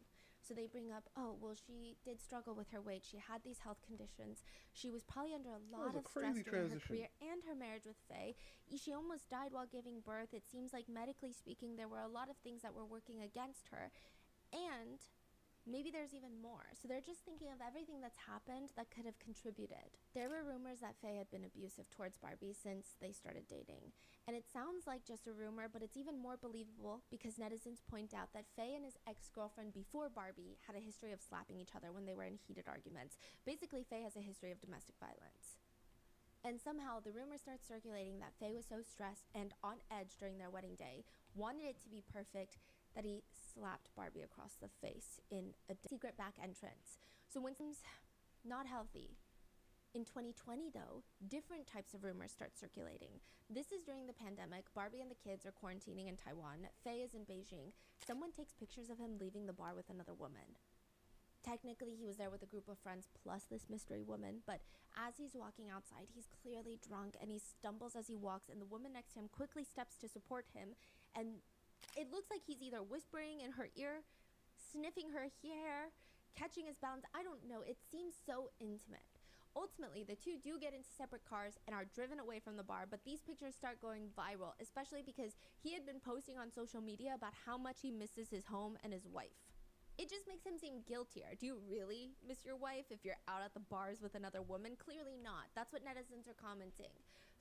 So they bring up, oh, well, she did struggle with her weight. She had these health conditions. She was probably under a lot of stress during her career and her marriage with Faye. She almost died while giving birth. It seems like, medically speaking, there were a lot of things that were working against her. And maybe there's even more. So they're just thinking of everything that's happened that could have contributed. There were rumors that Faye had been abusive towards Barbie since they started dating. And it sounds like just a rumor, but it's even more believable because netizens point out that Faye and his ex-girlfriend before Barbie had a history of slapping each other when they were in heated arguments. Basically, Faye has a history of domestic violence. And somehow the rumor starts circulating that Faye was so stressed and on edge during their wedding day, wanted it to be perfect, that he slapped Barbie across the face in a secret back entrance. So when things not healthy. In 2020, though, different types of rumors start circulating. This is during the pandemic. Barbie and the kids are quarantining in Taiwan. Faye is in Beijing. Someone takes pictures of him leaving the bar with another woman. Technically, he was there with a group of friends plus this mystery woman, but as he's walking outside, he's clearly drunk and he stumbles as he walks, and the woman next to him quickly steps to support him, and it looks like he's either whispering in her ear, sniffing her hair, catching his balance. I don't know. It seems so intimate. Ultimately, the two do get into separate cars and are driven away from the bar, but these pictures start going viral, especially because he had been posting on social media about how much he misses his home and his wife. It just makes him seem guiltier. Do you really miss your wife if you're out at the bars with another woman? Clearly not. That's what netizens are commenting.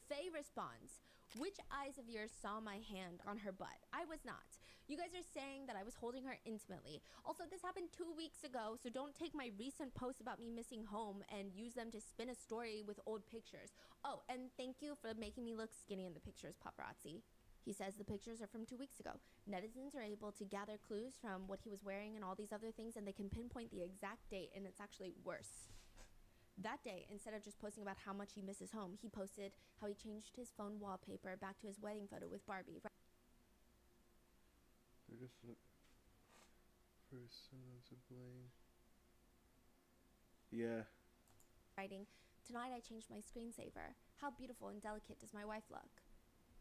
Faye responds, which eyes of yours saw my hand on her butt? I was not. You guys are saying that I was holding her intimately. Also, this happened 2 weeks ago, so don't take my recent posts about me missing home and use them to spin a story with old pictures. Oh, and thank you for making me look skinny in the pictures, paparazzi. He says the pictures are from 2 weeks ago. Netizens are able to gather clues from what he was wearing and all these other things, and they can pinpoint the exact date, and it's actually worse. That day, instead of just posting about how much he misses home, he posted how he changed his phone wallpaper back to his wedding photo with Barbie. They're just look for someone to blame. Yeah. Writing, tonight I changed my screensaver. How beautiful and delicate does my wife look?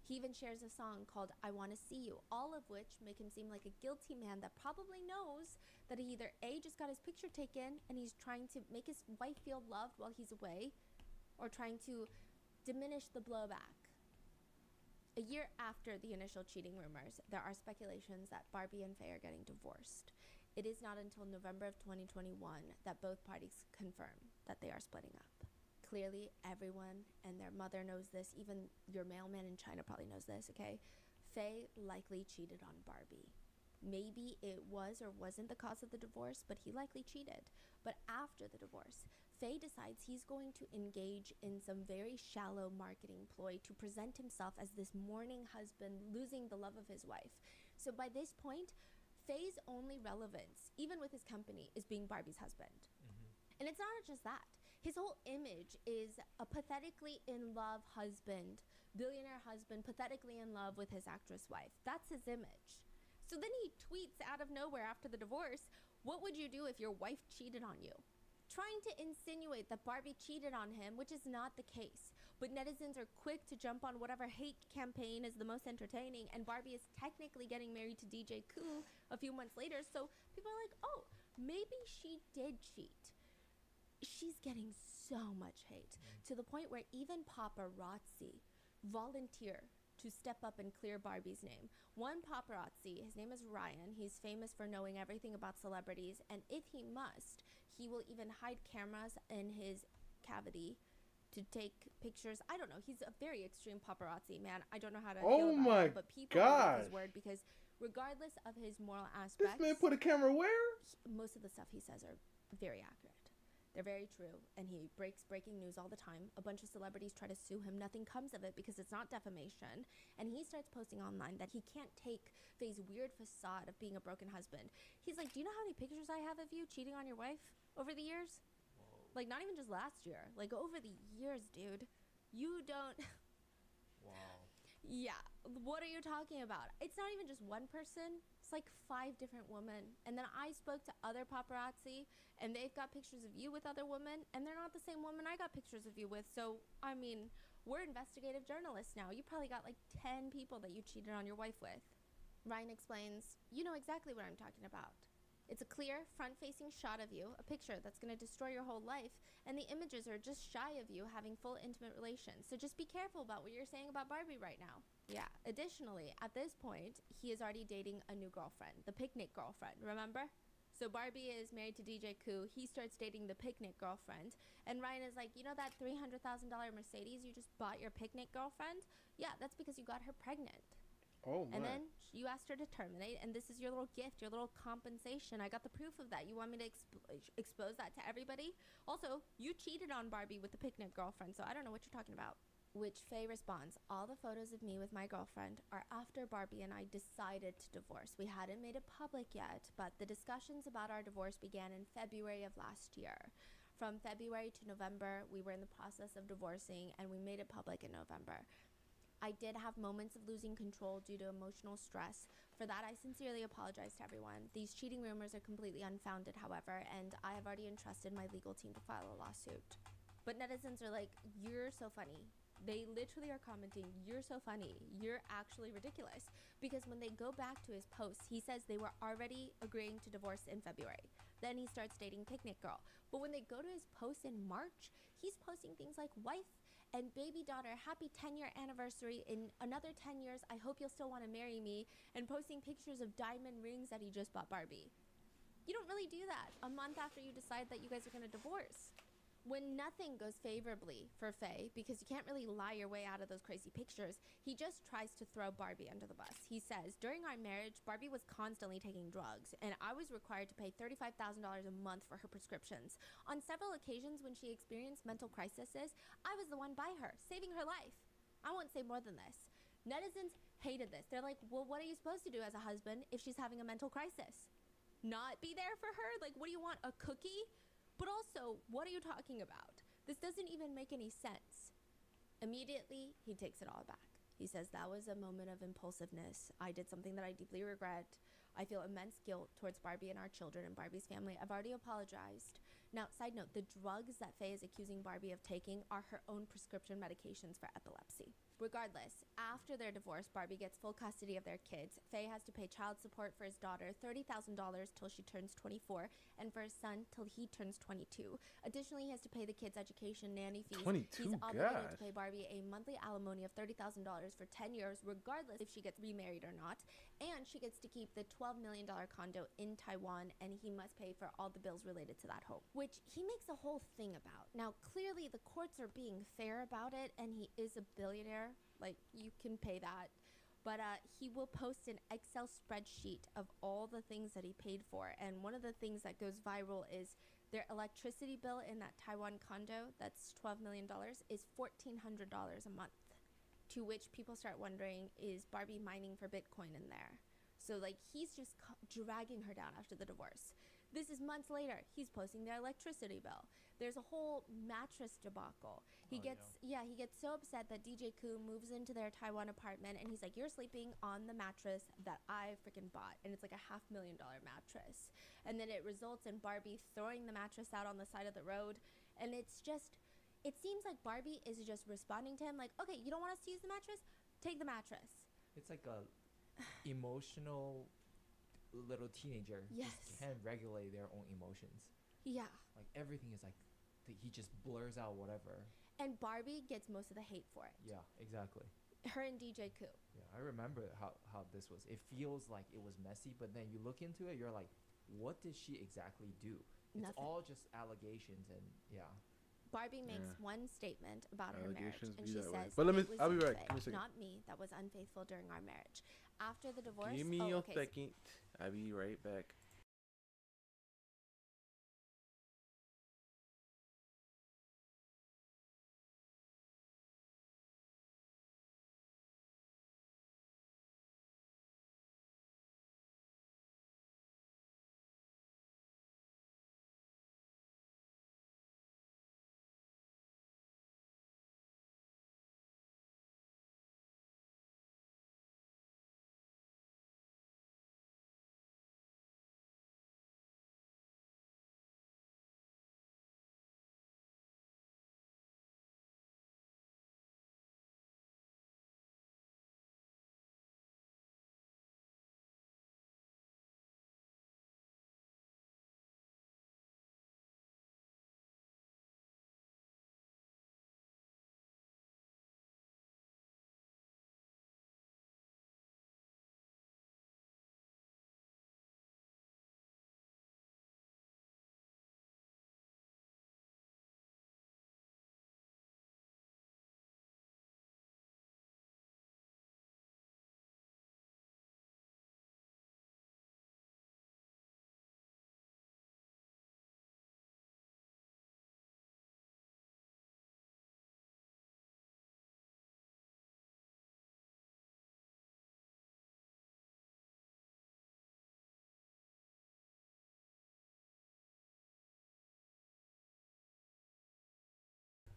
He even shares a song called I Wanna See You, all of which make him seem like a guilty man that probably knows that he either A, just got his picture taken and he's trying to make his wife feel loved while he's away, or trying to diminish the blowback. A year after the initial cheating rumors, there are speculations that Barbie and Faye are getting divorced. It is not until November of 2021 that both parties confirm. that they are splitting up. Clearly, everyone and their mother knows this. Even your mailman in China probably knows this, okay? Faye likely cheated on Barbie. Maybe it was or wasn't the cause of the divorce, but he likely cheated. But after the divorce, Faye decides he's going to engage in some very shallow marketing ploy to present himself as this mourning husband losing the love of his wife. So by this point, Faye's only relevance, even with his company, is being Barbie's husband. And it's not just that. His whole image is a pathetically in love husband, billionaire husband, pathetically in love with his actress wife. That's his image. So then he tweets out of nowhere after the divorce, "What would you do if your wife cheated on you?" Trying to insinuate that Barbie cheated on him, which is not the case. But netizens are quick to jump on whatever hate campaign is the most entertaining, and Barbie is technically getting married to DJ Koo a few months later, so people are like, oh, maybe she did cheat. She's getting so much hate, to the point where even paparazzi volunteer to step up and clear Barbie's name. One paparazzi, his name is Ryan, he's famous for knowing everything about celebrities, and if he must, he will even hide cameras in his cavity to take pictures. I don't know, he's a very extreme paparazzi, man. I don't know how to feel about him, but people believe his word, because regardless of his moral aspects, This man put a camera where? most of the stuff he says are very accurate. They're very true, and he breaks breaking news all the time. A bunch of celebrities try to sue him. Nothing comes of it because it's not defamation. And he starts posting online that he can't take Faye's weird facade of being a broken husband. He's like, do you know how many pictures I have of you cheating on your wife over the years? Whoa. Like, not even just last year. Like, over the years, dude. You don't... Wow. Yeah, what are you talking about? It's not even just one person. It's like 5 different women. And then I spoke to other paparazzi, and they've got pictures of you with other women, and they're not the same woman I got pictures of you with. So, I mean, we're investigative journalists now. You probably got like 10 people that you cheated on your wife with. Ryan explains, you know exactly what I'm talking about. It's a clear, front-facing shot of you, a picture that's going to destroy your whole life, and the images are just shy of you having full intimate relations. So just be careful about what you're saying about Barbie right now. Yeah. Additionally, at this point, he is already dating a new girlfriend, the picnic girlfriend, remember? So Barbie is married to DJ Koo. He starts dating the picnic girlfriend, and Ryan is like, you know that $300,000 Mercedes you just bought your picnic girlfriend? Yeah, that's because you got her pregnant. Oh my. And then you asked her to terminate, and this is your little gift, your little compensation. I got the proof of that. You want me to expose that to everybody? Also, you cheated on Barbie with the picnic girlfriend, so I don't know what you're talking about. Which Faye responds, all the photos of me with my girlfriend are after Barbie and I decided to divorce. We hadn't made it public yet, but the discussions about our divorce began in February of last year. From February to November, we were in the process of divorcing, and we made it public in November. I did have moments of losing control due to emotional stress. For that, I sincerely apologize to everyone. These cheating rumors are completely unfounded, however, and I have already entrusted my legal team to file a lawsuit. But netizens are like, you're so funny. They literally are commenting, you're so funny. You're actually ridiculous. Because when they go back to his posts, he says they were already agreeing to divorce in February. Then he starts dating Picnic Girl. But when they go to his posts in March, he's posting things like wife and baby daughter, happy 10-year anniversary. In another 10 years, I hope you'll still want to marry me. And posting pictures of diamond rings that he just bought Barbie. You don't really do that a month after you decide that you guys are going to divorce. When nothing goes favorably for Faye, because you can't really lie your way out of those crazy pictures, he just tries to throw Barbie under the bus. He says, during our marriage, Barbie was constantly taking drugs, and I was required to pay $35,000 a month for her prescriptions. On several occasions when she experienced mental crises, I was the one by her, saving her life. I won't say more than this. Netizens hated this. They're like, well, what are you supposed to do as a husband if she's having a mental crisis? Not be there for her? Like, what do you want, a cookie? But also, what are you talking about? This doesn't even make any sense. Immediately, he takes it all back. He says, that was a moment of impulsiveness. I did something that I deeply regret. I feel immense guilt towards Barbie and our children and Barbie's family. I've already apologized. Now, side note, the drugs that Faye is accusing Barbie of taking are her own prescription medications for epilepsy. Regardless, after their divorce, Barbie gets full custody of their kids. Faye has to pay child support for his daughter, $30,000 till she turns 24, and for his son till he turns 22. Additionally, he has to pay the kids' education, nanny fees. 22, He's obligated gosh. to pay Barbie a monthly alimony of $30,000 for 10 years, regardless if she gets remarried or not. And she gets to keep the $12 million condo in Taiwan, and he must pay for all the bills related to that home, which he makes a whole thing about. Now, clearly, the courts are being fair about it, and he is a billionaire. Like, you can pay that. But he will post an Excel spreadsheet of all the things that he paid for. And one of the things that goes viral is their electricity bill in that Taiwan condo, that's $12 million, is $1,400 a month. To which people start wondering, is Barbie mining for Bitcoin in there? So, like, he's just dragging her down after the divorce. This is months later. He's posting their electricity bill. There's a whole mattress debacle. He gets so upset that DJ Koo moves into their Taiwan apartment, and he's like, "You're sleeping on the mattress that I freaking bought," and it's like a $500,000 mattress. And then it results in Barbie throwing the mattress out on the side of the road, and it's just, it seems like Barbie is just responding to him like, "Okay, you don't want us to use the mattress? Take the mattress." It's like a emotional little teenager Yes. just can't regulate their own emotions. Yeah. Like everything is like he just blurs out whatever. And Barbie gets most of the hate for it. Yeah, exactly. Her and DJ Koo. Yeah, I remember how this was. It feels like it was messy, but then you look into it, you're like, what did she exactly do? It's Nothing. all just allegations, and yeah. Barbie makes one statement about her marriage, Allegations and be she that way. says, But let me- "It was I'll be you, right. Faye, Give me a second. not me, that was unfaithful during our marriage." After the divorce, Give me oh, a okay, so second. I'll be right back.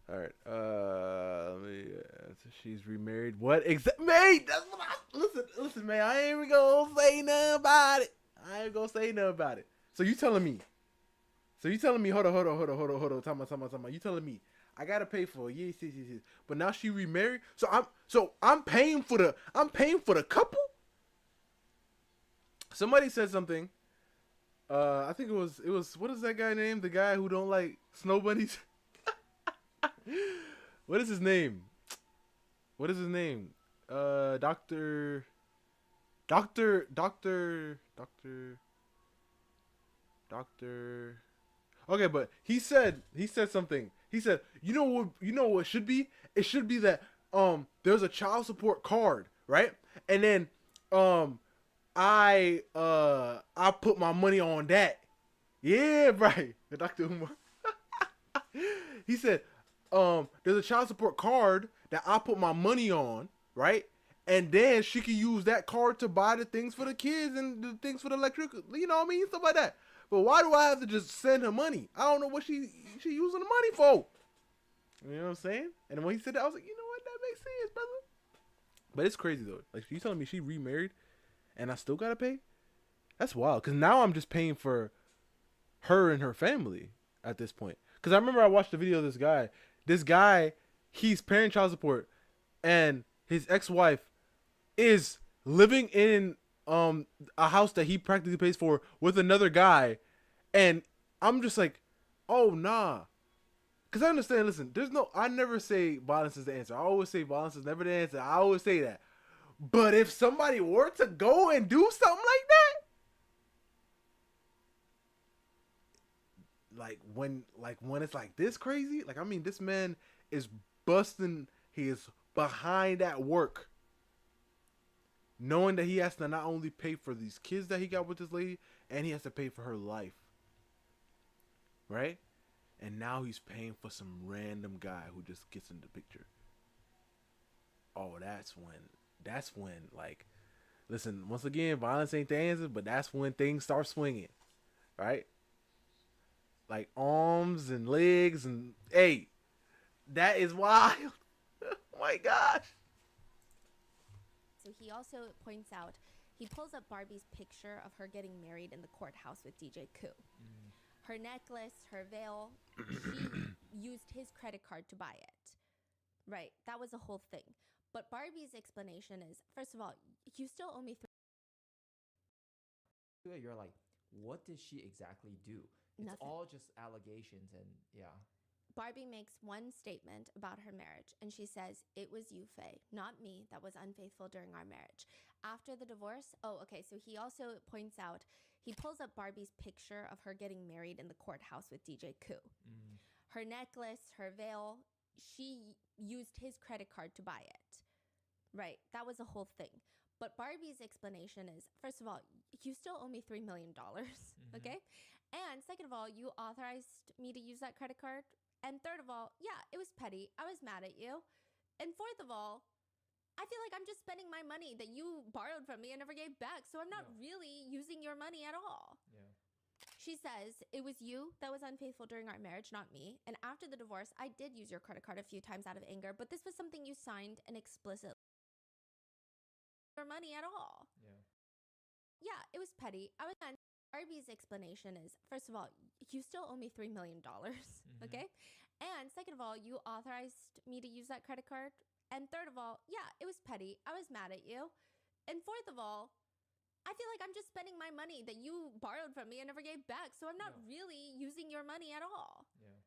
All right. Let me. So she's remarried. What exact? Mate, that's what I listen, man. I ain't even gonna say nothing about it. I ain't gonna say nothing about it. So you telling me? Hold on. Time out. You telling me I gotta pay for it? Yes. But now she remarried. So I'm paying for the couple. Somebody said something. I think it was what is that guy named? The guy who don't like snow bunnies. What is his name? Doctor. Okay, but he said something. He said, you know what it should be? It should be that there's a child support card, right? And then I put my money on that. Yeah, right. Dr. Umar. He said, there's a child support card that I put my money on, right? And then she can use that card to buy the things for the kids and the things for the electric, you know what I mean? Stuff like that. But why do I have to just send her money? I don't know what she using the money for. You know what I'm saying? And when he said that, I was like, you know what? That makes sense, brother. But it's crazy, though. Like, you telling me she remarried and I still got to pay? That's wild. Because now I'm just paying for her and her family at this point. Because I remember I watched the video of this guy. This guy, he's paying child support, and his ex-wife is living in a house that he practically pays for with another guy, and I'm just like, oh nah. Because I understand, listen, I never say violence is the answer. I always say violence is never the answer. I always say that. But if somebody were to go and do something like that, like when it's like this crazy, like, I mean, this man is busting, he is behind at work, knowing that he has to not only pay for these kids that he got with this lady, and he has to pay for her life. Right? And now he's paying for some random guy who just gets in the picture. Oh, that's when, like, listen, once again, violence ain't the answer, but that's when things start swinging. Right? Like arms and legs and, hey, that is wild. Oh my gosh. So he also points out, he pulls up Barbie's picture of her getting married in the courthouse with DJ Koo. Her necklace, her veil, she used his credit card to buy it. Right, that was the whole thing. But Barbie's explanation is, first of all, you still owe me You're like, what did she exactly do? It's Nothing. all just allegations and yeah. Barbie makes one statement about her marriage, and she says, it was you, Faye, not me, that was unfaithful during our marriage. After the divorce, so he also points out, he pulls up Barbie's picture of her getting married in the courthouse with DJ Koo. Her necklace, her veil, she used his credit card to buy it. Right, that was the whole thing. But Barbie's explanation is, first of all, you still owe me $3 million, okay? And second of all, you authorized me to use that credit card. And third of all, yeah, it was petty. I was mad at you. And fourth of all, I feel like I'm just spending my money that you borrowed from me and never gave back. So I'm not really using your money at all. Yeah. She says, it was you that was unfaithful during our marriage, not me. And after the divorce, I did use your credit card a few times out of anger, but this was something you signed and explicitly your money at all. Yeah. Yeah, it was petty. Barbie's explanation is, first of all, you still owe me $3 million, okay? And second of all, you authorized me to use that credit card. And third of all, yeah, it was petty. I was mad at you. And fourth of all, I feel like I'm just spending my money that you borrowed from me and never gave back. So I'm not really using your money at all. Yeah.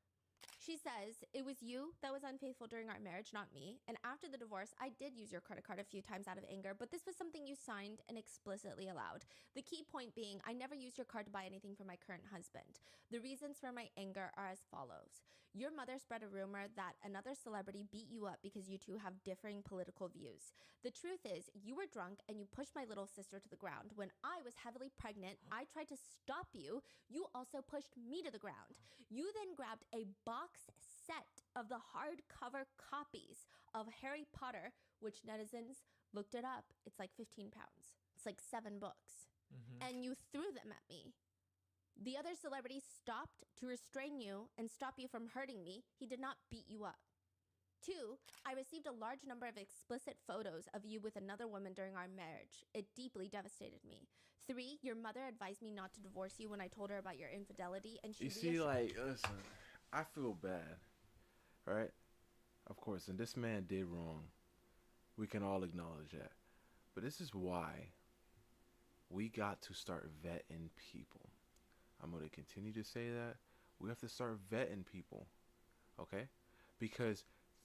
She says, it was you that was unfaithful during our marriage, not me. And after the divorce, I did use your credit card a few times out of anger, but this was something you signed and explicitly allowed. The key point being, I never used your card to buy anything for my current husband. The reasons for my anger are as follows. Your mother spread a rumor that another celebrity beat you up because you two have differing political views. The truth is, you were drunk and you pushed my little sister to the ground. When I was heavily pregnant, I tried to stop you. You also pushed me to the ground. You then grabbed a box set of the hardcover copies of Harry Potter, which netizens looked it up. It's like 15 pounds. It's like 7 books. And you threw them at me. The other celebrity stopped to restrain you and stop you from hurting me. He did not beat you up. 2, I received a large number of explicit photos of you with another woman during our marriage. It deeply devastated me. 3, your mother advised me not to divorce you when I told her about your infidelity, and she Listen, I feel bad, right? Of course, and this man did wrong. We can all acknowledge that. But this is why we got to start vetting people. I'm going to continue to say that. We have to start vetting people, okay? Because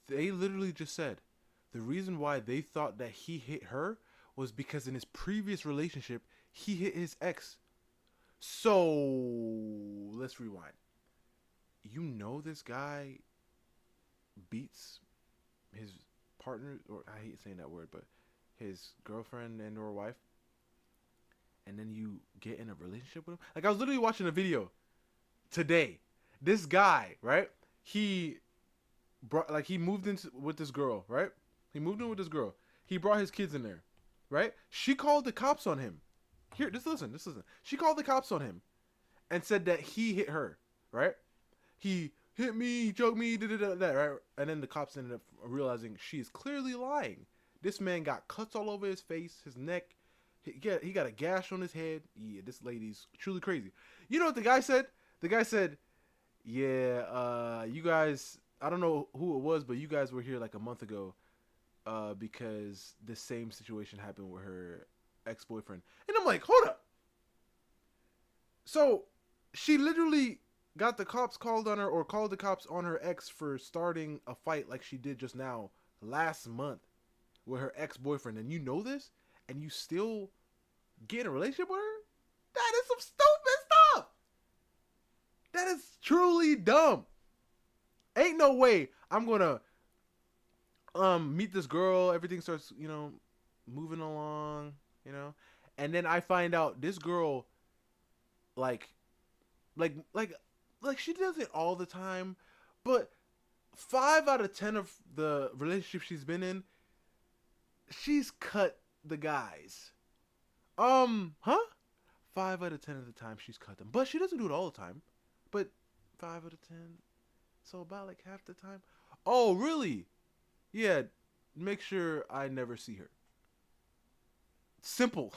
they literally just said the reason why they thought that he hit her was because in his previous relationship, he hit his ex. So, let's rewind. You know this guy beats his partner, or I hate saying that word, but his girlfriend and or wife, and then you get in a relationship with him? Like, I was literally watching a video today. This guy, right? He moved in with this girl, right? He moved in with this girl. He brought his kids in there, right? She called the cops on him. Here, just listen. She called the cops on him and said that he hit her, right? He hit me, he choked me, that, right? And then the cops ended up realizing she is clearly lying. This man got cuts all over his face, his neck. He got a gash on his head. Yeah, this lady's truly crazy. You know what the guy said? The guy said, yeah, you guys, I don't know who it was, but you guys were here like a month ago. because the same situation happened with her ex-boyfriend. And I'm like, hold up. So she literally got the cops called on her, or called the cops on her ex for starting a fight like she did just now last month with her ex-boyfriend, and you know this, and you still get in a relationship with her? That is some stupid stuff. That is truly dumb. Ain't no way I'm gonna meet this girl, everything starts, moving along, and then I find out this girl like she does it all the time, but 5 out of 10 of the relationships she's been in, she's cut the guys. Huh? 5 out of 10 of the time she's cut them, but she doesn't do it all the time. But 5 out of 10, so about like half the time. Oh, really? Yeah. Make sure I never see her. Simple.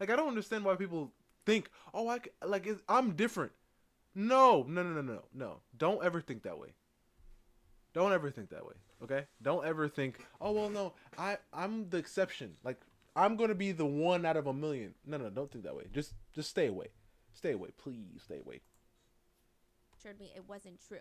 Like, I don't understand why people think, oh, I'm different. No. Don't ever think that way. Don't ever think that way. Okay? Don't ever think, oh, well, no, I'm the exception. Like, I'm going to be the one out of a million. No, don't think that way. Just stay away. Stay away. Please stay away. Assured me it wasn't true.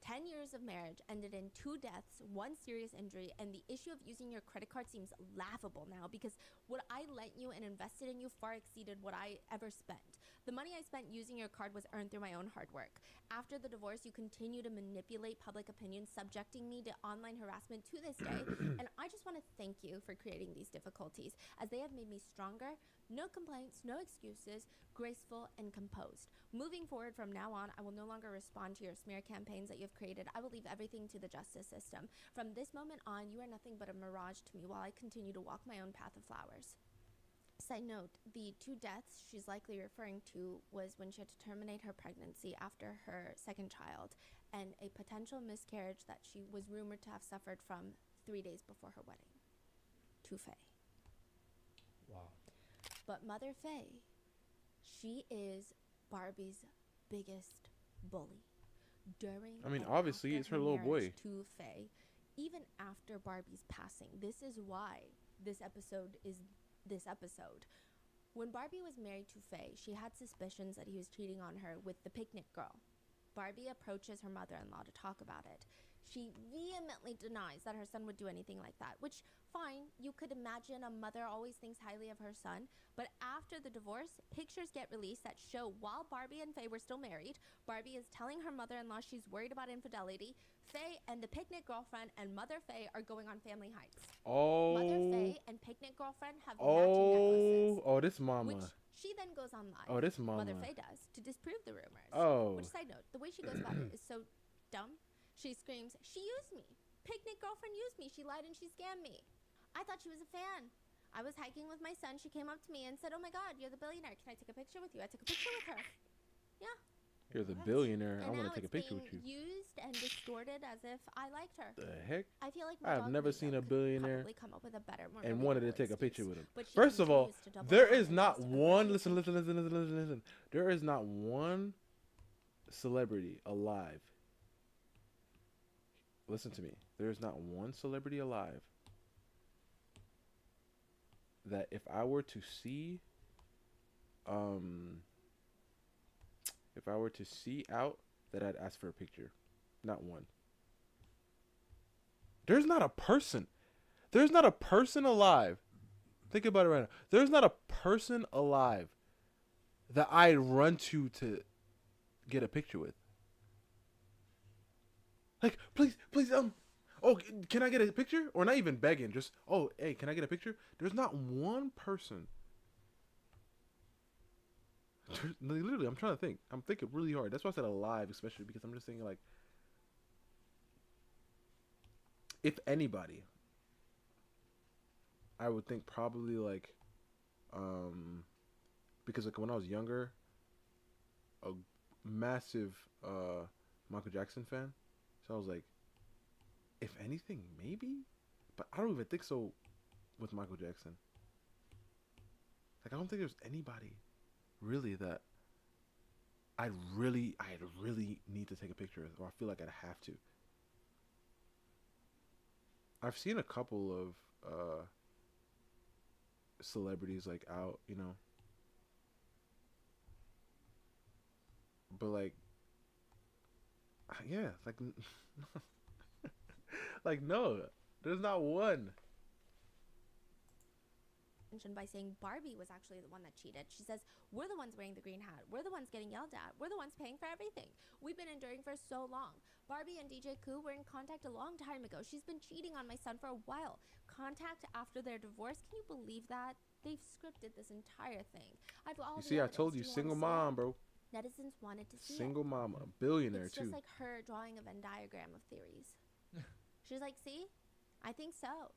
10 years of marriage ended in 2 deaths, 1 serious injury, and the issue of using your credit card seems laughable now because what I lent you and invested in you far exceeded what I ever spent. The money I spent using your card was earned through my own hard work. After the divorce, you continue to manipulate public opinion, subjecting me to online harassment to this day, and I just want to thank you for creating these difficulties, as they have made me stronger. No complaints, no excuses, graceful and composed. Moving forward from now on, I will no longer respond to your smear campaigns that you have created. I will leave everything to the justice system. From this moment on, you are nothing but a mirage to me while I continue to walk my own path of flowers. Side note, the 2 deaths she's likely referring to was when she had to terminate her pregnancy after her second child, and a potential miscarriage that she was rumored to have suffered from 3 days before her wedding. To Faye. Wow. But Mother Faye, she is Barbie's biggest bully. During and obviously, after it's her little boy. marriage to Faye, even after Barbie's passing. This is why this episode is this episode. When Barbie was married to Faye, she had suspicions that he was cheating on her with the picnic girl. Barbie approaches her mother-in-law to talk about it. She vehemently denies that her son would do anything like that, which, fine, you could imagine a mother always thinks highly of her son, but after the divorce, pictures get released that show while Barbie and Faye were still married, Barbie is telling her mother-in-law she's worried about infidelity. Faye and the picnic girlfriend and Mother Faye are going on family hikes. Oh. Mother Faye and picnic girlfriend have matching necklaces. Oh, this mama. Which she then goes on live. Oh, this mama. Mother Faye does to disprove the rumors. Oh. Which, side note, the way she goes about it is so dumb. She screams, "She used me. Picnic girlfriend used me. She lied and she scammed me." I thought she was a fan. I was hiking with my son. She came up to me and said, "Oh my God, you're the billionaire. Can I take a picture with you?" I took a picture with her. Yeah. You're the billionaire. I And want now to take a it's picture being with you. used and distorted as if I liked her. The heck? I feel like I've never seen a billionaire probably come up with a better, more and wanted to relatable take a excuse. picture with him. But she First of all, continues to double there down is and not just one. avoid Listen. There is not one celebrity alive. Listen to me. There is not one celebrity alive that if I were to see, out, that I'd ask for a picture. Not one. There's not a person. There's not a person alive. Think about it right now. There's not a person alive that I'd run to get a picture with. Like, please, oh, can I get a picture? Or not even begging, just, oh, hey, can I get a picture? There's not one person. Literally, I'm trying to think. I'm thinking really hard. That's why I said alive, especially because I'm just thinking, like, if anybody, I would think probably, like, because, like, when I was younger, a massive Michael Jackson fan. So I was like, if anything, maybe? But I don't even think so with Michael Jackson. Like, I don't think there's anybody really that I'd really need to take a picture of, or I feel like I'd have to. I've seen a couple of celebrities like out, you know, but like, yeah, like, like no, there's not one. By saying Barbie was actually the one that cheated. She says, we're the ones wearing the green hat. We're the ones getting yelled at. We're the ones paying for everything. We've been enduring for so long. Barbie and DJ Koo were in contact a long time ago. She's been cheating on my son for a while. Contact after their divorce. Can you believe that? They've scripted this entire thing. I've all You the see, I evidence. told Do you, wanna single see it? mom, bro. Netizens wanted to see Single it. mama, a billionaire It's too. just like her drawing a Venn diagram of theories. She's like, see? I think so.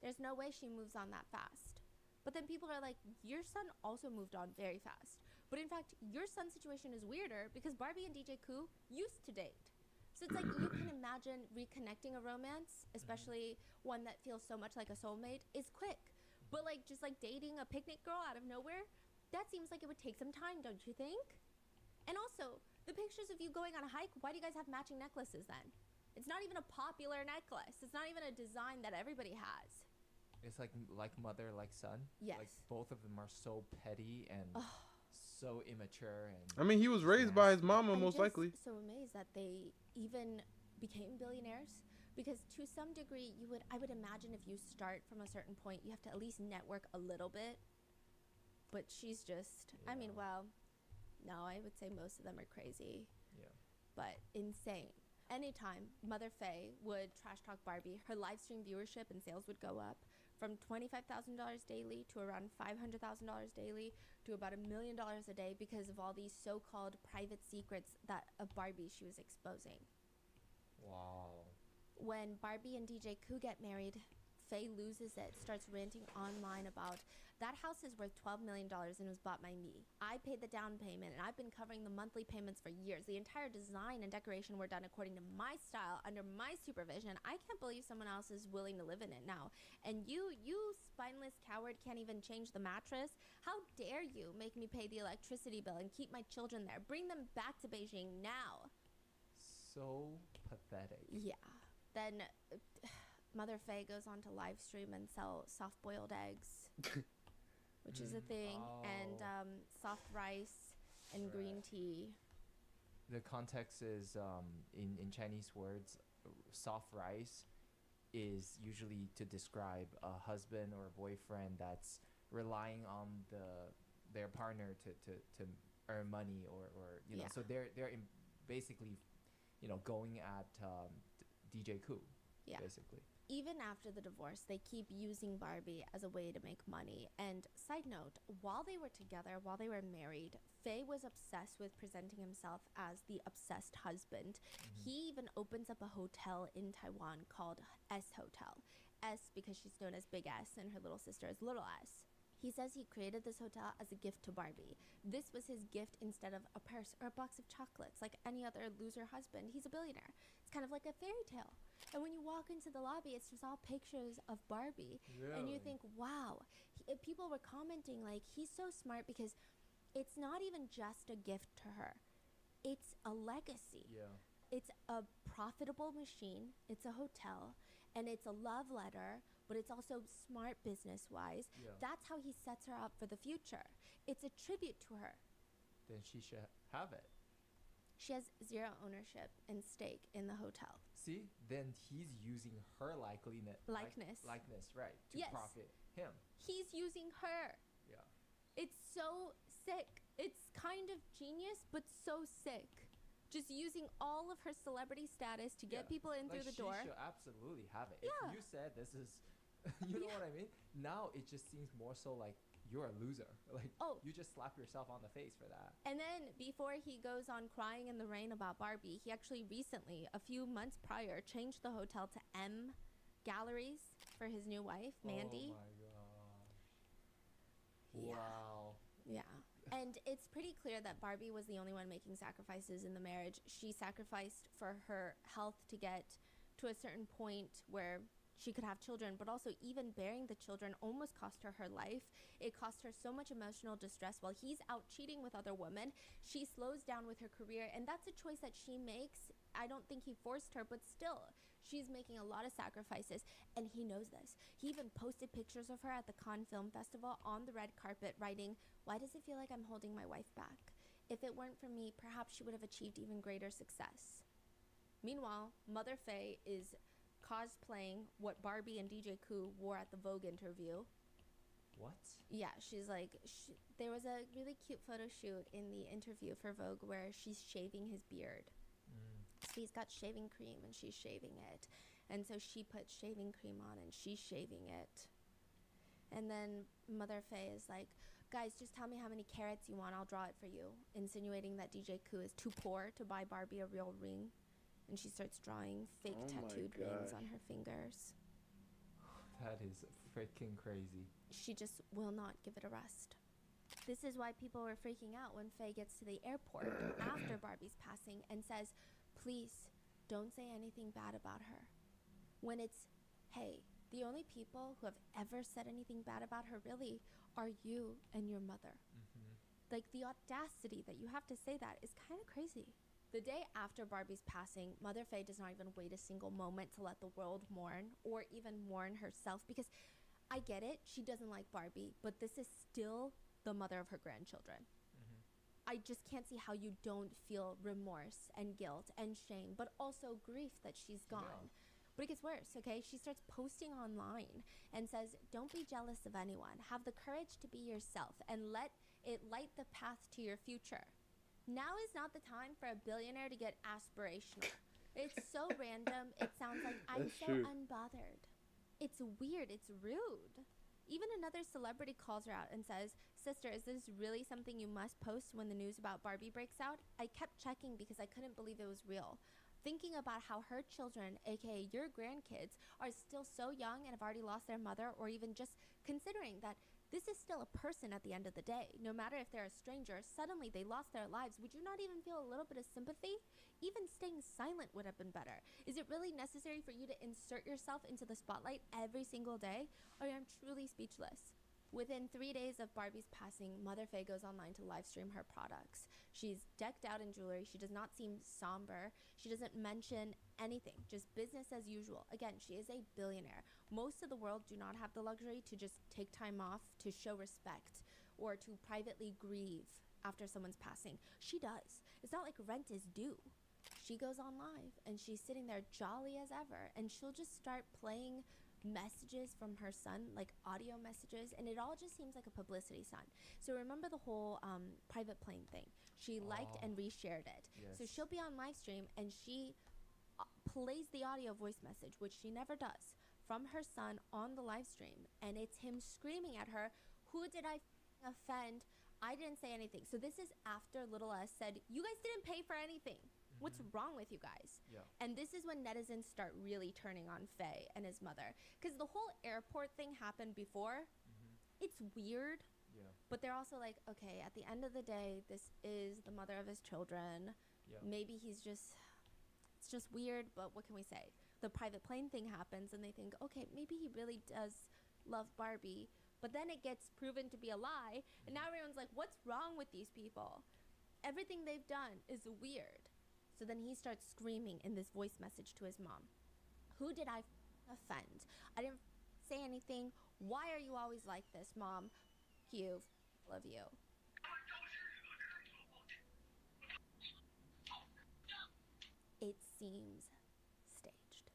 There's no way she moves on that fast. But then people are like, your son also moved on very fast. But in fact, your son's situation is weirder because Barbie and DJ Koo used to date. So it's like you can imagine reconnecting a romance, especially one that feels so much like a soulmate, is quick. But like just like dating a picnic girl out of nowhere, that seems like it would take some time, don't you think? And also, the pictures of you going on a hike, why do you guys have matching necklaces then? It's not even a popular necklace. It's not even a design that everybody has. It's like mother, like son. Yes. Like both of them are so petty and so immature. And I mean, he was raised by his mama, most likely. I'm so amazed that they even became billionaires, because to some degree, I would imagine if you start from a certain point, you have to at least network a little bit. But she's just, I mean, well, no, I would say most of them are crazy. Yeah. But insane. Anytime Mother Faye would trash talk Barbie, her live stream viewership and sales would go up from $25,000 daily to around $500,000 daily to about $1 million a day because of all these so-called private secrets of Barbie she was exposing. Wow. When Barbie and DJ Koo get married, Faye loses it, starts ranting online about that house is worth $12 million and was bought by me. I paid the down payment and I've been covering the monthly payments for years. The entire design and decoration were done according to my style, under my supervision. I can't believe someone else is willing to live in it now. And you spineless coward, can't even change the mattress. How dare you make me pay the electricity bill and keep my children there? Bring them back to Beijing now. So pathetic. Yeah. Then Mother Faye goes on to live stream and sell soft-boiled eggs, which is a thing, and soft rice and green tea. The context is in Chinese words, soft rice is usually to describe a husband or a boyfriend that's relying on their partner to earn money or you know. Yeah. So they're basically, you know, going at DJ Koo. Yeah. Basically. Even after the divorce, they keep using Barbie as a way to make money. And side note, while they were together, while they were married, Faye was obsessed with presenting himself as the obsessed husband. He even opens up a hotel in Taiwan called S Hotel. S because she's known as Big S and her little sister is Little S. He says he created this hotel as a gift to Barbie. This was his gift instead of a purse or a box of chocolates like any other loser husband. He's a billionaire. It's kind of like a fairy tale. And when you walk into the lobby, it's just all pictures of Barbie. And you think, wow. People were commenting like, he's so smart because it's not even just a gift to her. It's a legacy. Yeah. It's a profitable machine. It's a hotel. And it's a love letter, but it's also smart business-wise. Yeah. That's how he sets her up for the future. It's a tribute to her. Then she should have it. She has zero ownership and stake in the hotel. See, then he's using her likeness, right, to Yes. profit him. He's using her. Yeah. It's so sick. It's kind of genius, but so sick. Just using all of her celebrity status to get people in through the door. She should absolutely have it. Yeah. If you said this is, you know what I mean? Now it just seems more so like you're a loser. Like, you just slap yourself on the face for that. And then before he goes on crying in the rain about Barbie, he actually recently, a few months prior, changed the hotel to M Galleries for his new wife, Mandy. Oh my god. Yeah. Wow. Yeah. And it's pretty clear that Barbie was the only one making sacrifices in the marriage. She sacrificed for her health to get to a certain point where she could have children, but also even bearing the children almost cost her her life. It cost her so much emotional distress while he's out cheating with other women. She slows down with her career, and that's a choice that she makes. I don't think he forced her, but still, She's making a lot of sacrifices, and he knows this. He even posted pictures of her at the Cannes Film Festival on the red carpet, writing, "Why does it feel like I'm holding my wife back? If it weren't for me, perhaps she would have achieved even greater success." Meanwhile, Mother Faye is cosplaying what Barbie and DJ Koo wore at the Vogue interview. What? Yeah, she's like, there was a really cute photo shoot in the interview for Vogue where she's shaving his beard. So he's got shaving cream and she's shaving it. And so she puts shaving cream on and she's shaving it. And then Mother Faye is like, "Guys, just tell me how many carats you want. I'll draw it for you." Insinuating that DJ Koo is too poor to buy Barbie a real ring. And she starts drawing fake tattooed rings on her fingers. That is freaking crazy. She just will not give it a rest. This is why people were freaking out when Faye gets to the airport after Barbie's passing and says, "Please, don't say anything bad about her." When it's, hey, the only people who have ever said anything bad about her really are you and your mother. Like, the audacity that you have to say that is kind of crazy. The day after Barbie's passing, Mother Faye does not even wait a single moment to let the world mourn or even mourn herself, because I get it, she doesn't like Barbie, but this is still the mother of her grandchildren. I just can't see how you don't feel remorse and guilt and shame, but also grief that she's gone. But it gets worse, okay? She starts posting online and says, "Don't be jealous of anyone. Have the courage to be yourself and let it light the path to your future. Now is not the time for a billionaire to get aspirational." It's so random. It sounds like I'm That's so true. unbothered. It's weird. It's rude. Even another celebrity calls her out and says, "Sister, is this really something you must post when the news about Barbie breaks out?" I kept checking because I couldn't believe it was real. Thinking about how her children, aka your grandkids, are still so young and have already lost their mother, or even just considering that this is still a person at the end of the day. No matter if they're a stranger, suddenly they lost their lives. Would you not even feel a little bit of sympathy? Even staying silent would have been better. Is it really necessary for you to insert yourself into the spotlight every single day? I am truly speechless. Within 3 days of Barbie's passing, Mother Faye goes online to live stream her products. She's decked out in jewelry. She does not seem somber. She doesn't mention anything, just business as usual. Again, she is a billionaire. Most of the world do not have the luxury to just take time off to show respect or to privately grieve after someone's passing. She does. It's not like rent is due. She goes on live and she's sitting there jolly as ever, and she'll just start playing messages from her son, like audio messages, and it all just seems like a publicity stunt. So remember the whole private plane thing? She liked and reshared it. Yes. So she'll be on live stream and she plays the audio voice message, which she never does, from her son on the live stream, and it's him screaming at her, "Who did I offend? I didn't say anything." So this is after Little S said, "You guys didn't pay for anything. What's wrong with you guys?" Yeah. And this is when netizens start really turning on Faye and his mother, because the whole airport thing happened before. It's weird, Yeah. but they're also like, okay, at the end of the day, this is the mother of his children. Yeah. Maybe it's just weird, but what can we say? The private plane thing happens and they think, okay, maybe he really does love Barbie, but then it gets proven to be a lie, and now everyone's like, what's wrong with these people? Everything they've done is weird. So then he starts screaming in this voice message to his mom, "Who did I offend? I didn't say anything. Why are you always like this, Mom? You, love you." It seems staged.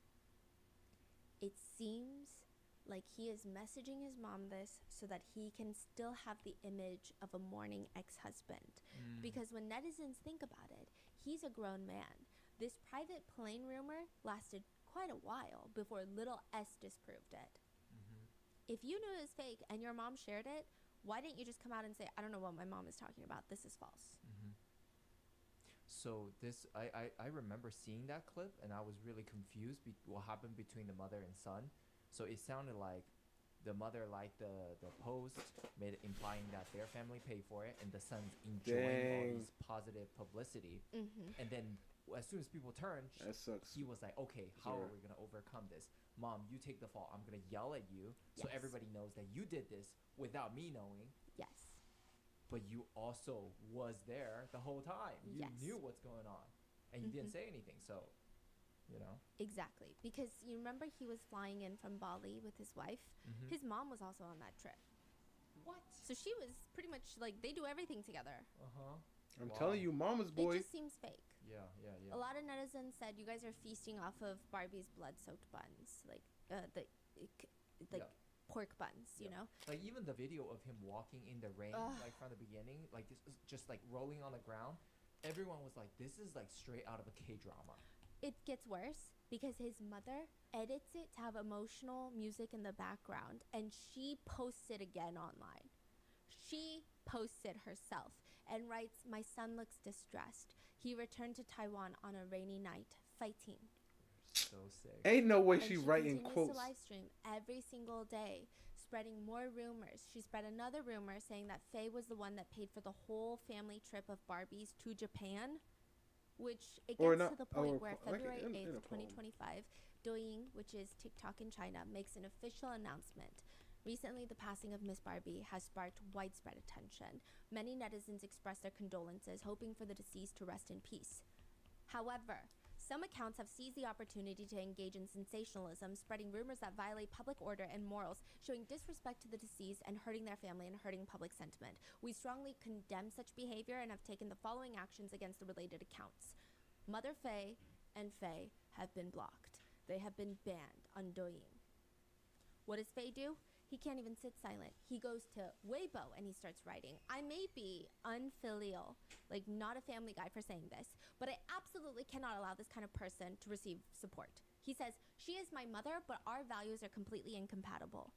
It seems like he is messaging his mom this so that he can still have the image of a mourning ex-husband. Because when netizens think about it, he's a grown man. This private plane rumor lasted quite a while before Little S disproved it. If you knew it was fake and your mom shared it, why didn't you just come out and say, "I don't know what my mom is talking about. This is false"? So this, I remember seeing that clip and I was really confused what happened between the mother and son. So it sounded like the mother liked the post, made it implying that their family paid for it, and the son's enjoying all Dang. this positive publicity. And then as soon as people turned, That sucks. he was like, "Okay, how are Sure. we gonna overcome this? Mom, you take the fall. I'm gonna yell at you so Yes. everybody knows that you did this without me knowing." Yes. But you also was there the whole time. You Yes. knew what's going on, and you didn't say anything. So you know? Exactly. Because you remember he was flying in from Bali with his wife? Mm-hmm. His mom was also on that trip. What? So she was pretty much like, they do everything together. Uh-huh. I'm telling you, mama's boy. It just seems fake. Yeah. A lot of netizens said you guys are feasting off of Barbie's blood-soaked buns, like Yeah. pork buns, you know. Like even the video of him walking in the rain, Ugh. like from the beginning, like this is just like rolling on the ground. Everyone was like, "This is like straight out of a K-drama." It gets worse because his mother edits it to have emotional music in the background, and she posts it again online. She posts it herself and writes, "My son looks distressed. He returned to Taiwan on a rainy night, fighting." So sick. Ain't no way And she she writing continues quotes. to live stream every single day, spreading more rumors. She spread another rumor saying that Faye was the one that paid for the whole family trip of Barbies to Japan, which it Or gets not- to the point or where like February in a 8th, poem. 2025, Douyin, which is TikTok in China, makes an official announcement. Recently, the passing of Miss Barbie has sparked widespread attention. Many netizens expressed their condolences, hoping for the deceased to rest in peace. However, some accounts have seized the opportunity to engage in sensationalism, spreading rumors that violate public order and morals, showing disrespect to the deceased and hurting their family and hurting public sentiment. We strongly condemn such behavior and have taken the following actions against the related accounts. Mother Faye and Faye have been blocked. They have been banned on Douyin. What does Faye do? He can't even sit silent. He goes to Weibo and he starts writing. I may be unfilial, like not a family guy for saying this, but I absolutely cannot allow this kind of person to receive support. He says, "She is my mother, but our values are completely incompatible.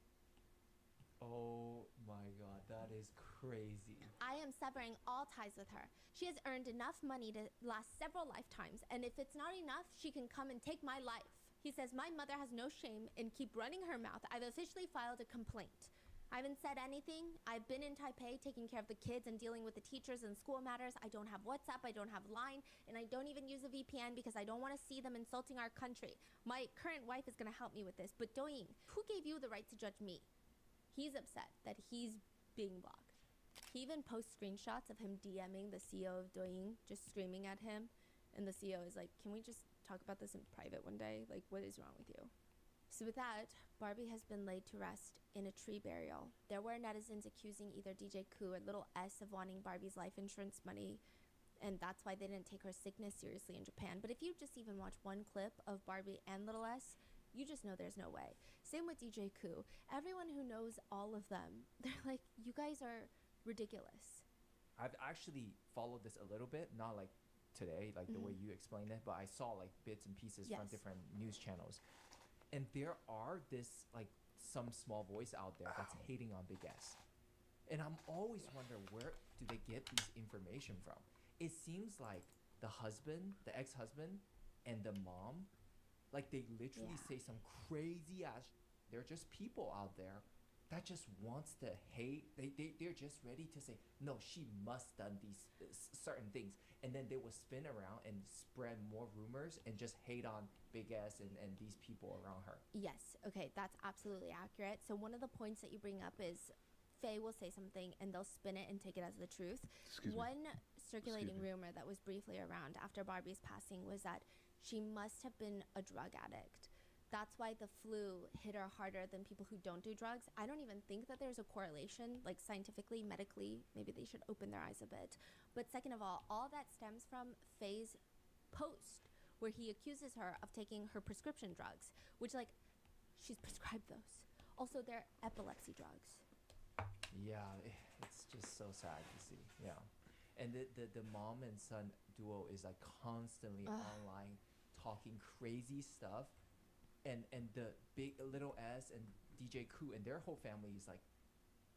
Oh my god, that is crazy. I am severing all ties with her. She has earned enough money to last several lifetimes, and if it's not enough, she can come and take my life." He says, "My mother has no shame and keep running her mouth. I've officially filed a complaint. I haven't said anything. I've been in Taipei taking care of the kids and dealing with the teachers and school matters. I don't have WhatsApp, I don't have Line, and I don't even use a VPN because I don't want to see them insulting our country. My current wife is going to help me with this, but Douyin, who gave you the right to judge me?" He's upset that he's being blocked. He even posts screenshots of him DMing the CEO of Douyin, just screaming at him. And the CEO is like, "Can we just talk about this in private one day? Like, what is wrong with you?" So with that, Barbie has been laid to rest in a tree burial. There were netizens accusing either DJ Koo or Little S of wanting Barbie's life insurance money, and that's why they didn't take her sickness seriously in Japan. But if you just even watch one clip of Barbie and Little S, you just know there's no way. Same with DJ Koo. Everyone who knows all of them, they're like, "You guys are ridiculous." I've actually followed this a little bit, not like today, like the way you explained it, but I saw like bits and pieces from Yes. different news channels. And there are this like some small voice out there that's hating on Big S. And I'm always wondering, where do they get these information from? It seems like the husband, the ex-husband, and the mom, like they literally Yeah. say some crazy ass. They're just people out there that just wants to hate. They're just ready to say, "No, she must done these certain things," and then they will spin around and spread more rumors and just hate on Big S and these people around her. Yes, okay, that's absolutely accurate. So one of the points that you bring up is Faye will say something and they'll spin it and take it as the truth. Excuse me. One circulating Excuse me. rumor that was briefly around after Barbie's passing was that she must have been a drug addict. That's why the flu hit her harder than people who don't do drugs. I don't even think that there's a correlation, like scientifically, medically. Maybe they should open their eyes a bit. But second of all that stems from Faye's post where he accuses her of taking her prescription drugs, which, like, she's prescribed those. Also, they're epilepsy drugs. Yeah, it's just so sad to see. Yeah, and the mom and son duo is like constantly online talking crazy stuff, and the big Little S and DJ Koo and their whole family is like,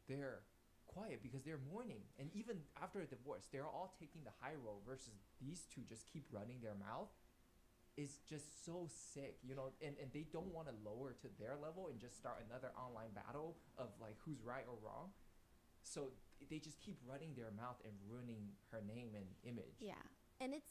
they're quiet because they're mourning, and even after a divorce, they're all taking the high road versus these two just keep running their mouth. Is just so sick, you know, and they don't want to lower to their level and just start another online battle of like who's right or wrong. So they just keep running their mouth and ruining her name and image. Yeah, and it's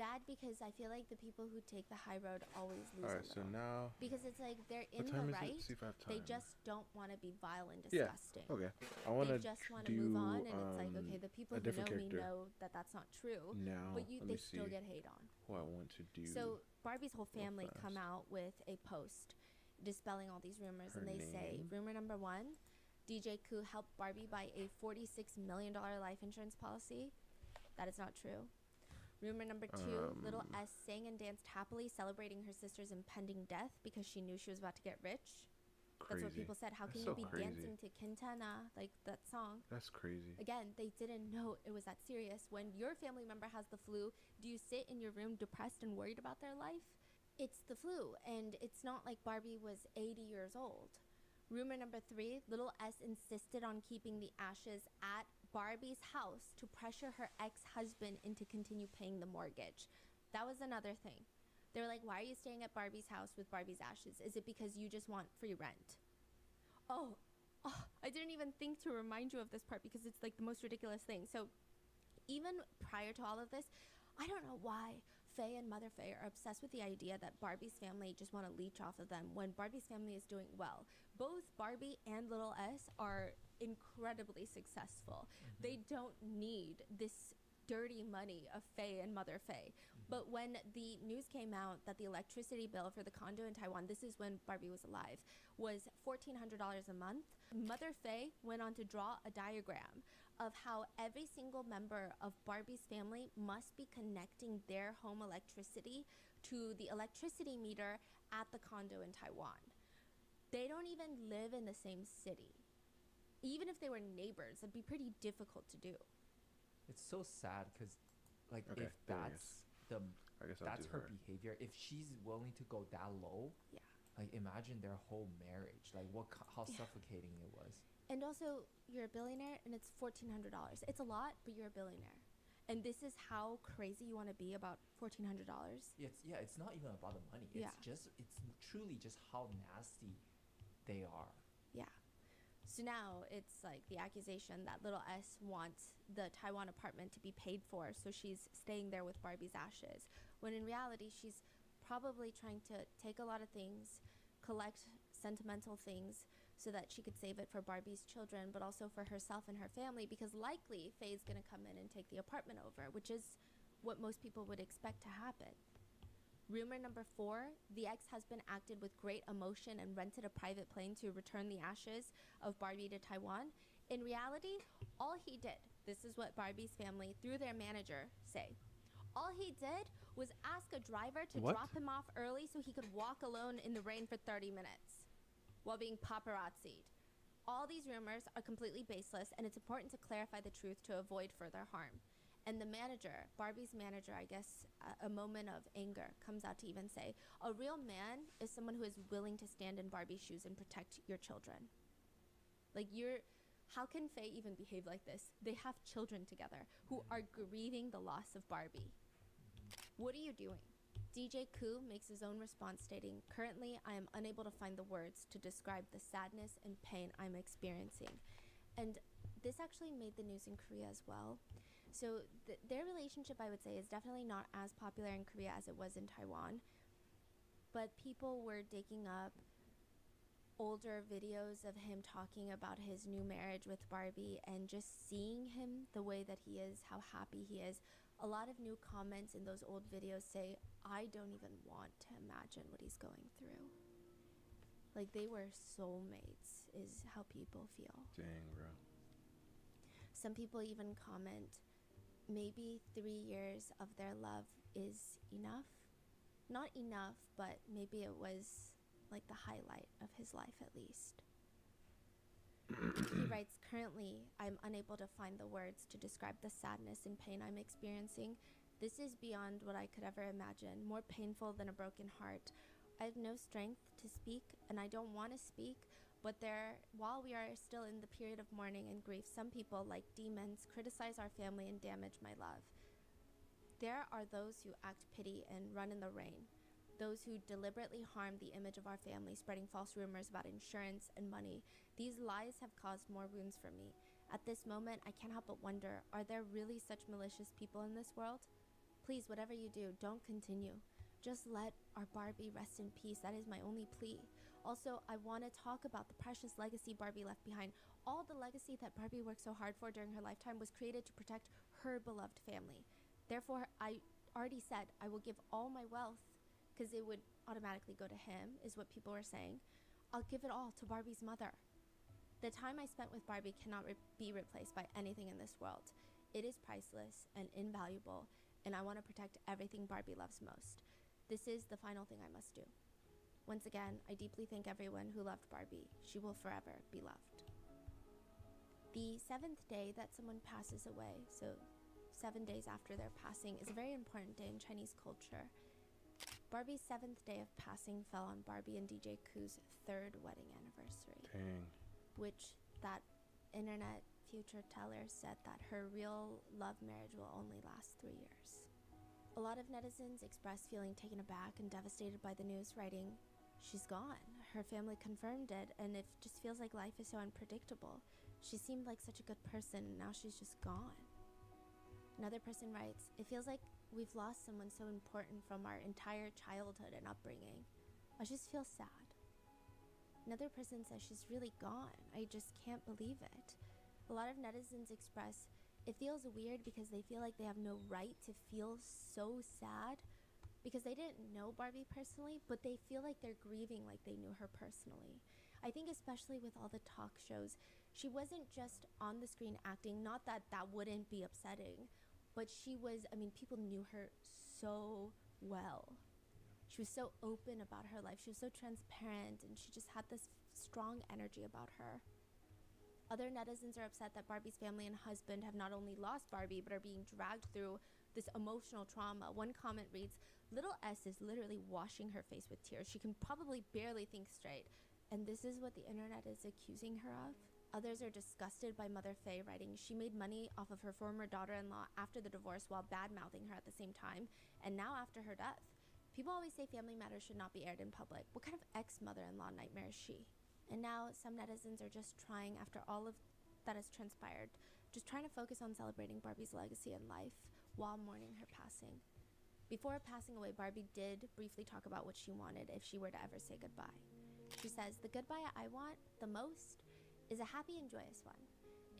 bad because I feel like the people who take the high road always lose. All right, so now because it's like they're in what the time is right. it? See if I have time. They just don't want to be vile and Yeah. disgusting. Okay. I want They to just want to do move on, and it's like, okay, the people a who know different me character. know that that's not true, Now but let they me still see get hate on. who I want to do. So Barbie's whole real family come fast. out with a post dispelling all these rumors, Her and they say, name? rumor number 1, DJ Koo helped Barbie buy a $46 million life insurance policy. That is not true. Rumor number 2, Little S sang and danced happily celebrating her sister's impending death because she knew she was about to get rich. Crazy. That's what people said. How can That's you so be crazy. dancing to Quintana, like that song? That's crazy. Again, they didn't know it was that serious. When your family member has the flu, do you sit in your room depressed and worried about their life? It's the flu, and it's not like Barbie was 80 years old. Rumor number 3, Little S insisted on keeping the ashes at Barbie's house to pressure her ex-husband into continue paying the mortgage. That was another thing. They were like, why are you staying at Barbie's house with Barbie's ashes? Is it because you just want free rent? Oh, I didn't even think to remind you of this part because it's like the most ridiculous thing. So even prior to all of this, I don't know why Faye and Mother Faye are obsessed with the idea that Barbie's family just want to leech off of them when Barbie's family is doing well. Both Barbie and Little S are incredibly successful. They don't need this dirty money of Faye and Mother Faye. But when the news came out that the electricity bill for the condo in Taiwan, this is when Barbie was alive, was $1,400 a month, Mother Faye went on to draw a diagram of how every single member of Barbie's family must be connecting their home electricity to the electricity meter at the condo in Taiwan. They don't even live in the same city. Even if they were neighbors, it'd be pretty difficult to do. It's so sad because, like, Okay, if there it that's the I guess I'll that's do her behavior, if she's willing to go that low, Yeah. like, imagine their whole marriage, like how Yeah. suffocating it was. And also, you're a billionaire and it's $1,400. It's a lot, but you're a billionaire. And this is how crazy you want to be about $1,400. It's not even about the money. Yeah. It's truly just how nasty they are. Yeah. So now it's like the accusation that Little S wants the Taiwan apartment to be paid for, so she's staying there with Barbie's ashes. When in reality, she's probably trying to take a lot of things, collect sentimental things, so that she could save it for Barbie's children, but also for herself and her family, because likely Faye's gonna come in and take the apartment over, which is what most people would expect to happen. Rumor number 4, the ex-husband acted with great emotion and rented a private plane to return the ashes of Barbie to Taiwan. In reality, all he did, this is what Barbie's family, through their manager, say, all he did was ask a driver to What? drop him off early so he could walk alone in the rain for 30 minutes while being paparazzi'd. All these rumors are completely baseless, and it's important to clarify the truth to avoid further harm. And the manager, Barbie's manager, I guess, a moment of anger, comes out to even say, a real man is someone who is willing to stand in Barbie's shoes and protect your children. Like, how can Faye even behave like this? They have children together who are grieving the loss of Barbie. What are you doing? DJ Koo makes his own response stating, currently I am unable to find the words to describe the sadness and pain I'm experiencing. And this actually made the news in Korea as well. So their relationship, I would say, is definitely not as popular in Korea as it was in Taiwan. But people were digging up older videos of him talking about his new marriage with Barbie and just seeing him the way that he is, how happy he is. A lot of new comments in those old videos say, I don't even want to imagine what he's going through. Like, they were soulmates, is how people feel. Dang, bro. Some people even comment, maybe 3 years of their love is enough. Not enough, but maybe it was like the highlight of his life at least. He writes, currently, I'm unable to find the words to describe the sadness and pain I'm experiencing. This is beyond what I could ever imagine, more painful than a broken heart. I have no strength to speak, and I don't want to speak, but while we are still in the period of mourning and grief, some people, like demons, criticize our family and damage my love. There are those who act pity and run in the rain, those who deliberately harm the image of our family, spreading false rumors about insurance and money. These lies have caused more wounds for me. At this moment, I can't help but wonder, are there really such malicious people in this world? Please, whatever you do, don't continue. Just let our Barbie rest in peace. That is my only plea. Also, I want to talk about the precious legacy Barbie left behind. All the legacy that Barbie worked so hard for during her lifetime was created to protect her beloved family. Therefore, I already said I will give all my wealth, because it would automatically go to him, is what people are saying. I'll give it all to Barbie's mother. The time I spent with Barbie cannot be replaced by anything in this world. It is priceless and invaluable, and I want to protect everything Barbie loves most. This is the final thing I must do. Once again, I deeply thank everyone who loved Barbie. She will forever be loved. The 7th day that someone passes away, so 7 days after their passing, is a very important day in Chinese culture. Barbie's 7th day of passing fell on Barbie and DJ Koo's 3rd wedding anniversary. Dang. Which that internet future teller said that her real love marriage will only last 3 years. A lot of netizens expressed feeling taken aback and devastated by the news, writing, "She's gone. Her family confirmed it, and it just feels like life is so unpredictable. She seemed like such a good person, and now she's just gone." Another person writes, "It feels like we've lost someone so important from our entire childhood and upbringing. I just feel sad." Another person says she's really gone. I just can't believe it. A lot of netizens express it feels weird because they feel like they have no right to feel so sad because they didn't know Barbie personally, but they feel like they're grieving like they knew her personally. I think especially with all the talk shows, she wasn't just on the screen acting, not that that wouldn't be upsetting, but she was, people knew her so well. She was so open about her life. She was so transparent, and she just had this strong energy about her. Other netizens are upset that Barbie's family and husband have not only lost Barbie, but are being dragged through this emotional trauma. One comment reads, "Little S is literally washing her face with tears. She can probably barely think straight." And this is what the internet is accusing her of. Others are disgusted by Mother Faye, writing, "She made money off of her former daughter-in-law after the divorce while bad-mouthing her at the same time, and now after her death. People always say family matters should not be aired in public. What kind of ex-mother-in-law nightmare is she?" And now some netizens are just trying, after all of that has transpired, just trying to focus on celebrating Barbie's legacy and life while mourning her passing. Before passing away, Barbie did briefly talk about what she wanted if she were to ever say goodbye. She says, "The goodbye I want the most is a happy and joyous one.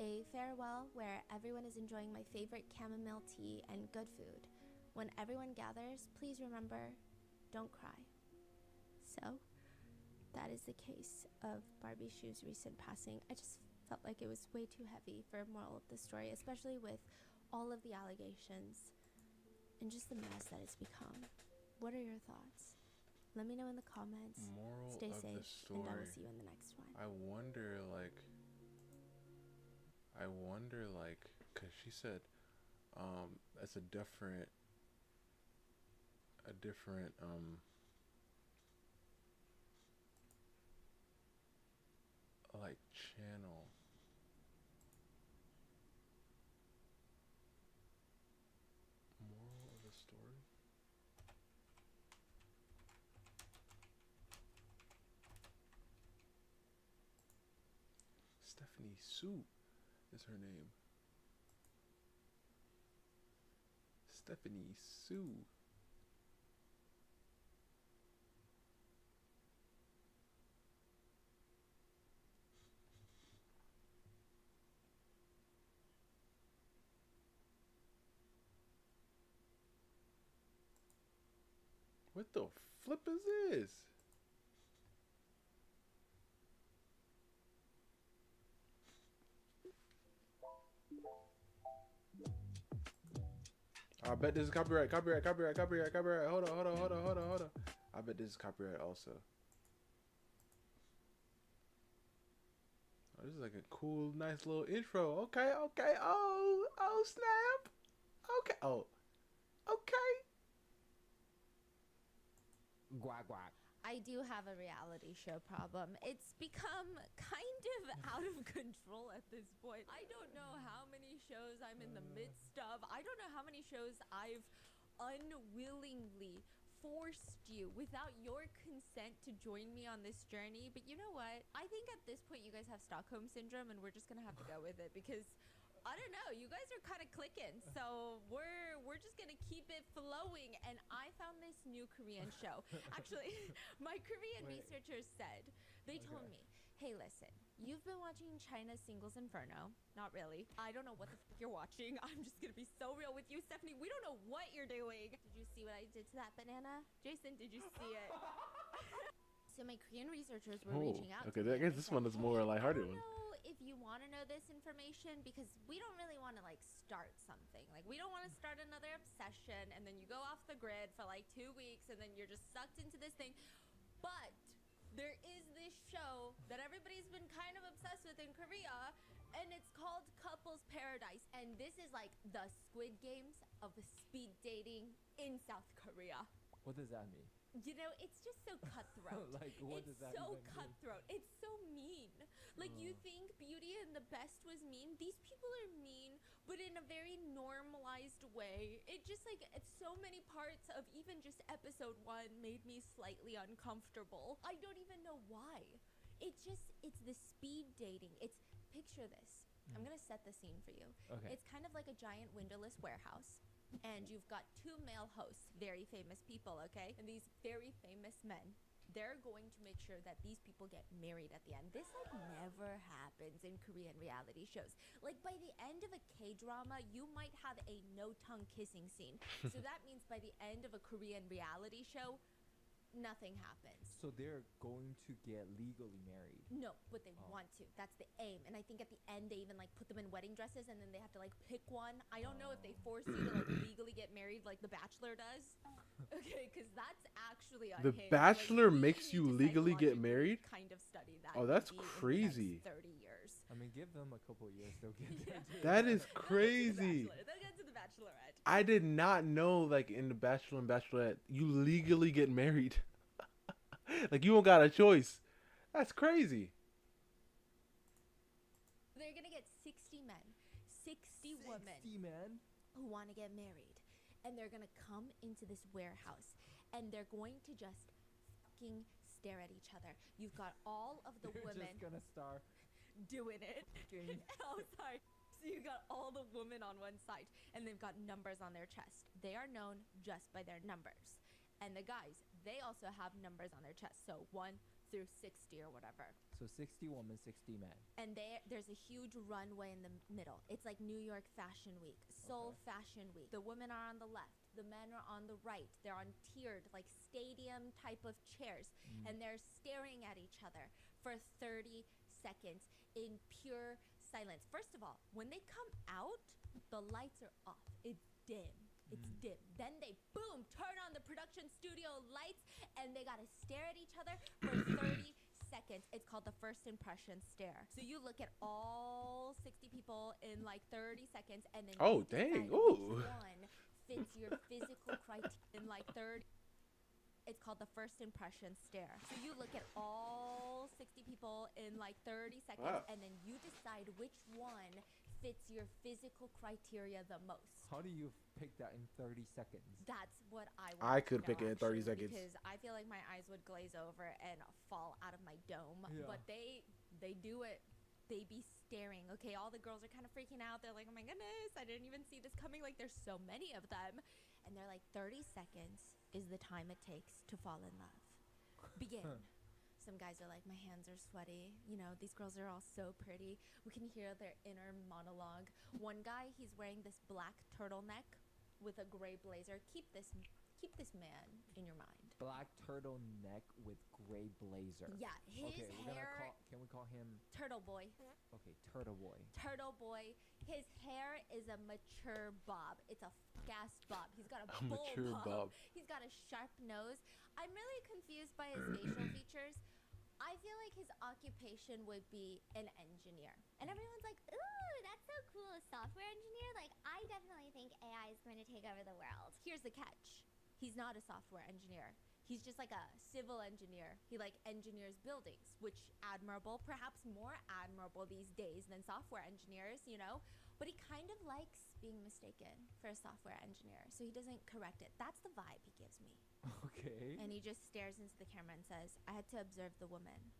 A farewell where everyone is enjoying my favorite chamomile tea and good food. When everyone gathers, please remember, don't cry." So, that is the case of Barbie Shu's recent passing. I just felt like it was way too heavy for a moral of the story, especially with all of the allegations and just the mess that it's become. What are your thoughts? Let me know in the comments. Moral Stay of safe, the story. and I will see you in the next one. I wonder, because she said, it's a different, channel. Moral of the story? Stephanie Sue is her name. Stephanie Sue. What the flip is this? I bet this is copyright. Hold on. I bet this is copyright also. Oh, this is like a cool, nice little intro. Okay. Oh, snap. Okay. Oh, okay. Guac. I do have a reality show problem. It's become kind of out of control at this point. I don't know how many shows I'm in the midst of. I don't know how many shows I've unwillingly forced you without your consent to join me on this journey. But you know what? I think at this point you guys have Stockholm Syndrome, and we're just gonna have to go with it because I don't know. You guys are kind of clicking, so we're just gonna keep it flowing. And I found this new Korean show. Actually, my Korean researchers said they told me, "Hey, listen, you've been watching China's Singles Inferno. Not really. I don't know what the fuck you're watching. I'm just gonna be so real with you, Stephanie. We don't know what you're doing. Did you see what I did to that banana, Jason? Did you see it?" So my Korean researchers were reaching out. Okay, to me I and guess they this said, one is more "Hey, lighthearted I don't one. know if you want to know this information because we don't really want to like start something. Like we don't want to start another obsession and then you go off the grid for like 2 weeks and then you're just sucked into this thing. But there is this show that everybody's been kind of obsessed with in Korea, and it's called Couples Paradise. And this is like the Squid Games of speed dating in South Korea. What does that mean? You know, it's just so cutthroat. Like, what does that so even mean? cutthroat. It's so mean. Like, you think Beauty and the Best was mean? These people are mean, but in a very normalized way. It just, like, it's so many parts of even just episode 1 made me slightly uncomfortable. I don't even know why. It's the speed dating. Picture this. I'm gonna set the scene for you. Okay. It's kind of like a giant windowless warehouse. And you've got 2 male hosts, very famous people, okay? And these very famous men, they're going to make sure that these people get married at the end. This, like, never happens in Korean reality shows. Like, by the end of a K-drama, you might have a no-tongue kissing scene. So that means by the end of a Korean reality show, nothing happens. So they're going to get legally married. No, but they want to. That's the aim. And I think at the end they even like put them in wedding dresses and then they have to like pick one. I don't know if they force you to like legally get married like The Bachelor does. Okay, because that's actually The unhinged. Bachelor Like, makes you legally get married? Kind of study that. Oh, that's maybe in the crazy. next 30 years. I mean, give them a couple of years, they'll get there. too. That is They'll crazy. get to the Bachelorette. I did not know, like, in The Bachelor and Bachelorette, you legally get married. Like, you don't got a choice. That's crazy. They're gonna get 60 men, 60 women 60, man. who want to get married, and they're gonna come into this warehouse, and they're going to just fucking stare at each other. You've got all of the They're women just gonna start. doing it. Oh, sorry. So you got all the women on one side, and they've got numbers on their chest. They are known just by their numbers. And the guys, they also have numbers on their chest. So 1 through 60 or whatever. So 60 women, 60 men. And there's a huge runway in the middle. It's like New York Fashion Week, Seoul Fashion Week. The women are on the left. The men are on the right. They're on tiered, like stadium type of chairs. And they're staring at each other for 30 seconds in pure silence. First of all, when they come out, the lights are off. It's dim. It's dim. Then they, boom, turn on the production studio lights, and they gotta stare at each other for 30 seconds. It's called the first impression stare. So you look at all 60 people in like 30 seconds, and then Oh, you decide dang. which Ooh. one fits your physical criteria in like 30. It's called the first impression stare. So you look at all 60 people in like 30 seconds, Wow. and then you decide which one fits your physical criteria the most. How do you pick that in 30 seconds? That's what I want. I to could know, pick it in 30 actually, seconds. because I feel like my eyes would glaze over and fall out of my dome. Yeah. But they do it. They be staring. Okay, all the girls are kind of freaking out. They're like, "Oh my goodness, I didn't even see this coming." Like, there's so many of them, and they're like, 30 seconds is the time it takes to fall in love. Begin. Some guys are like, "My hands are sweaty. You know, these girls are all so pretty." We can hear their inner monologue. One guy, he's wearing this black turtleneck with a gray blazer. Keep this man in your mind. Black turtleneck with gray blazer. Yeah, his Okay, hair. can we call him? Turtle boy. Okay, Turtle Boy. Turtle boy. His hair is a mature bob. It's a gas bob. He's got a A bull mature bob. He's got a sharp nose. I'm really confused by his facial features. I feel like his occupation would be an engineer. And everyone's like, Ooh, that's so cool. A software engineer? Like, I definitely think AI is going to take over the world. here's the catch. He's not a software engineer. He's just like a civil engineer. He like engineers buildings, which admirable, perhaps more admirable these days than software engineers, you know? But he kind of likes being mistaken for a software engineer, so he doesn't correct it. That's the vibe he gives me. Okay. And he just stares into the camera and says, "I had to observe the woman,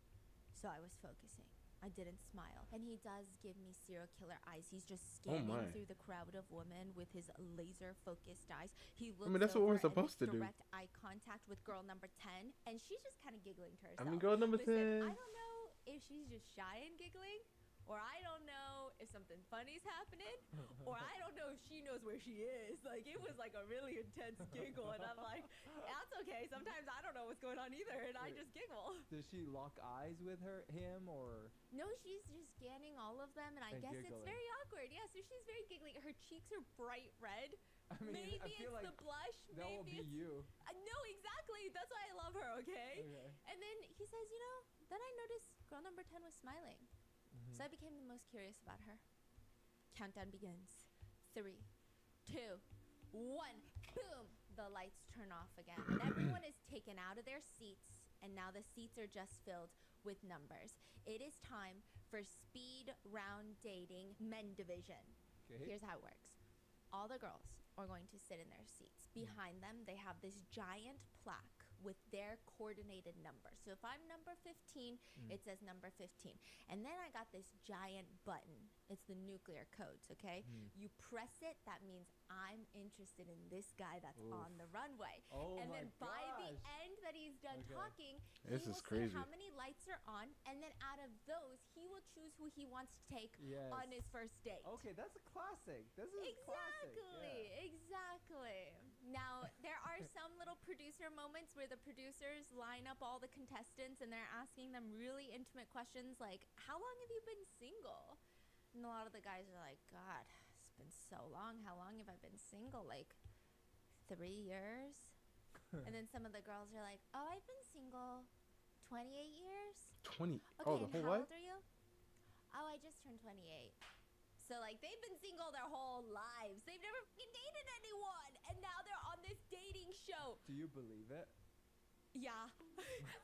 so I was focusing." I didn't smile. And he does give me serial killer eyes. He's just Oh scanning my. through the crowd of women with his laser focused eyes. He looks mean, that's what over we're supposed and to do. makes direct eye contact with girl number 10, and she's just kind of giggling to herself. I mean, girl number Listen, 10. I don't know if she's just shy and giggling, or I don't know if something funny's happening, or I don't know if she knows where she is. Like, it was like a really intense giggle, and I'm like, that's okay. Sometimes I don't know what's going on either, and I just giggle. Does she lock eyes with him, or? No, she's just scanning all of them, and I And guess it's giggling. very awkward. Yeah, so she's very giggly. Her cheeks are bright red. I mean, Maybe I feel it's like the blush. that Maybe will be it's you. no, exactly. That's why I love her. Okay. Okay. And then he says, you know, then I noticed girl number 10 was smiling. Mhm. So I became the most curious about her. Countdown begins. 3, 2, 1. Boom! The lights turn off again. And everyone is taken out of their seats. And now the seats are just filled with numbers. It is time for speed round dating men division. Okay. Here's how it works. All the girls are going to sit in their seats. Behind them, they have this giant plaque with their coordinated numbers. So if I'm number 15, it says number 15. And then I got this giant button. It's the nuclear codes, okay? You press it, that means I'm interested in this guy that's Oof. on the runway. Oh And my then by the gosh. end that he's done Okay. talking, This he is will crazy. see how many lights are on, and then out of those, he will choose who he wants to take Yes. on his first date. Okay, that's a classic. This is classic. Exactly, exactly. Now, there are some little producer moments where the producers line up all the contestants and they're asking them really intimate questions like, how long have you been single? And a lot of the guys are like, God, it's been so long. How long have I been single? Like 3 years? And then some of the girls are like, oh, I've been single 28 years. 20. Okay, Oh, the and whole how life? old are you? Oh, I just turned 28. So, like, they've been single their whole lives. They've never fucking dated anyone. And now they're on this dating show. Do you believe it? Yeah.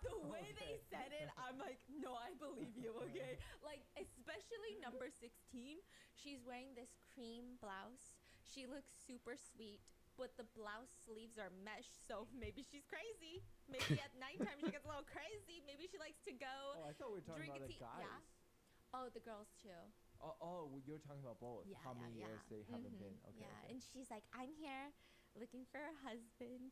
The way they Okay. said it, I'm like, no, I believe you, okay? Like, especially number 16. She's wearing this cream blouse. She looks super sweet, but the blouse sleeves are mesh, so maybe she's crazy. Maybe at nighttime she gets a little crazy. Maybe she likes to go Oh, I thought we were talking drink about a the tea. guys. Yeah. Oh, the girls too. Oh, you're talking about both. Yeah, How many years they haven't Mhm. been? Okay. Yeah, okay. and she's like, I'm here looking for a husband.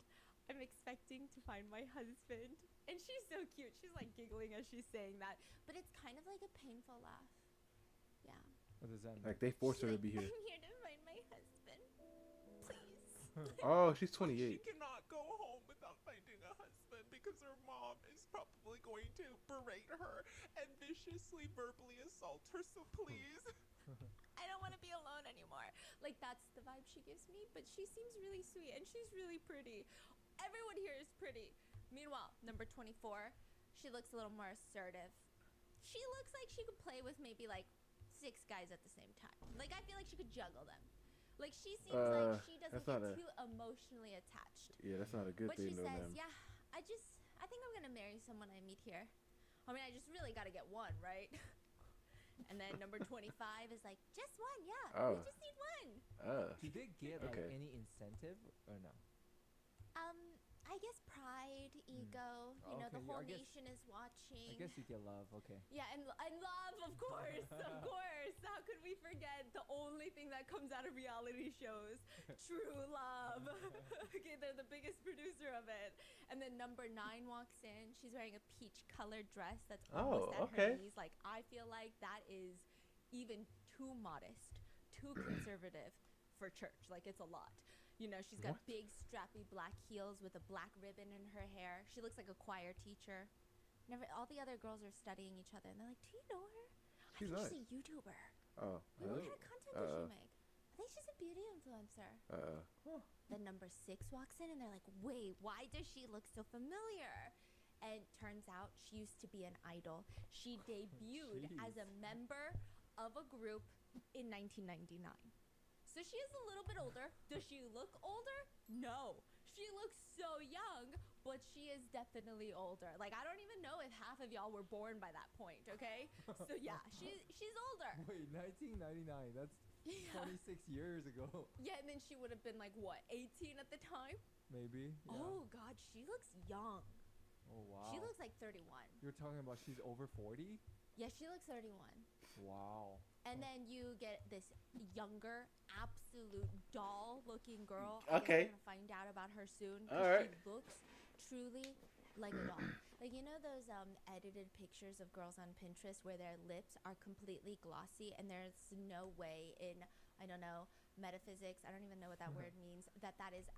I'm expecting to find my husband. And she's so cute. She's like giggling as she's saying that. But it's kind of like a painful laugh. Yeah. What does that mean? Like, they forced She's her to like, be here. I'm here to find my husband. Please. Oh, she's 28. She cannot go home without finding a husband because her mom is probably going to berate her and viciously verbally assault her, so please. I don't want to be alone anymore. Like, that's the vibe she gives me. But she seems really sweet and she's really pretty. Everyone here is pretty. Meanwhile, number 24, she looks a little more assertive. She looks like she could play with maybe like 6 guys at the same time. Like, I feel like she could juggle them. Like, she seems like she doesn't that's not get a- too emotionally attached. Yeah, that's not a good But she thing, though, says, man. yeah, I think I'm going to marry someone I meet here. I mean, I just really got to get one, right? And then number 25 is like, just one, yeah. Oh. We just need one. Do they get like Okay. any incentive or no? I guess pride, ego, you know, Okay, the whole I guess- nation is watching. I guess you get love. Okay. Yeah, and love, of course, of course. How could we forget the only thing that comes out of reality shows? True love. Okay, they're the biggest producer of it. And then number 9 walks in. She's wearing a peach-colored dress that's almost at okay. her knees. Like, I feel like that is even too modest, too conservative for church. Like, it's a lot. You know, she's got What? big, strappy black heels with a black ribbon in her hair. She looks like a choir teacher. All the other girls are studying each other, and they're like, do you know her? She's I nice. think she's a YouTuber. Oh. Like, what really? kind of content does she make? I think she's a beauty influencer. Then number 6 walks in, and they're like, wait, why does she look so familiar? And turns out she used to be an idol. She debuted as a member of a group in 1999. So she is a little bit older. Does she look older? No. She looks so young, but she is definitely older. Like, I don't even know if half of y'all were born by that point, okay? So yeah, she's older. Wait, 1999. That's Yeah. 26 years ago. Yeah, and then she would have been like, what, 18 at the time? Maybe. Yeah. Oh, God, she looks young. Oh wow. She looks like 31. You're talking about she's over 40? Yeah, she looks 31. Wow. And then you get this younger, absolute doll-looking girl. Okay. You're gonna find out about her soon. All right. She looks truly like a doll. Like, you know those edited pictures of girls on Pinterest where their lips are completely glossy and there's no way in, I don't know, metaphysics, I don't even know what that word means, that is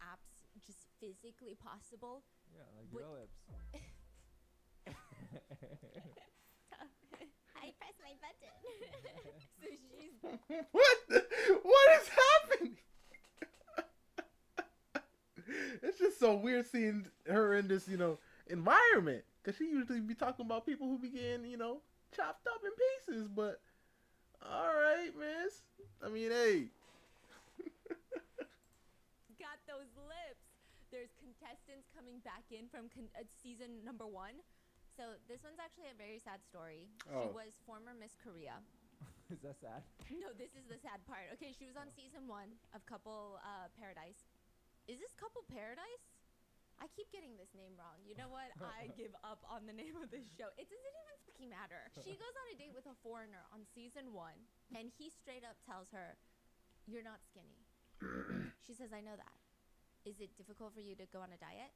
just physically possible. Yeah, like But- your lips. I press my button. So she's What is happening? It's just so weird seeing her in this, environment. Because she usually be talking about people who be getting, chopped up in pieces. But, all right, miss. I mean, hey. got those lips. There's contestants coming back in from season number 1. So this one's actually a very sad story. She Oh. was former Miss Korea. Is that sad? No, this is the sad part. Okay, she was on season 1 of Couple Paradise. Is this Couple Paradise? I keep getting this name wrong. You know what? I give up on the name of this show. It doesn't even fucking matter. She goes on a date with a foreigner on season 1, and he straight up tells her, "You're not skinny." She says, "I know that. Is it difficult for you to go on a diet?"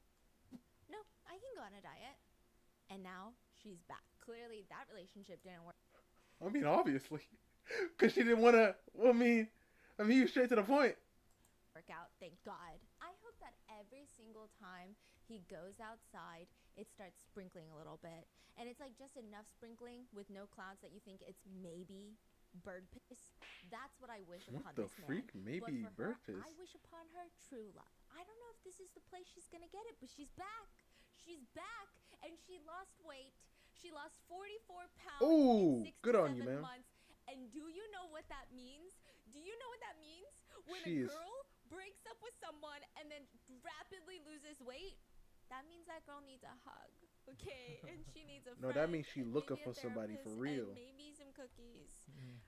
"No, I can go on a diet." And now she's back. Clearly, that relationship didn't work. I mean, obviously. Because she didn't want to, he was straight to the point. Out, thank God. I hope that every single time he goes outside, it starts sprinkling a little bit. And it's like just enough sprinkling with no clouds that you think it's maybe bird piss. That's what I wish What upon the this freak? man. Maybe But for bird piss. her, I wish upon her true love. I don't know if this is the place she's going to get it, but she's back. She's back, and she lost weight. She lost 44 pounds Ooh, in 6 good to on you, 7 ma'am. months. And do you know what that means? Do you know what that means? When She a is- girl breaks up with someone and then rapidly loses weight, that means that girl needs a hug, okay? And she needs a No, friend. that means she and looking maybe a for somebody for therapist, real. And maybe some cookies.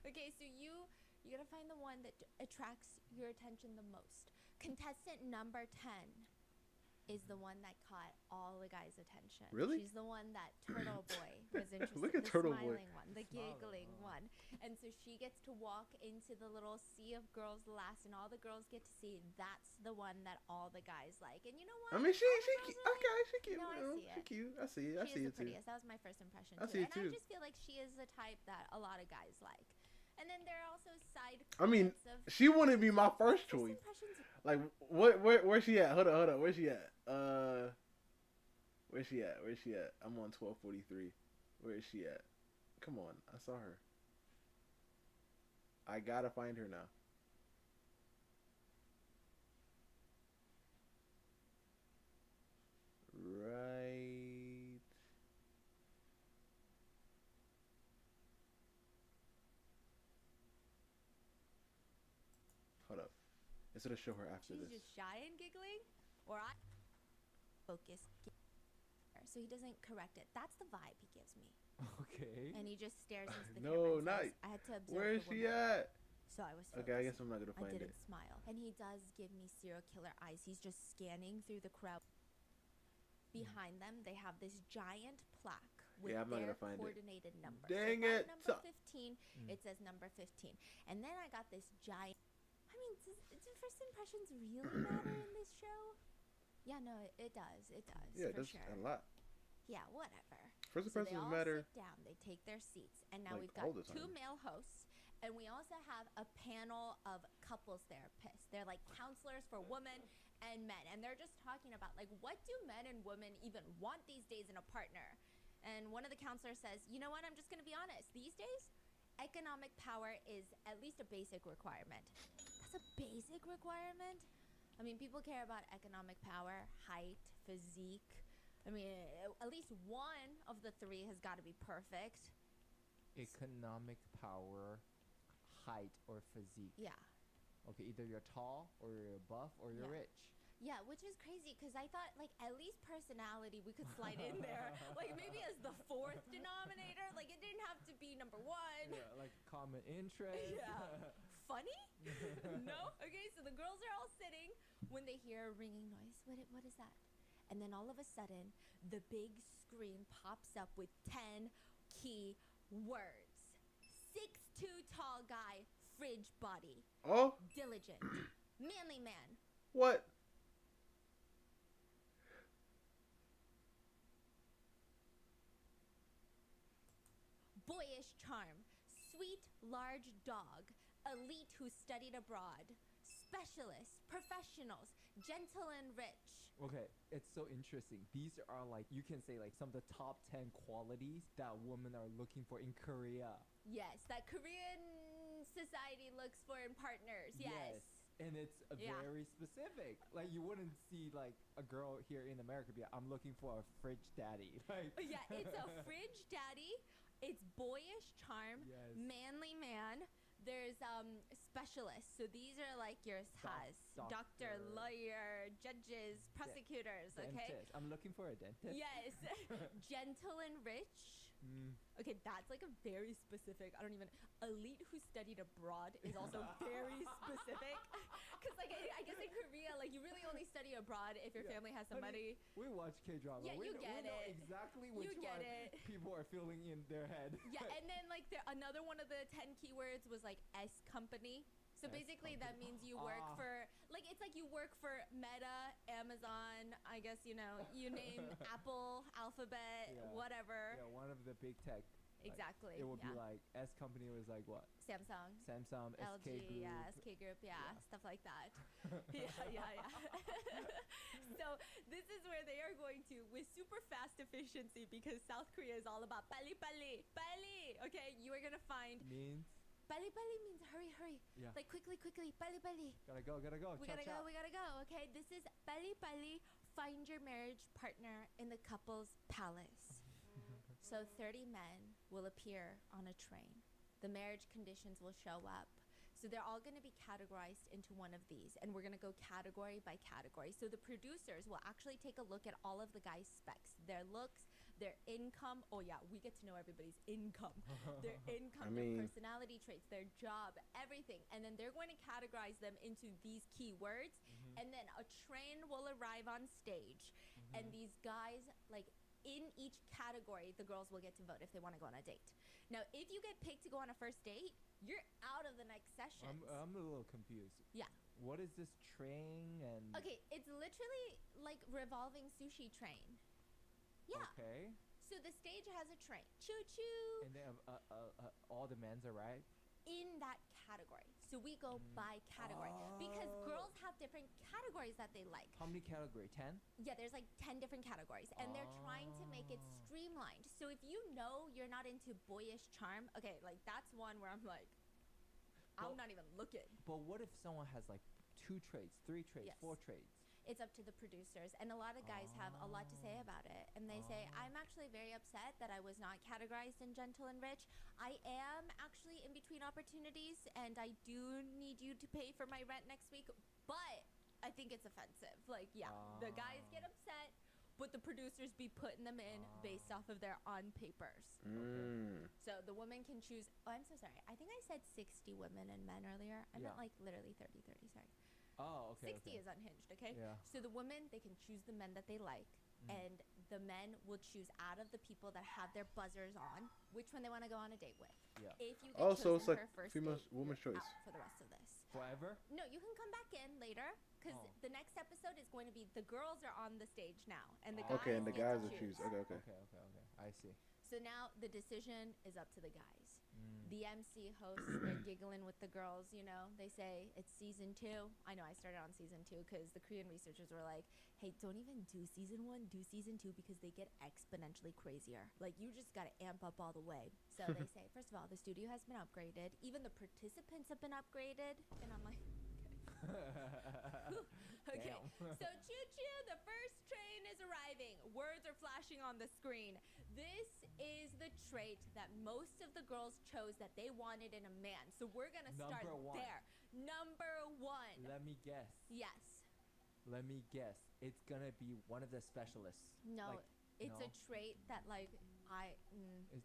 Okay, so you gotta find the one that attracts your attention the most. Contestant number 10 is the one that caught all the guys' attention. Really? She's the one that Turtle Boy was interested Look at the Turtle Boy. smiling one, the giggling one. And so she gets to walk into the little sea of girls last, and all the girls get to see that's the one that all the guys like. And you know what? I mean, she All the girls cute. are like, Okay, she cute. No, I see She it. cute. I see it. I She see is it the too. prettiest. That was my first impression I too. see it And too. I just feel like she is the type that a lot of guys like. And then there are also side I mean, comments of she wouldn't be my first first choice. impressions. Like, where's she at? Hold on. Where's she at? Where's she at? I'm on 1243. Where is she at? Come on, I saw her. I gotta find her now. Right. Hold up. Instead of show her after She's this. just shy and giggling, or I focus. So he doesn't correct it. That's the vibe he gives me. Okay. And he just stares into the No, camera and not. says, I had to observe Where is the she woman. at? So I was Okay, I guess focusing. I'm not gonna I find it. didn't smile. And he does give me serial killer eyes. He's just scanning through the crowd. Behind them, they have this giant plaque with Yeah, I'm not their gonna find it. coordinated number. Dang so it. Number So- 15, it says number 15. And then I got this giant. I mean, do first impressions really matter in this show? Yeah, no, it does. It does. Yeah, for that's sure. a lot. Yeah, whatever. First So they impressions all matter. sit down. They take their seats, and now Like, we've got all the 2 time. male hosts, and we also have a panel of couples therapists. They're like counselors for women and men, and they're just talking about like what do men and women even want these days in a partner. And one of the counselors says, you know what? I'm just gonna be honest. These days, economic power is at least a basic requirement. That's a basic requirement. I mean, people care about economic power, height, physique. I mean, at least one of the 3 has got to be perfect. Economic power, height, or physique. Yeah. Okay, either you're tall, or you're buff, or you're Yeah. rich. Yeah, which is crazy because I thought like at least personality we could slide in there. Like maybe as the 4th denominator. Like it didn't have to be number 1. Yeah, like common interest. Yeah. Funny? No? Okay, so the girls are all sitting when they hear a ringing noise. What is that? And then all of a sudden, the big screen pops up with 10 key words. 6'2" tall guy, fridge body. Oh, Diligent. Manly man. what? Boyish charm. Sweet, large dog. Elite who studied abroad. Specialists. Professionals. Gentle and rich. Okay, it's so interesting. These are like, you can say like some of the top 10 qualities that women are looking for in Korea. Yes, that Korean society looks for in partners. Yes. And it's Yeah. very specific. Like you wouldn't see like a girl here in America be like, I'm looking for a fridge daddy. Like Yeah, it's a fridge daddy. It's boyish charm. Yes. Manly man. There's specialists. So these are like your has doctor, lawyer, judges, prosecutors. Okay. Dentist. I'm looking for a dentist. Yes. Gentle and rich. Okay, that's like a very specific. I don't even. Elite who studied abroad is also very specific. Because like I guess in Korea, like you really only study abroad if your family has some money. We watch K-drama. Yeah, we you get know it. exactly You which get one it. people are feeling in their head. Yeah, and then like another one of the 10 keywords was like S company. So S basically that company. means you work for like it's like you work for Meta, Amazon, I guess you name Apple, Alphabet, whatever. Yeah, one of the big tech. Exactly. It would be yeah. like S company was like what? Samsung, Samsung, LG, SK Group. yeah, SK Group, yeah, stuff like that. yeah. So this is where they are going to with super fast efficiency because South Korea is all about pali. Okay, you are gonna find Means pali means hurry. Yeah. Like quickly, pali. gotta go. We gotta go. Okay, this is pali. Find your marriage partner in the couple's palace. So 30 men will appear on a train. The marriage conditions will show up. So they're all going to be categorized into one of these. And we're going to go category by category. So the producers will actually take a look at all of the guys' specs. Their looks, their income. Oh yeah, we get to know everybody's income. Their income, their personality traits, their job, everything. And then they're going to categorize them into these keywords. And then a train will arrive on stage. And these guys, like, in each category, the girls will get to vote if they want to go on a date. Now, if you get picked to go on a first date, you're out of the next session. I'm a little confused. Yeah. What is this train and? Okay, it's literally like revolving sushi train. Yeah. Okay. So the stage has a train. Choo choo. And then all the men's arrive. In that category. So we go by category because girls have different categories that they like. How many categories? 10? Yeah, there's like 10 different categories and they're trying to make it streamlined. So if you know you're not into boyish charm, okay, like that's one where I'm like, I'm not even looking. But what if someone has like 2 trades, 3 trades, 4 trades? It's up to the producers, and a lot of guys have a lot to say about it, and they say, I'm actually very upset that I was not categorized in gentle and rich. I am actually in between opportunities, and I do need you to pay for my rent next week, but I think it's offensive. Like, yeah, the guys get upset, but the producers be putting them in based off of their on papers. So the woman can choose. Oh, I'm so sorry. I think I said 60 women and men earlier. I meant like literally 30, sorry. Oh, okay. 60 is unhinged, okay? Yeah. So the women, they can choose the men that they like, and the men will choose out of the people that have their buzzers on which one they want to go on a date with. Yeah. If you get Also, chosen it's like for first female, date, woman's you're choice. out for the rest of this. Forever? No, you can come back in later because the next episode is going to be the girls are on the stage now, and the guys Okay, and the get guys to will choose. choose. Okay. I see. So now the decision is up to the guys. The MC hosts, they're giggling with the girls, you know. They say it's season 2. I know I started on season 2 because the Korean researchers were like, hey, don't even do season 1, do season 2 because they get exponentially crazier. Like, you just got to amp up all the way. So they say, first of all, the studio has been upgraded. Even the participants have been upgraded. And I'm like, okay. So choo-choo, the first train is arriving. Words are flashing on the screen. This is the trait that most of the girls chose that they wanted in a man. So we're going to start there. Number 1. Let me guess. Yes. Let me guess. It's going to be one of the specialists. No, it's a trait that like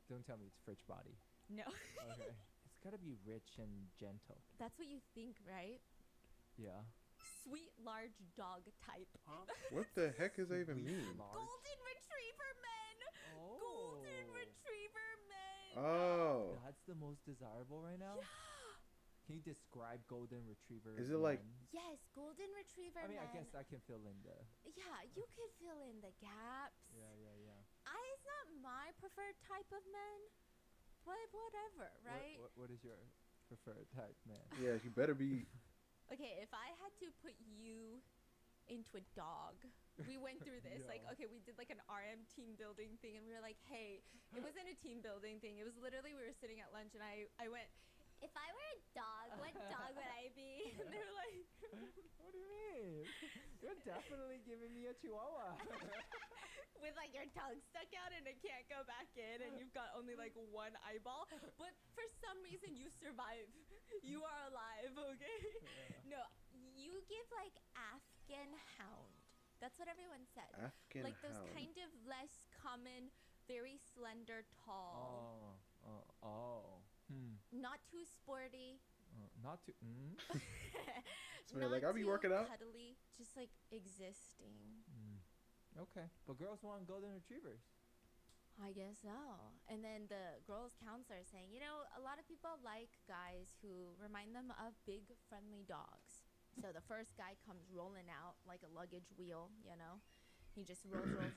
Don't tell me it's fridge body. No. Okay. It's got to be rich and gentle. That's what you think, right? Yeah. Sweet large dog type. What the heck does that even mean? Golden retriever men. Golden retriever men. Oh. That's the most desirable right now? Yeah. Can you describe golden retriever? Is it like- men? Yes, golden retriever. I mean, I men. guess I can fill in the. Yeah, you could fill in the gaps. Yeah. It's not my preferred type of men, but whatever, right? What is your preferred type, man? Yeah, you better be. Okay, if I had to put you into a dog, we went through this. Like, Yeah. okay, we did like an RM team building thing, and we were like, hey, it wasn't a team building thing. It was literally we were sitting at lunch, and I went, If I were a dog, what dog would I be? and they're like, What do you mean? You're definitely giving me a chihuahua. with like your tongue stuck out and it can't go back in, and you've got only like one eyeball, but for some reason you survive. You are alive, okay? No, you give like Afghan hound. That's what everyone said. Afghan like those hound. kind of less common, very slender, tall, not too sporty. Not to. So you're like, I'll be too working out. cuddly, just like existing. Okay, but girls want golden retrievers. I guess so. And then the girls' counselor saying, you know, a lot of people like guys who remind them of big, friendly dogs. So the first guy comes rolling out like a luggage wheel, you know. He just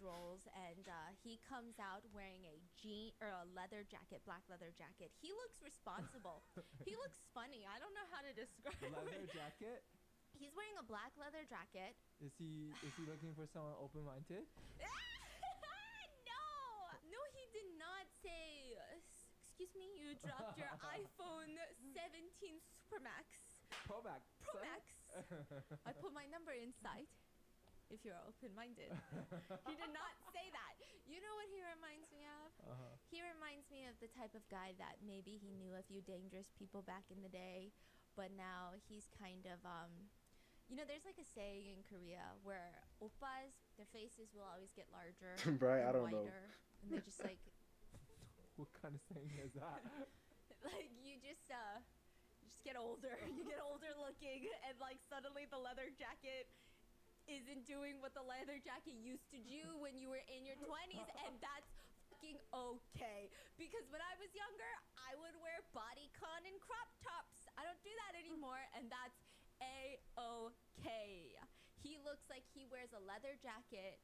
rolls, and he comes out wearing a leather jacket, black leather jacket. He looks responsible. He looks funny. I don't know how to describe Leather it. jacket. He's wearing a black leather jacket. Is he looking for someone open-minded? No, he did not say, excuse me, you dropped your iPhone 17 Super Max. Pro Max. I put my number inside if you're open-minded. He did not say that. You know what he reminds me of? He reminds me of the type of guy that maybe he knew a few dangerous people back in the day, but now he's kind of, you know, there's like a saying in Korea where oppas, their faces will always get larger Right, I and don't know. wider, and they just like, What kind of saying is that? like you just get older. You get older looking, and like suddenly the leather jacket isn't doing what the leather jacket used to do when you were in your 20s, and that's fucking okay. Because when I was younger, I would wear bodycon and crop tops. I don't do that anymore, and that's a-okay. He looks like he wears a leather jacket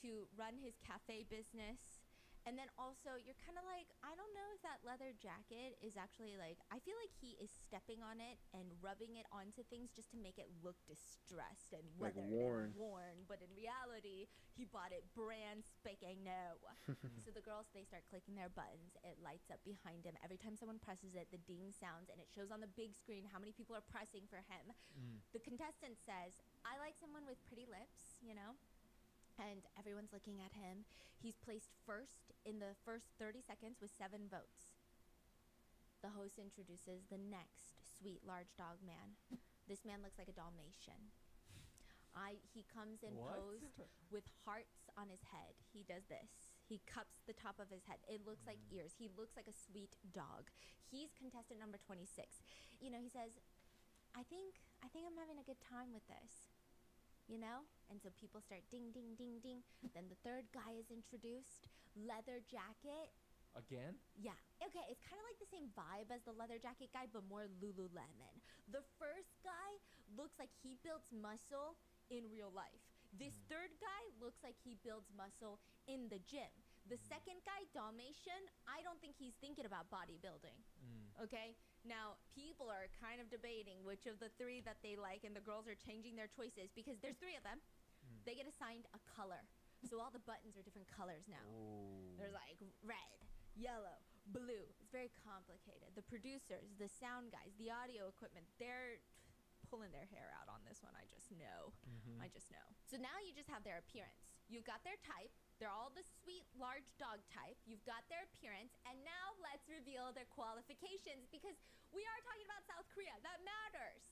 to run his cafe business. And then also, you're kind of like, I don't know if that leather jacket is actually like, I feel like he is stepping on it and rubbing it onto things just to make it look distressed and Like weathered worn. and worn. But in reality, he bought it brand spanking new. So the girls, they start clicking their buttons. It lights up behind him. Every time someone presses it, the ding sounds, and it shows on the big screen how many people are pressing for him. The contestant says, I like someone with pretty lips, you know? And everyone's looking at him. He's placed first in the first 30 seconds with 7 votes. The host introduces the next sweet large dog man. This man looks like a Dalmatian. He comes in What? posed with hearts on his head. He does this. He cups the top of his head. It looks like ears. He looks like a sweet dog. He's contestant number 26. You know, he says, I think I'm having a good time with this. You know? And so people start ding, ding, ding, ding. Then the third guy is introduced. Leather jacket. Again? Yeah. Okay, it's kind of like the same vibe as the leather jacket guy, but more Lululemon. The first guy looks like he builds muscle in real life. This third guy looks like he builds muscle in the gym. The second guy, Dalmatian, I don't think he's thinking about bodybuilding. Okay? Now, people are kind of debating which of the 3 that they like, and the girls are changing their choices because there's 3 of them. They get assigned a color. So all the buttons are different colors now. There's like red, yellow, blue. It's very complicated. The producers, the sound guys, the audio equipment, they're pulling their hair out on this one. I just know. I just know. So now you just have their appearance. You've got their type. They're all the sweet, large dog type. You've got their appearance. And now let's reveal their qualifications, because we are talking about South Korea. That matters.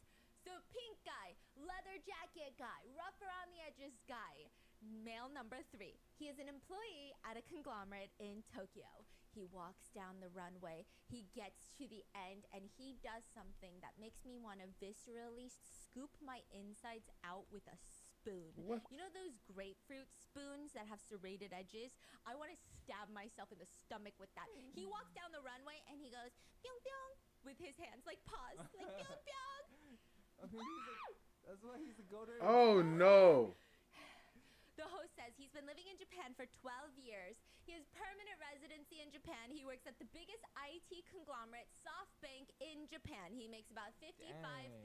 So pink guy, leather jacket guy, rough around the edges guy. Male number 3. He is an employee at a conglomerate in Tokyo. He walks down the runway. He gets to the end, and he does something that makes me want to viscerally scoop my insides out with a spoon. What? You know those grapefruit spoons that have serrated edges? I want to stab myself in the stomach with that. He walks down the runway and he goes, pyong pyong, with his hands, like paws, like pyong pyong. I mean, that's why he's the go-to. Oh no. The host says he's been living in Japan for 12 years. He has permanent residency in Japan. He works at the biggest IT conglomerate, SoftBank, in Japan. He makes about $55,000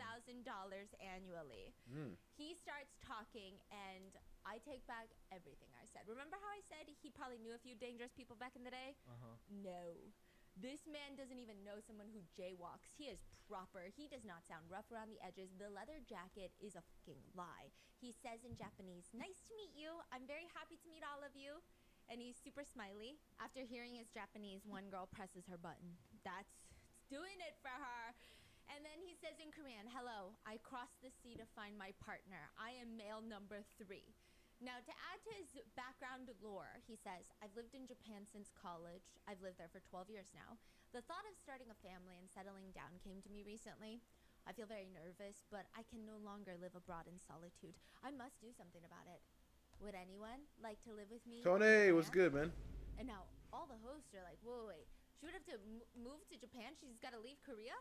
annually. He starts talking, and I take back everything I said. Remember how I said he probably knew a few dangerous people back in the day? No. This man doesn't even know someone who jaywalks. He is proper. He does not sound rough around the edges. The leather jacket is a fucking lie. He says in Japanese, "Nice to meet you. I'm very happy to meet all of you." And he's super smiley. After hearing his Japanese, one girl presses her button. That's doing it for her. And then he says in Korean, "Hello, I crossed the sea to find my partner. I am male number 3. Now, to add to his background lore, he says, "I've lived in Japan since college. I've lived there for 12 years now. The thought of starting a family and settling down came to me recently. I feel very nervous, but I can no longer live abroad in solitude. I must do something about it. Would anyone like to live with me?" Tony, what's good, man? And now all the hosts are like, whoa, wait. She would have to move to Japan? She's got to leave Korea?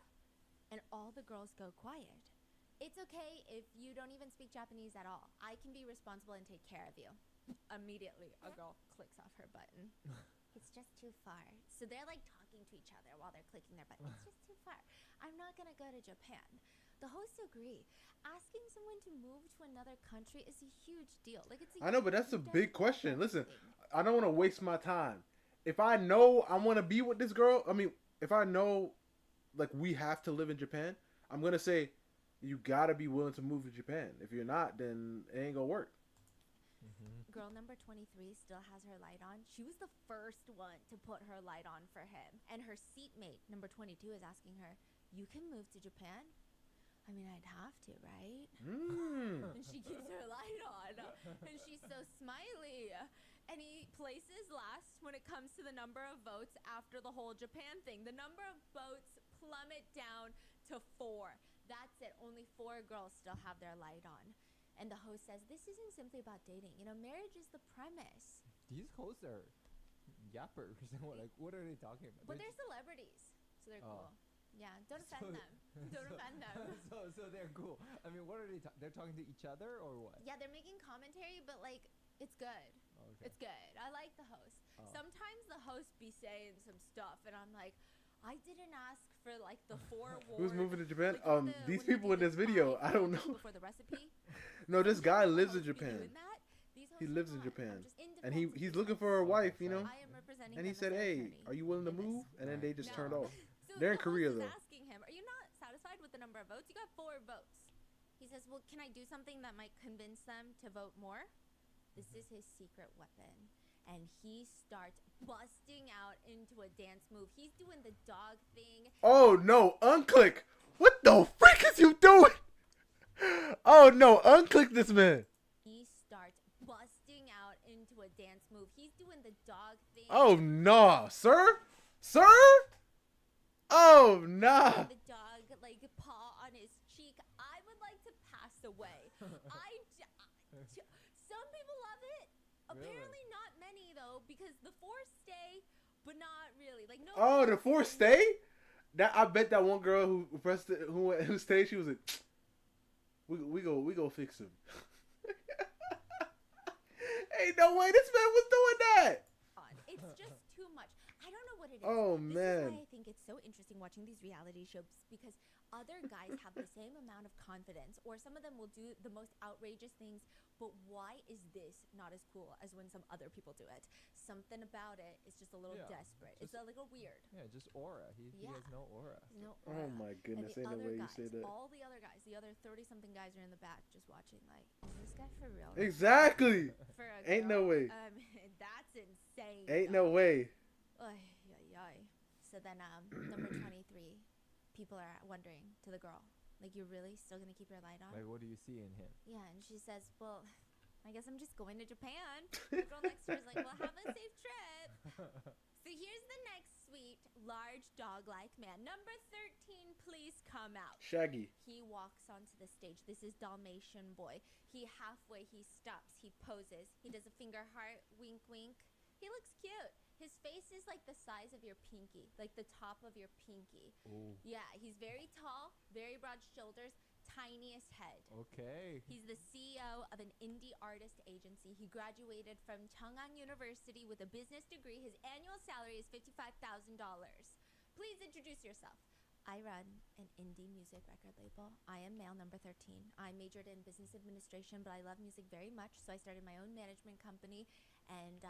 And all the girls go quiet. "It's okay if you don't even speak Japanese at all. I can be responsible and take care of you." Immediately, a girl clicks off her button. "It's just too far." So they're like talking to each other while they're clicking their button. "It's just too far. I'm not going to go to Japan." The hosts agree. Asking someone to move to another country is a huge deal. Like, it's I know, but that's a big question. Listen, I don't want to waste my time. If I know I want to be with this girl, I mean, if I know, like, we have to live in Japan, I'm going to say, you gotta be willing to move to Japan. If you're not, then it ain't gonna work. Girl number 23 still has her light on. She was the first one to put her light on for him. And her seatmate, number 22, is asking her, "You can move to Japan?" "I mean, I'd have to, right?" And she keeps her light on. And she's so smiley. And he places last when it comes to the number of votes after the whole Japan thing. The number of votes plummet down to 4. That's it. Only 4 girls still have their light on. And the host says, "This isn't simply about dating. You know, marriage is the premise." These hosts are yappers. What are they talking about? But they're celebrities, so they're cool. Yeah, don't offend them. Don't offend them. So they're cool. I mean, what are they? They're talking to each other or what? Yeah, they're making commentary, but like, it's good. Okay. It's good. I like the host. Sometimes the host be saying some stuff, and I'm like, I didn't ask for like the 4 words. Who's moving to Japan? Like, these people in this video, I don't know. Before the recipe. No, this guy lives in Be Japan. doing that. These He hosts lives are in not. Japan, I'm just in and defense of he's these looking hosts. for a wife, you know. I am representing And he them said, as their "Hey, attorney are you willing to in this. move?" And then they just No. turned off. So They're in the Korea host is though. asking him, "Are you not satisfied with the number of votes? You got 4 votes." He says, "Well, can I do something that might convince them to vote more?" This is his secret weapon. And he starts busting out into a dance move. He's doing the dog thing. Oh no, unclick! What the frick is you doing? Oh no, unclick this man. He starts busting out into a dance move. He's doing the dog thing. Oh nah, sir? Sir? Oh nah. The dog, like, paw on his cheek. I would like to pass away. Some people love it. Apparently not many, though, because the 4 stay, but not really. Like, no. Oh, the 4 stay? That I bet that one girl who pressed it, who stayed, she was like, we go fix him. Ain't no way this man was doing that. It's just too much. I don't know what it is. Oh, This man. is why I think it's so interesting watching these reality shows, because other guys have the same amount of confidence, or some of them will do the most outrageous things, but why is this not as cool as when some other people do it? Something about it is just a little desperate. It's a little weird. Yeah, just aura. He has no aura. No Oh aura. my And goodness, the ain't no other way you guys, say that. all the other guys, the other 30-something guys are in the back just watching, like, is this guy for real? Exactly. For a Ain't no girl? way. That's insane. Ain't no way. Ay, ay, ay. So then, number 23, people are wondering to the girl, like, you're really still gonna keep your light on? Like, what do you see in him? Yeah, and she says, well, I guess I'm just going to Japan. The girl next to her is like, well, have a safe trip. So here's the next sweet, large dog-like man. Number 13, please come out. Shaggy. He walks onto the stage. This is Dalmatian boy. He stops, he poses. He does a finger heart, wink, wink. He looks cute. His face is like the size of your pinky, like the top of your pinky. Ooh. Yeah, he's very tall, very broad shoulders, tiniest head. Okay. He's the CEO of an indie artist agency. He graduated from Chungang University with a business degree. His annual salary is $55,000. Please introduce yourself. I run an indie music record label. I am male number 13. I majored in business administration, but I love music very much, so I started my own management company. And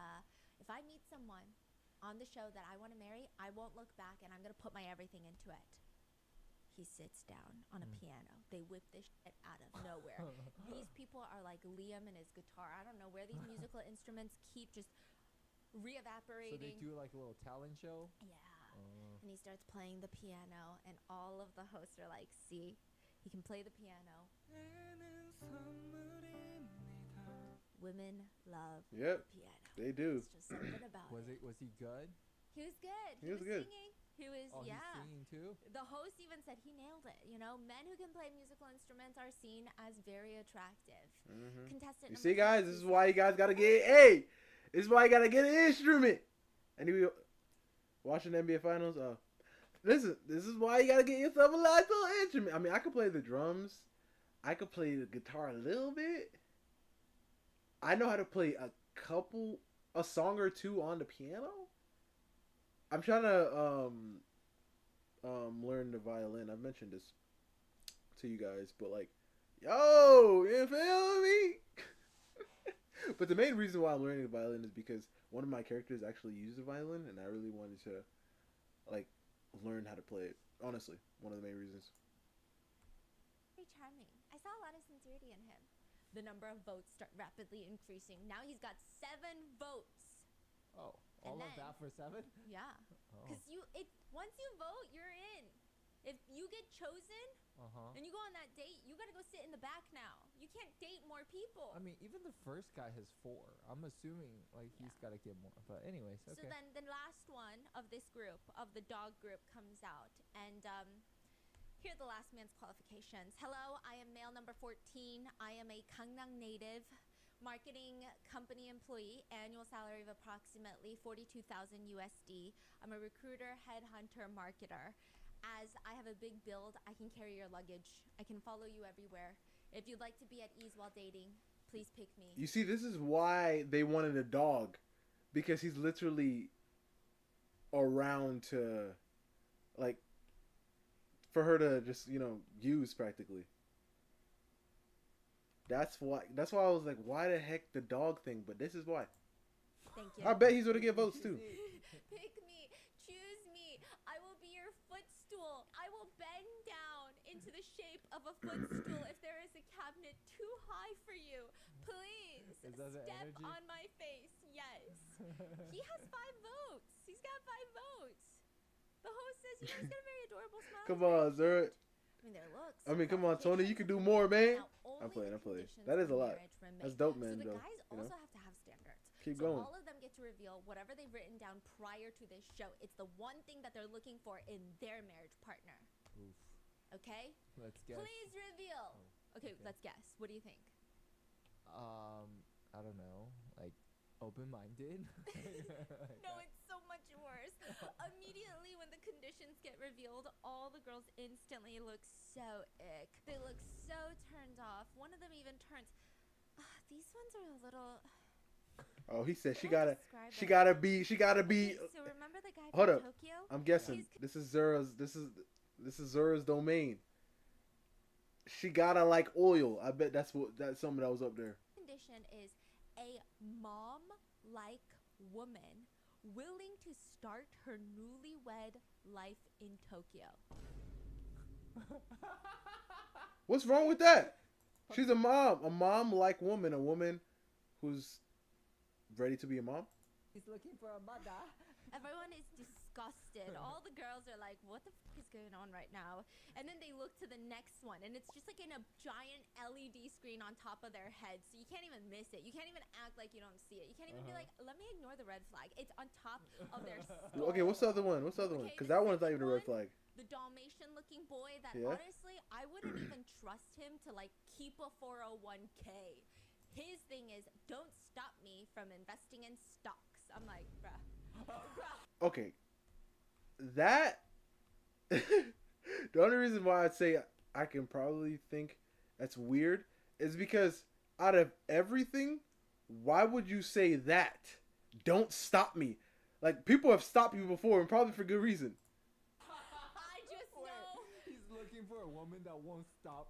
if I meet someone on the show that I want to marry, I won't look back, and I'm going to put my everything into it. He sits down on a piano. They whip this shit out of nowhere. These people are like Liam and his guitar. I don't know where these musical instruments keep just re-evaporating. So they do like a little talent show? Yeah. And he starts playing the piano, and all of the hosts are like, see, he can play the piano. Women love Yep, piano. they do. It's just something about Was he good? He was good. He was good. Singing. He was, He's yeah. singing too? The host even said he nailed it. You know, men who can play musical instruments are seen as very attractive. Contestant You number see, guys, 22 this is said- why you guys gotta get. Hey, this is why you gotta get an instrument. Anybody watching the NBA Finals? Listen, this is why you gotta get yourself a nice little instrument. I mean, I could play the drums. I could play the guitar a little bit. I know how to play a song or two on the piano. I'm trying to learn the violin. I've mentioned this to you guys, but like, yo, you feel me? But the main reason why I'm learning the violin is because one of my characters actually used the violin, and I really wanted to like learn how to play it. Honestly, one of the main reasons. Very charming. I saw a lot of sincerity in him. The number of votes start rapidly increasing. Now he's got 7 votes. Oh, all of that for 7? Yeah. Oh. Because once you vote, you're in. If you get chosen and you go on that date, you got to go sit in the back now. You can't date more people. I mean, even the first guy has 4. I'm assuming like he's got to get more. But anyways, okay. So then the last one of this group, of the dog group, comes out. And here are the last man's qualifications. Hello, I am male number 14. I am a Gangnam native. Marketing company employee, annual salary of approximately 42,000 USD. I'm a recruiter, headhunter, marketer. As I have a big build, I can carry your luggage. I can follow you everywhere. If you'd like to be at ease while dating, please pick me. You see, this is why they wanted a dog, because he's literally around to, like, for her to just, use practically. That's why I was like, why the heck the dog thing? But this is why. Thank you. I bet he's gonna get votes too. Pick me. Choose me. I will be your footstool. I will bend down into the shape of a footstool if there is a cabinet too high for you. Please Is that the step energy? on my face. Yes. He has 5 votes. He's got 5 votes. The host says, he's got a very adorable smile. Come on, Zurich. I mean, their looks. I mean, come on, Tony. You can do more, man. Now, I'm playing. only That is a conditions lot. for marriage remain. That's dope, So man, the Joe. guys also have to have standards. Keep So going. all of them get to reveal whatever they've written down prior to this show. It's the one thing that they're looking for in their marriage partner. Oof. Okay? Let's guess. Please reveal. Okay, let's guess. What do you think? I don't know. Like, open-minded? No, it's so much worse. Immediately when the conditions get revealed, all the girls instantly look so ick. They look so turned off. One of them even turns. These ones are a little. Oh, he said she How do I gotta describe be. it? She gotta be. Okay, so remember the guy Hold from up. Tokyo? I'm guessing this is Zura's. This is Zura's domain. She gotta like oil. I bet that's something that was up there. Condition is a mom-like woman willing to start her newlywed life in Tokyo. What's wrong with that? She's a mom-like woman, a woman who's ready to be a mom. He's looking for a mother. Everyone is disgusted. All the girls are like, what the fuck is going on right now? And then they look to the next one, and it's just like in a giant LED screen on top of their head, so you can't even miss it. You can't even act like you don't see it. You can't even be like, let me ignore the red flag. It's on top of their skull. Okay, what's the other one? What's the other one? Okay, Because the that one's not even a red second flag. The Dalmatian-looking boy that Yeah. honestly, I wouldn't even trust him to like keep a 401k. His thing is, don't stop me from investing in stocks. I'm like, bruh. Okay, that the only reason why I'd say I can probably think that's weird is because out of everything, why would you say that? Don't stop me. Like, people have stopped you before, and probably for good reason. I just know. He's looking for a woman that won't stop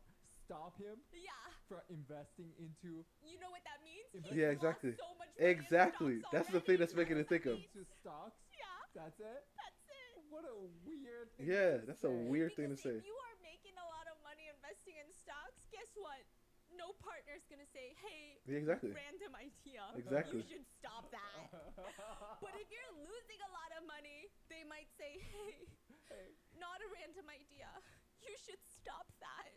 him Yeah. from investing into. You know what that means? Yeah, exactly. So much money in Exactly. stocks That's the already. thing that's making it think of. To stocks. Yeah. That's it. That's it. What a weird thing. Yeah, to that's a say. weird thing to Because say. if you are making a lot of money investing in stocks, guess what? No partner's gonna say, hey, Yeah, exactly. random idea. Exactly. You should stop that. But if you're losing a lot of money, they might say, hey, not a random idea. You should stop that.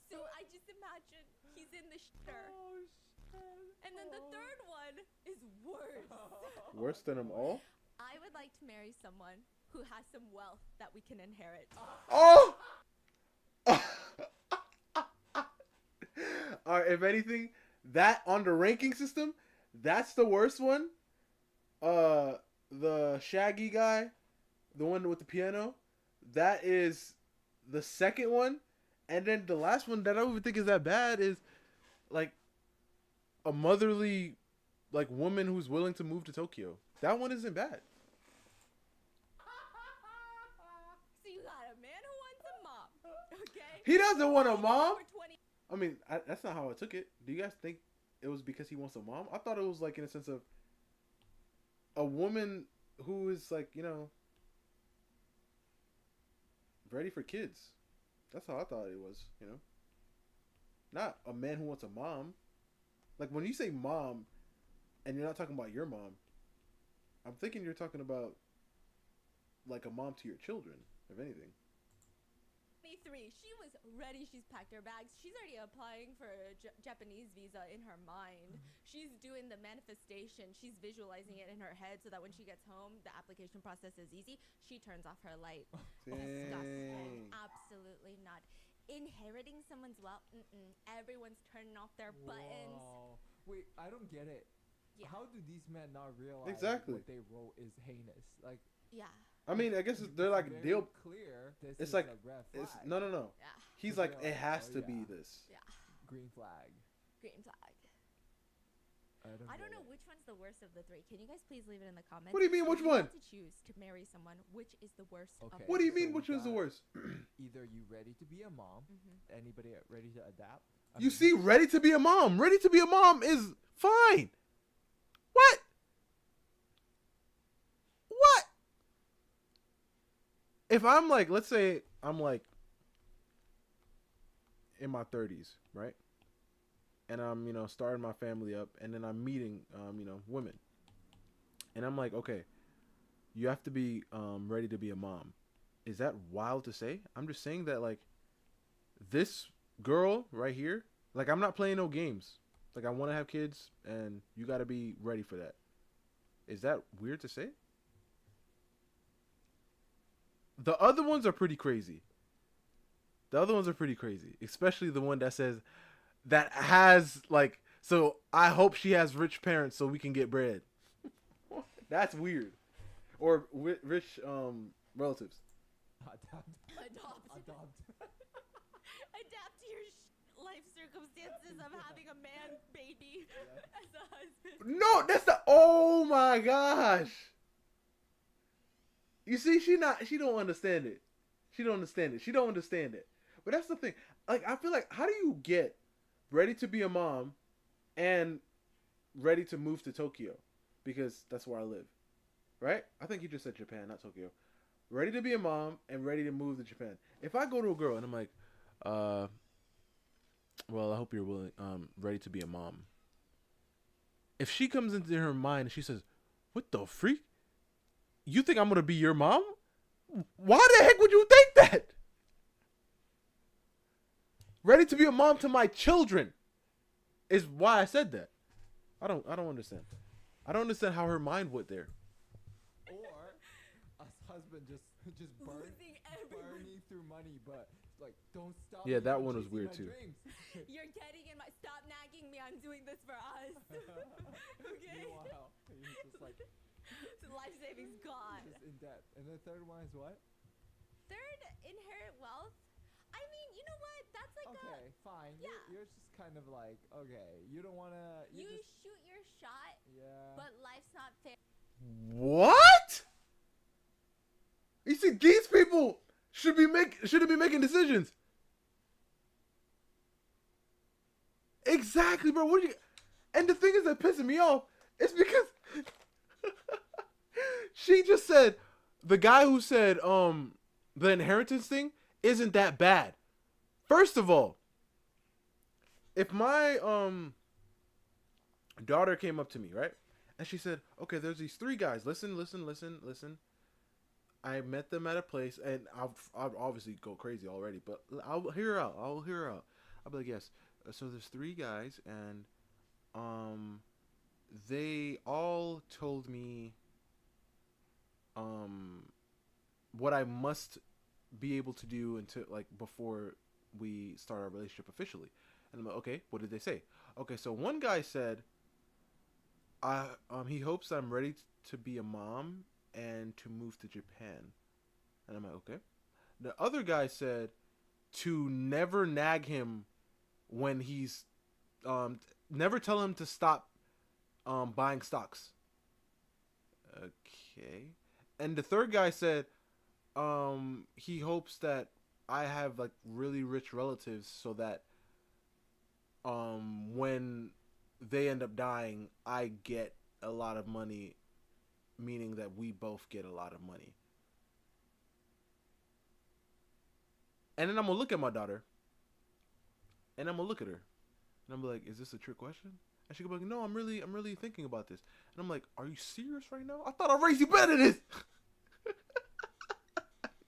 So I just imagine he's in the shitter. Oh shit. And then the third one is worse. Worse than them all? I would like to marry someone who has some wealth that we can inherit. Oh! Alright, if anything, that on the ranking system, that's the worst one. The Shaggy guy, the one with the piano, that is the second one. And then the last one that I don't even think is that bad is like a motherly like woman who's willing to move to Tokyo. That one isn't bad. So you got a man who wants a mom, okay? He doesn't want a mom. For 20 I mean, that's not how I took it. Do you guys think it was because he wants a mom? I thought it was like in a sense of a woman who is like, you know, ready for kids. That's how I thought it was, you know. Not a man who wants a mom. Like when you say mom and you're not talking about your mom, I'm thinking you're talking about like a mom to your children, if anything. 23. She was ready. She's packed her bags. She's already applying for a Japanese visa in her mind. She's doing the manifestation. She's visualizing it in her head so that when she gets home, the application process is easy. She turns off her light. Disgusting. Absolutely not. Inheriting someone's wealth. Everyone's turning off their buttons. Wow. Wait, I don't get it. Yeah. How do these men not realize Exactly. what they wrote is heinous? Like, Yeah. I mean, I guess they're like very deal. clear. This It's is like a red flag. it's no. Yeah. He's So like they're it like, has oh, to be yeah. this. Yeah. Green flag. Green flag. I I don't get know it. which one's the worst of the three. Can you guys please leave it in the comments? What do you mean, If which you one? had to choose to marry someone, which is the worst Okay. of What do you So mean? we Which is the got- worst? Either you ready to be a mom, anybody ready to adapt. I You mean, see, ready to be a mom. Ready to be a mom is fine. What? What? If I'm like, let's say I'm like in my 30s, right? And I'm, you know, starting my family up, and then I'm meeting, you know, women. And I'm like, okay, you have to be ready to be a mom. Is that wild to say? I'm just saying that, like, this girl right here, like, I'm not playing no games. Like, I want to have kids, and you got to be ready for that. Is that weird to say? The other ones are pretty crazy. The other ones are pretty crazy, especially the one that says that has like. So I hope she has rich parents so we can get bread. That's weird. Or rich relatives. Adapt. Adopt. Adapt to your life circumstances of having a man baby as a husband. No, that's the. Oh my gosh. You see, she don't understand it. She don't understand it. She don't understand it. But that's the thing. Like, I feel like, how do you get ready to be a mom and ready to move to Tokyo? Because that's where I live. Right? I think you just said Japan, not Tokyo. Ready to be a mom and ready to move to Japan. If I go to a girl and I'm like, well, I hope you're willing, ready to be a mom. If she comes into her mind and she says, what the freak? You think I'm gonna be your mom? Why the heck would you think that? Ready to be a mom to my children is why I said that. I don't understand. I don't understand how her mind went there. Or a husband just burning through money, but like, don't stop. Yeah, me that from one was chasing weird my too. dreams. You're getting in my. Stop nagging me. I'm doing this for us. Okay. Meanwhile, he's just like So life savings gone. just in debt. And the third one is what? Third, inherit wealth. I mean, you know what? That's like Okay, fine. Yeah. You're just kind of like, okay, you don't wanna. you Just, shoot your shot, yeah. but life's not fair. What? You see, these people shouldn't be making decisions. Exactly, bro. What do you? And the thing is that pissing me off is because she just said the guy who said the inheritance thing isn't that bad. First of all, if my daughter came up to me, right? And she said, "Okay, there's these three guys. Listen. I met them at a place, and I'll obviously go crazy already, but I'll hear her out. I'll be like, yes. So there's three guys, and they all told me what I must be able to do until like before we start our relationship officially." And I'm like, okay, what did they say? Okay, so one guy said, he hopes I'm ready to be a mom and to move to Japan. And I'm like, okay. The other guy said to never nag him when he's never tell him to stop buying stocks. Okay. And the third guy said he hopes that I have like really rich relatives so that when they end up dying, I get a lot of money, meaning that we both get a lot of money. And then I'm gonna look at my daughter, and I'm gonna look at her, and I'm like, "Is this a trick question?" And she could be like, "No, I'm really thinking about this." And I'm like, "Are you serious right now? I thought I raised you better than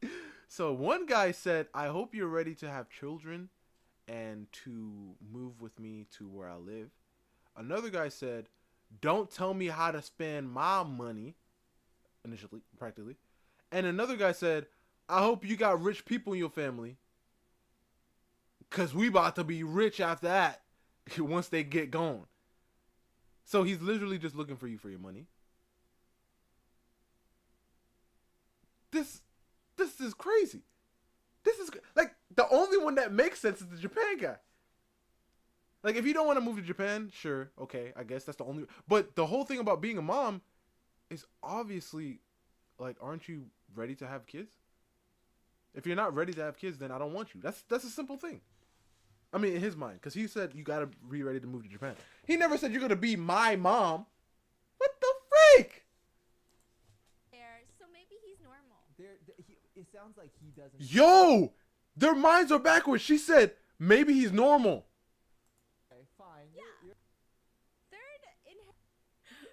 this." So one guy said, "I hope you're ready to have children and to move with me to where I live." Another guy said, "Don't tell me how to spend my money," initially, practically. And another guy said, "I hope you got rich people in your family, because we about to be rich after that once they get gone." So he's literally just looking for you for your money. This is crazy. This is like the only one that makes sense is the Japan guy. Like, if you don't want to move to Japan, sure, okay, I guess that's the only. But the whole thing about being a mom is obviously, like, aren't you ready to have kids? If you're not ready to have kids, then I don't want you. That's a simple thing. I mean, in his mind, because he said you gotta be ready to move to Japan. He never said you're gonna be my mom. What the freak? There, so maybe he's normal. It sounds like he doesn't. Yo, their minds are backwards. She said maybe he's normal. Okay, fine. Yeah. Third,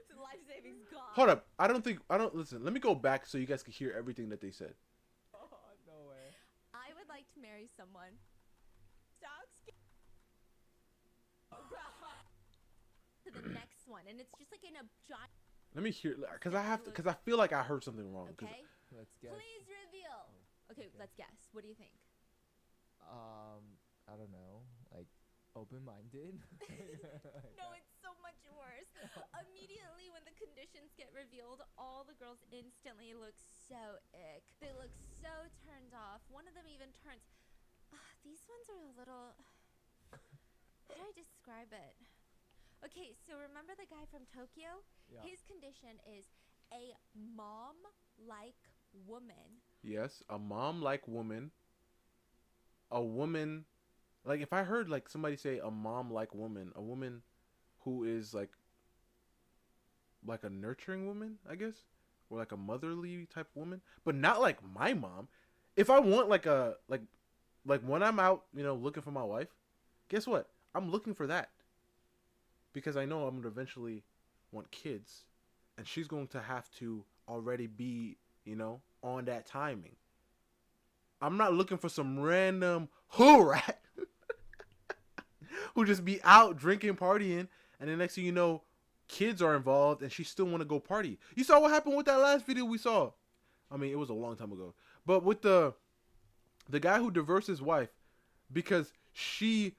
so life savings gone. Hold up. I don't listen. Let me go back so you guys can hear everything that they said. Oh, no way. I would like to marry someone. Stocks. To the next one, and it's just like in a giant. Let me hear, because I feel like I heard something wrong. Okay. Let's guess. Please reveal. Okay, let's guess. What do you think? I don't know. Like, open-minded. No, it's so much worse. Immediately when the conditions get revealed, all the girls instantly look so ick. They look so turned off. One of them even turns. These ones are a little. How do I describe it? Okay, so remember the guy from Tokyo? Yeah. His condition is a mom-like woman. Yes, a mom-like woman. A woman, like if I heard like somebody say a mom-like woman, a woman who is like a nurturing woman, I guess, or like a motherly type woman, but not like my mom. If I want like a like when I'm out, looking for my wife, guess what? I'm looking for that. Because I know I'm going to eventually want kids, and she's going to have to already be, on that timing. I'm not looking for some random hood rat who just be out drinking, partying, and the next thing you know, kids are involved and she still want to go party. You saw what happened with that last video we saw. I mean, it was a long time ago. But with the guy who divorced his wife because she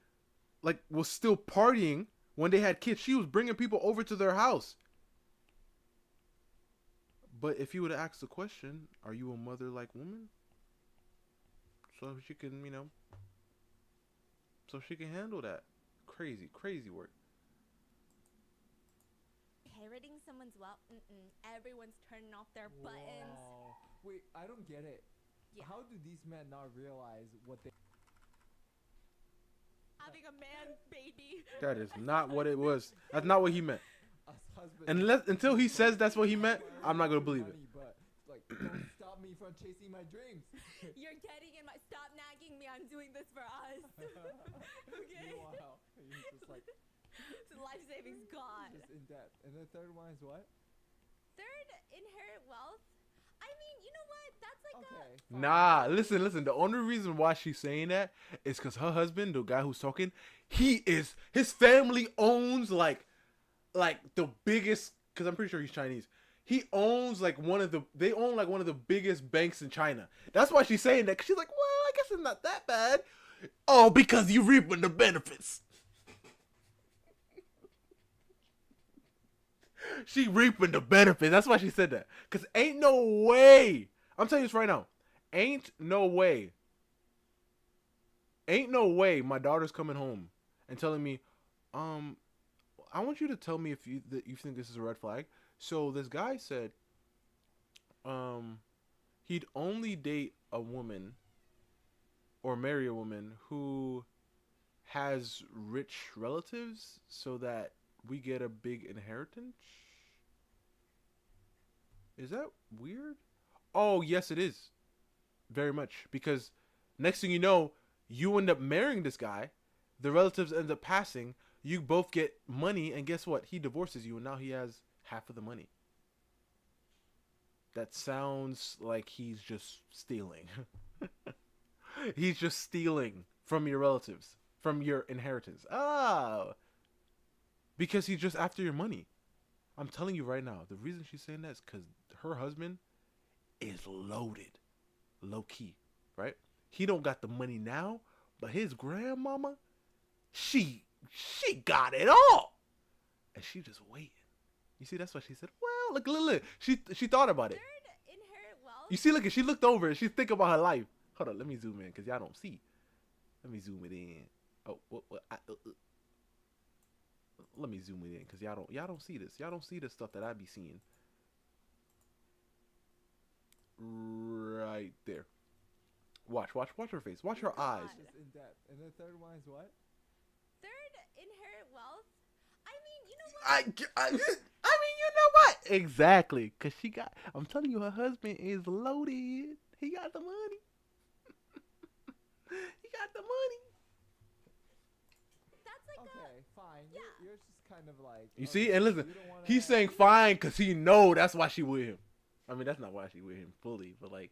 was still partying when they had kids. She was bringing people over to their house. But if you would have asked the question, are you a mother-like woman? So she can, so she can handle that. Crazy, crazy work. Inheriting someone's wealth, everyone's turning off their buttons. Wow. Wait, I don't get it. Yeah. How do these men not realize what they... Having a man baby. That is not what it was. That's not what he meant. Us husbands... Until he says that's what he meant, I'm not going to believe it. But, don't stop me from chasing my dreams. You're getting in my... Stop nagging me. I'm doing this for us. Okay? Meanwhile, you're just like... Life savings gone. Just in debt. And the third one is what? Third, inherit wealth. I mean, you know what? That's like Okay. Nah, listen. The only reason why she's saying that is because her husband, the guy who's talking, his family owns like the biggest, because I'm pretty sure he's Chinese. He owns they own like one of the biggest banks in China. That's why she's saying that, because she's like, well, I guess it's not that bad. Oh, because you reaping the benefits. She reaping the benefits. That's why she said that. Because ain't no way. I'm telling you this right now. Ain't no way my daughter's coming home and telling me, I want you to tell me if you think this is a red flag. So this guy said he'd only date a woman or marry a woman who has rich relatives so that we get a big inheritance. Is that weird? Oh, yes, it is. Very much. Because next thing you know, you end up marrying this guy. The relatives end up passing. You both get money. And guess what? He divorces you. And now he has half of the money. That sounds like he's just stealing. He's just stealing from your relatives. From your inheritance. Oh. Because he's just after your money. I'm telling you right now, the reason she's saying that is because her husband is loaded. Low key, right? He don't got the money now, but his grandmama, she got it all. And she just waiting. You see, that's why she said, well, look. She thought about it. Third, inherit wealth. You see, look, she looked over and she's thinking about her life. Hold on, let me zoom in because y'all don't see. Let me zoom it in. Oh, let me zoom it in because y'all don't see this. Y'all don't see the stuff that I be seeing. Right there. Watch her face. Watch her eyes. Just in depth. And the third one is what? Third, inherit wealth. I mean, you know what? I mean, you know what? Exactly. Because I'm telling you, her husband is loaded. He got the money. He got the money. That's like okay, fine. Yeah. You're just kind of like... You see? And listen, he's saying fine because he know that's why she with him. I mean, that's not why she with him fully, but like,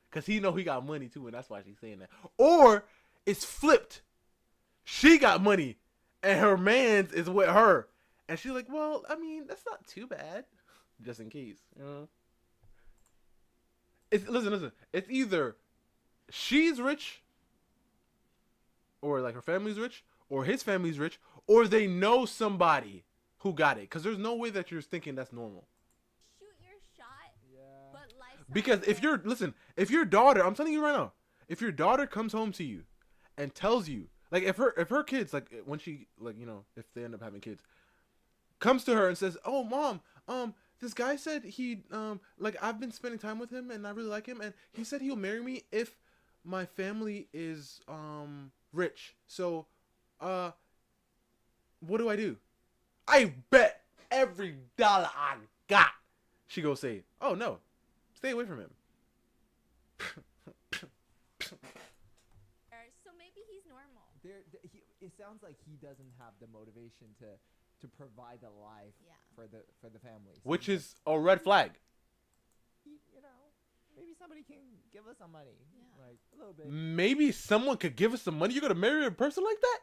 because he know he got money too, and that's why she's saying that. Or it's flipped. She got money, and her man's is with her. And she's like, well, I mean, that's not too bad. Just in case, you know? Listen. It's either she's rich, or like her family's rich, or his family's rich, or they know somebody who got it. Because there's no way that you're thinking that's normal. shoot your shot. Yeah. But life's Because if your daughter, I'm telling you right now, if your daughter comes home to you and tells you, like if her kids, like when she, like, you know, if they end up having kids, comes to her and says, oh mom, this guy said he, like I've been spending time with him and I really like him and he said he'll marry me if my family is, rich. So, what do I do? I bet every dollar I got, she go say, oh no, stay away from him. So maybe he's normal. It sounds like he doesn't have the motivation to provide a life Yeah. for the family. Which is a red flag. you know, maybe somebody can give us some money. Yeah. Like a little bit. Maybe someone could give us some money. You're gonna marry a person like that?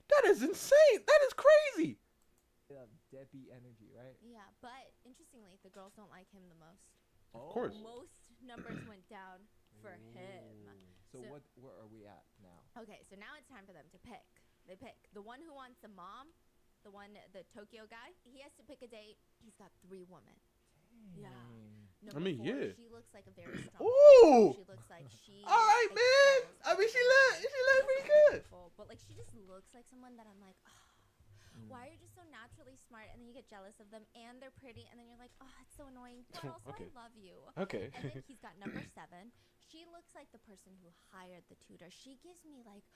That is insane. That is crazy. Deadbeat energy, right? Yeah, but interestingly, the girls don't like him the most. Of course. Most numbers went down for him. So where are we at now? Okay, so now it's time for them to pick. They pick the one who wants a mom, the Tokyo guy. He has to pick a date. He's got 3 women. Yeah. Number 4, yeah. she looks like a very strong. Ooh. She looks like she. All right, man. I mean, she look pretty good. But like, she just looks like someone that I'm like, oh, why are you just so naturally smart? And then you get jealous of them, and they're pretty, and then you're like, oh, it's so annoying. But also, Okay. I love you. Okay. And then he's got number 7. She looks like the person who hired the tutor. She gives me like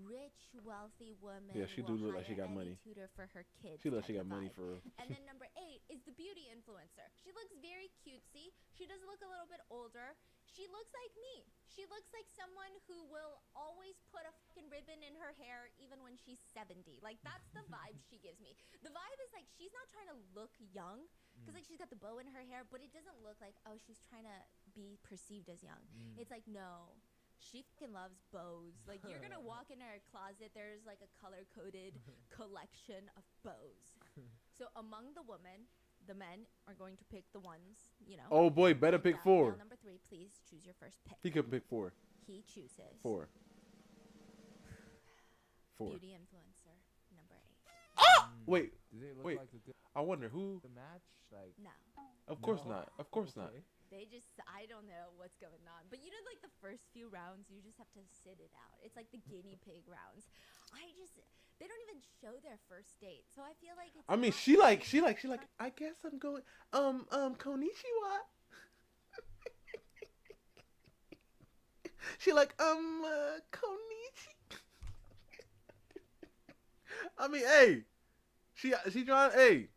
rich, wealthy woman. Yeah, she do will look like she hire got any money. Tutor for her kids. She looks like she type got of money vibe. for real. And then number 8 is the beauty influencer. She looks very cutesy. She does look a little bit older. She looks like me. She looks like someone who will always put a fucking ribbon in her hair even when she's 70. Like, that's the vibe she gives me. The vibe is like, she's not trying to look young. Because, like, she's got the bow in her hair, but it doesn't look like, oh, she's trying to be perceived as young. It's like, no. She fucking loves bows. Like, you're going to walk in her closet, there's, like, a color-coded collection of bows. So, among the women, the men are going to pick the ones, you know. Oh boy, better pick 4. Now, number 3, please choose your first pick. He could pick 4. He chooses 4. 4. beauty influencer number 8. Wait. Do they look Wait. like a good I wonder who. match? Like, No. Of course No? not. Of course not. Okay. They just, I don't know what's going on. But you know, like the first few rounds, you just have to sit it out. It's like the guinea pig rounds. They don't even show their first date. So I feel like it's. I mean, not she like. really I guess I'm going. Konnichiwa. She like, konnichi. I mean, hey. She trying. Hey.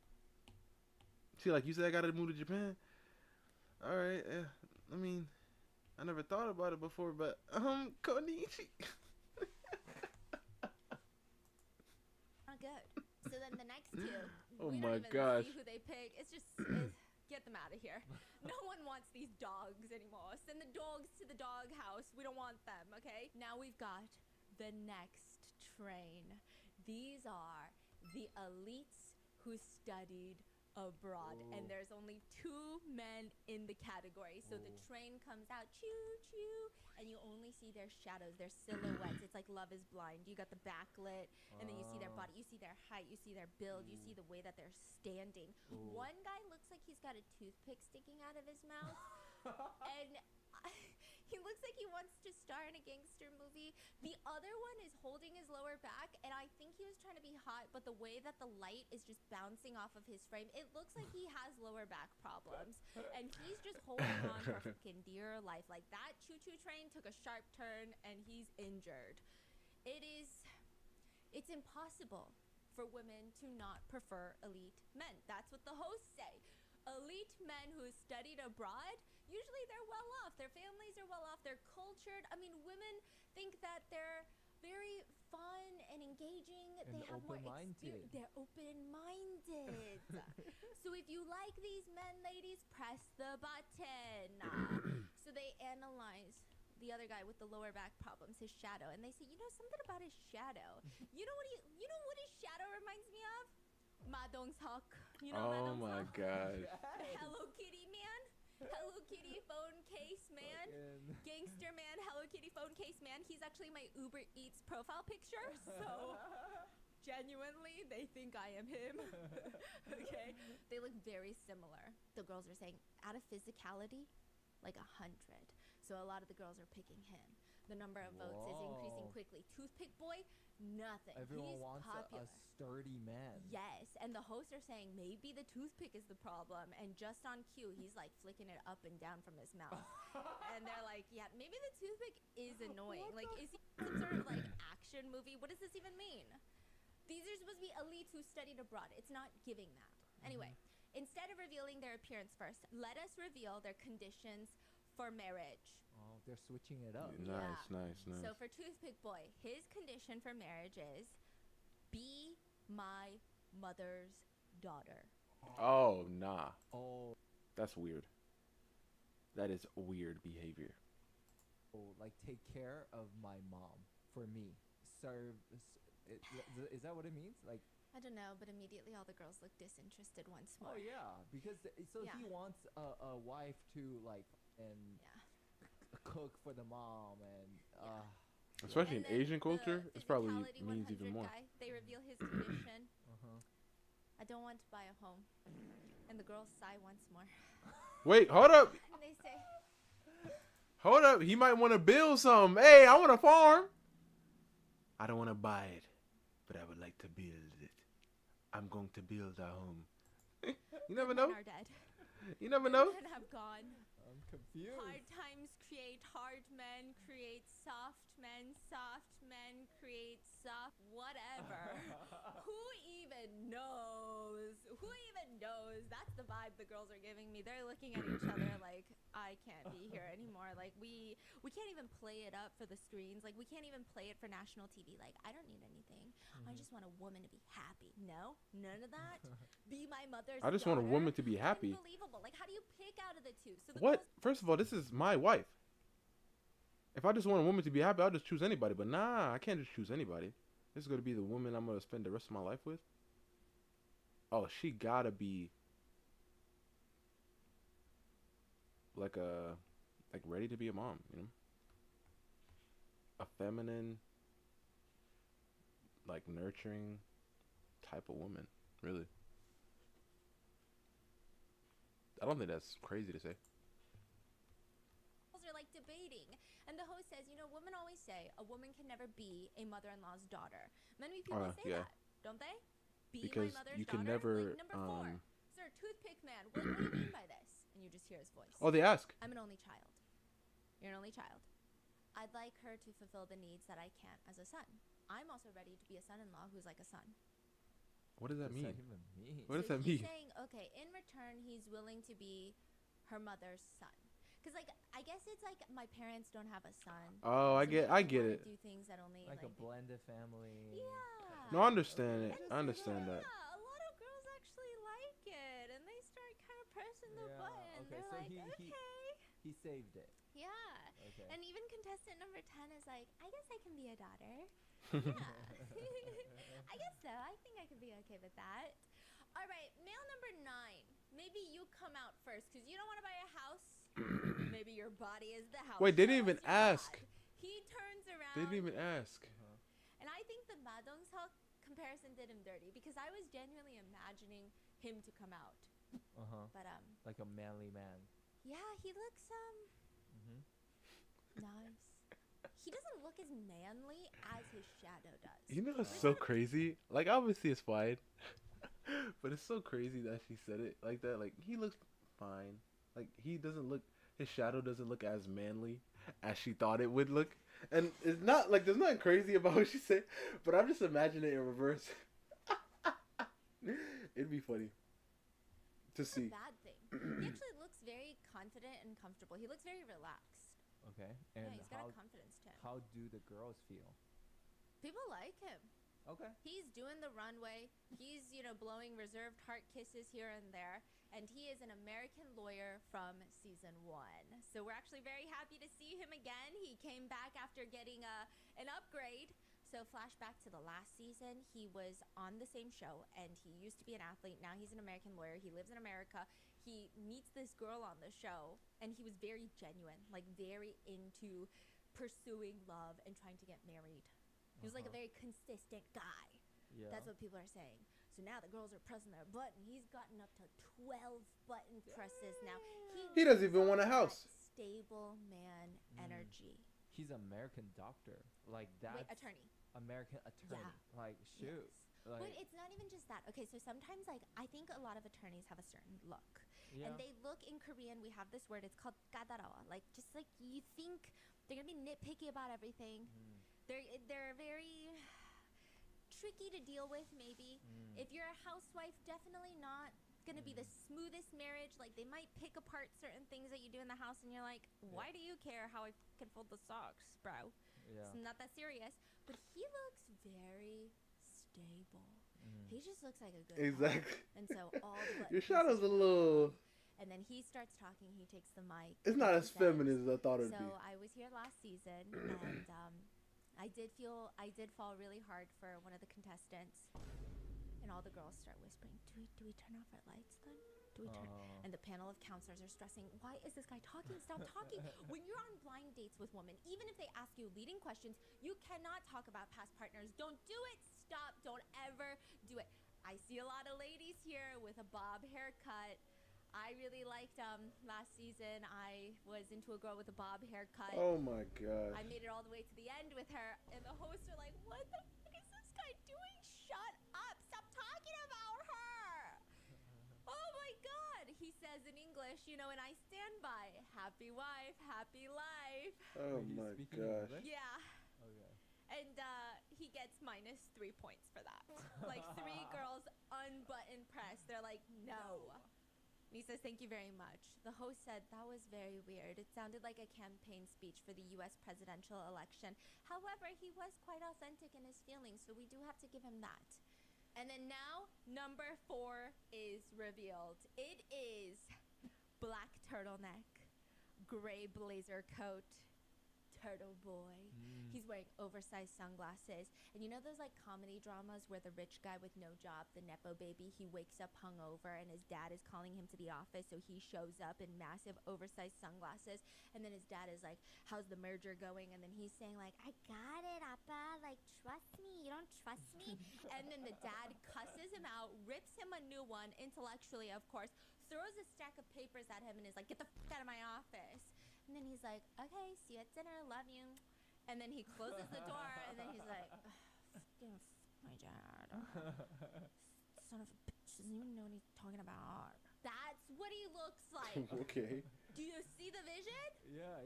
She like, you said I gotta move to Japan. All right. I mean, I never thought about it before, but konnichi. Not good. So then the next 2, Oh we my don't even gosh. see who they pick. It's just get them out of here. No one wants these dogs anymore. Send the dogs to the dog house. We don't want them, okay? Now we've got the next train. These are the elites who studied abroad, and there's only 2 men in the category. So the train comes out, choo choo, and you only see their shadows, their silhouettes. It's like Love is Blind. You got the backlit, and then you see their body, you see their height, you see their build, you see the way that they're standing. One guy looks like he's got a toothpick sticking out of his mouth, and he looks like he wants to star in a gangster movie. The other one is holding his lower back, and I think he was trying to be hot, but the way that the light is just bouncing off of his frame, it looks like he has lower back problems. And he's just holding on for fucking dear life. Like, that choo-choo train took a sharp turn, and he's injured. It's impossible for women to not prefer elite men. That's what the hosts say. Elite men who studied abroad, usually they're well off. Their families are well off. They're cultured. I mean, women think that they're very fun and engaging. And they have more open-minded. They're open-minded. So if you like these men, ladies, press the button. So they analyze the other guy with the lower back problems, his shadow, and they say, you know, something about his shadow. You know what his shadow reminds me of? Madong's Hawk. You know Oh Madong's my Hawk? gosh. The Hello Kitty man. Hello Kitty phone case man. Gangster man, Hello Kitty phone case man. He's actually my Uber Eats profile picture. So genuinely, they think I am him. Okay? They look very similar. The girls are saying, out of physicality, like 100. So a lot of the girls are picking him. The number of votes is increasing quickly. Toothpick boy, nothing. Everyone He's wants popular. a sturdy man. Yes, and the hosts are saying maybe the toothpick is the problem, and just on cue, he's like flicking it up and down from his mouth. And they're like, yeah, maybe the toothpick is annoying. Like, is he some sort of like action movie? What does this even mean? These are supposed to be elites who studied abroad. It's not giving that. Anyway, instead of revealing their appearance first, let us reveal their conditions for marriage. Oh, they're switching it up. Nice. So for Toothpick Boy, his condition for marriage is be my mother's daughter. Oh nah. Oh, That's weird. That is weird behavior. Oh, like take care of my mom for me. Serve. Is that what it means? Like, I don't know, but immediately all the girls look disinterested once more. oh yeah, because so Yeah. he wants a wife to like and Yeah. cook for the mom and Especially And in then Asian culture, the it's probably Physicality means 100 even more. guy, they reveal his condition. uh-huh. I don't want to buy a home. And the girls sigh once more. Wait, hold up. And they say, Hold up. He might want to build something. Hey, I want a farm. I don't want to buy it, but I would like to build it. I'm going to build a home. You never know. men are dead. You never Good know. men have gone. I'm confused. Hard times create hard men, create soft men create soft whatever. Who even knows? Who even knows? That's the vibe the girls are giving me. They're looking at each other like, I can't be here anymore. Like we can't even play it up for the screens. Like we can't even play it for national TV. Like I don't need anything. I just want a woman to be happy. No, none of that. Be my mother's I just want a daughter? woman to be happy. Unbelievable. Like how do you pick out of the two? So the What? girls First of all, this is my wife. If I just want a woman to be happy, I'll just choose anybody. But nah, I can't just choose anybody. This is gonna be the woman I'm gonna spend the rest of my life with. Oh, she gotta be like ready to be a mom, you know? A feminine, like nurturing type of woman, really. I don't think that's crazy to say. are like debating. And the host says, you know, women always say a woman can never be a mother-in-law's daughter. Many people say yeah. that, don't they? Be Because my mother's you can daughter? never, Like, number 4. Sir, toothpick man, what do you mean by this? And you just hear his voice. Oh, they ask. I'm an only child. You're an only child. I'd like her to fulfill the needs that I can't as a son. I'm also ready to be a son-in-law who's like a son. What does that mean? even mean? What does So that he's mean? saying, okay, in return, he's willing to be her mother's son. Because, like, I guess it's like my parents don't have a son. Oh, I so get they it. wanna do things that only, Like a blended family. Yeah. No, I understand it. And I understand that. Yeah, a lot of girls actually like it, and they start kind of pressing the Yeah, button. okay, They're so like, he- okay. He saved it. Yeah. Okay. And even contestant number 10 is like, I guess I can be a daughter. Yeah. I guess so. I think I could be okay with that. All right, male number 9. Maybe you come out first because you don't want to buy a house. Maybe your body is the house. Wait, they Show didn't even us your ask. bod. He turns around. They didn't even ask. And I think the Madongseok comparison did him dirty because I was genuinely imagining him to come out. But Like a manly man. yeah, he looks nice. He doesn't look as manly as his shadow does. You know what's so crazy? Like, obviously it's fine. But it's so crazy that she said it like that. Like, he looks fine. Like, he doesn't look, his shadow doesn't look as manly as she thought it would look. And it's not, like, there's nothing crazy about what she said. But I'm just imagining it in reverse. It'd be funny to It's see. a bad thing. He actually looks very confident and comfortable. He looks very relaxed. Okay. And Yeah, he's got a confidence to him. how do the girls feel? People like him. Okay. He's doing the runway. He's, you know, blowing reserved heart kisses here and there. And he is an American lawyer from season 1. So we're actually very happy to see him again. He came back after getting an upgrade. So flashback to the last season, he was on the same show and he used to be an athlete. Now he's an American lawyer. He lives in America. He meets this girl on the show and he was very genuine, like very into pursuing love and trying to get married. He was like a very consistent guy. Yeah. That's what people are saying. So now the girls are pressing their button. He's gotten up to 12 button presses now. He doesn't even gives want a off house. that stable man energy. He's an American doctor. Like that. Wait, attorney. American attorney. Yeah. Like shoot. Yes. Like But it's not even just that. Okay, so sometimes like I think a lot of attorneys have a certain look. yeah. And they look in Korean, we have this word, it's called kadarawa. Like just like you think they're gonna be nitpicky about everything. They're very tricky to deal with maybe. If you're a housewife, definitely not gonna be the smoothest marriage. Like they might pick apart certain things that you do in the house and you're like, why do you care how I can fold the socks, bro? Yeah. It's not that serious. But he looks very stable. He just looks like a good guy. Exactly. And so all the Your buttons shadow's a little. And then he starts talking. He takes the mic. It's and not he as says, feminine as I thought it'd so be. I was here last season, and I did fall really hard for one of the contestants. And all the girls start whispering, do we turn off our lights then? Do we turn? And the panel of counselors are stressing, why is this guy talking? Stop talking. When you're on blind dates with women, even if they ask you leading questions, you cannot talk about past partners. Don't do it. Stop. Don't ever do it. I see a lot of ladies here with a bob haircut. I really liked last season. I was into a girl with a bob haircut. Oh my gosh. I made it all the way to the end with her, and the hosts are like, what the fuck is this guy doing? Shut up. Stop talking about her. Oh my God. He says in English, and I stand by. Happy wife, happy life. Oh my gosh. Yeah. Okay. And he gets -3 points for that. Like 3 girls unbutton press. They're like, no. And he says, thank you very much. The host said, that was very weird. It sounded like a campaign speech for the U.S. presidential election. However, he was quite authentic in his feelings, so we do have to give him that. And then now, number 4 is revealed. It is black turtleneck, gray blazer coat, turtle boy. He's wearing oversized sunglasses. And you know those like comedy dramas where the rich guy with no job, the Nepo baby, he wakes up hungover and his dad is calling him to the office, so he shows up in massive oversized sunglasses, and then his dad is like, how's the merger going? And then he's saying like, I got it, Appa, like trust me, you don't trust me? And then the dad cusses him out, rips him a new one, intellectually of course, throws a stack of papers at him and is like, get the fuck out of my office. And then he's like, okay, see you at dinner, love you. And then he closes the door, and then he's like, fucking my dad. Son of a bitch doesn't even know what he's talking about. That's what he looks like. Okay. Do you see the vision? Yeah.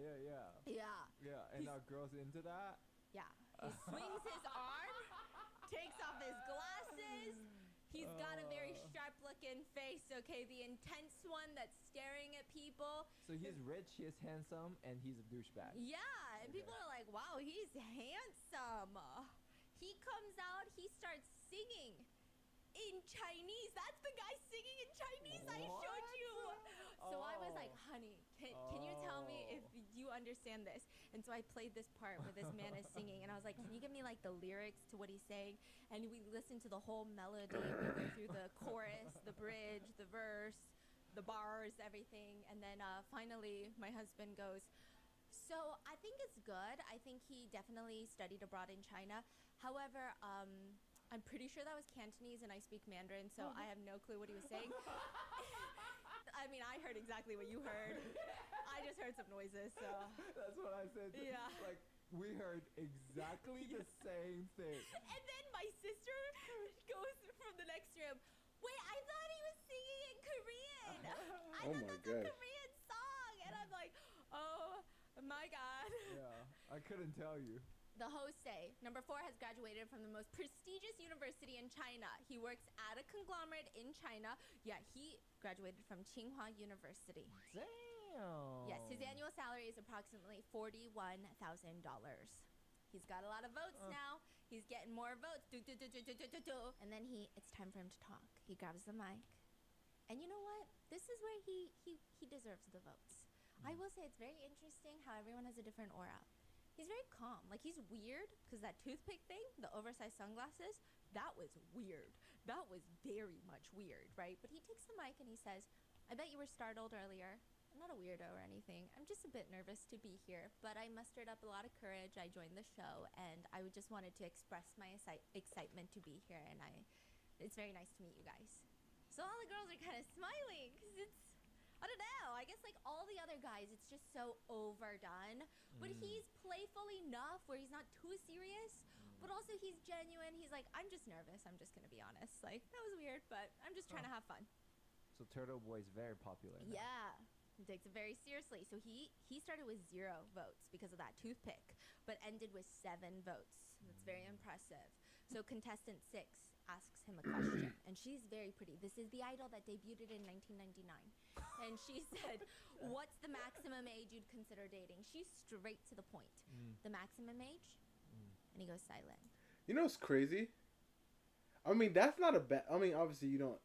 Yeah. And our girl's into that? Yeah. He swings his arm, takes off his glasses. He's got a very sharp-looking face, okay? The intense one that's staring at people. So he's rich, he's handsome, and he's a douchebag. Yeah, and people are like, wow, he's handsome. He comes out, he starts singing in Chinese. That's the guy singing in Chinese I showed you. So I was like, honey, can you tell me if you understand this? And so I played this part where this man is singing, and I was like, can you give me like the lyrics to what he's saying? And we listened to the whole melody. We go through the chorus, the bridge, the verse, the bars, everything. And then finally my husband goes, so I think it's good. I think he definitely studied abroad in China. However, I'm pretty sure that was Cantonese and I speak Mandarin, so I have no clue what he was saying. I mean, I heard exactly what you heard. I just heard some noises, so. That's what I said. Yeah. Like, we heard exactly the same thing. And then my sister goes from the next room, wait, I thought he was singing in Korean. I thought that's a Korean song. And I'm like, oh my God. Yeah, I couldn't tell you. The hosts say, number 4 has graduated from the most prestigious university in China. He works at a conglomerate in China. Yeah, he graduated from Tsinghua University. Damn. Yes, his annual salary is approximately $41,000. He's got a lot of votes now. He's getting more votes. And then it's time for him to talk. He grabs the mic. And you know what? This is where he deserves the votes. I will say it's very interesting how everyone has a different aura. He's very calm. Like, he's weird because that toothpick thing, the oversized sunglasses, that was weird. That was very much weird, right? But he takes the mic and he says, I bet you were startled earlier. I'm not a weirdo or anything. I'm just a bit nervous to be here, but I mustered up a lot of courage. I joined the show, and I just wanted to express my excitement to be here, and it's very nice to meet you guys. So all the girls are kind of smiling because it's, I don't know. I guess like all the other guys, it's just so overdone. But he's playful enough where he's not too serious, but also he's genuine. He's like, I'm just nervous. I'm just going to be honest. Like, that was weird, but I'm just trying to have fun. So Turtle Boy is very popular now. Yeah. He takes it very seriously. So he started with 0 votes because of that toothpick, but ended with 7 votes. That's very impressive. So contestant 6 asks him a question, and she's very pretty. This is the idol that debuted in 1999. And she said, what's the maximum age you'd consider dating? She's straight to the point. The maximum age? And he goes silent. You know what's crazy? I mean, that's not a bad... I mean, obviously you don't...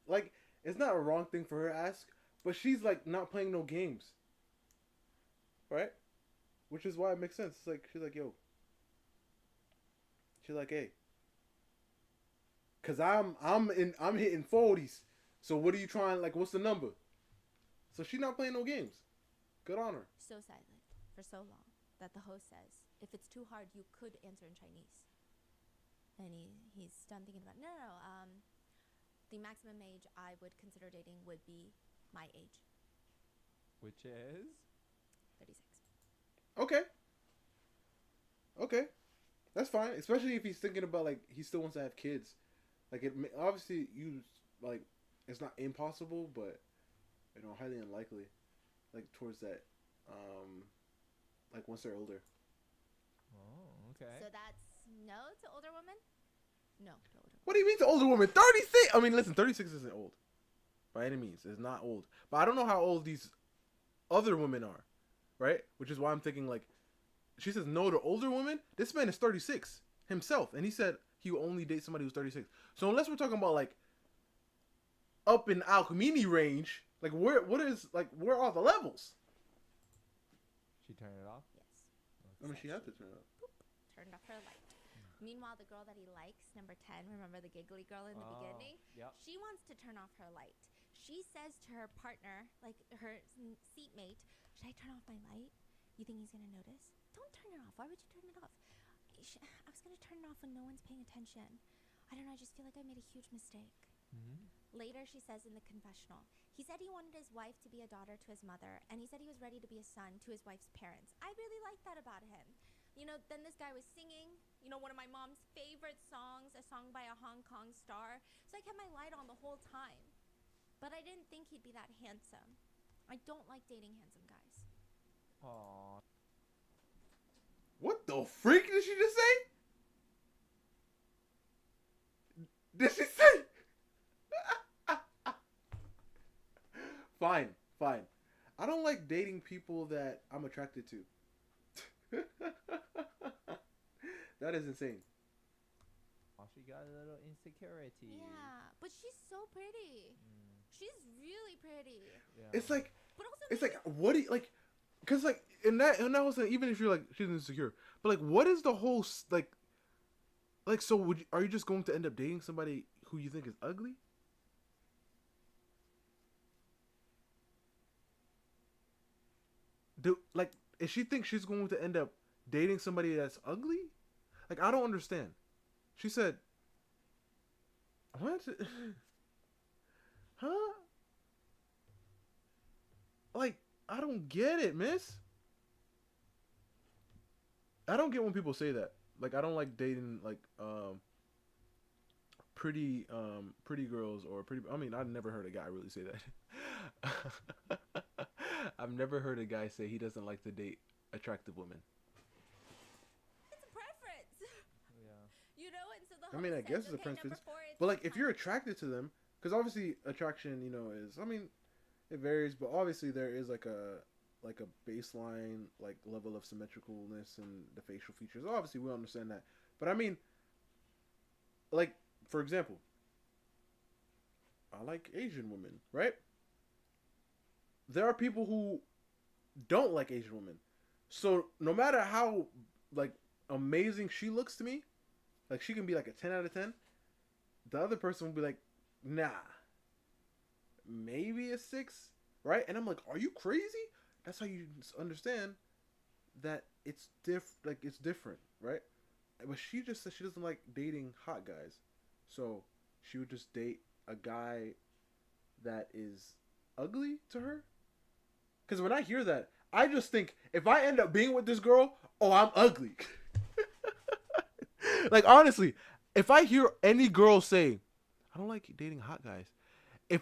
like, it's not a wrong thing for her to ask, but she's like not playing no games, right? Which is why it makes sense. It's like she's like, yo, she's like, hey, cause I'm hitting 40s. So what are you trying? Like, what's the number? So she's not playing no games. Good on her. So silent for so long that the host says, if it's too hard, you could answer in Chinese. And he's done thinking about, no, the maximum age I would consider dating would be my age. Which is? 36. Okay. Okay. That's fine. Especially if he's thinking about, like, he still wants to have kids. Like, obviously, like, it's not impossible, but, highly unlikely. Like, towards that, like, once they're older. Oh, okay. So that's no to older women? No to older women. What do you mean to older women? 36? I mean, listen, 36 isn't old. By any means. It's not old. But I don't know how old these other women are. Right? Which is why I'm thinking, like, she says no to older women. This man is 36 himself. And he said he will only date somebody who's 36. So unless we're talking about, like, up in Alchemy range, like, where are the levels? She turned it off? Yes. I mean, she had to turn it off. Boop, turned off her light. Meanwhile, the girl that he likes, number 10, remember the giggly girl in the beginning? Yep. She wants to turn off her light. She says to her partner, like her seatmate, should I turn off my light? You think he's going to notice? Don't turn it off. Why would you turn it off? I was going to turn it off when no one's paying attention. I don't know. I just feel like I made a huge mistake. Mm-hmm. Later, she says in the confessional, he said he wanted his wife to be a daughter to his mother, and he said he was ready to be a son to his wife's parents. I really like that about him. Then this guy was singing, one of my mom's favorite songs, a song by a Hong Kong star. So I kept my light on the whole time. But I didn't think he'd be that handsome. I don't like dating handsome guys. Aww. What the freak did she just say? Did she say? Fine. I don't like dating people that I'm attracted to. That is insane. Oh, she got a little insecurity. Yeah, but she's so pretty. She's really pretty. Yeah. It's like, But also, it's like, what do you, like, because, like, in that whole thing, even if you're, like, she's insecure, but, like, what is the whole, like, so are you just going to end up dating somebody who you think is ugly? Like, if she thinks she's going to end up dating somebody that's ugly? Like, I don't understand. She said, what? Huh? Like, I don't get it, miss. I don't get when people say that. Like, I don't like dating, like, pretty girls or pretty... I mean, I've never heard a guy really say that. I've never heard a guy say he doesn't like to date attractive women. it's a preference. Yeah. And so the I mean, I host guess says, it's a okay, preference. number 4, it's But, like, if time. you're attracted to them... Because obviously attraction, is... I mean, it varies. But obviously there is, like a baseline, like, level of symmetricalness in the facial features. Obviously, we understand that. But, I mean... Like, for example... I like Asian women, right? There are people who don't like Asian women. So no matter how, like, amazing she looks to me, like, she can be like a 10 out of 10, the other person will be like, nah, maybe a 6, right? And I'm like, are you crazy? That's how you understand that it's different, right? But she just said she doesn't like dating hot guys. So she would just date a guy that is ugly to her. Because when I hear that, I just think, if I end up being with this girl, oh, I'm ugly. Like, honestly, if I hear any girl say, I don't like dating hot guys, if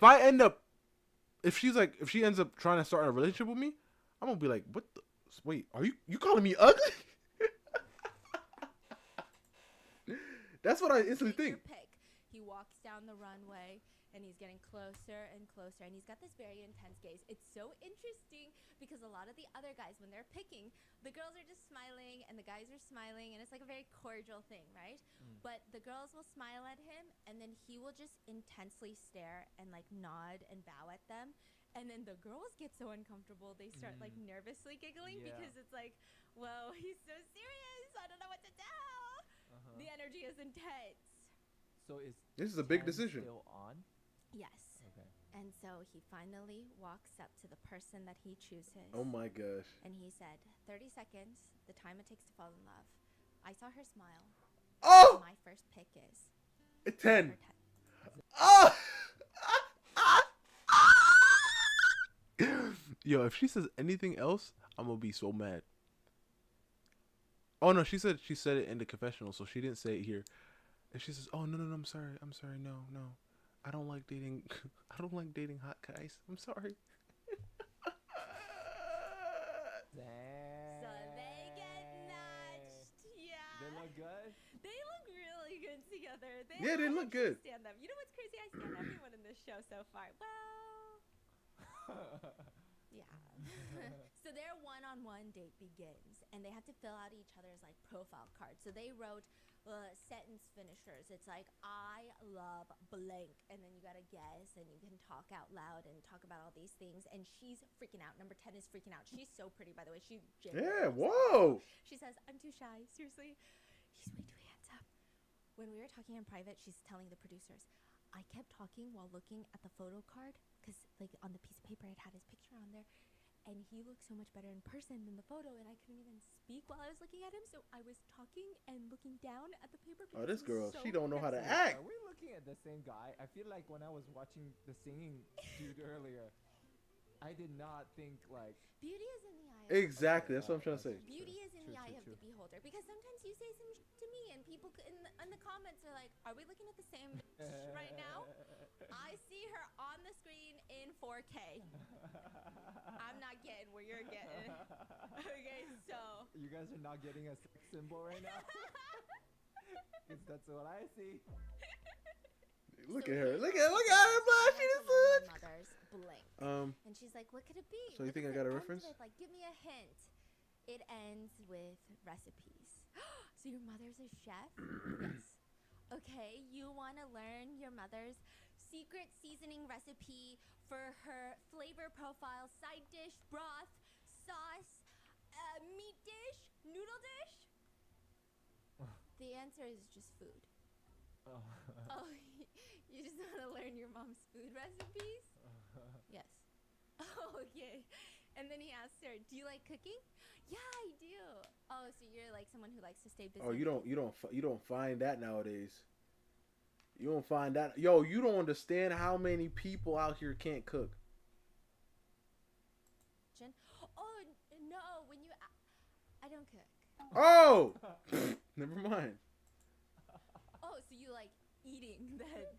she ends up trying to start a relationship with me, I'm going to be like, wait, are you calling me ugly? That's what I instantly Take your think. pick. He walks down the runway, and he's getting closer and closer, and he's got this very intense gaze. It's so interesting because a lot of the other guys, when they're picking, the girls are just smiling and the guys are smiling, and it's like a very cordial thing, right? But the girls will smile at him, and then he will just intensely stare and, like, nod and bow at them. And then the girls get so uncomfortable, they start like nervously giggling because it's like, whoa, he's so serious. I don't know what to do. The energy is intense. So This is a big 10 decision. still on? Yes. Okay. And so he finally walks up to the person that he chooses. Oh my gosh. And he said, 30 seconds, the time it takes to fall in love. I saw her smile. Oh! My first pick is 10. number 10. Oh! Yo, if she says anything else, I'm gonna be so mad. Oh no, she said it in the confessional, so she didn't say it here. And she says, "Oh no, I'm sorry, no, I don't like dating, I don't like dating hot guys. I'm sorry." So they get matched. Yeah. They look good? They look really good together. Yeah, they look actually good. Stand them. You know what's crazy? I stand everyone in this show so far. Well, yeah. So their one-on-one date begins, and they have to fill out each other's like profile cards. So they wrote sentence finishers. It's like, I love blank, and then you gotta guess, and you can talk out loud and talk about all these things. And she's freaking out. Number 10 is freaking out. She's so pretty, by the way. She Yeah, genuinely whoa. She says, I'm too shy. Seriously, he's way too handsome. When we were talking in private, she's telling the producers, I kept talking while looking at the photo card because, like, on the piece of paper, it had his picture on there. And he looked so much better in person than the photo, and I couldn't even speak while I was looking at him. So I was talking and looking down at the paper. Oh, because this he was girl, so she don't know how to act. handsome. Are we looking at the same guy? I feel like when I was watching the singing dude earlier, I did not think like Beauty is in the eye. Exactly, that's what I'm trying to say. Beauty is in the eye of the beholder. Because sometimes you say some to me, and people in the comments are like, "Are we looking at the same right now?" I see her on the screen in 4K. I'm not getting where you're getting. Okay, so you guys are not getting a sex symbol right now. 'Cause that's what I see. Look at her. Look at her blushing. It's good. mother's blank. And she's like, "What could it be?" So you What think I does got it a end reference? with? Like, give me a hint. It ends with recipes. So your mother's a chef? Yes. Okay, you want to learn your mother's secret seasoning recipe for her flavor profile, side dish, broth, sauce, meat dish, noodle dish? The answer is just food. Oh, you just want to learn your mom's food recipes? Yes. Oh, okay. And then he asks her, "Do you like cooking?" "Yeah, I do." "Oh, so you're like someone who likes to stay busy." Oh, you don't find that nowadays. You don't find that. Yo, you don't understand how many people out here can't cook. Oh, no, when you... I don't cook. Oh! Never mind. Oh, so you like eating then?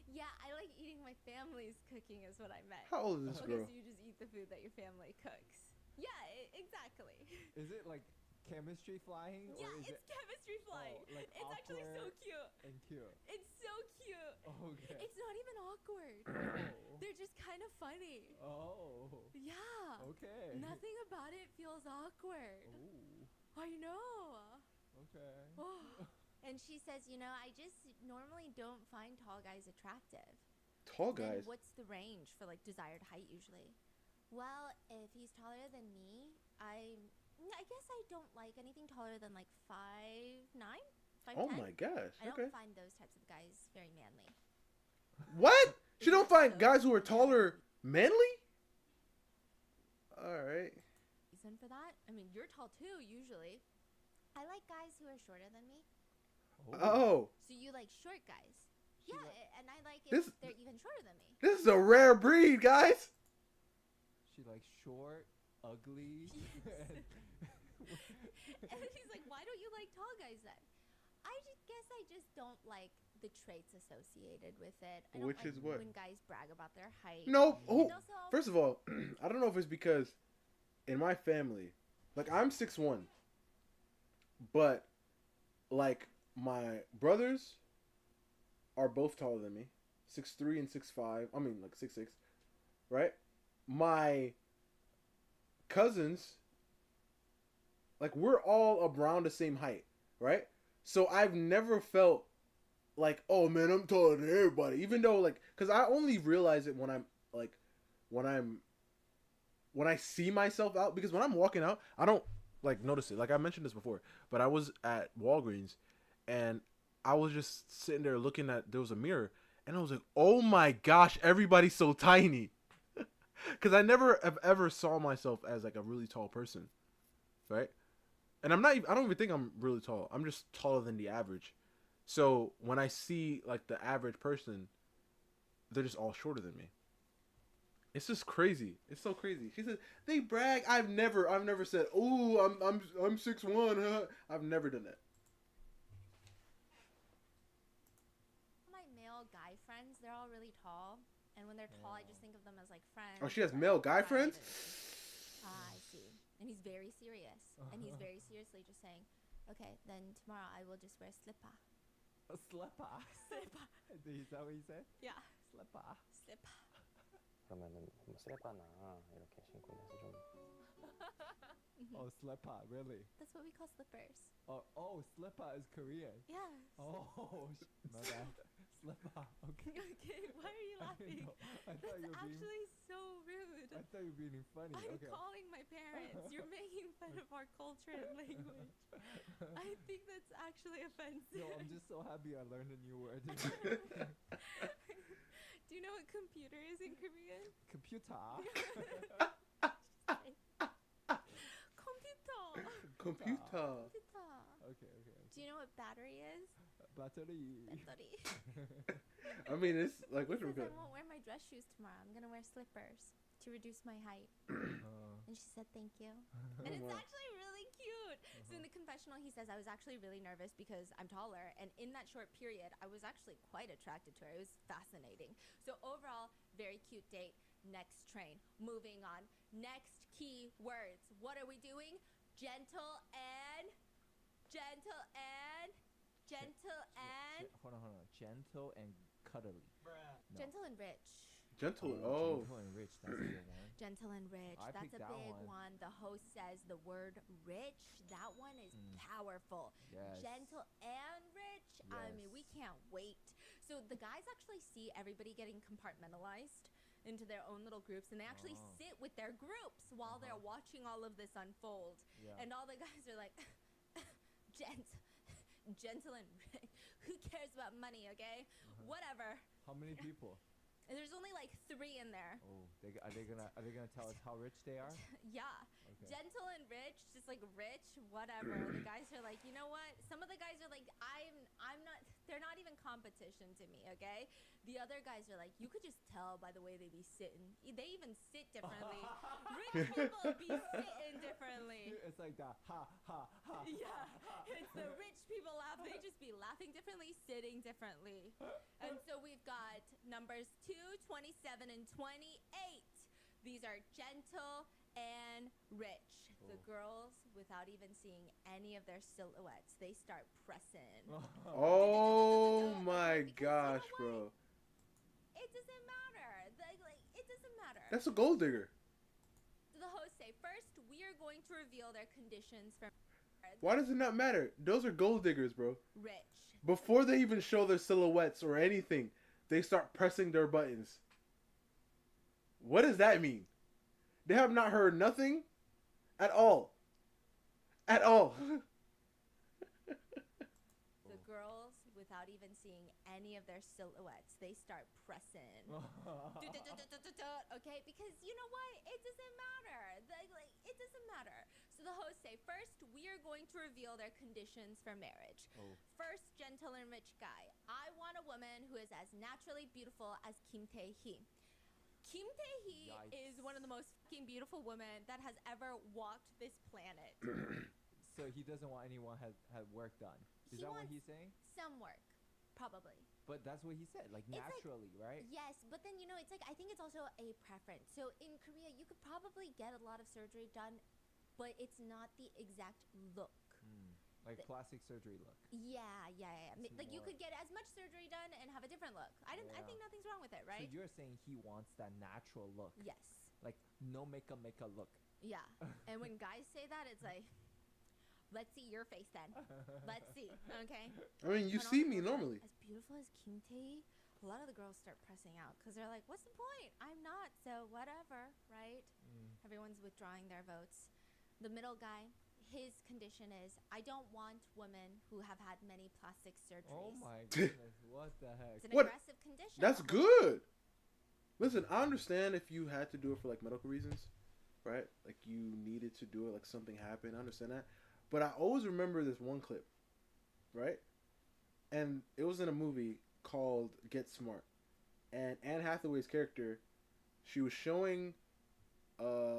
Yeah, I like eating my family's cooking is what I meant. How old is this Okay, girl? so you just eat the food that your family cooks. Yeah, exactly. Is it like chemistry flying? Yeah, or is it's chemistry flying. Oh, like It's actually so awkward cute. and cute. It's so cute. Okay. It's not even awkward. Oh. They're just kind of funny. Oh. Yeah. Okay. Nothing about it feels awkward. Ooh. I know. Okay. And she says, I just normally don't find tall guys attractive. Tall Then guys? what's the range for like desired height usually? Well, if he's taller than me, I guess I don't like anything taller than like 5'9", 5'10". Oh my gosh. I Okay. don't find those types of guys very manly. What? She don't find guys who are taller manly? All right. Reason for that? I mean, you're tall too usually. I like guys who are shorter than me. Oh. So you like short guys? Yeah, and I like it This- if they're even shorter than me. This is a rare breed, guys. She likes short, ugly. And he's like, "Why don't you like tall guys then?" I guess I just don't like the traits associated with it. I don't Which like is what? when guys brag about their height. No. And Oh. also, First of all, I don't know if it's because in my family, like I'm 6'1", but like my brothers are both taller than me, 6'3" and 6'5". I mean, like 6'6", right? My cousins, like we're all around the same height, right? So I've never felt like, oh man, I'm taller than everybody. Even though like, cause I only realize it when I'm when I see myself out, because when I'm walking out, I don't like notice it. Like I mentioned this before, but I was at Walgreens, and I was just sitting there looking at, there was a mirror, and I was like, oh my gosh, everybody's so tiny. Because I never have ever saw myself as like a really tall person, right? And I'm not even, I don't even think I'm really tall. I'm just taller than the average. So when I see like the average person, they're just all shorter than me. It's just crazy. It's so crazy. She said they brag. I've never said, "Oh, I'm 6'1". Huh? I've never done that. My male guy friends, they're all really tall, and when they're tall, I just think of them as like friends. Oh, she has male guy friends? I see. And he's very serious, and he's very seriously just saying, "Okay, then tomorrow I will just wear slipper." A slipper. Slipper. Is that what you said? Yeah. Slipper. Slipper. 그러면은 뭐 쓰레빠나 이렇게 신고 나서 좀 Oh, slipper, really? That's what we call slippers. Oh, slipper is Korean. Yes. Oh, my bad. Slipper. Okay. Okay, why are you laughing? I thought you That's were being. actually so rude. I thought you were being funny. I'm Okay. calling my parents. You're making fun of our culture and language. I think that's actually offensive. No, I'm just so happy I learned a new word. Do you know what computer is in Korean? Computer. Computer. Okay. Do you know what battery is? Battery. Battery. I mean, it's like which one? I won't wear my dress shoes tomorrow. I'm gonna wear slippers to reduce my height. And she said thank you. And it's actually really cute. So in the confessional, he says I was actually really nervous because I'm taller, and in that short period, I was actually quite attracted to her. It was fascinating. So overall, very cute date. Next train. Moving on. Next key words. What are we doing? Gentle and Hold on. Gentle and cuddly. No. gentle and rich. Gentle. Gentle and rich. That's a good one. Gentle and rich. I That's picked a that big one. one. The host says the word rich. That one is powerful. Yes. Gentle and rich. I mean, we can't wait. So the guys actually see everybody getting compartmentalized into their own little groups, and they actually sit with their groups while they're watching all of this unfold. Yeah. And all the guys are like, gentle and rich. Who cares about money, okay? Whatever. How many people? And there's only like 3 in there. Oh, are they gonna tell us how rich they are? Yeah. Okay. Gentle and rich, just like rich, whatever. The guys are like, you know what? Some of the guys are like, I'm not, they're not even competition to me, okay? The other guys are like, you could just tell by the way they be sitting. They even sit differently. Rich people be sitting differently. It's like that. Ha. Yeah, it's the rich people laugh. They just be laughing differently, sitting differently. And so we've got numbers 2, 27, and 28. These are gentle and rich. The girls, without even seeing any of their silhouettes, they start pressing. Oh my gosh, bro. It doesn't matter. It doesn't matter. That's a gold digger. The hosts say, first, we are going to reveal their conditions from Why does it not matter? Those are gold diggers, bro. rich. Before they even show their silhouettes or anything, they start pressing their buttons. What does that mean? They have not heard nothing at all. At all. The girls, without even seeing any of their silhouettes, they start pressing. Okay, because you know what? It doesn't matter. It doesn't matter. So the hosts say, first, we are going to reveal their conditions for marriage. First, gentle and rich guy. I want a woman who is as naturally beautiful as Kim Tae-hee. Kim Tae-hee is one of the most fucking beautiful women that has ever walked this planet. So he doesn't want anyone had work done. Is that what he's saying? Some work, probably. But that's what he said, like It's naturally, right? Yes, but then it's like I think it's also a preference. So in Korea, you could probably get a lot of surgery done, but it's not the exact look. Like plastic surgery look. Yeah. Like you more- could get as much surgery done and have a different look. I think nothing's wrong with it, right? So you're saying he wants that natural look. Yes. Like no makeup look. Yeah. And when guys say that, it's like, let's see your face then. Let's see. Okay. I mean, you When all see the me girls are normally. as beautiful as Kim Tae, a lot of the girls start pressing out because they're like, what's the point? I'm not, so whatever, right? Everyone's withdrawing their votes. The middle guy, his condition is, I don't want women who have had many plastic surgeries. Oh my goodness, what the heck? It's an What? aggressive condition. That's good. Listen, I understand if you had to do it for like medical reasons, right? Like you needed to do it, like something happened. I understand that, but I always remember this one clip, right? And it was in a movie called Get Smart, and Anne Hathaway's character, she was showing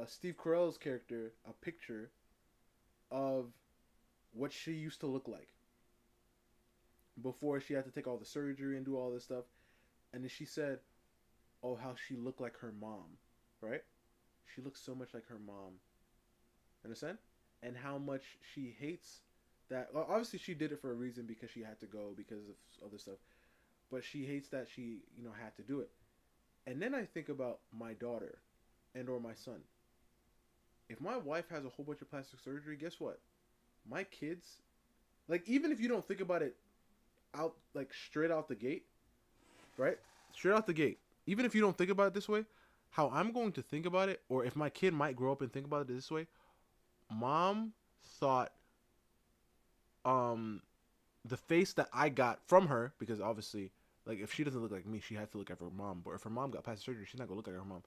Steve Carell's character a picture of what she used to look like before she had to take all the surgery and do all this stuff, and then she said, oh, how she looked like her mom, right? She looks so much like her mom. Understand? And how much she hates that. Well, obviously, she did it for a reason because she had to go because of other stuff. But she hates that she, had to do it. And then I think about my daughter and or my son. If my wife has a whole bunch of plastic surgery, guess what? My kids, like, even if you don't think about it out, like, straight out the gate, right? Straight out the gate. Even if you don't think about it this way, how I'm going to think about it, or if my kid might grow up and think about it this way, mom thought the face that I got from her, because obviously, like, if she doesn't look like me, she has to look like her mom. But if her mom got plastic surgery, she's not going to look like her mom.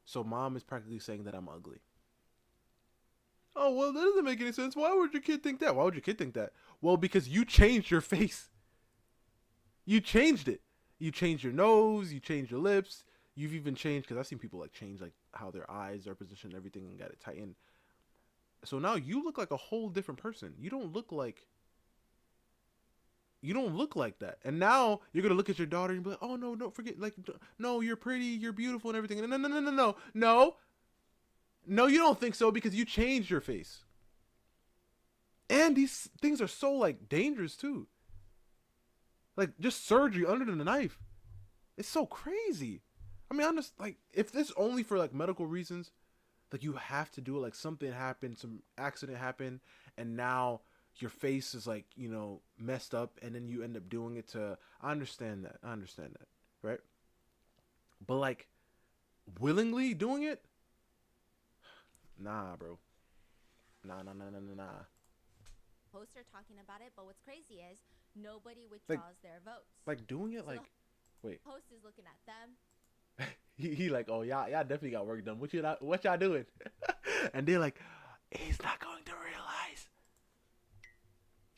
So mom is practically saying that I'm ugly. Oh, well, that doesn't make any sense. Why would your kid think that? Why would your kid think that? Well, because you changed your face. You changed it. You changed your nose, you changed your lips, you've even changed, because I've seen people like change like how their eyes are positioned and everything and got it tightened. So now you look like a whole different person. You don't look like that. And now you're going to look at your daughter and be like, oh, no, don't forget, like, no, you're pretty, you're beautiful and everything. No, you don't think so because you changed your face. And these things are so like dangerous too. Like, just surgery under the knife. It's so crazy. I mean, I'm just, like, if this only for, like, medical reasons, like, you have to do it, like, something happened, some accident happened, and now your face is, like, messed up, and then you end up doing it to, I understand that, right? But, like, willingly doing it? Nah, bro. Nah. Posts are talking about it, but what's crazy is nobody withdraws their votes. Like, doing it, So like, wait. Post is looking at them. he like, oh, y'all definitely got work done. What y'all doing? And they're like, he's not going to realize.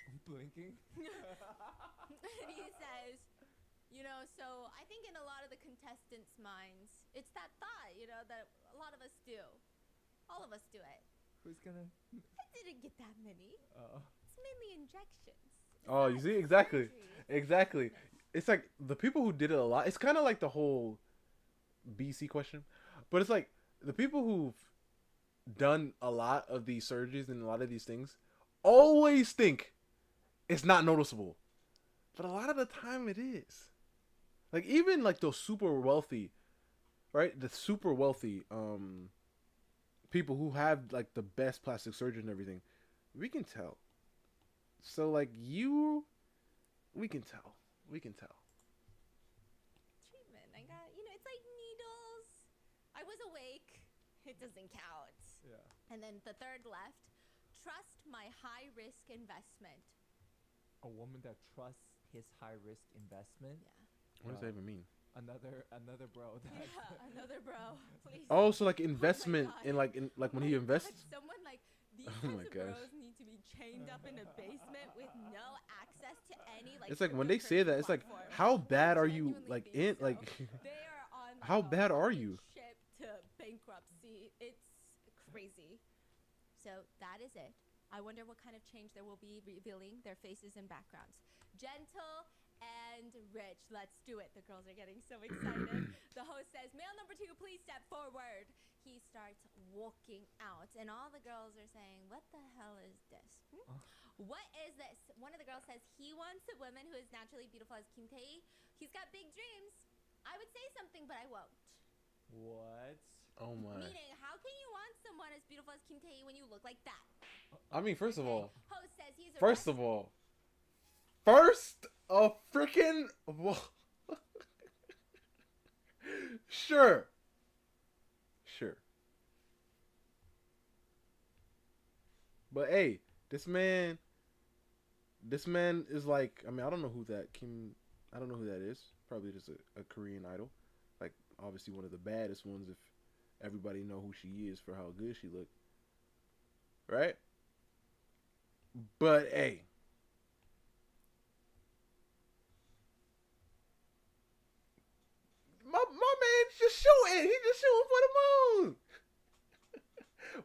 I'm blinking. And he says, so I think in a lot of the contestants' minds, it's that thought, that a lot of us do. All of us do it. Who's gonna? I didn't get that many. It's mainly injections. Oh, you see? Exactly. It's like the people who did it a lot. It's kind of like the whole BC question. But it's like the people who've done a lot of these surgeries and a lot of these things always think it's not noticeable. But a lot of the time it is. Like, even like those super wealthy, right? The super wealthy people who have like the best plastic surgery and everything, we can tell. So like we can tell. Treatment. I got, it's like needles. I was awake. It doesn't count. Yeah. And then the third left, trust my high risk investment. A woman that trusts his high risk investment. Yeah. What does that even mean? Another bro. Yeah, another bro. Please. Oh, so like investment in like when he invests. Someone like these Oh my types of gosh. bros need to be chained up in a basement with no access to any like. It's like when they say that, it's like, platform. how bad are you Genuinely like being in so. like? They are on How like, a bad are fucking you? Ship to bankruptcy. It's crazy. So that is it. I wonder what kind of change there will be revealing their faces and backgrounds. Gentle and rich. Let's do it. The girls are getting so excited. The host says, male number 2, please step forward. He starts walking out, and all the girls are saying, what the hell is this? What is this? One of the girls says he wants a woman who is naturally beautiful as Kim Tae. He's got big dreams. I would say something, but I won't. What? Oh my. Meaning, how can you want someone as beautiful as Kim Tae when you look like that? I mean, first of all, Host says he's a first a freaking Sure. Sure. But hey, this man is like, I mean, I don't know who that Kim, I don't know who that is. Probably just a Korean idol. Like, obviously one of the baddest ones if everybody know who she is for how good she looked. Right? But hey, my man's just shooting. He's just shooting for the moon.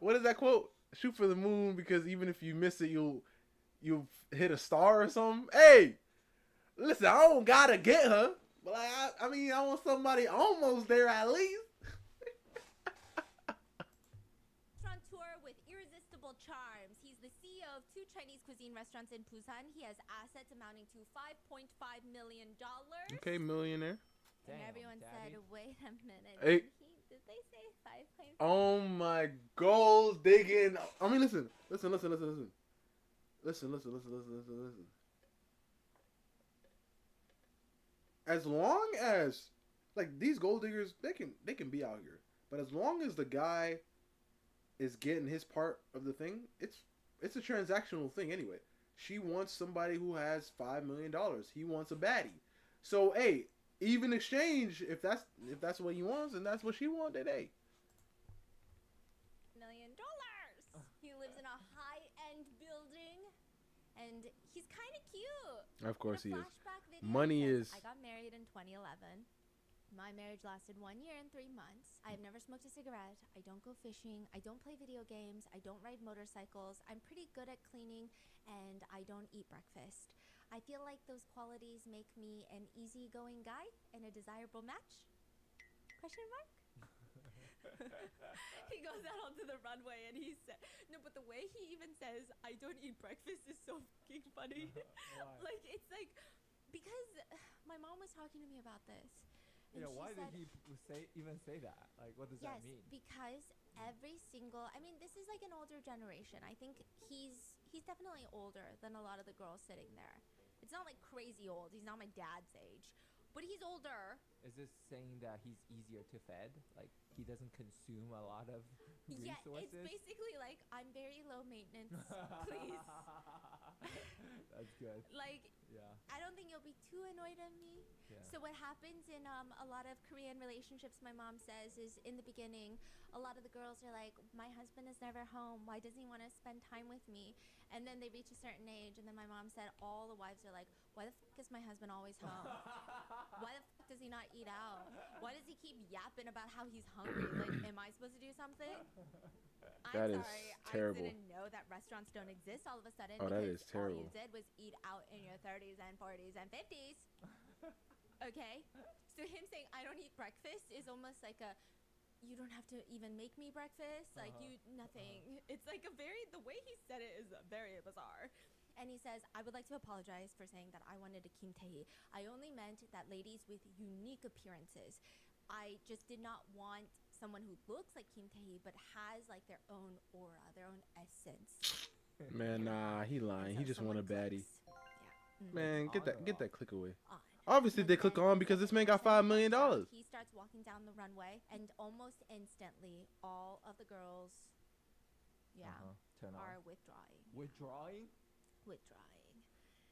What is that quote? Shoot for the moon because even if you miss it, you'll hit a star or something. Hey, listen, I don't gotta get her, but like, I mean, I want somebody almost there at least. Restaurateur with irresistible charms. He's the CEO of 2 Chinese cuisine restaurants in Busan. He has assets amounting to $5.5 million. Okay, millionaire. And Damn, everyone Daddy. said, wait a minute. Hey. Did they say 5.5? Oh my gold digging. I mean, listen. As long as like these gold diggers, they can be out here. But as long as the guy is getting his part of the thing, it's a transactional thing anyway. She wants somebody who has $5 million. He wants a baddie. So hey, even exchange if that's what he wants and that's what she wanted. Hey. $1 million. He lives in a high-end building, and he's kind of cute. Of course he In a is. flashback video, Money he is. says, I got married in 2011. My marriage lasted 1 year and 3 months. I have never smoked a cigarette. I don't go fishing. I don't play video games. I don't ride motorcycles. I'm pretty good at cleaning, and I don't eat breakfast. I feel like those qualities make me an easygoing guy and a desirable match? Question mark? He goes out onto the runway and he said, no, but the way he even says, I don't eat breakfast is so fucking funny. Like, it's like, because my mom was talking to me about this. And Yeah, she why said, did he even say that? Like, what does that mean? Because every single, I mean, this is like an older generation. I think he's definitely older than a lot of the girls sitting there. It's not like crazy old. He's not my dad's age. But he's older. Is this saying that he's easier to fed? Like, he doesn't consume a lot of Yeah, resources? it's basically like, I'm very low maintenance, please. That's good. Like, Yeah. I don't think you'll be too annoyed at me. Yeah. So what happens in a lot of Korean relationships, my mom says, is in the beginning, a lot of the girls are like, my husband is never home. Why doesn't he want to spend time with me? And then they reach a certain age, and then my mom said all the wives are like, why the fuck is my husband always home? Why the fuck does he not eat out? Why does he keep yapping about how he's hungry? Like, am I supposed to do something? That I'm is sorry, terrible. I didn't know that restaurants don't exist all of a sudden. Oh, that because is terrible. All you did was eat out in your 30s and 40s and 50s. Okay? So him saying, I don't eat breakfast is almost like a, you don't have to even make me breakfast. Like, nothing. It's like the way he said it is very bizarre. And he says, I would like to apologize for saying that I wanted a Kim Tae-hee. I only meant that ladies with unique appearances. I just did not want someone who looks like Kim Tae-hee but has like their own aura, their own essence. Man, nah, he lying. And He so just want a someone baddie. clicks. Yeah. Man, get On or that off? click away. On. Obviously, And they click then on because this man got $5 million. He starts walking down the runway, and almost instantly, all of the girls, Turn are on. withdrawing. Withdrawing? Withdrawing.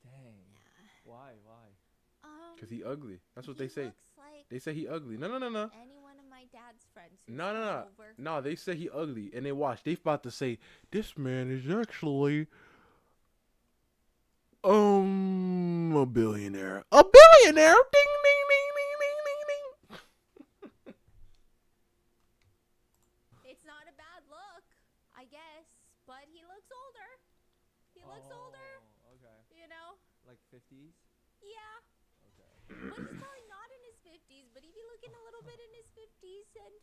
Dang. Yeah. Why? Cause he ugly. That's what they He say. looks like They say he ugly. No. any one of my dad's friends. who's No. come over. No, they say he ugly, and they watch. They about to say this man is actually a billionaire. A billionaire. Ding ding ding ding ding ding ding. It's not a bad look, I guess, but he looks older. He looks older, Okay. you know? Like 50s? Yeah. Okay. But he's probably not in his 50s, but he'd be looking a little bit in his 50s, and,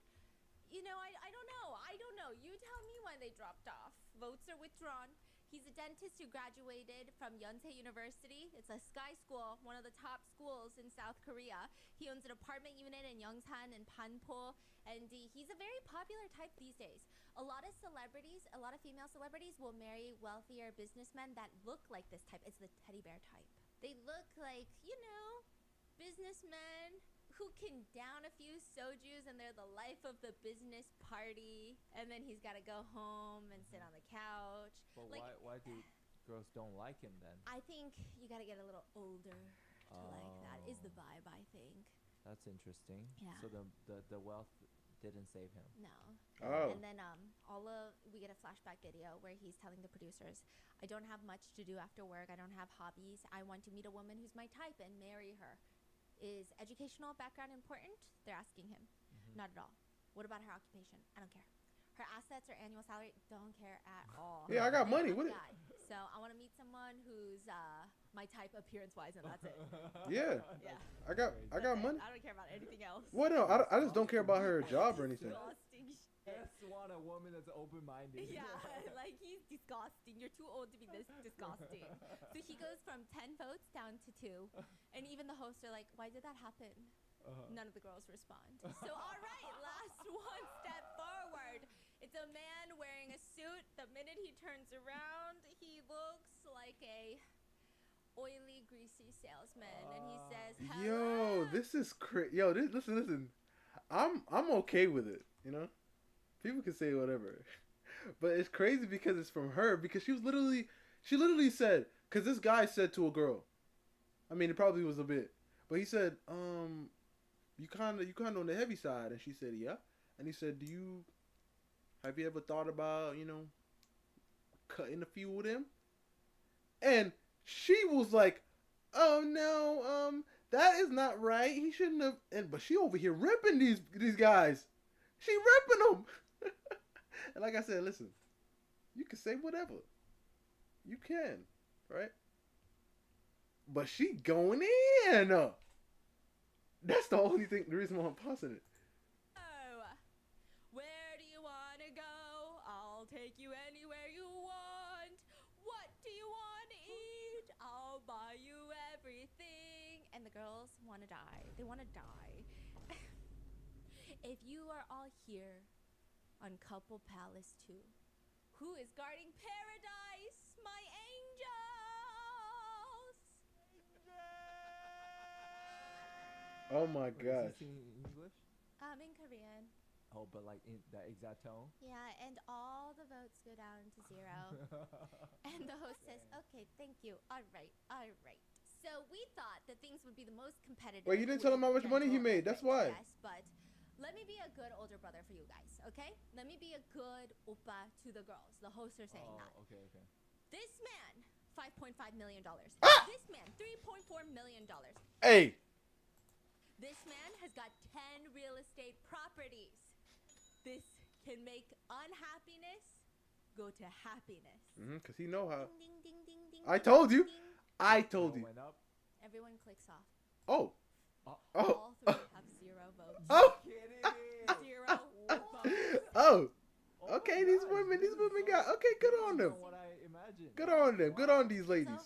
you know, I don't know. I don't know. You tell me when they dropped off. Votes are withdrawn. He's a dentist who graduated from Yonsei University. It's a sky school, one of the top schools in South Korea. He owns an apartment unit in Yongsan and Panpo, and he's a very popular type these days. A lot of celebrities, a lot of female celebrities will marry wealthier businessmen that look like this type. It's the teddy bear type. They look like, you know, businessmen who can down a few sojus and they're the life of the business party, and then he's got to go home and sit on the couch. But like, why do girls don't like him then? I think you got to get a little older to like that. Is the vibe, I think. That's interesting. Yeah. So the wealth didn't save him. No. Oh. And then we get a flashback video where he's telling the producers, I don't have much to do after work. I don't have hobbies. I want to meet a woman who's my type and marry her. Is educational background important? They're asking him. Not at all. What about her occupation? I don't care. Her assets or annual salary? Don't care at all. Yeah, I got money. What? So I want to meet someone who's my type appearance-wise, and that's it. Yeah. Yeah. I got money. I don't care about anything else. What? No, I just don't care about her job or anything. Disgusting shit. Just want a woman that's open-minded. Yeah, like he's disgusting. You're too old to be this disgusting. So he goes from 10 votes down to 2, and even the hosts are like, "Why did that happen?" None of the girls respond. So all right, last one step forward. It's a man wearing a suit. The minute he turns around, he looks like a oily, greasy salesman, and he says, "Hello." Yo, this is crazy. Yo, listen. I'm okay with it. You know, people can say whatever, but it's crazy because it's from her. Because she literally said, because this guy said to a girl, I mean, it probably was a bit, but he said, you kind of on the heavy side, and she said, yeah, and he said, have you ever thought about, cutting a few of them? And she was like, oh no, that is not right. He shouldn't have. But she over here ripping these guys. She ripping them. And like I said, listen, you can say whatever. You can, right? But she going in. That's the only thing. The reason why I'm pausing it. Oh, where do you want to go? I'll take you anywhere you want. What do you want to eat? I'll buy you everything. And the girls want to die. They want to die. If you are all here on Couple Palace 2, who is guarding paradise? My angels! Oh my gosh. Is this in English? In Korean. Oh, but like in that exact tone? Yeah, and all the votes go down to 0. And the host says, okay, thank you. All right. So we thought that things would be the most competitive. Wait, you didn't tell him how much money he made. That's why. Yes, but let me be a good older brother for you guys, okay? Let me be a good oppa to the girls. The hosts are saying that. Okay. This man, $5.5 million. Ah! This man, $3.4 million. Hey. This man has got 10 real estate properties. This can make unhappiness go to happiness. Because he know how. Ding, ding, ding, ding, I ding, told you. ding, ding. I told you. Went up. Everyone clicks off. Oh. All 3 have 0 votes. Oh. 0 votes. Oh. Okay, these women got. Okay, good on them. What I imagined. Good on them. Good on these It's ladies. over.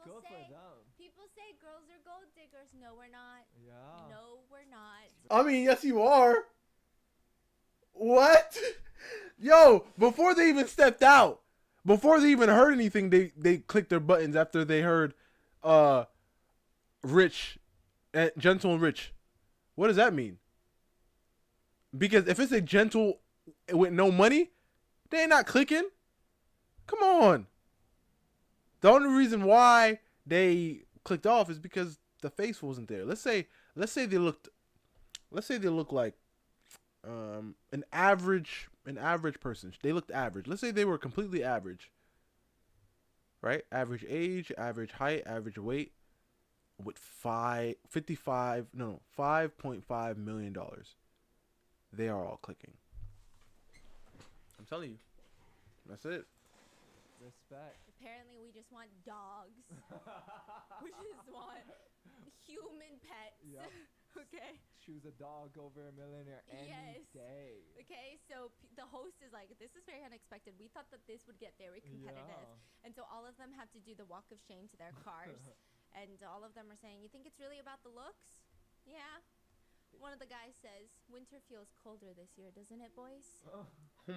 Good for them. People say girls are gold diggers. No, we're not. Yeah. No, we're not. I mean, yes, you are. What? Yo, before they even stepped out, before they even heard anything, they clicked their buttons after they heard rich, gentle and rich. What does that mean? Because if it's a gentle with no money, they're not clicking. Come on. The only reason why they clicked off is because the face wasn't there. Let's say they look like an average person. They looked average. Let's say they were completely average. Right? Average age, average height, average weight, with $5.5 million. They are all clicking. I'm telling you. That's it. Respect. Apparently, we just want dogs. We just want human pets. Yep. Okay. Choose a dog over a millionaire any day. Okay, so the host is like, this is very unexpected. We thought that this would get very competitive. Yeah. And so all of them have to do the walk of shame to their cars. And all of them are saying, you think it's really about the looks? Yeah. One of the guys says, winter feels colder this year, doesn't it, boys? Oh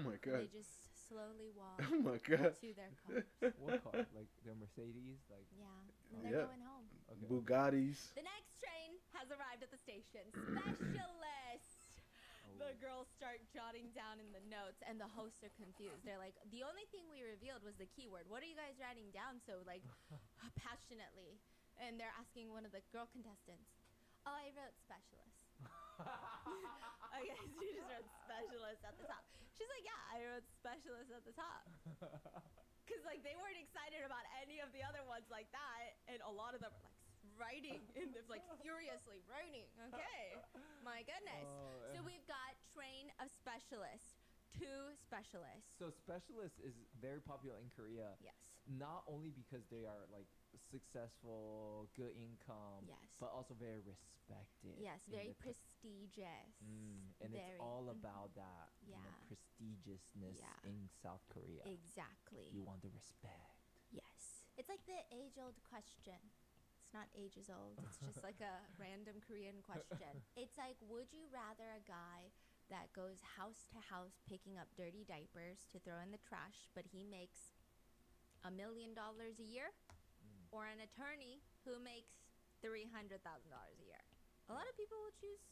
my And god. they just slowly walk Oh my god. to their cars. What car? Like their Mercedes? Like Yeah. And they're Yeah. going home. okay. Bugattis. The next train has has arrived at the station. Specialist. The girls start jotting down in the notes, and the hosts are confused. They're like, the only thing we revealed was the keyword. What are you guys writing down so, like, passionately? And they're asking one of the girl contestants, oh, I wrote specialist. Okay, she just wrote specialist at the top. She's like, yeah, I wrote specialist at the top. Because, like, they weren't excited about any of the other ones like that, and a lot of them are, like, writing, and they're, like, furiously writing. Okay, my goodness. So we've got train a specialist, 2 specialists. So specialist is very popular in Korea. Yes. Not only because they are like successful, good income, Yes. but also very respected. Yes, in very the prestigious. and it's Very, all about that yeah. prestigiousness Yeah. in South Korea. Exactly. You want the respect. Yes. It's like the age-old question. It's not ages old. It's just like a random Korean question. It's like, would you rather a guy that goes house to house picking up dirty diapers to throw in the trash, but he makes $1 million a year, or an attorney who makes $300,000 a year? A lot of people will choose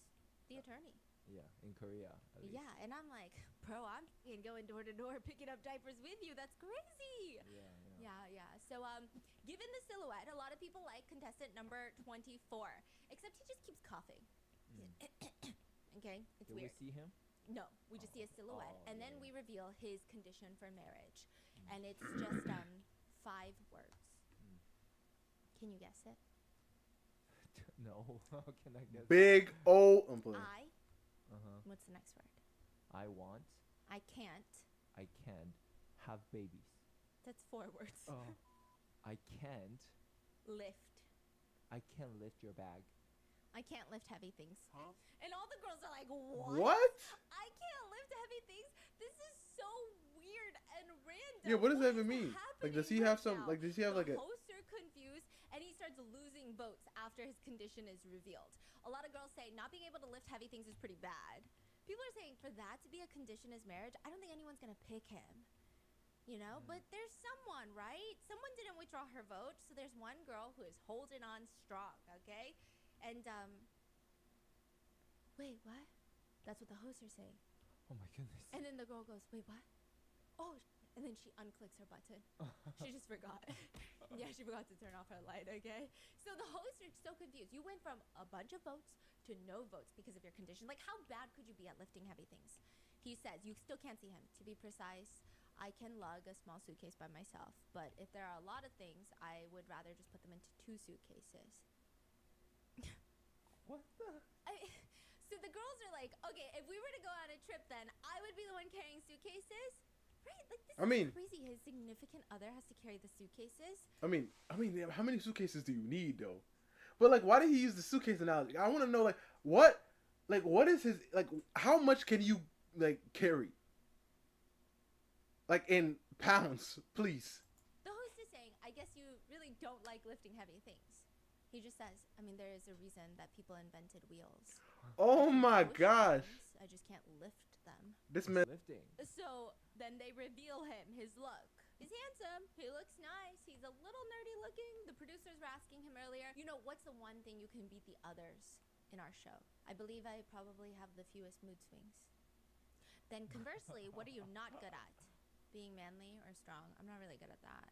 the attorney. Yeah, in Korea. At least. Yeah, and I'm like, bro, I'm going door to door picking up diapers with you. That's crazy. Yeah. So, given the silhouette, a lot of people like contestant number 24, except he just keeps coughing. Okay, it's Did we weird. see him? No, we just see a silhouette, and then we reveal his condition for marriage, and it's just 5 words. Can you guess it? No. How can I guess? Big O. I'm playing. What's the next word? I want. I can't. I can have babies. That's 4 words. I can't. Lift. I can't lift your bag. I can't lift heavy things. Huh? And all the girls are like, What? I can't lift heavy things? This is so weird and random. Yeah, what does that even is mean? Like, does he happening have right some? now? Like, does he have The like a? hosts are confused, and he starts losing votes after his condition is revealed. A lot of girls say not being able to lift heavy things is pretty bad. People are saying for that to be a condition as marriage, I don't think anyone's gonna pick him. You know, but there's someone, right? Someone didn't withdraw her vote, so there's one girl who is holding on strong, okay? And wait, what? That's what the hosts are saying. Oh my goodness. And then the girl goes, wait, what? Oh, and then she unclicks her button. She just forgot. Yeah, she forgot to turn off her light, okay? So the hosts are so confused. You went from a bunch of votes to no votes because of your condition. Like, how bad could you be at lifting heavy things? He says, you still can't see him. To be precise, I can lug a small suitcase by myself. But if there are a lot of things, I would rather just put them into 2 suitcases. What the? So the girls are like, okay, if we were to go on a trip, then I would be the one carrying suitcases, right? Like, this is crazy. His significant other has to carry the suitcases. I mean, how many suitcases do you need though? But like, why did he use the suitcase analogy? I want to know, like, what is his, like, how much can you like carry? Like in pounds, please. The host is saying, I guess you really don't like lifting heavy things. He just says, I mean, there is a reason that people invented wheels. Oh my gosh. I just can't lift them. This man lifting. So then they reveal him, his look. He's handsome. He looks nice. He's a little nerdy looking. The producers were asking him earlier, you know, what's the one thing you can beat the others in our show? I believe I probably have the fewest mood swings. Then conversely, what are you not good at? Being manly or strong? I'm not really good at that.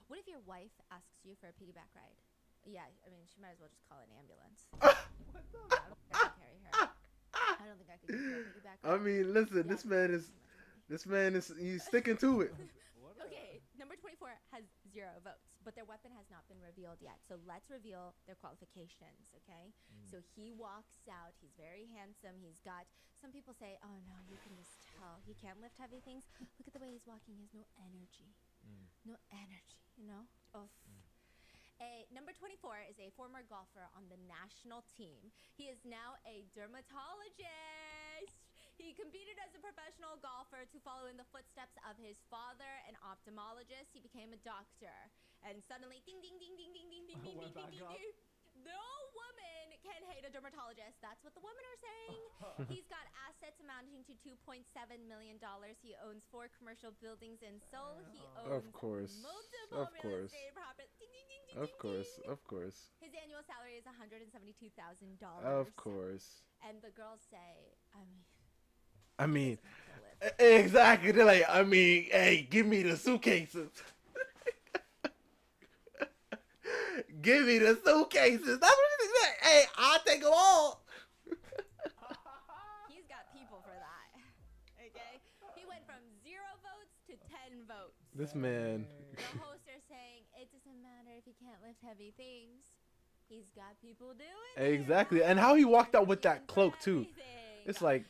What if your wife asks you for a piggyback ride? Yeah, I mean, she might as well just call an ambulance. What the? I don't think I could carry her. I don't think I could give her a piggyback ride. I mean, listen, this man is he's sticking to it. Okay, number 24 has 0 votes, but their weapon has not been revealed yet. So let's reveal their qualifications, okay? So he walks out. He's very handsome. He's got, some people say, oh no, you can just tell. He can't lift heavy things. Look at the way he's walking. He has no energy. No energy, you know? Number 24 is a former golfer on the national team. He is now a dermatologist. He competed as a professional golfer to follow in the footsteps of his father, an ophthalmologist. He became a doctor. And suddenly, ding, ding, ding, ding, ding, ding, ding, ding, ding, ding, ding, ding. no woman can hate a dermatologist. That's what the women are saying. He's got assets amounting to $2.7 million. He owns 4 commercial buildings in Seoul. He owns multiple real estate properties. Of course. His annual salary is $172,000. Of course. And the girls say, I mean, exactly. They're like, I mean, hey, give me the suitcases. Give me the suitcases. That's what he said. Hey, I'll take them all. He's got people for that. Okay? He went from 0 votes to 10 votes. This man. The hosts are saying it doesn't matter if he can't lift heavy things. He's got people doing it. Exactly. And how he walked out with that cloak, too. It's like,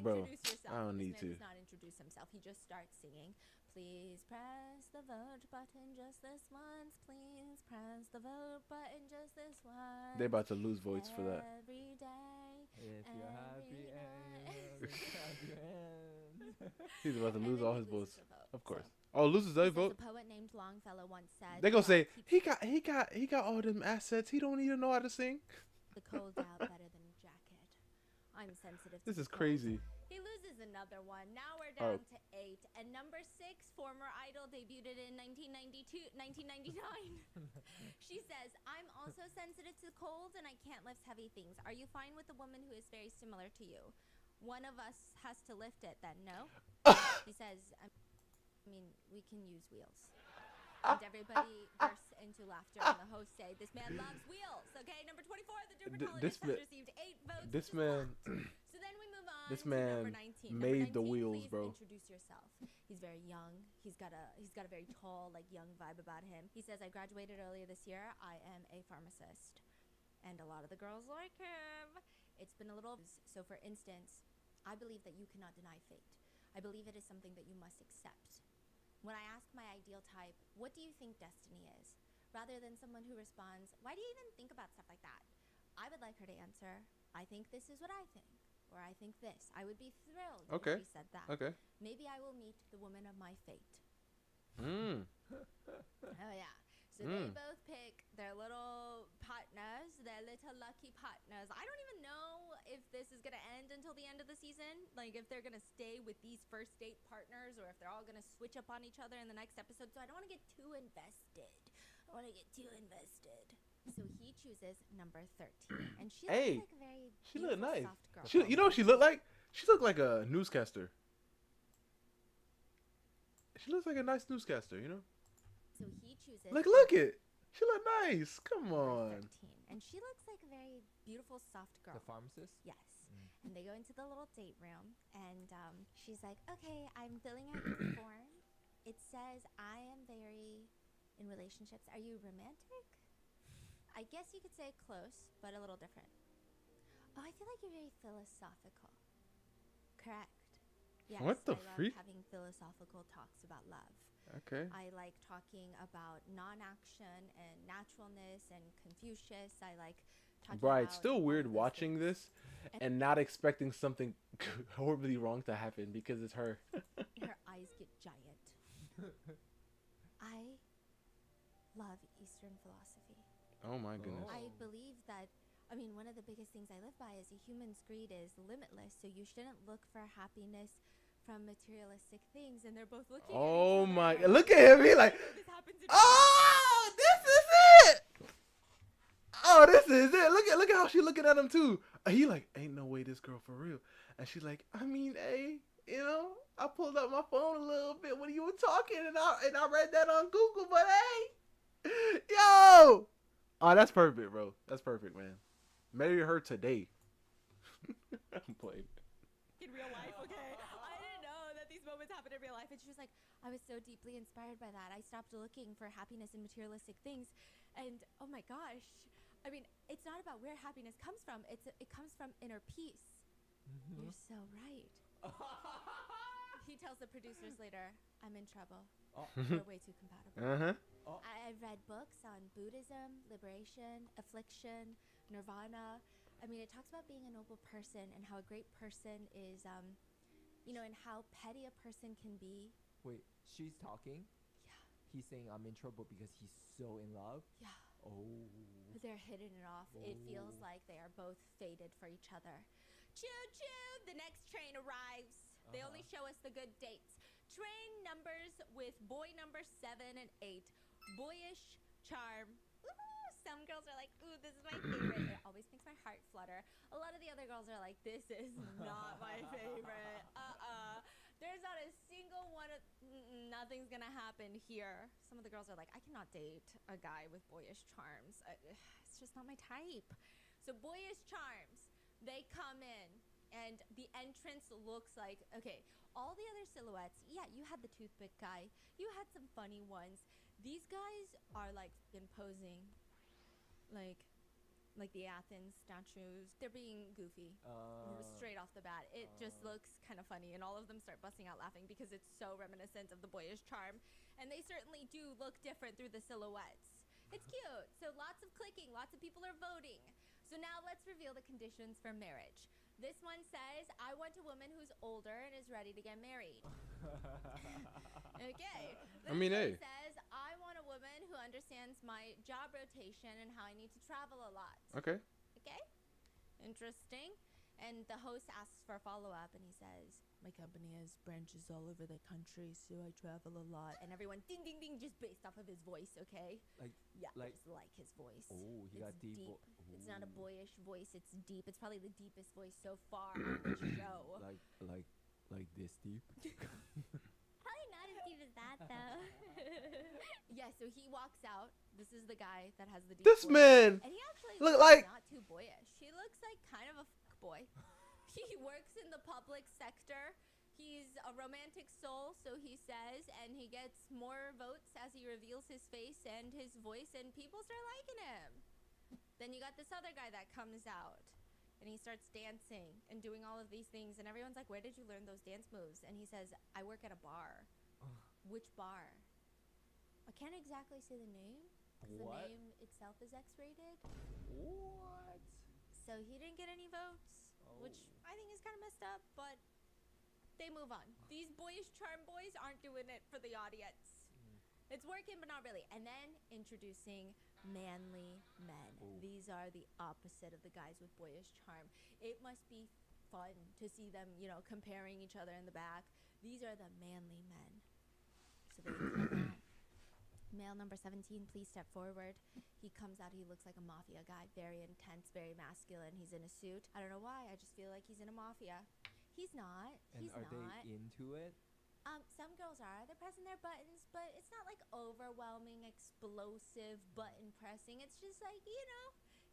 bro, I don't need to. He does not introduce himself. He just starts singing. Please press the vote button just this once. Please press the vote button just this once. They about to lose votes for that. Every day. If you're happy and He's about to lose all his votes. Of course. So, loses every vote. a poet named Longfellow once said. They gonna say he got all them assets. He don't even know how to sing. The cold out better than a jacket. I'm sensitive. This to is the cold. crazy. He loses another one. Now we're down to 8. And number 6, former idol, debuted in 1999. She says, I'm also sensitive to the cold and I can't lift heavy things. Are you fine with a woman who is very similar to you? One of us has to lift it then, no? He says, I mean, we can use wheels. And everybody bursts into laughter, and the hosts say, this man loves wheels. Okay, number 24, the dermatologist has received 8 votes. This man. So then we move on This to man number 19. made the Number 19, wheels, please bro. Introduce yourself. He's very young. He's got a very tall, like young vibe about him. He says, I graduated earlier this year. I am a pharmacist. And a lot of the girls like him. It's been a little... So for instance, I believe that you cannot deny fate. I believe it is something that you must accept. When I ask my ideal type, what do you think destiny is? Rather than someone who responds, why do you even think about stuff like that? I would like her to answer, I think this is what I think. Or I think this. I would be thrilled if she said that. Okay. Maybe I will meet the woman of my fate. Oh, yeah. So they both pick their little partners, their little lucky partners. I don't even know if this is going to end until the end of the season. Like, if they're going to stay with these first date partners or if they're all going to switch up on each other in the next episode. So I don't want to get too invested. So he chooses number 13. And she looks like a very she look nice. soft girl. You know what she looked like? She looked like a newscaster. She looks like a nice newscaster, you know? So he chooses... Look it. She look nice. Come on. 13. And she looks like a very beautiful, soft girl. The pharmacist? Yes. And they go into the little date room, and she's like, okay, I'm filling out this form. It says I am very in relationships. Are you romantic? I guess you could say close, but a little different. Oh, I feel like you're very philosophical. Correct. Yes, What the I love freak? having philosophical talks about love. Okay. I like talking about non-action and naturalness and Confucius. I like talking Bro, about it's still all weird of those watching things. this and not expecting something horribly wrong to happen because it's her. Her eyes get giant. I love Eastern philosophy. Oh my goodness. I believe that, I mean, one of the biggest things I live by is a human's greed is limitless, so you shouldn't look for happiness from materialistic things, and they're both looking at Oh each my! other. Look at him. He like, This happens in oh, this is it. Oh, this is it. Look at how she looking at him too. He like, ain't no way this girl for real. And she's like, I mean, hey, you know, I pulled up my phone a little bit when you were talking, and I read that on Google. But hey, yo, oh, that's perfect, bro. That's perfect, man. Marry her today. I'm playing. in real life, okay? I didn't know that these moments happen in real life. And she was like, I was so deeply inspired by that. I stopped looking for happiness in materialistic things. And oh my gosh, I mean, it's not about where happiness comes from. It comes from inner peace. You're so right. He tells the producers later, I'm in trouble. We're way too compatible. I've read books on Buddhism, liberation, affliction, nirvana. I mean, it talks about being a noble person and how a great person is, you know, and how petty a person can be. Wait, she's talking? Yeah. He's saying I'm in trouble because he's so in love? Yeah. Oh. They're hitting it off. It feels like they are both fated for each other. Choo choo! The next train arrives. They only show us the good dates. Train numbers with boy number 7 and 8. Boyish charm. Ooh, some girls are like, ooh, this is my favorite. It always makes my heart flutter. A lot of the other girls are like, this is not my favorite. There's not a single one of, nothing's gonna happen here. Some of the girls are like, I cannot date a guy with boyish charms. It's just not my type. So boyish charms, they come in, and the entrance looks like, okay, all the other silhouettes, yeah, you had the toothpick guy, you had some funny ones. These guys are like imposing, like the Athens statues. They're being goofy straight off the bat. It just looks kind of funny, and all of them start busting out laughing because it's so reminiscent of the boyish charm. And they certainly do look different through the silhouettes. It's cute. So lots of clicking, lots of people are voting. So now let's reveal the conditions for marriage. This one says, I want a woman who's older and is ready to get married. Okay. This one says, I want a woman who understands my job rotation and how I need to travel a lot. Okay. Okay? Interesting. And the host asks for a follow-up, and he says, my company has branches all over the country, so I travel a lot. And everyone, ding, ding, ding, just based off of his voice, okay? Yeah, just like his voice. Oh, he got deep. It's not a boyish voice, it's deep. It's probably the deepest voice so far on the show. Like this deep? Probably not as deep as that, though. Yeah, so he walks out. This is the guy that has the deep This voice. man And he actually look looks like not too boyish. He looks like kind of a boy. He works in the public sector. He's a romantic soul, so he says, and he gets more votes as he reveals his face and his voice, and people start liking him. Then you got this other guy that comes out, and he starts dancing and doing all of these things, and everyone's like, where did you learn those dance moves? And he says, I work at a bar. Which bar? I can't exactly say the name, because the name itself is X-rated. What? So he didn't get any votes, which I think is kind of messed up, but they move on. These boyish charm boys aren't doing it for the audience. It's working, but not really. And then introducing manly men. These are the opposite of the guys with boyish charm. It must be fun to see them, comparing each other in the back. These are the manly men. So they come out. Male number 17, please step forward. He comes out, he looks like a mafia guy, very intense, very masculine. He's in a suit. I don't know why, I just feel like he's in a mafia. He's not. And are they into it? Some girls are. They're pressing their buttons, but it's not like overwhelming, explosive button pressing. It's just like,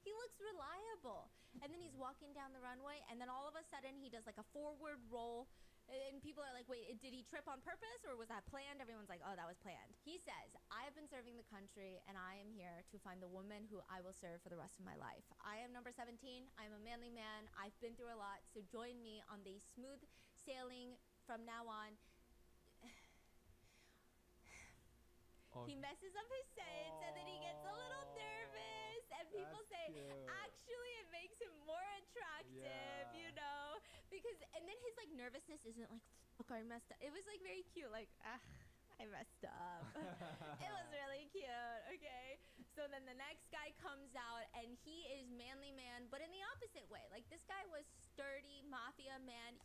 he looks reliable. And then he's walking down the runway, and then all of a sudden he does like a forward roll. And people are like, wait, did he trip on purpose or was that planned? Everyone's like, oh, that was planned. He says, I have been serving the country and I am here to find the woman who I will serve for the rest of my life. I am number 17. I'm a manly man. I've been through a lot. So join me on the smooth sailing from now on. He messes up his sentence and then he gets a little nervous and people say, actually it makes him more attractive, because, and then his like nervousness isn't like, fuck, I messed up. It was like very cute, like, I messed up. It was really cute, okay? So then the next guy comes out and he is manly man, but in the opposite way. Like this guy was sturdy mafia man.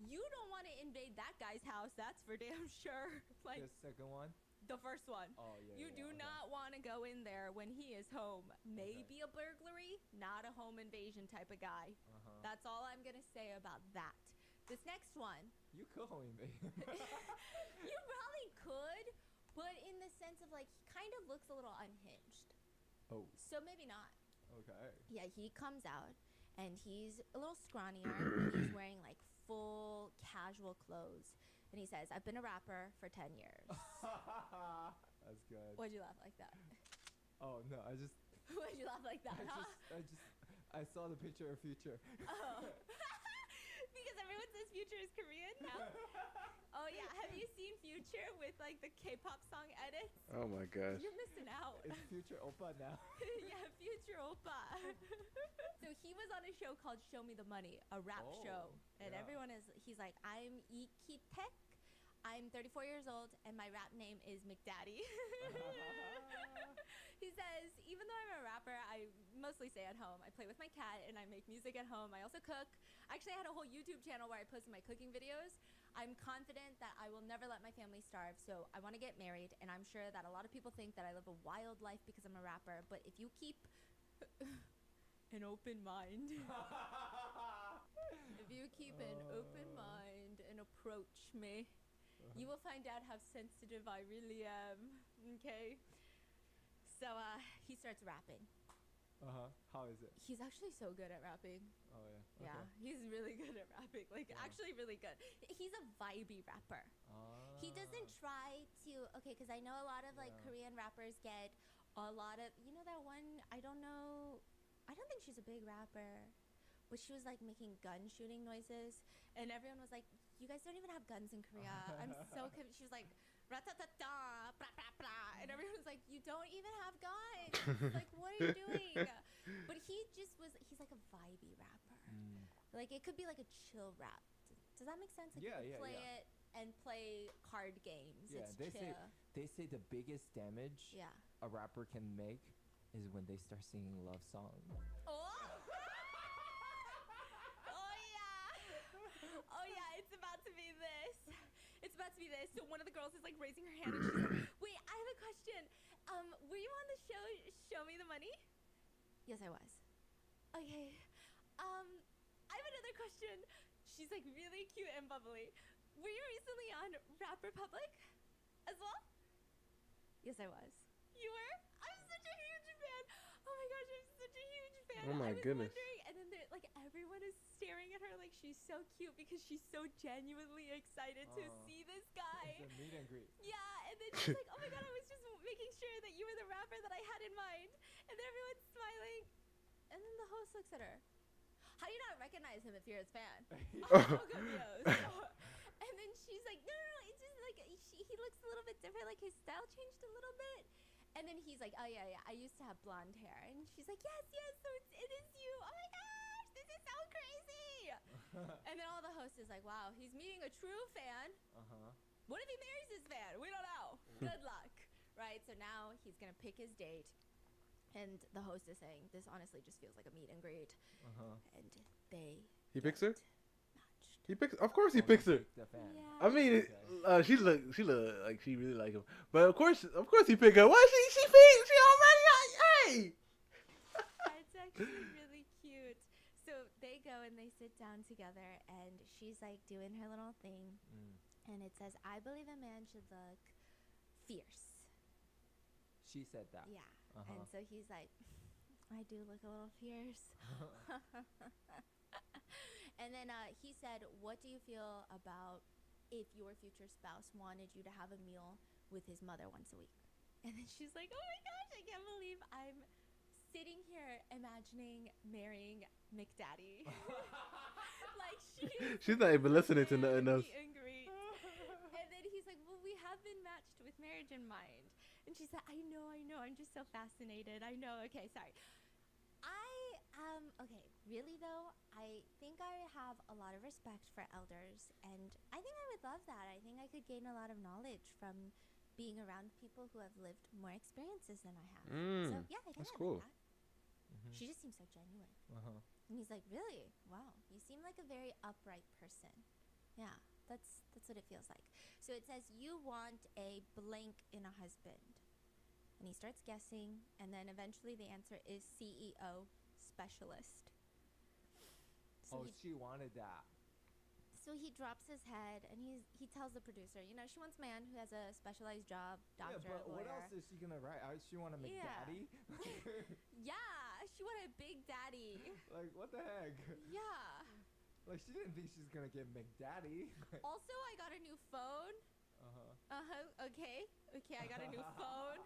You don't want to invade that guy's house, that's for damn sure. Like the second one? The first one. Oh, yeah. You do not want to go in there when he is home. Maybe a burglary, not a home invasion type of guy. That's all I'm going to say about that. This next one. You could home invade him. You probably could, but in the sense of like, he kind of looks a little unhinged. Oh. So maybe not. Okay. Yeah, he comes out and he's a little scrawnier. He's wearing like full casual clothes. And he says, I've been a rapper for 10 years. That's good. Why'd you laugh like that? Oh, no, I just... Why'd you laugh like that, I saw the picture of Future. Oh. Because everyone says Future is Korean now? Oh, yeah. Have you seen Future with, like, the K-pop song edits? Oh, my gosh. You're missing out. It's Future Oppa now. Yeah, Future Oppa. So he was on a show called Show Me the Money, a rap show. And he's like, I'm Ikitek. I'm 34 years old, and my rap name is McDaddy. He says, even though I'm a rapper, I mostly stay at home. I play with my cat and I make music at home. I also cook. Actually, I had a whole YouTube channel where I posted my cooking videos. I'm confident that I will never let my family starve, so I want to get married, and I'm sure that a lot of people think that I live a wild life because I'm a rapper, but if you keep an open mind, if you keep an open mind and approach me, you will find out how sensitive I really am, okay? So, he starts rapping. How is it? He's actually so good at rapping. Oh yeah. Yeah, he's really good at rapping. Like, actually really good. He's a vibey rapper. He doesn't try to, okay, because I know a lot of, like, Korean rappers get a lot of, you know that one, I don't think she's a big rapper, but she was, like, making gun shooting noises, and everyone was like, you guys don't even have guns in Korea. I'm so confused. She was like, ra-ta-ta-ta, blah, blah, blah. And everyone was like, you don't even have guns. Like, what are you doing? But he's like a vibey rapper. Like, it could be like a chill rap. Does that make sense? Like, you could play it and play card games. Yeah, it's they chill. say the biggest damage a rapper can make is when they start singing love songs. Oh! Oh yeah, it's about to be this. It's about to be this. So one of the girls is like raising her hand and she's like, wait, I have a question. Were you on the show Show Me the Money? Yes, I was. Okay. I have another question. She's like really cute and bubbly. Were you recently on Rap Republic as well? Yes, I was. You were? I'm such a huge fan. Oh my gosh, I'm such a huge fan. Oh my goodness. Wondering, and then like everyone is staring at her like she's so cute because she's so genuinely excited to see this guy. It's a meet and greet. Yeah, and then she's like, oh my god, I was just making sure that you were the rapper that I had in mind. And then everyone's smiling. And then the host looks at her. How do you not recognize him if you're his fan? I'm so confused. And then she's like, no, it's just like, he looks a little bit different, like his style changed a little bit. And then he's like, oh yeah, I used to have blonde hair. And she's like, yes, so it is you. Oh my gosh, this is so crazy. And then all the host is like, wow, he's meeting a true fan. What if he marries his fan? We don't know. Good luck. Right, so now he's gonna pick his date. And the host is saying, this honestly just feels like a meet and greet. And He picks her? matched. He picks. Of course, he picks her. The fan. Yeah. I mean, she look like she really like him. But of course he pick her. What? She already. Hey. It's actually really cute. So they go and they sit down together, and she's like doing her little thing, and it says, "I believe a man should look fierce." She said that. Yeah. And so he's like, I do look a little fierce. And then he said, what do you feel about if your future spouse wanted you to have a meal with his mother once a week? And then she's like, oh my gosh, I can't believe I'm sitting here imagining marrying McDaddy. Like she's not even listening to nothing else. And then he's like, well, we have been matched with marriage in mind. And she said, I know, I'm just so fascinated. I know, okay, sorry. Okay, really though, I think I have a lot of respect for elders, and I think I would love that. I think I could gain a lot of knowledge from being around people who have lived more experiences than I have. So yeah, I think that's I cool. like that. She just seems so genuine. And he's like, really? Wow, you seem like a very upright person. Yeah, that's what it feels like. So it says, you want a blank in a husband. And he starts guessing, and then eventually the answer is CEO specialist. So she wanted that. So he drops his head, and he tells the producer, she wants a man who has a specialized job, doctor, yeah, but lawyer. What else is she gonna write? She want a McDaddy? Yeah, she wanted a big daddy. Like, what the heck? Yeah. Like, she didn't think she's gonna get McDaddy. Also, I got a new phone. Okay, I got a new phone.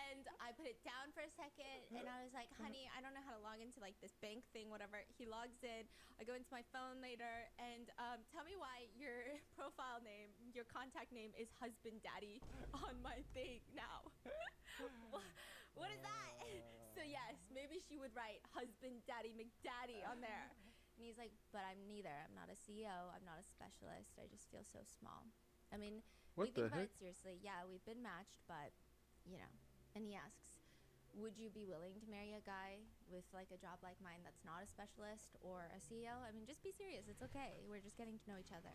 And I put it down for a second, and I was like, honey, I don't know how to log into, like, this bank thing, whatever. He logs in. I go into my phone later, and tell me why your profile name, your contact name is Husband Daddy on my thing now. What is that? So, yes, maybe she would write Husband Daddy McDaddy on there. And he's like, but I'm neither. I'm not a CEO. I'm not a specialist. I just feel so small. I mean, What we think the about heck? it seriously. Yeah, we've been matched, but, And he asks, would you be willing to marry a guy with like a job like mine that's not a specialist or a CEO? I mean, just be serious. It's okay. We're just getting to know each other.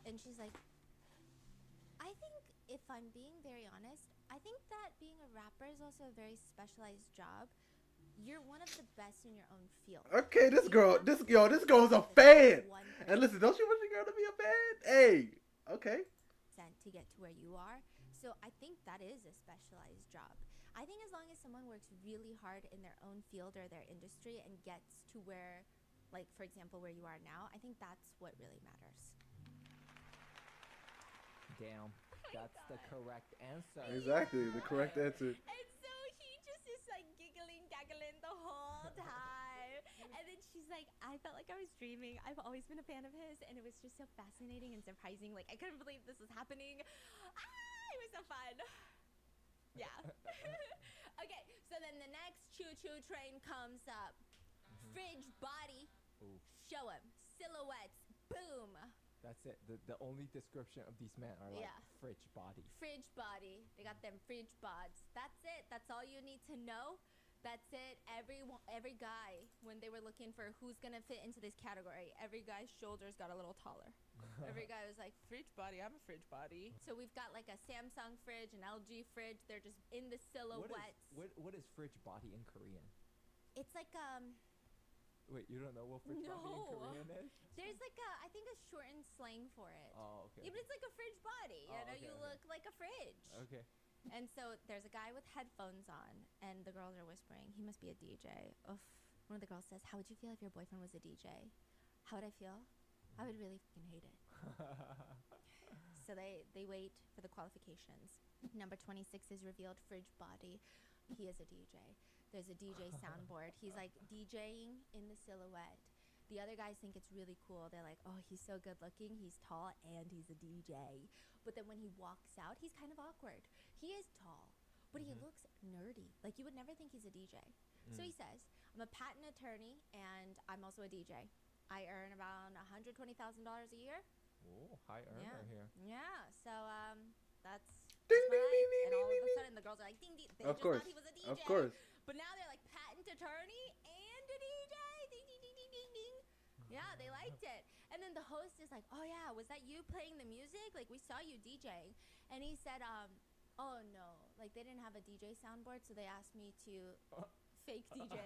And she's like, I think if I'm being very honest, I think that being a rapper is also a very specialized job. You're one of the best in your own field. Okay, this girl's a fan. And listen, don't you want your girl to be a fan? Hey, okay. To get to where you are. So I think that is a specialized job. I think as long as someone works really hard in their own field or their industry and gets to where, like, for example, where you are now, I think that's what really matters. Damn, that's the correct answer. Exactly, the correct answer. And so he just is like giggling, gaggling the whole time. And then she's like, I felt like I was dreaming. I've always been a fan of his, and it was just so fascinating and surprising. Like, I couldn't believe this was happening. It was so fun. Yeah. Okay, so then the next choo-choo train comes up. Fridge body. Ooh. Show him. Silhouettes. Boom. That's it. The only description of these men are like fridge body. Fridge body. They got them fridge bods. That's it. That's all you need to know. That's it. Every guy, when they were looking for who's gonna fit into this category, every guy's shoulders got a little taller. Every guy was like, fridge body. I'm a fridge body. So we've got like a Samsung fridge, an LG fridge. They're just in the silhouettes. What is fridge body in Korean? It's like Wait, you don't know what fridge body in Korean is? There's like I think a shortened slang for it. Oh, okay. Yeah, but it's like a fridge body. You know, you look like a fridge. Okay. And so there's a guy with headphones on, and the girls are whispering, he must be a DJ. Oof. One of the girls says, how would you feel if your boyfriend was a DJ? How would I feel? I would really fucking hate it. So they wait for the qualifications. Number 26 is revealed, fridge body. He is a DJ. There's a DJ soundboard. He's like DJing in the silhouette. The other guys think it's really cool. They're like, oh, he's so good looking. He's tall and he's a DJ. But then when he walks out, he's kind of awkward. He is tall, but he looks nerdy. Like you would never think he's a DJ. So he says, I'm a patent attorney and I'm also a DJ. I earn about $120,000 a year. Oh, high earner here. Yeah. So that's Ding, my ding, life. ding, ding, And all ding, of a ding. sudden the girls are like, ding, ding. They Of just course. thought he was a DJ. Of course. But now they're like patent attorney and a DJ. Ding, ding, ding, ding, ding, ding. Yeah, they liked it. And then the host is like, oh yeah, was that you playing the music? Like we saw you DJing. And he said, oh no, like they didn't have a DJ soundboard, so they asked me to fake DJ.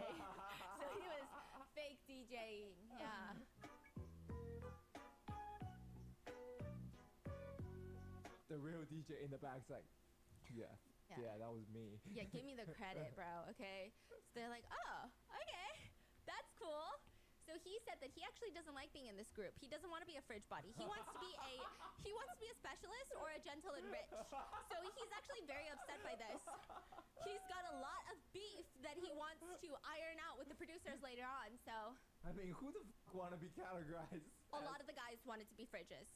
So he was fake DJing. Yeah. The real DJ in the back's like, yeah, that was me. Yeah, give me the credit, bro, okay? So they're like, oh, okay, that's cool. So he said that he actually doesn't like being in this group. He doesn't want to be a fridge body. He wants to be a specialist or a gentle and rich. So he's actually very upset by this. He's got a lot of beef that he wants to iron out with the producers later on. So I mean, who the want to be categorized? A lot of the guys wanted to be fridges.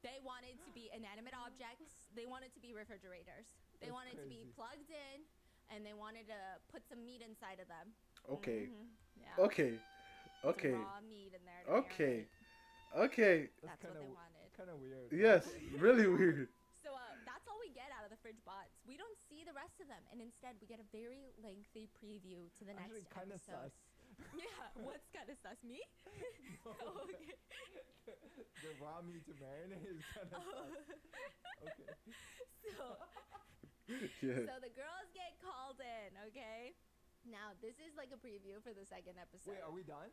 They wanted to be inanimate objects. They wanted to be refrigerators. They wanted to be plugged in, and they wanted to put some meat inside of them. Okay. Yeah. Okay. Okay. Some raw meat in there. To Okay. marinate. Okay. That's what they wanted. Kind of weird. Yes, really weird. So that's all we get out of the fridge bots. We don't see the rest of them, and instead we get a very lengthy preview to the Actually, next kind of episode. sus. Yeah, what's kind of sus? Me? Oh, okay. The raw meat to marinate is kind of sus. Okay. Yeah. So the girls get called in, okay? Now, this is like a preview for the second episode. Wait, are we done?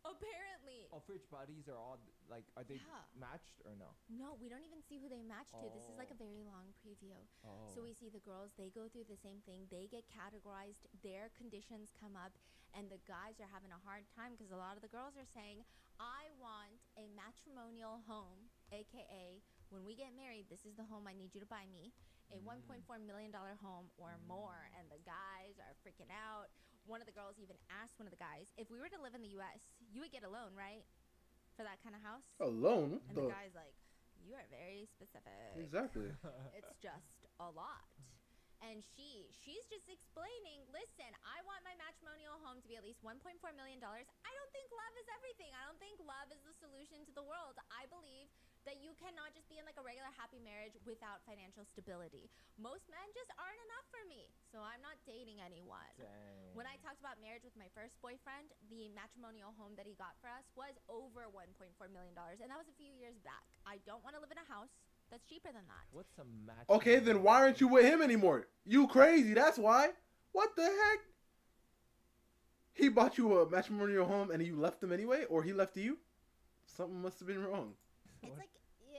Apparently. Oh, fridge bodies are all like, are they Yeah. matched or no? No, we don't even see who they match to. This is like a very long preview. Oh. So we see the girls, they go through the same thing. They get categorized, their conditions come up, and the guys are having a hard time because a lot of the girls are saying, I want a matrimonial home, aka when we get married, this is the home I need you to buy me. A $1.4 million home or more. And the guys are freaking out. One of the girls even asked one of the guys, if we were to live in the US, you would get a loan, right? For that kind of house? A loan? And the guy's like, you are very specific. Exactly. It's just a lot. And she's just explaining, listen, I want my matrimonial home to be at least $1.4 million. I don't think love is everything. I don't think love is the solution to the world. I believe that you cannot just be in like a regular happy marriage without financial stability. Most men just aren't enough for me, so I'm not dating anyone. Dang. When I talked about marriage with my first boyfriend, the matrimonial home that he got for us was over $1.4 million, and that was a few years back. I don't want to live in a house that's cheaper than that. What's a match? Okay, then why aren't you with him anymore? You crazy, that's why. What the heck? He bought you a matrimonial home and you left him anyway? Or he left you? Something must have been wrong. It's like,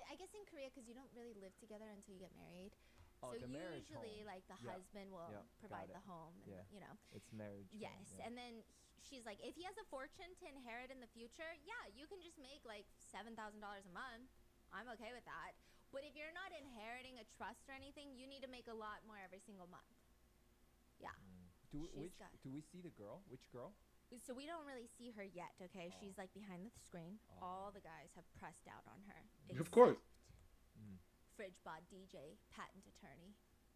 I guess in Korea, because you don't really live together until you get married. Oh, so the marriage usually, home. like, the Yeah. husband will Yeah, provide got the it. home, and, Yeah. you know. It's marriage. home, Yes, yeah. and then she's like, if he has a fortune to inherit in the future, yeah, you can just make, like, $7,000 a month. I'm okay with that. But if you're not inheriting a trust or anything, you need to make a lot more every single month. Yeah. Do She's we see the girl? Which girl? So we don't really see her yet, okay? Oh. She's like behind the screen. Oh. All the guys have pressed out on her. Of course. Mm. Fridge bod DJ, patent attorney.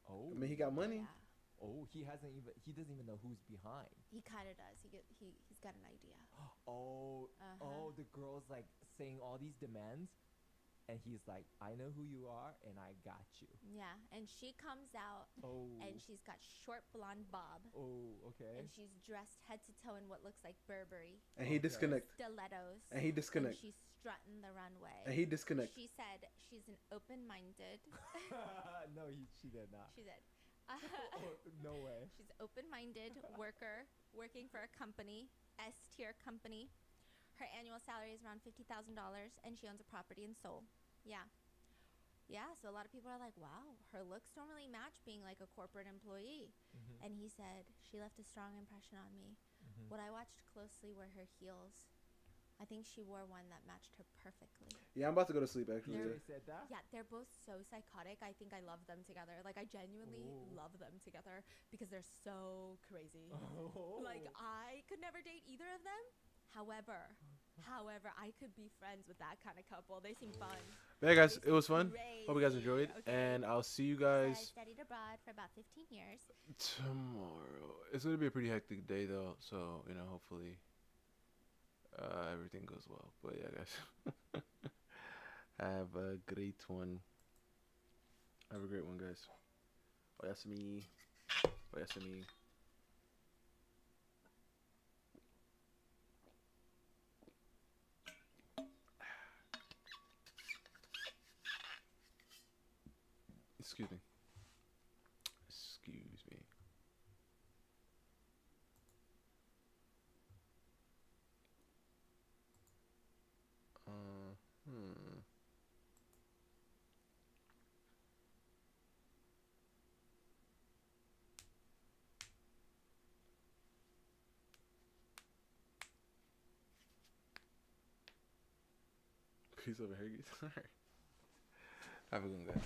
Oh. I mean, he got money. Yeah. Oh, he doesn't even know who's behind. He kind of does. He's got an idea. Oh, Uh-huh. the girl's like saying all these demands, and he's like, I know who you are, and I got you. Yeah, and she comes out, Oh. and she's got short blonde bob, Oh, okay. and she's dressed head to toe in what looks like Burberry. And he Okay. disconnect. Stilettos. And he disconnect. And she's strutting the runway. And he disconnect. She said she's an open-minded. No, she did not. She did. Oh, no way. She's open-minded worker working for a company, S-tier company. Her annual salary is around $50,000, and she owns a property in Seoul. Yeah. Yeah, so a lot of people are like, wow, her looks don't really match being like a corporate employee. Mhm. And he said, she left a strong impression on me. Mhm. What I watched closely were her heels. I think she wore one that matched her perfectly. Yeah, I'm about to go to sleep actually. DJ said that? Yeah, they're both so psychotic. I think I love them together. Like, I genuinely Ooh. love them together because they're so crazy. Oh. Like, I could never date either of them. However, I could be friends with that kind of couple. They seem fun. Yeah, guys, They it was seem fun. Hope you guys crazy, enjoyed. okay? And I'll see you So I guys studied abroad for about 15 years. tomorrow. It's going to be a pretty hectic day, though. So, you know, hopefully everything goes well. But yeah, guys. Have a great one. Have a great one, guys. Oyasumi. Oyasumi. Excuse me. Excuse me. Hmm. Peace over here, guys. Have a good one, guys.